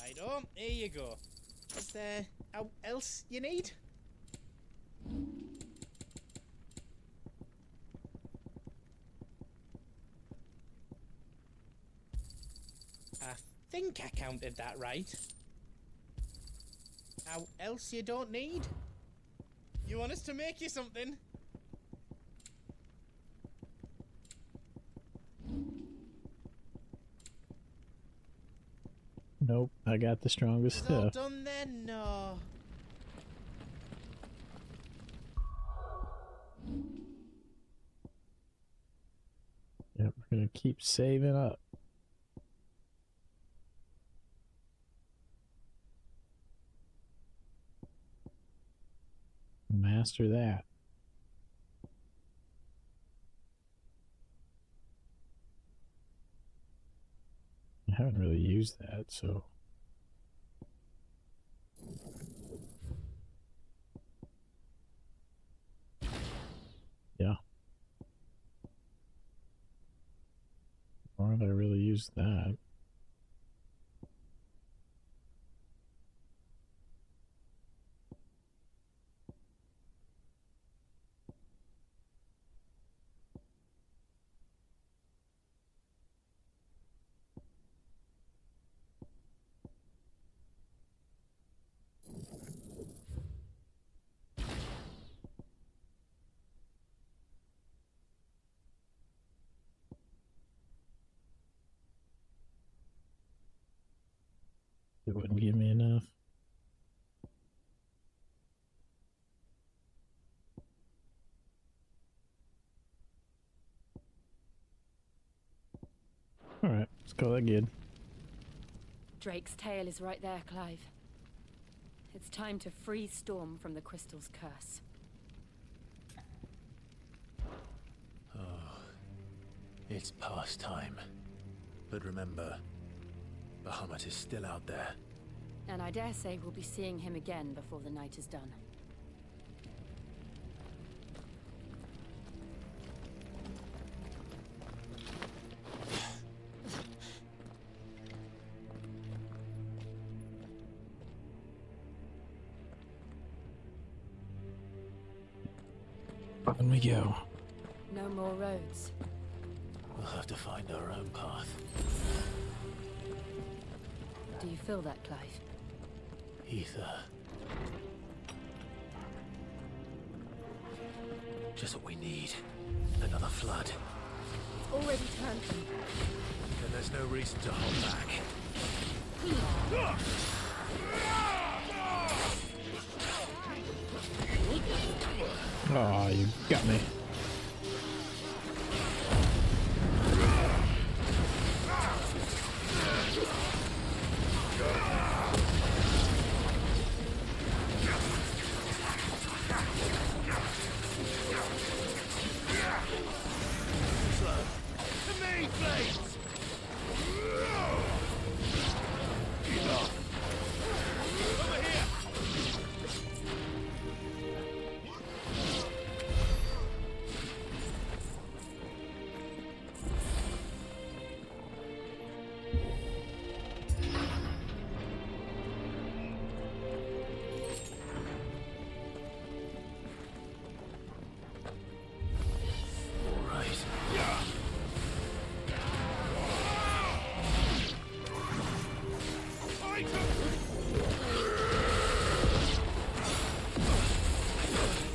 Righto, here you go. Is there out else you need? I think I counted that right. Out else you don't need? You want us to make you something? Nope, I got the strongest It's all stuff. done then? No. Yep, we're gonna keep saving up. Master that. I haven't really used that, so. Yeah. Or have I really used that? It wouldn't give me enough. Alright, let's call that good. Drake's tail is right there, Clive. It's time to free Storm from the crystal's curse. Oh, it's past time. But remember, Bahamut is still out there. And I dare say we'll be seeing him again before the night is done. On we go. No more roads. We'll have to find our own path. Do you feel that, Clive? Ether. Just what we need. Another flood. It's already turned them. Then there's no reason to hold back. Oh, you got me.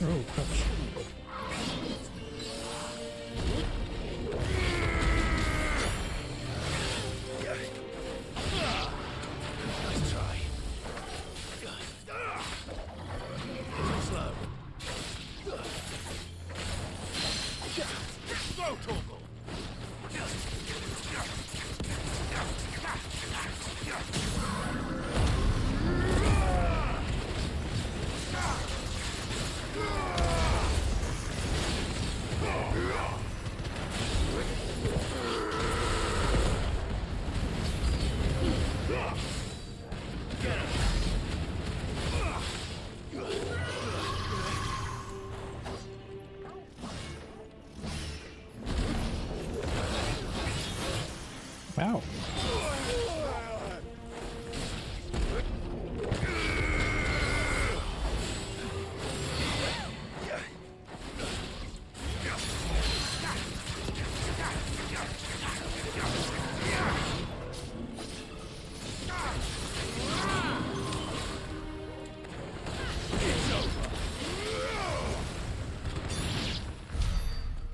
Oh, crutch. Nice try. Slow. Go, Torgal! Wow.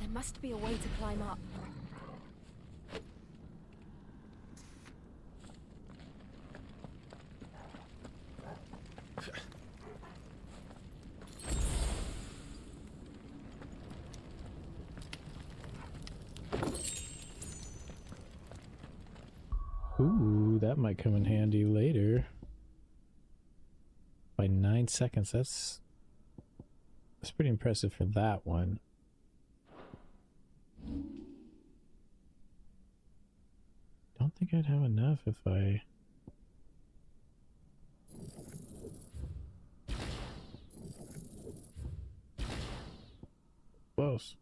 There must be a way to climb up. Ooh, that might come in handy later. By 9 seconds, that's pretty impressive for that one. Don't think I'd have enough if I... Close.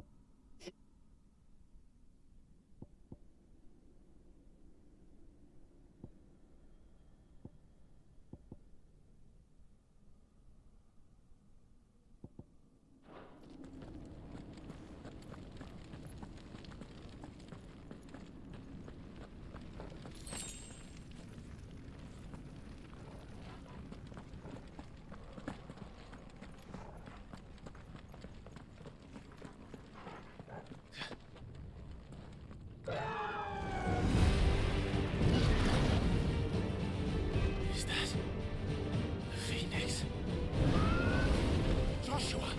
Is that the Phoenix? Joshua!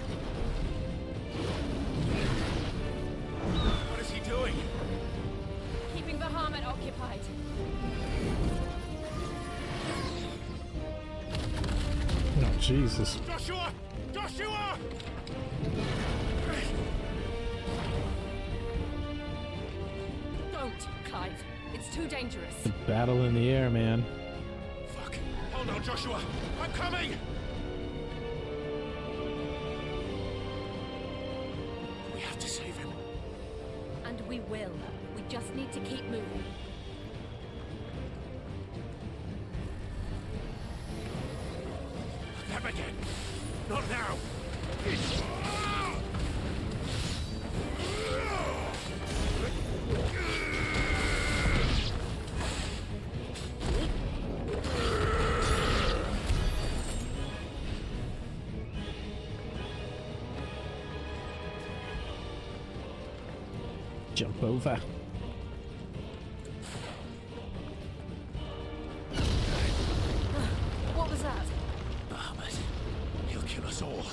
What is he doing? Keeping Bahamut occupied. Oh, Jesus. Joshua! Joshua! Don't, Clive. It's too dangerous. The battle in the air, man. Fuck! Hold on, Joshua! I'm coming! We have to save him. And we will. We just need to keep moving. Them again! Not now! Jump over. What was that? Bahamut. He'll kill us all.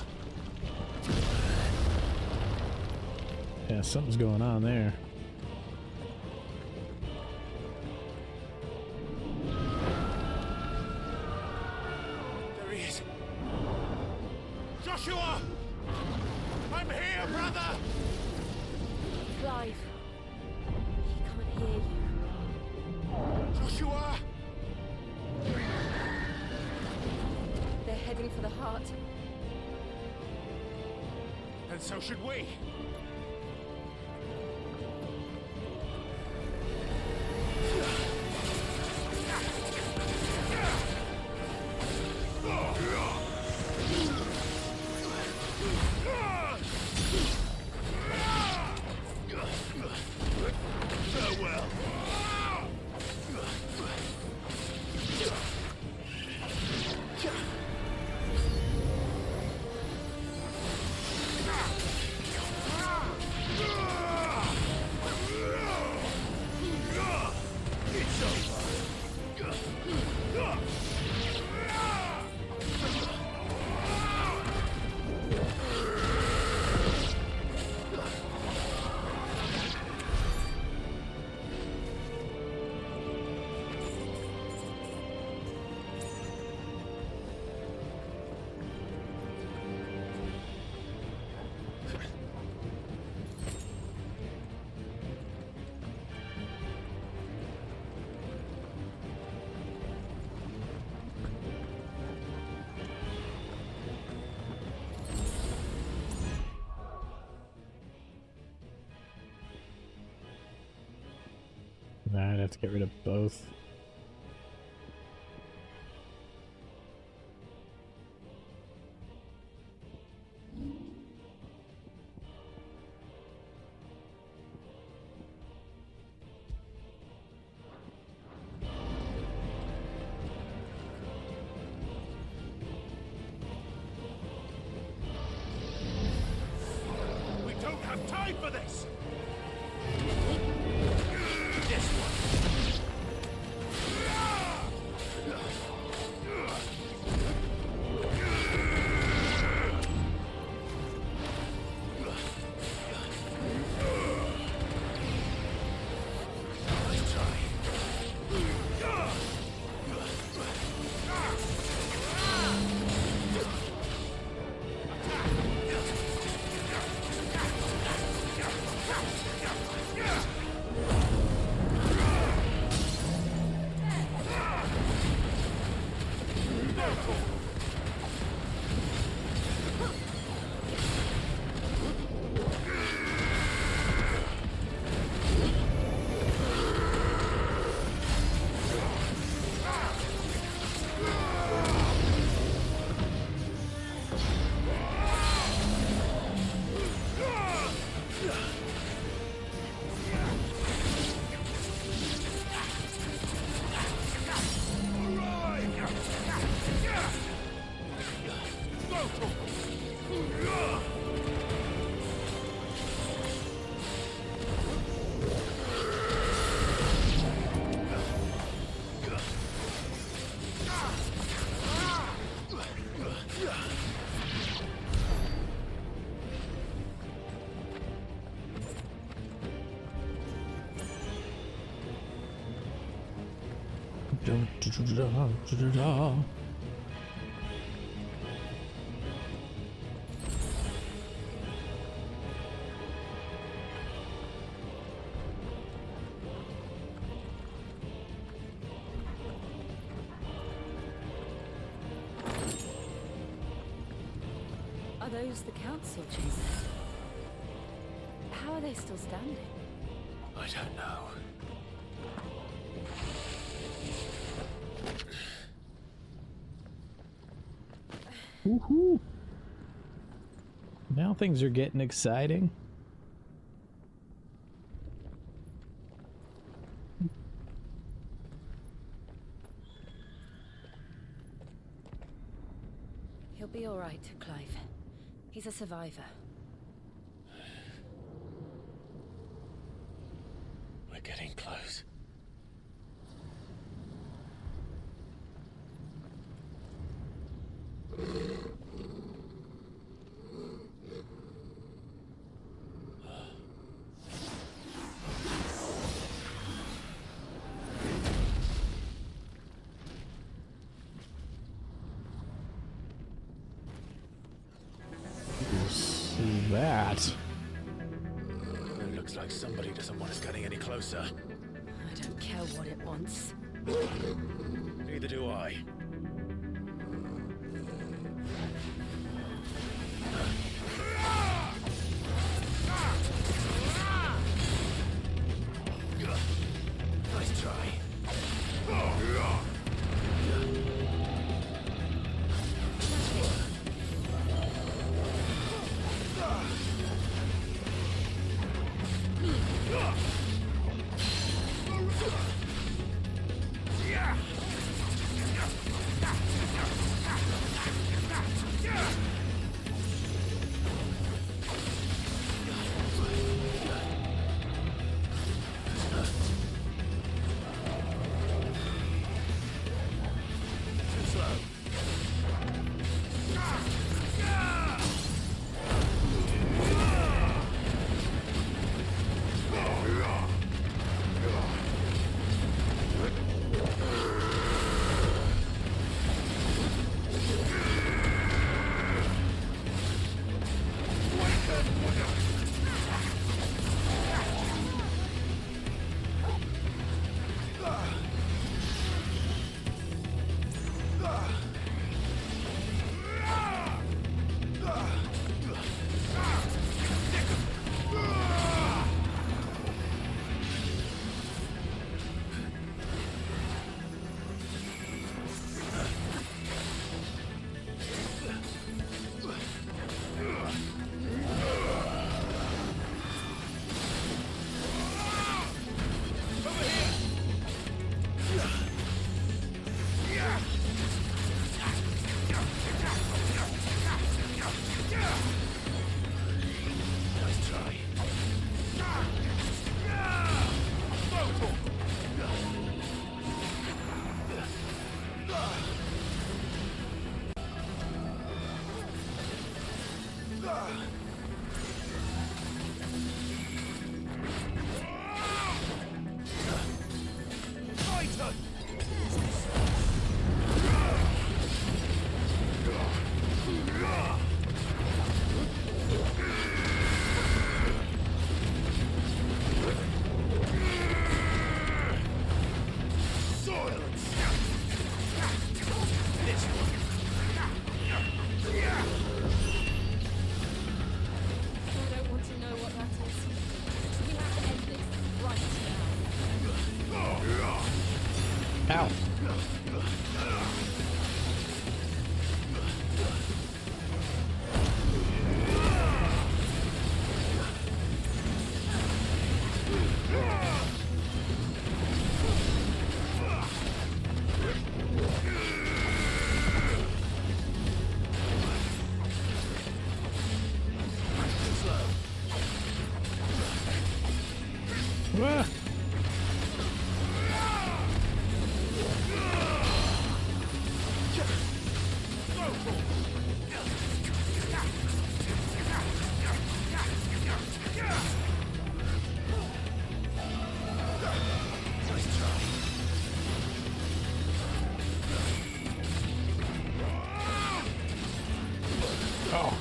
Yeah, something's going on there. There he is. Joshua! I'm here, brother! Clive. He can't hear you. Joshua! They're heading for the heart. And so should we. Farewell. It's over. Nah, I'd have to get rid of both. We don't have time for this! Are those the council chambers? How are they still standing? I don't know. Woohoo! Now things are getting exciting. He'll be all right, Clive. He's a survivor. We're getting close. That. It looks like somebody doesn't want us getting any closer. I don't care what it wants. Neither do I. Nice try. Ow. Ah. Oh.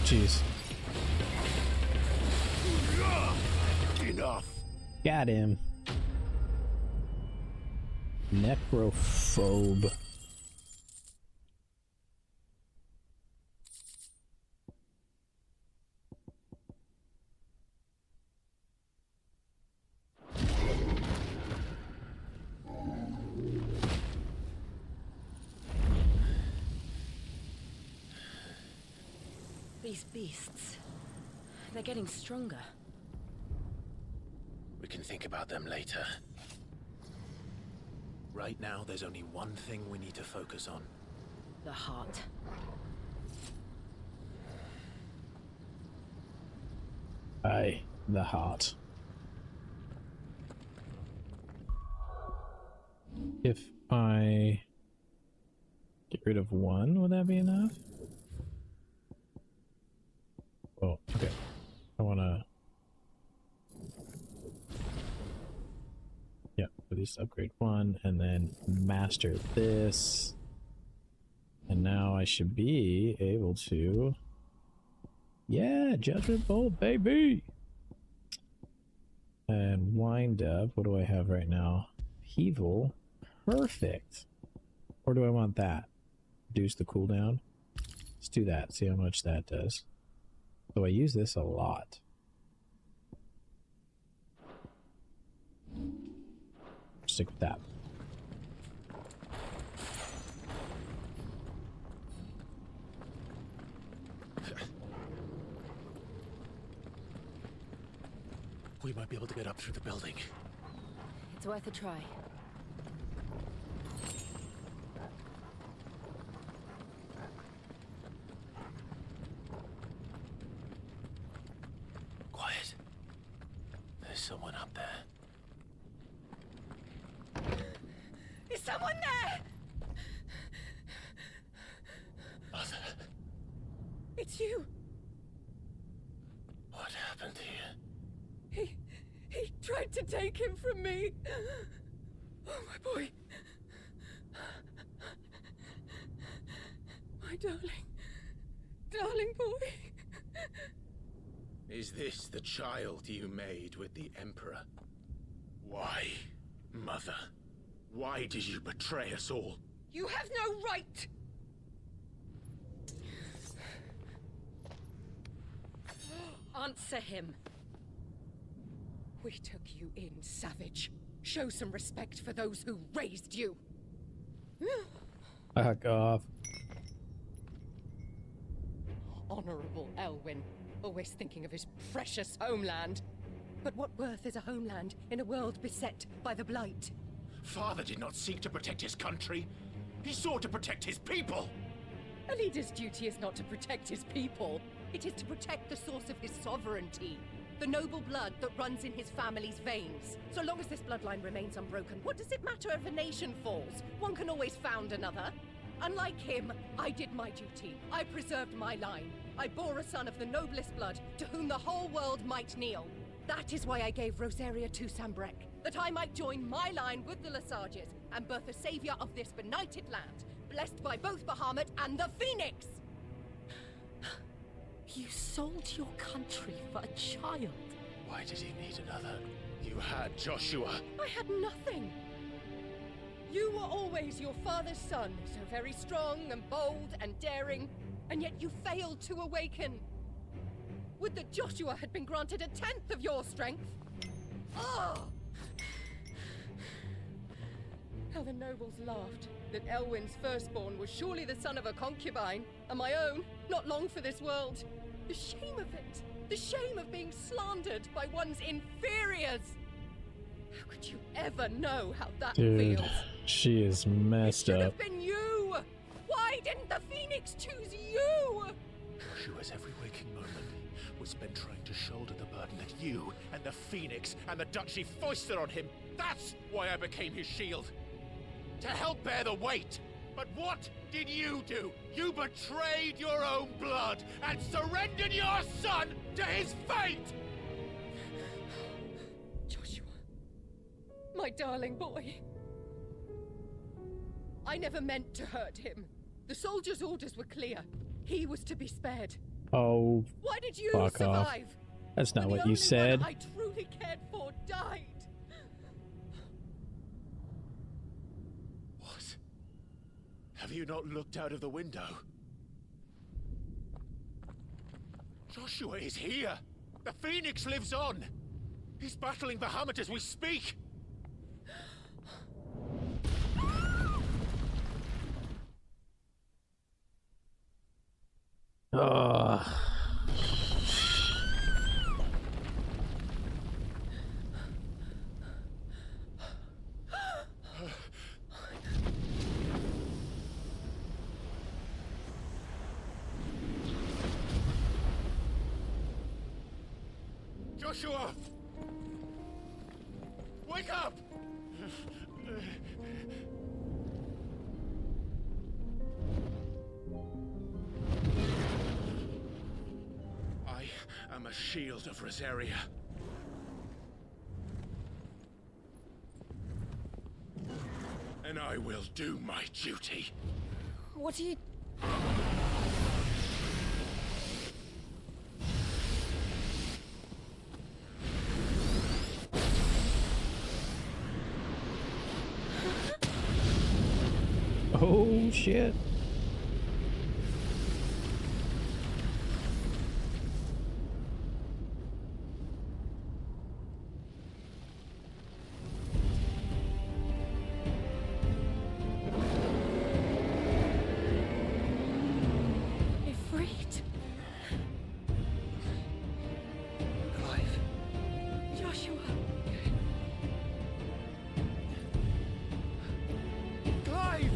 jeez. Enough. Got him. Necrophobe. These beasts, they're getting stronger. We can think about them later. Right now, there's only one thing we need to focus on. The heart. Aye, the heart. If I get rid of one, would that be enough? Oh, okay. I wanna... Yeah, at least upgrade one, and then master this. And now I should be able to... Yeah, Judgment Bolt, baby! And wind up, what do I have right now? Upheaval. Perfect! Or do I want that? Reduce the cooldown? Let's do that, see how much that does. So I use this a lot. Stick with that. We might be able to get up through the building. It's worth a try. Quiet. There's someone up there. Is someone there? Mother. It's you. What happened here? He tried to take him from me. Oh, my boy. My darling boy. Is this the child you made with the Emperor? Why, Mother? Why did you betray us all? You have no right. Answer him. We took you in, savage. Show some respect for those who raised you. Back off. Honorable Elwyn, always thinking of his precious homeland. But what worth is a homeland in a world beset by the Blight? Father did not seek to protect his country. He sought to protect his people. A leader's duty is not to protect his people. It is to protect the source of his sovereignty. The noble blood that runs in his family's veins. So long as this bloodline remains unbroken, what does it matter if a nation falls? One can always found another. Unlike him, I did my duty. I preserved my line. I bore a son of the noblest blood, to whom the whole world might kneel. That is why I gave Rosaria to Sambrek, that I might join my line with the Lesages and birth a savior of this benighted land, blessed by both Bahamut and the Phoenix! You sold your country for a child. Why did he need another? You had Joshua. I had nothing. You were always your father's son, so very strong and bold and daring, and yet you failed to awaken. Would that Joshua had been granted 1/10 of your strength? Oh! How the nobles laughed that Elwyn's firstborn was surely the son of a concubine, and my own, not long for this world. The shame of it! The shame of being slandered by one's inferiors! How could you ever know how that Dude, feels? she is messed It should up. have been you! Why didn't the Phoenix choose you? Joshua's every waking moment was spent trying to shoulder the burden that you and the Phoenix and the Duchy foisted on him. That's why I became his shield. To help bear the weight. But what did you do? You betrayed your own blood and surrendered your son to his fate! Joshua, my darling boy. I never meant to hurt him. The soldiers' orders were clear. He was to be spared. Oh, Why did you fuck survive? off. That's not when what the you only said. one I truly cared for died. What? Have you not looked out of the window? Joshua is here! The Phoenix lives on! He's battling Bahamut as we speak! Joshua! Wake up! I am a shield of Rosaria. And I will do my duty. What are you... Oh, shit. Ifrit? Clive. Joshua? Clive!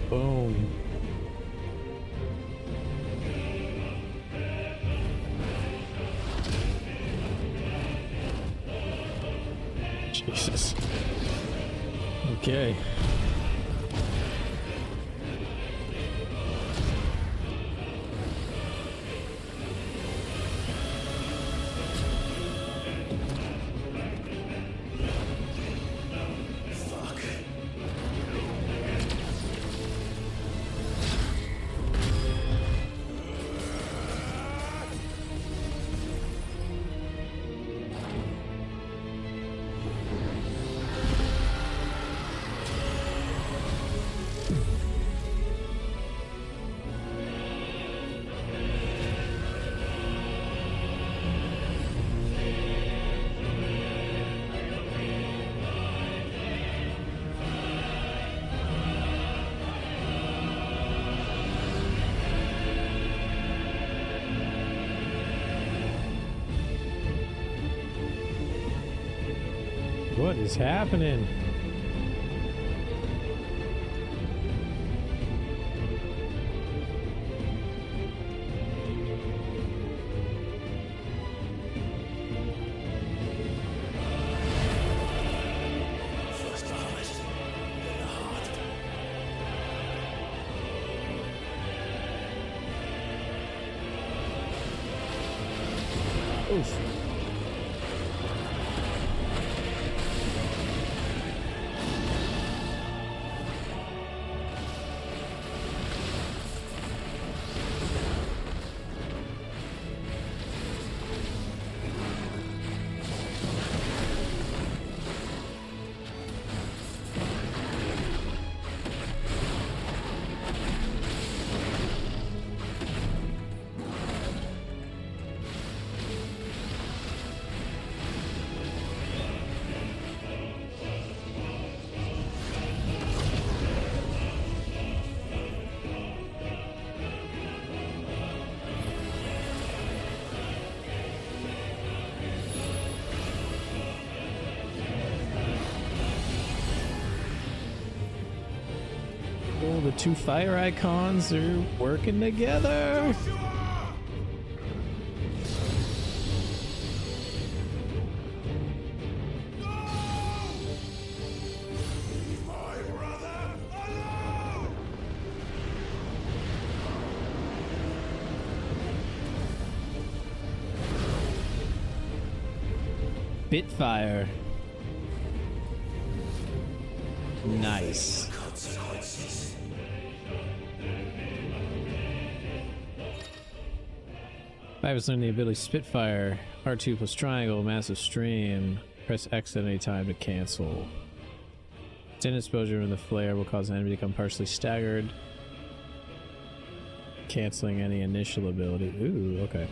Boom. Jesus. Okay. What is happening? First the harvest, then the heart. Oof. Oh, the two fire icons are working together. Spitfire. Nice. Fivers learned the ability Spitfire. R2 plus triangle, massive stream. Press X at any time to cancel. Extended exposure when the flare will cause an enemy to become partially staggered. Canceling any initial ability. Ooh, okay.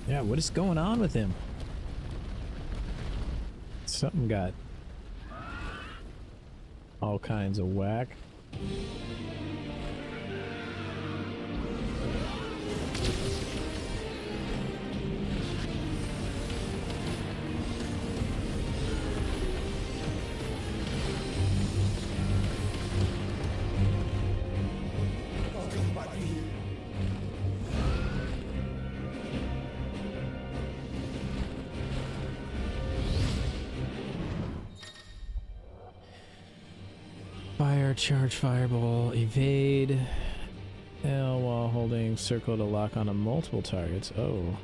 Yeah, what is going on with him? Something got all kinds of whack. Fire, charge fireball, evade L while holding circle to lock onto multiple targets. Oh.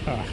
Ah.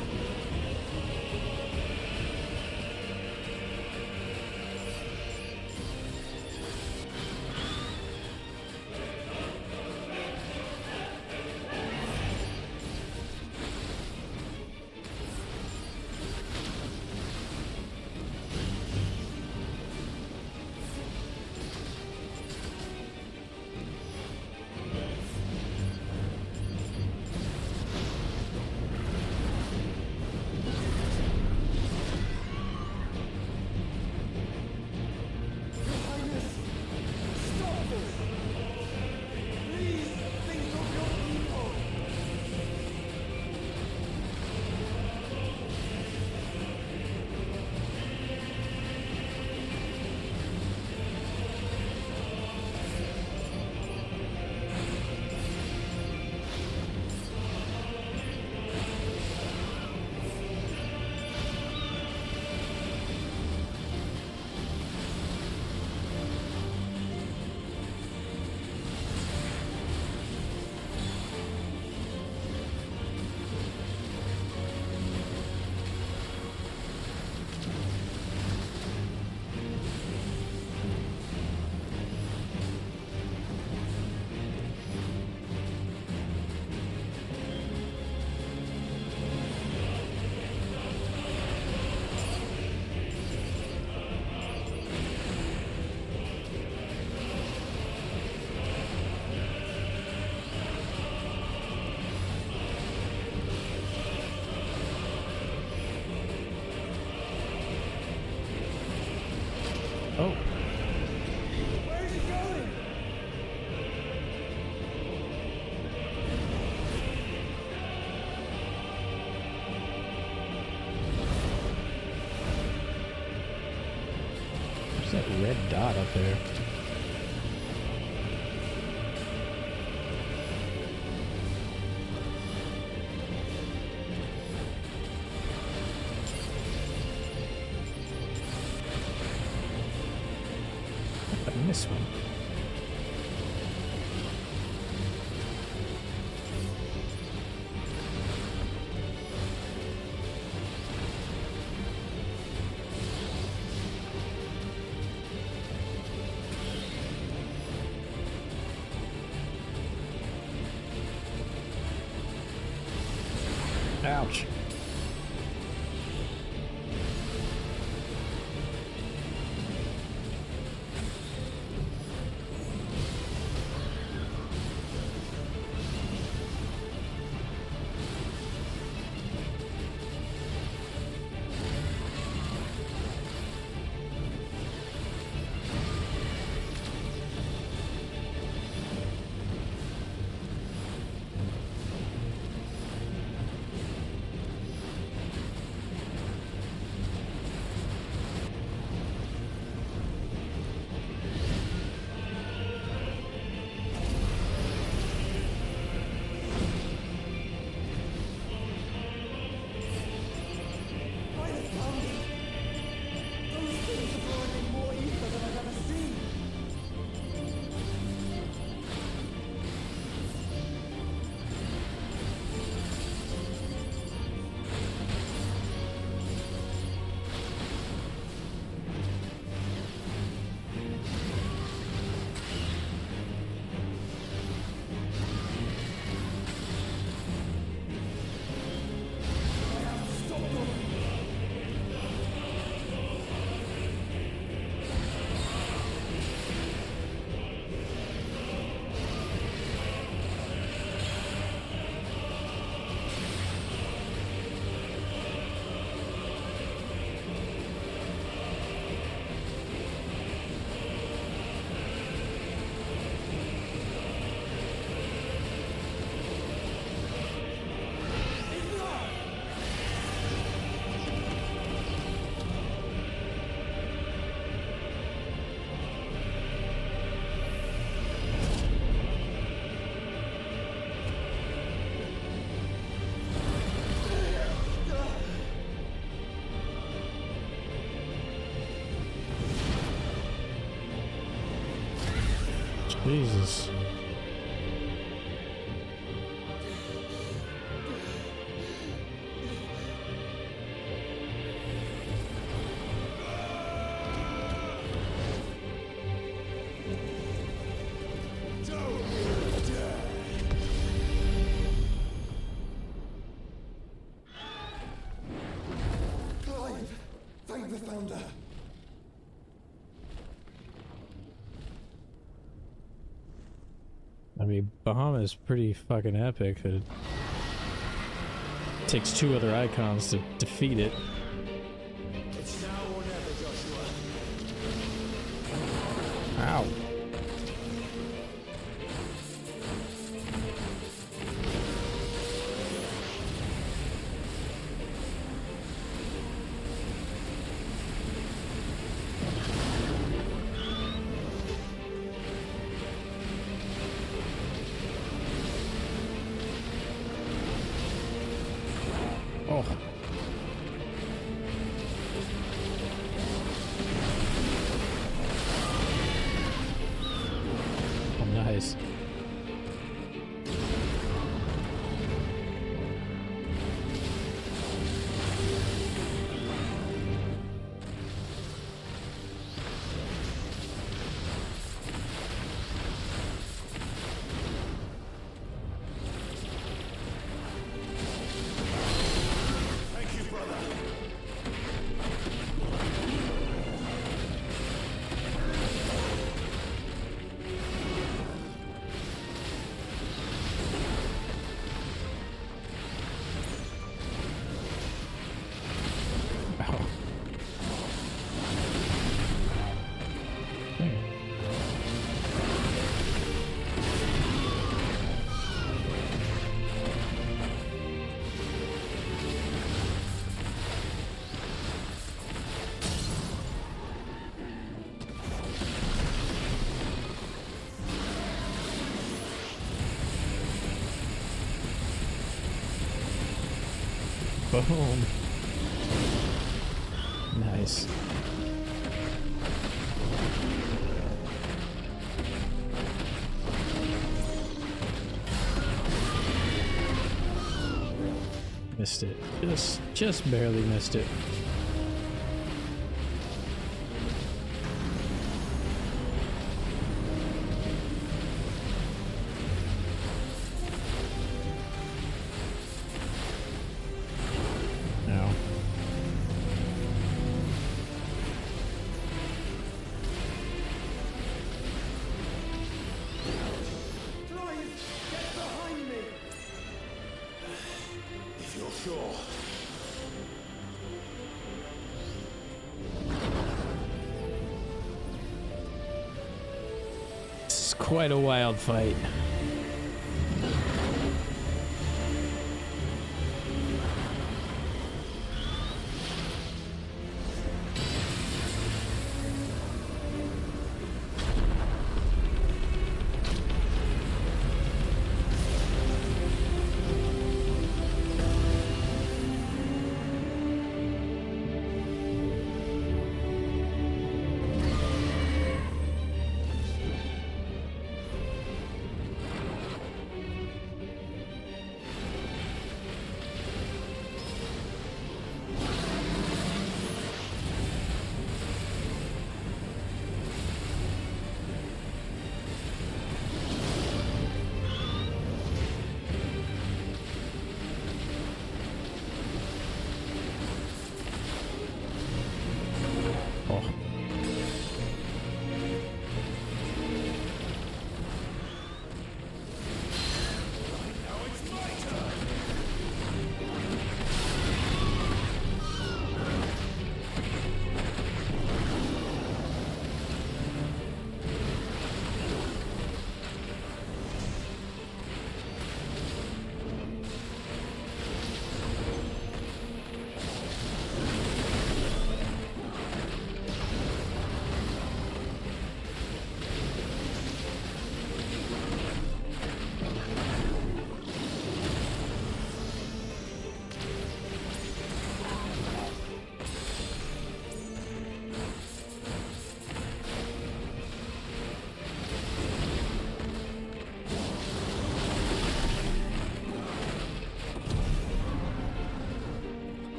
that red dot up there? I missed one. Ouch. Jesus. Clive, thank the Founder. I mean, Bahamut is pretty fucking epic. It takes two other icons to defeat it. It's now or never, Joshua. Ow. Oh. Oh, nice. Boom. Nice. Missed it. Just barely missed it. Ow. If you're sure. This is quite a wild fight.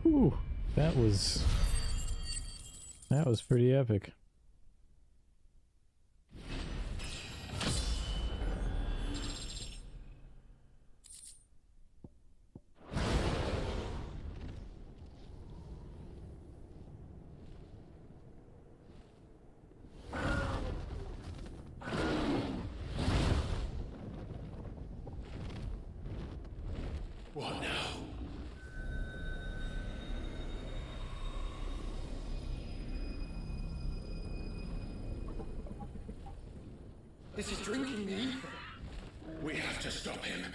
Ooh, that was pretty epic. What now? This is drinking the ether. We have to stop him.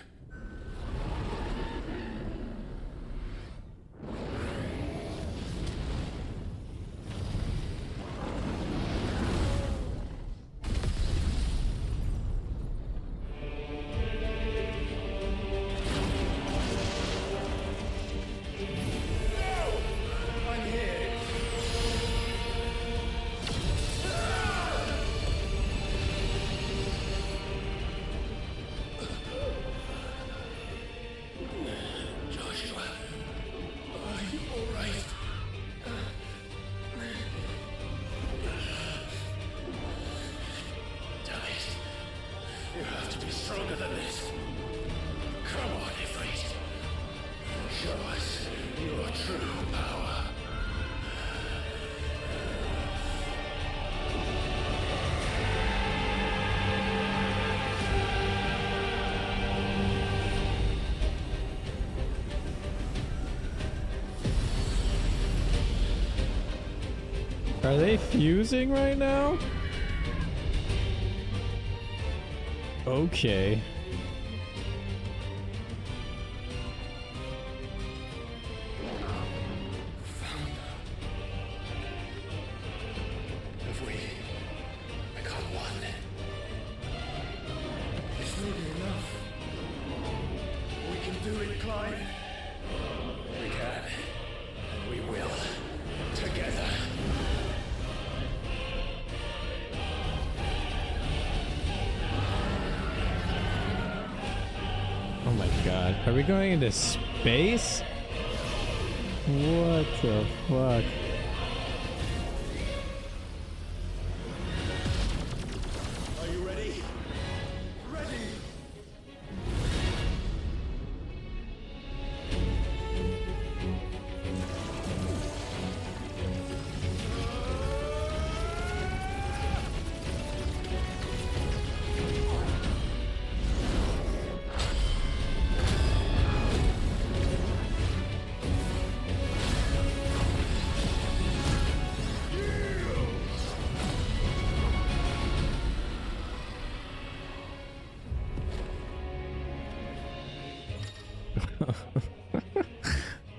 Are they fusing right now? Okay. Have we become one? It's not enough. We can do it, Clive. We can. And we will. Together. Oh my god. Are we going into space? What the fuck? Are you ready? Ready!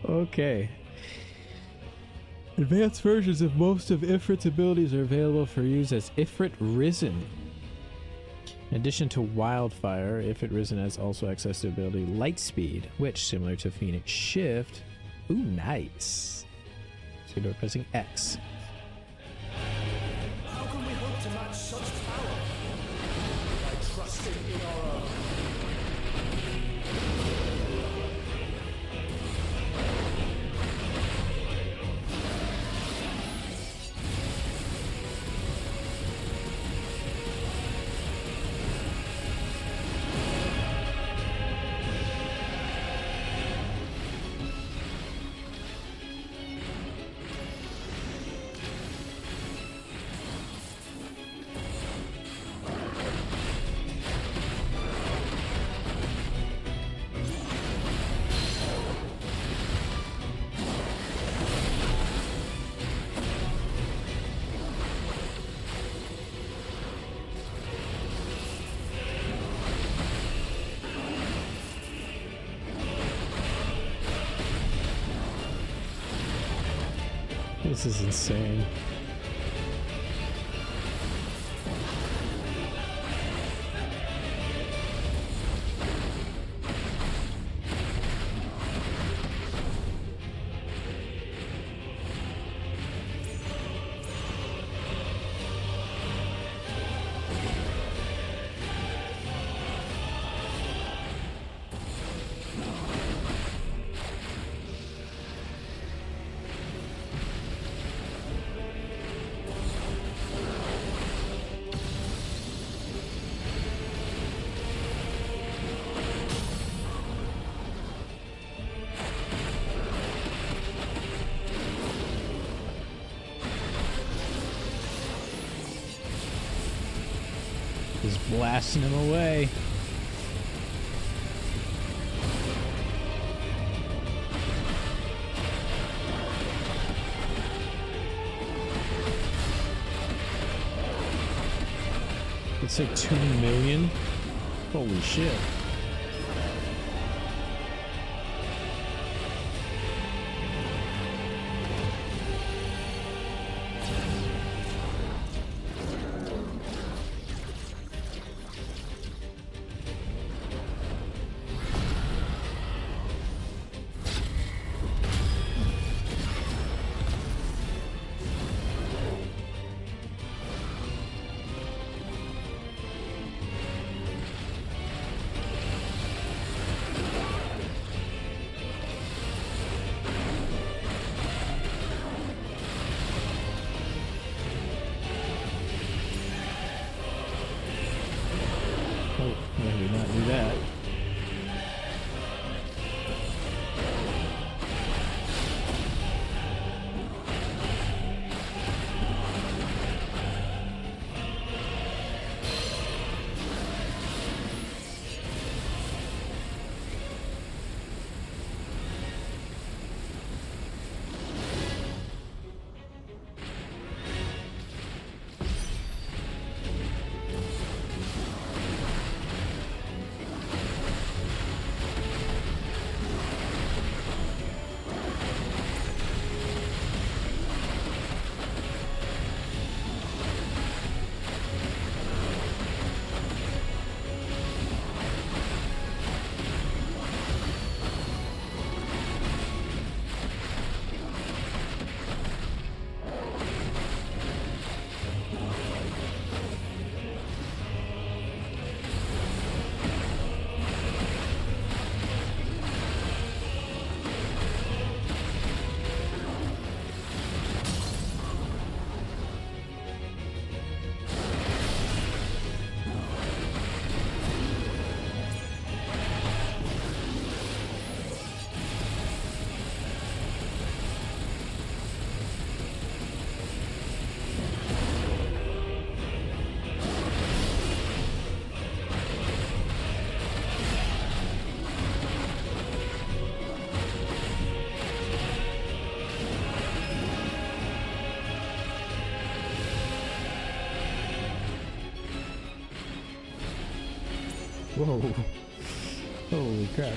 Okay. Advanced versions of most of Ifrit's abilities are available for use as Ifrit Risen. In addition to Wildfire, Ifrit Risen has also access to the ability Lightspeed, which, similar to Phoenix Shift, ooh, nice. So you're pressing X. How can we hope to match such power? By trusting in our own. This is insane. Just blasting him away. It's like 2 million. Holy shit. Whoa. Holy crap.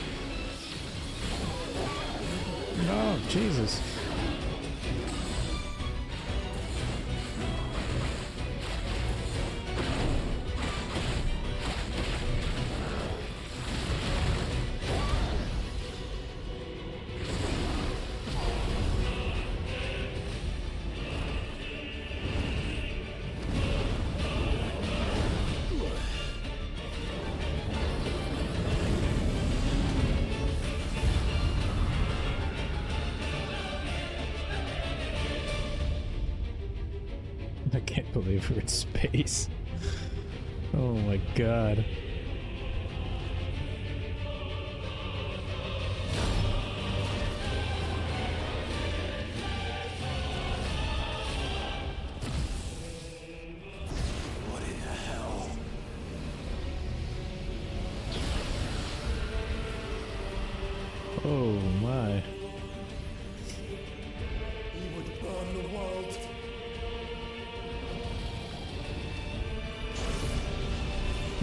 Oh, Jesus. I can't believe we're in space. Oh my god. What in the hell? Oh my. He would burn the world.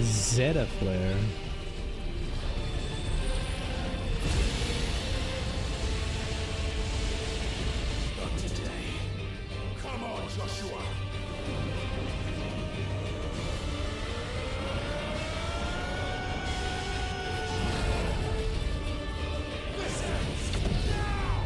Zeta flare. Not today. Come on, Joshua. This ends now.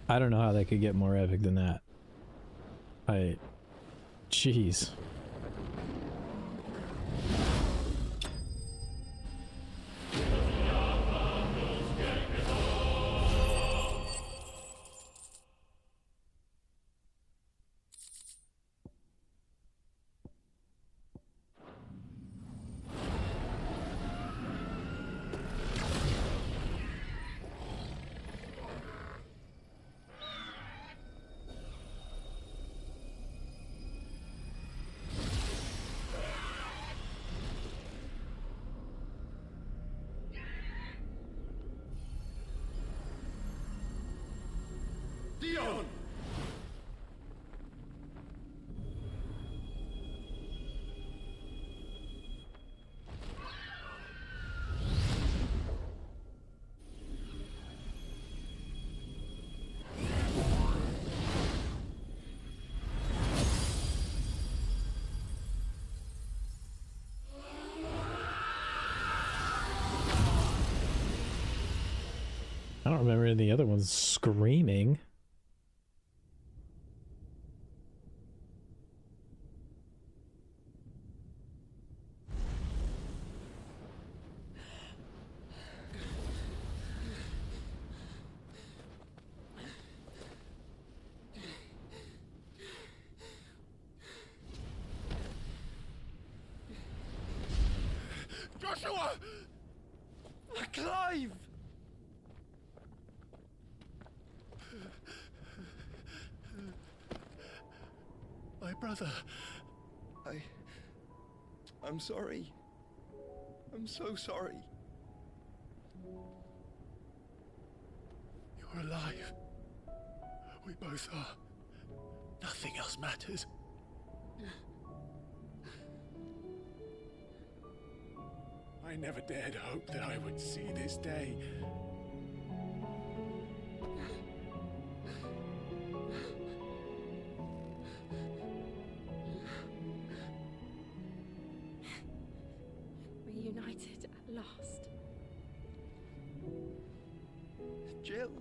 I don't know how they could get more epic than that. Jeez. Dion! I don't remember any of the other ones screaming. Joshua! Clive! My brother. I'm sorry. I'm so sorry. You're alive. We both are. Nothing else matters. I never dared hope that I would see this day. Reunited at last. Jill.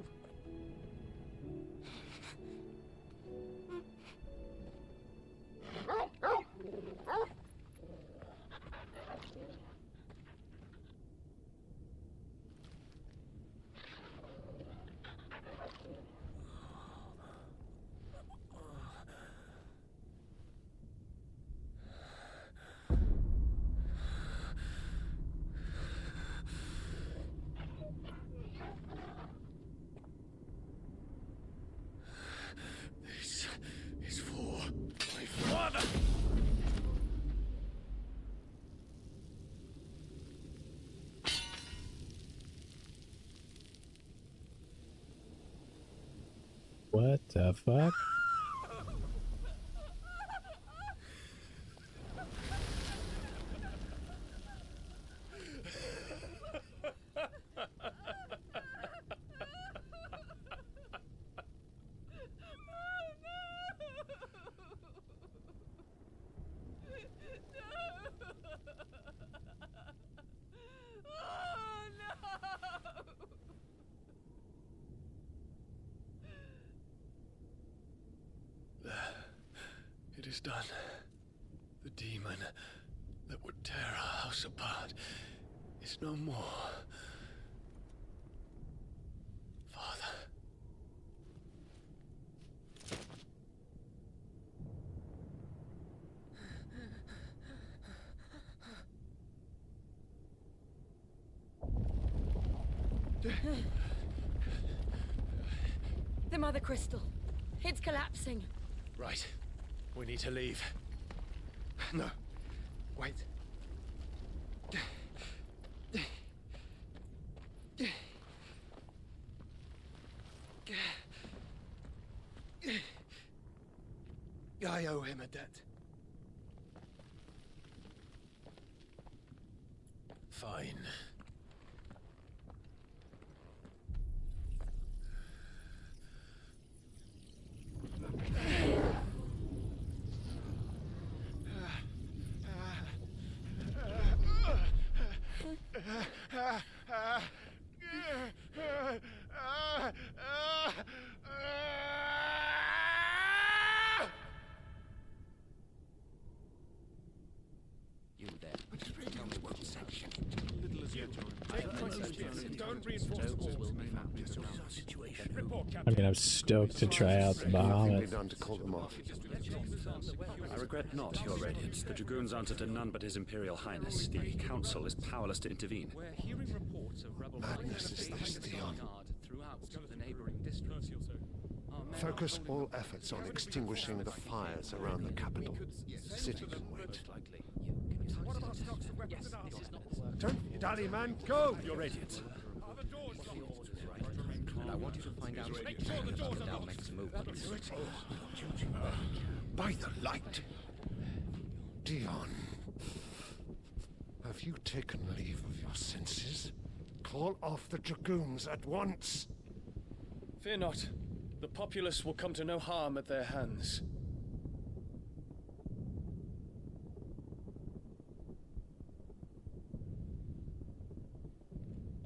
What the fuck? It is done. The demon that would tear our house apart is no more. Father. The Mother Crystal. It's collapsing. Right. We need to leave. No. Wait. I owe him a debt. Fine. You there. Tell me what section. Little as yet. Don't reinforce the walls. Report, I Captain. mean, I'm stoked to try out the Bahamut. Done to call them off. I regret not, Your Radiance. The Dragoons answer to none but His Imperial Highness. The Council is powerless to intervene. We're hearing reports of rebel Madness is this, Theon. throughout the neighboring districts. Focus all efforts on extinguishing the fires around the capital. The city can wait. What about stocks of weapons and armor? Don't be dally, man. Go! Your Radiance. Are the doors locked? And I want you to find out Make sure the doors are locked. next move. By the light. Dion. Have you taken leave of your senses? Call off the Dragoons at once. Fear not. The populace will come to no harm at their hands.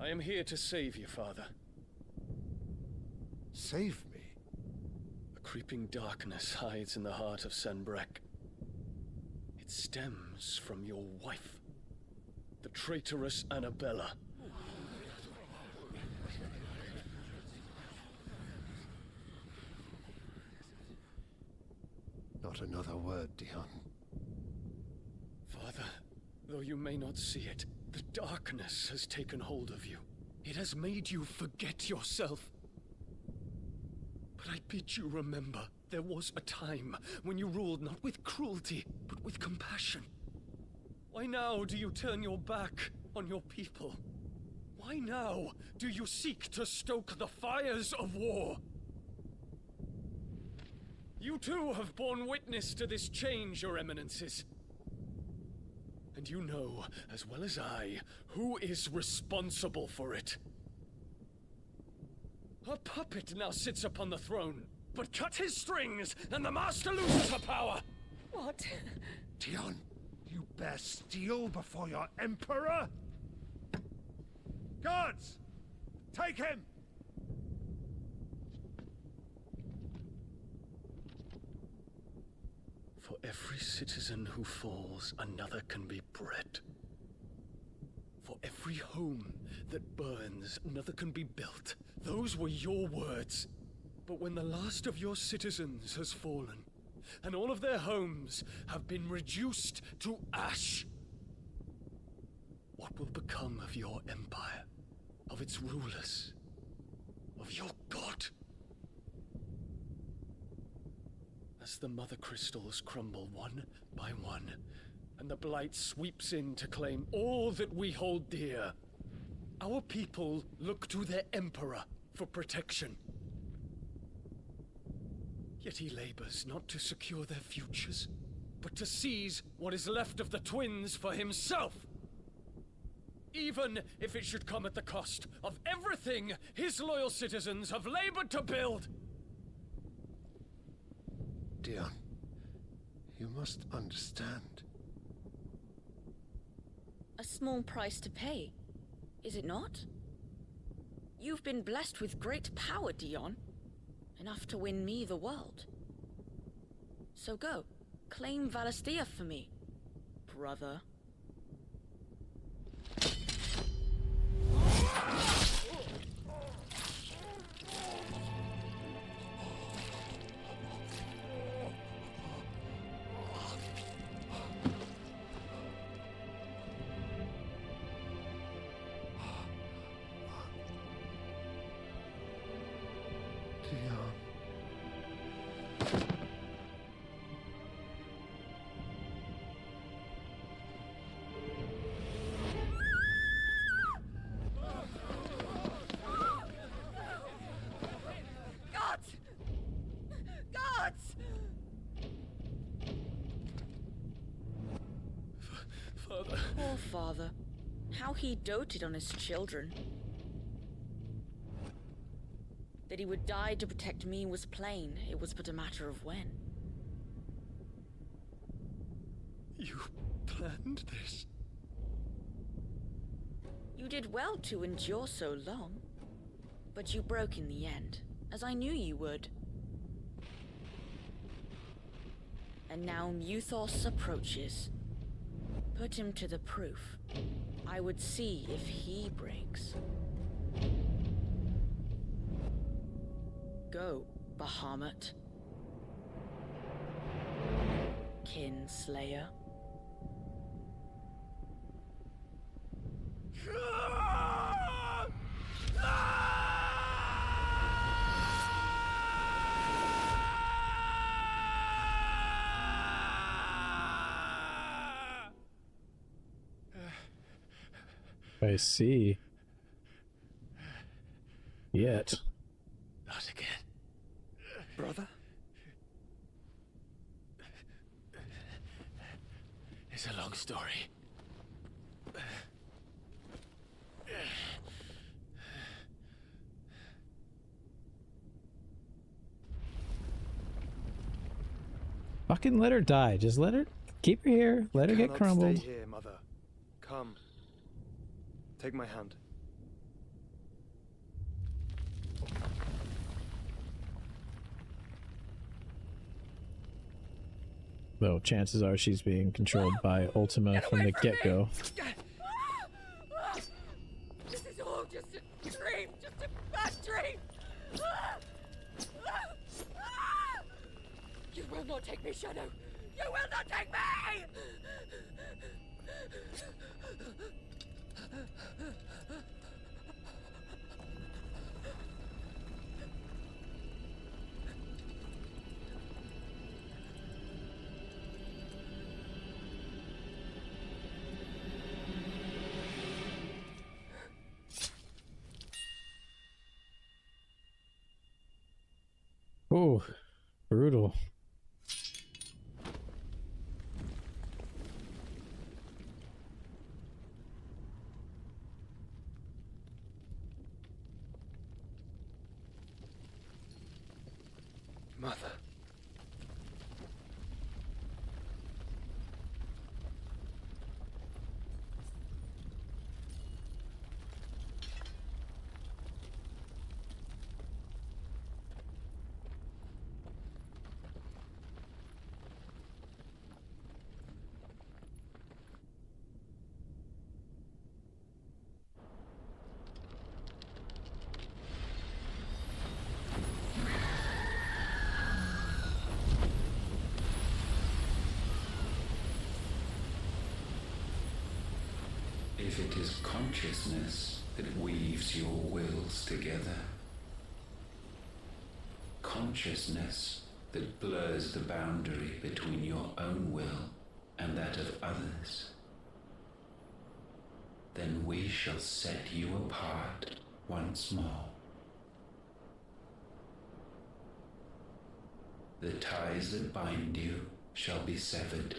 I am here to save you, Father. Save me? A creeping darkness hides in the heart of Senbrek. It stems from your wife, the traitorous Annabella. Not another word, Dion. Father, though you may not see it, the darkness has taken hold of you. It has made you forget yourself. But I bid you remember, there was a time when you ruled not with cruelty, but with compassion. Why now do you turn your back on your people? Why now do you seek to stoke the fires of war? You too have borne witness to this change, Your Eminences. And you know, as well as I, who is responsible for it. A puppet now sits upon the throne, but cut his strings, and the Master loses her power! What? Dion, you bear steel before your Emperor? Guards! Take him! For every citizen who falls, another can be bred. For every home that burns, another can be built. Those were your words. But when the last of your citizens has fallen, and all of their homes have been reduced to ash, what will become of your empire, of its rulers, of your god? As the Mother Crystals crumble one by one, and the Blight sweeps in to claim all that we hold dear, our people look to their Emperor for protection. Yet he labors not to secure their futures, but to seize what is left of the twins for himself. Even if it should come at the cost of everything his loyal citizens have labored to build. Dion, you must understand. A small price to pay, is it not? You've been blessed with great power, Dion. Enough to win me the world. So go, claim Valisthea for me, brother. Poor father. How he doted on his children. That he would die to protect me was plain. It was but a matter of when. You planned this? You did well to endure so long. But you broke in the end, as I knew you would. And now Muthos approaches. Put him to the proof. I would see if he breaks. Go, Bahamut. Kinslayer. I see. Yet. Not again. Brother? It's a long story. Fucking let her die. Just let her keep her here. Let her get crumbled. Stay here, mother. Come. Take my hand. Though chances are she's being controlled by Ultima from the get-go. This is all just a dream, just a bad dream. You will not take me, Shadow. You will not take me! Oh, brutal. Mother. If it is consciousness that weaves your wills together, consciousness that blurs the boundary between your own will and that of others, then we shall set you apart once more. The ties that bind you shall be severed,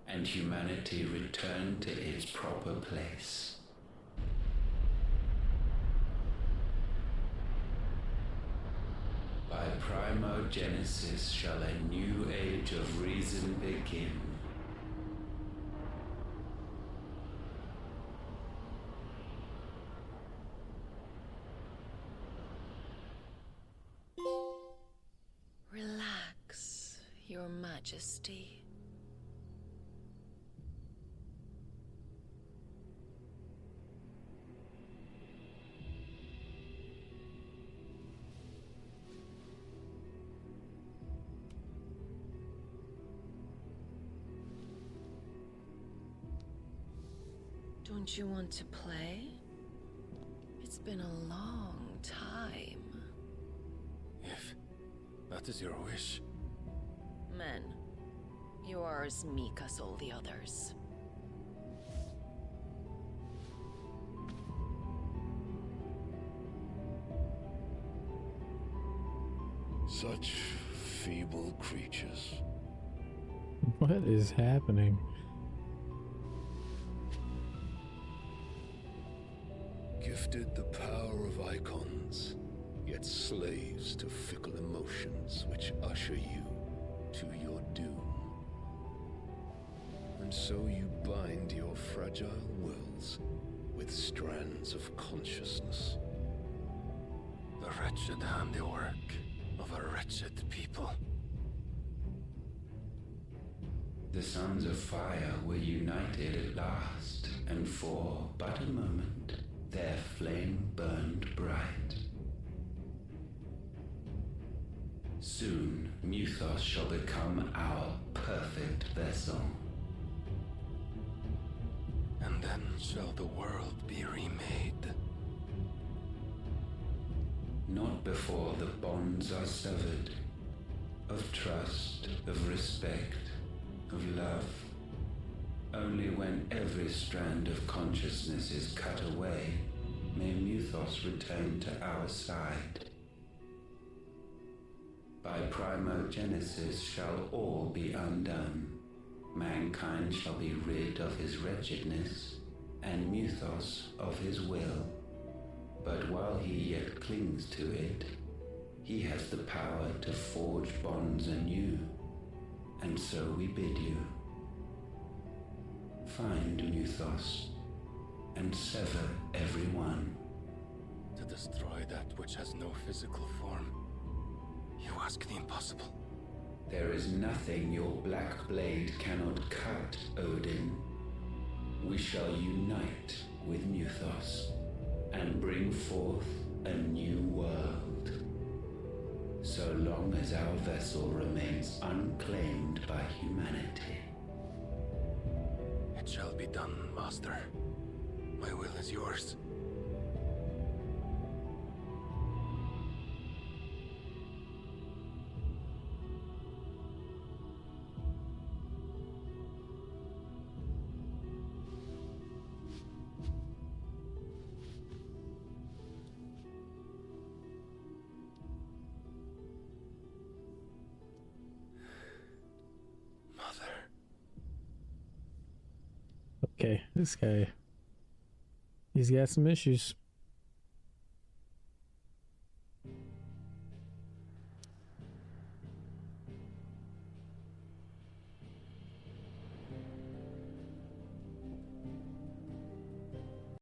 and humanity return to its proper place. By primogenesis shall a new age of reason begin. Relax, Your Majesty. Don't you want to play? It's been a long time. If that is your wish. Men, you are as meek as all the others. Such feeble creatures. What is happening? Gifted the power of icons, yet slaves to fickle emotions which usher you to your doom. And so you bind your fragile wills with strands of consciousness. The wretched handiwork of a wretched people. The Sons of Fire were united at last, and for but a moment their flame burned bright. Soon Muthos shall become our perfect vessel. And then shall the world be remade. Not before the bonds are severed, of trust, of respect, of love. Only when every strand of consciousness is cut away, may Muthos return to our side. By primogenesis shall all be undone. Mankind shall be rid of his wretchedness, and Muthos of his will. But while he yet clings to it, he has the power to forge bonds anew, and so we bid you. Find Muthos, and sever every one. To destroy that which has no physical form, you ask the impossible. There is nothing your black blade cannot cut, Odin. We shall unite with Muthos, and bring forth a new world. So long as our vessel remains unclaimed by humanity. It shall be done, Master. My will is yours. Okay, this guy, he's got some issues.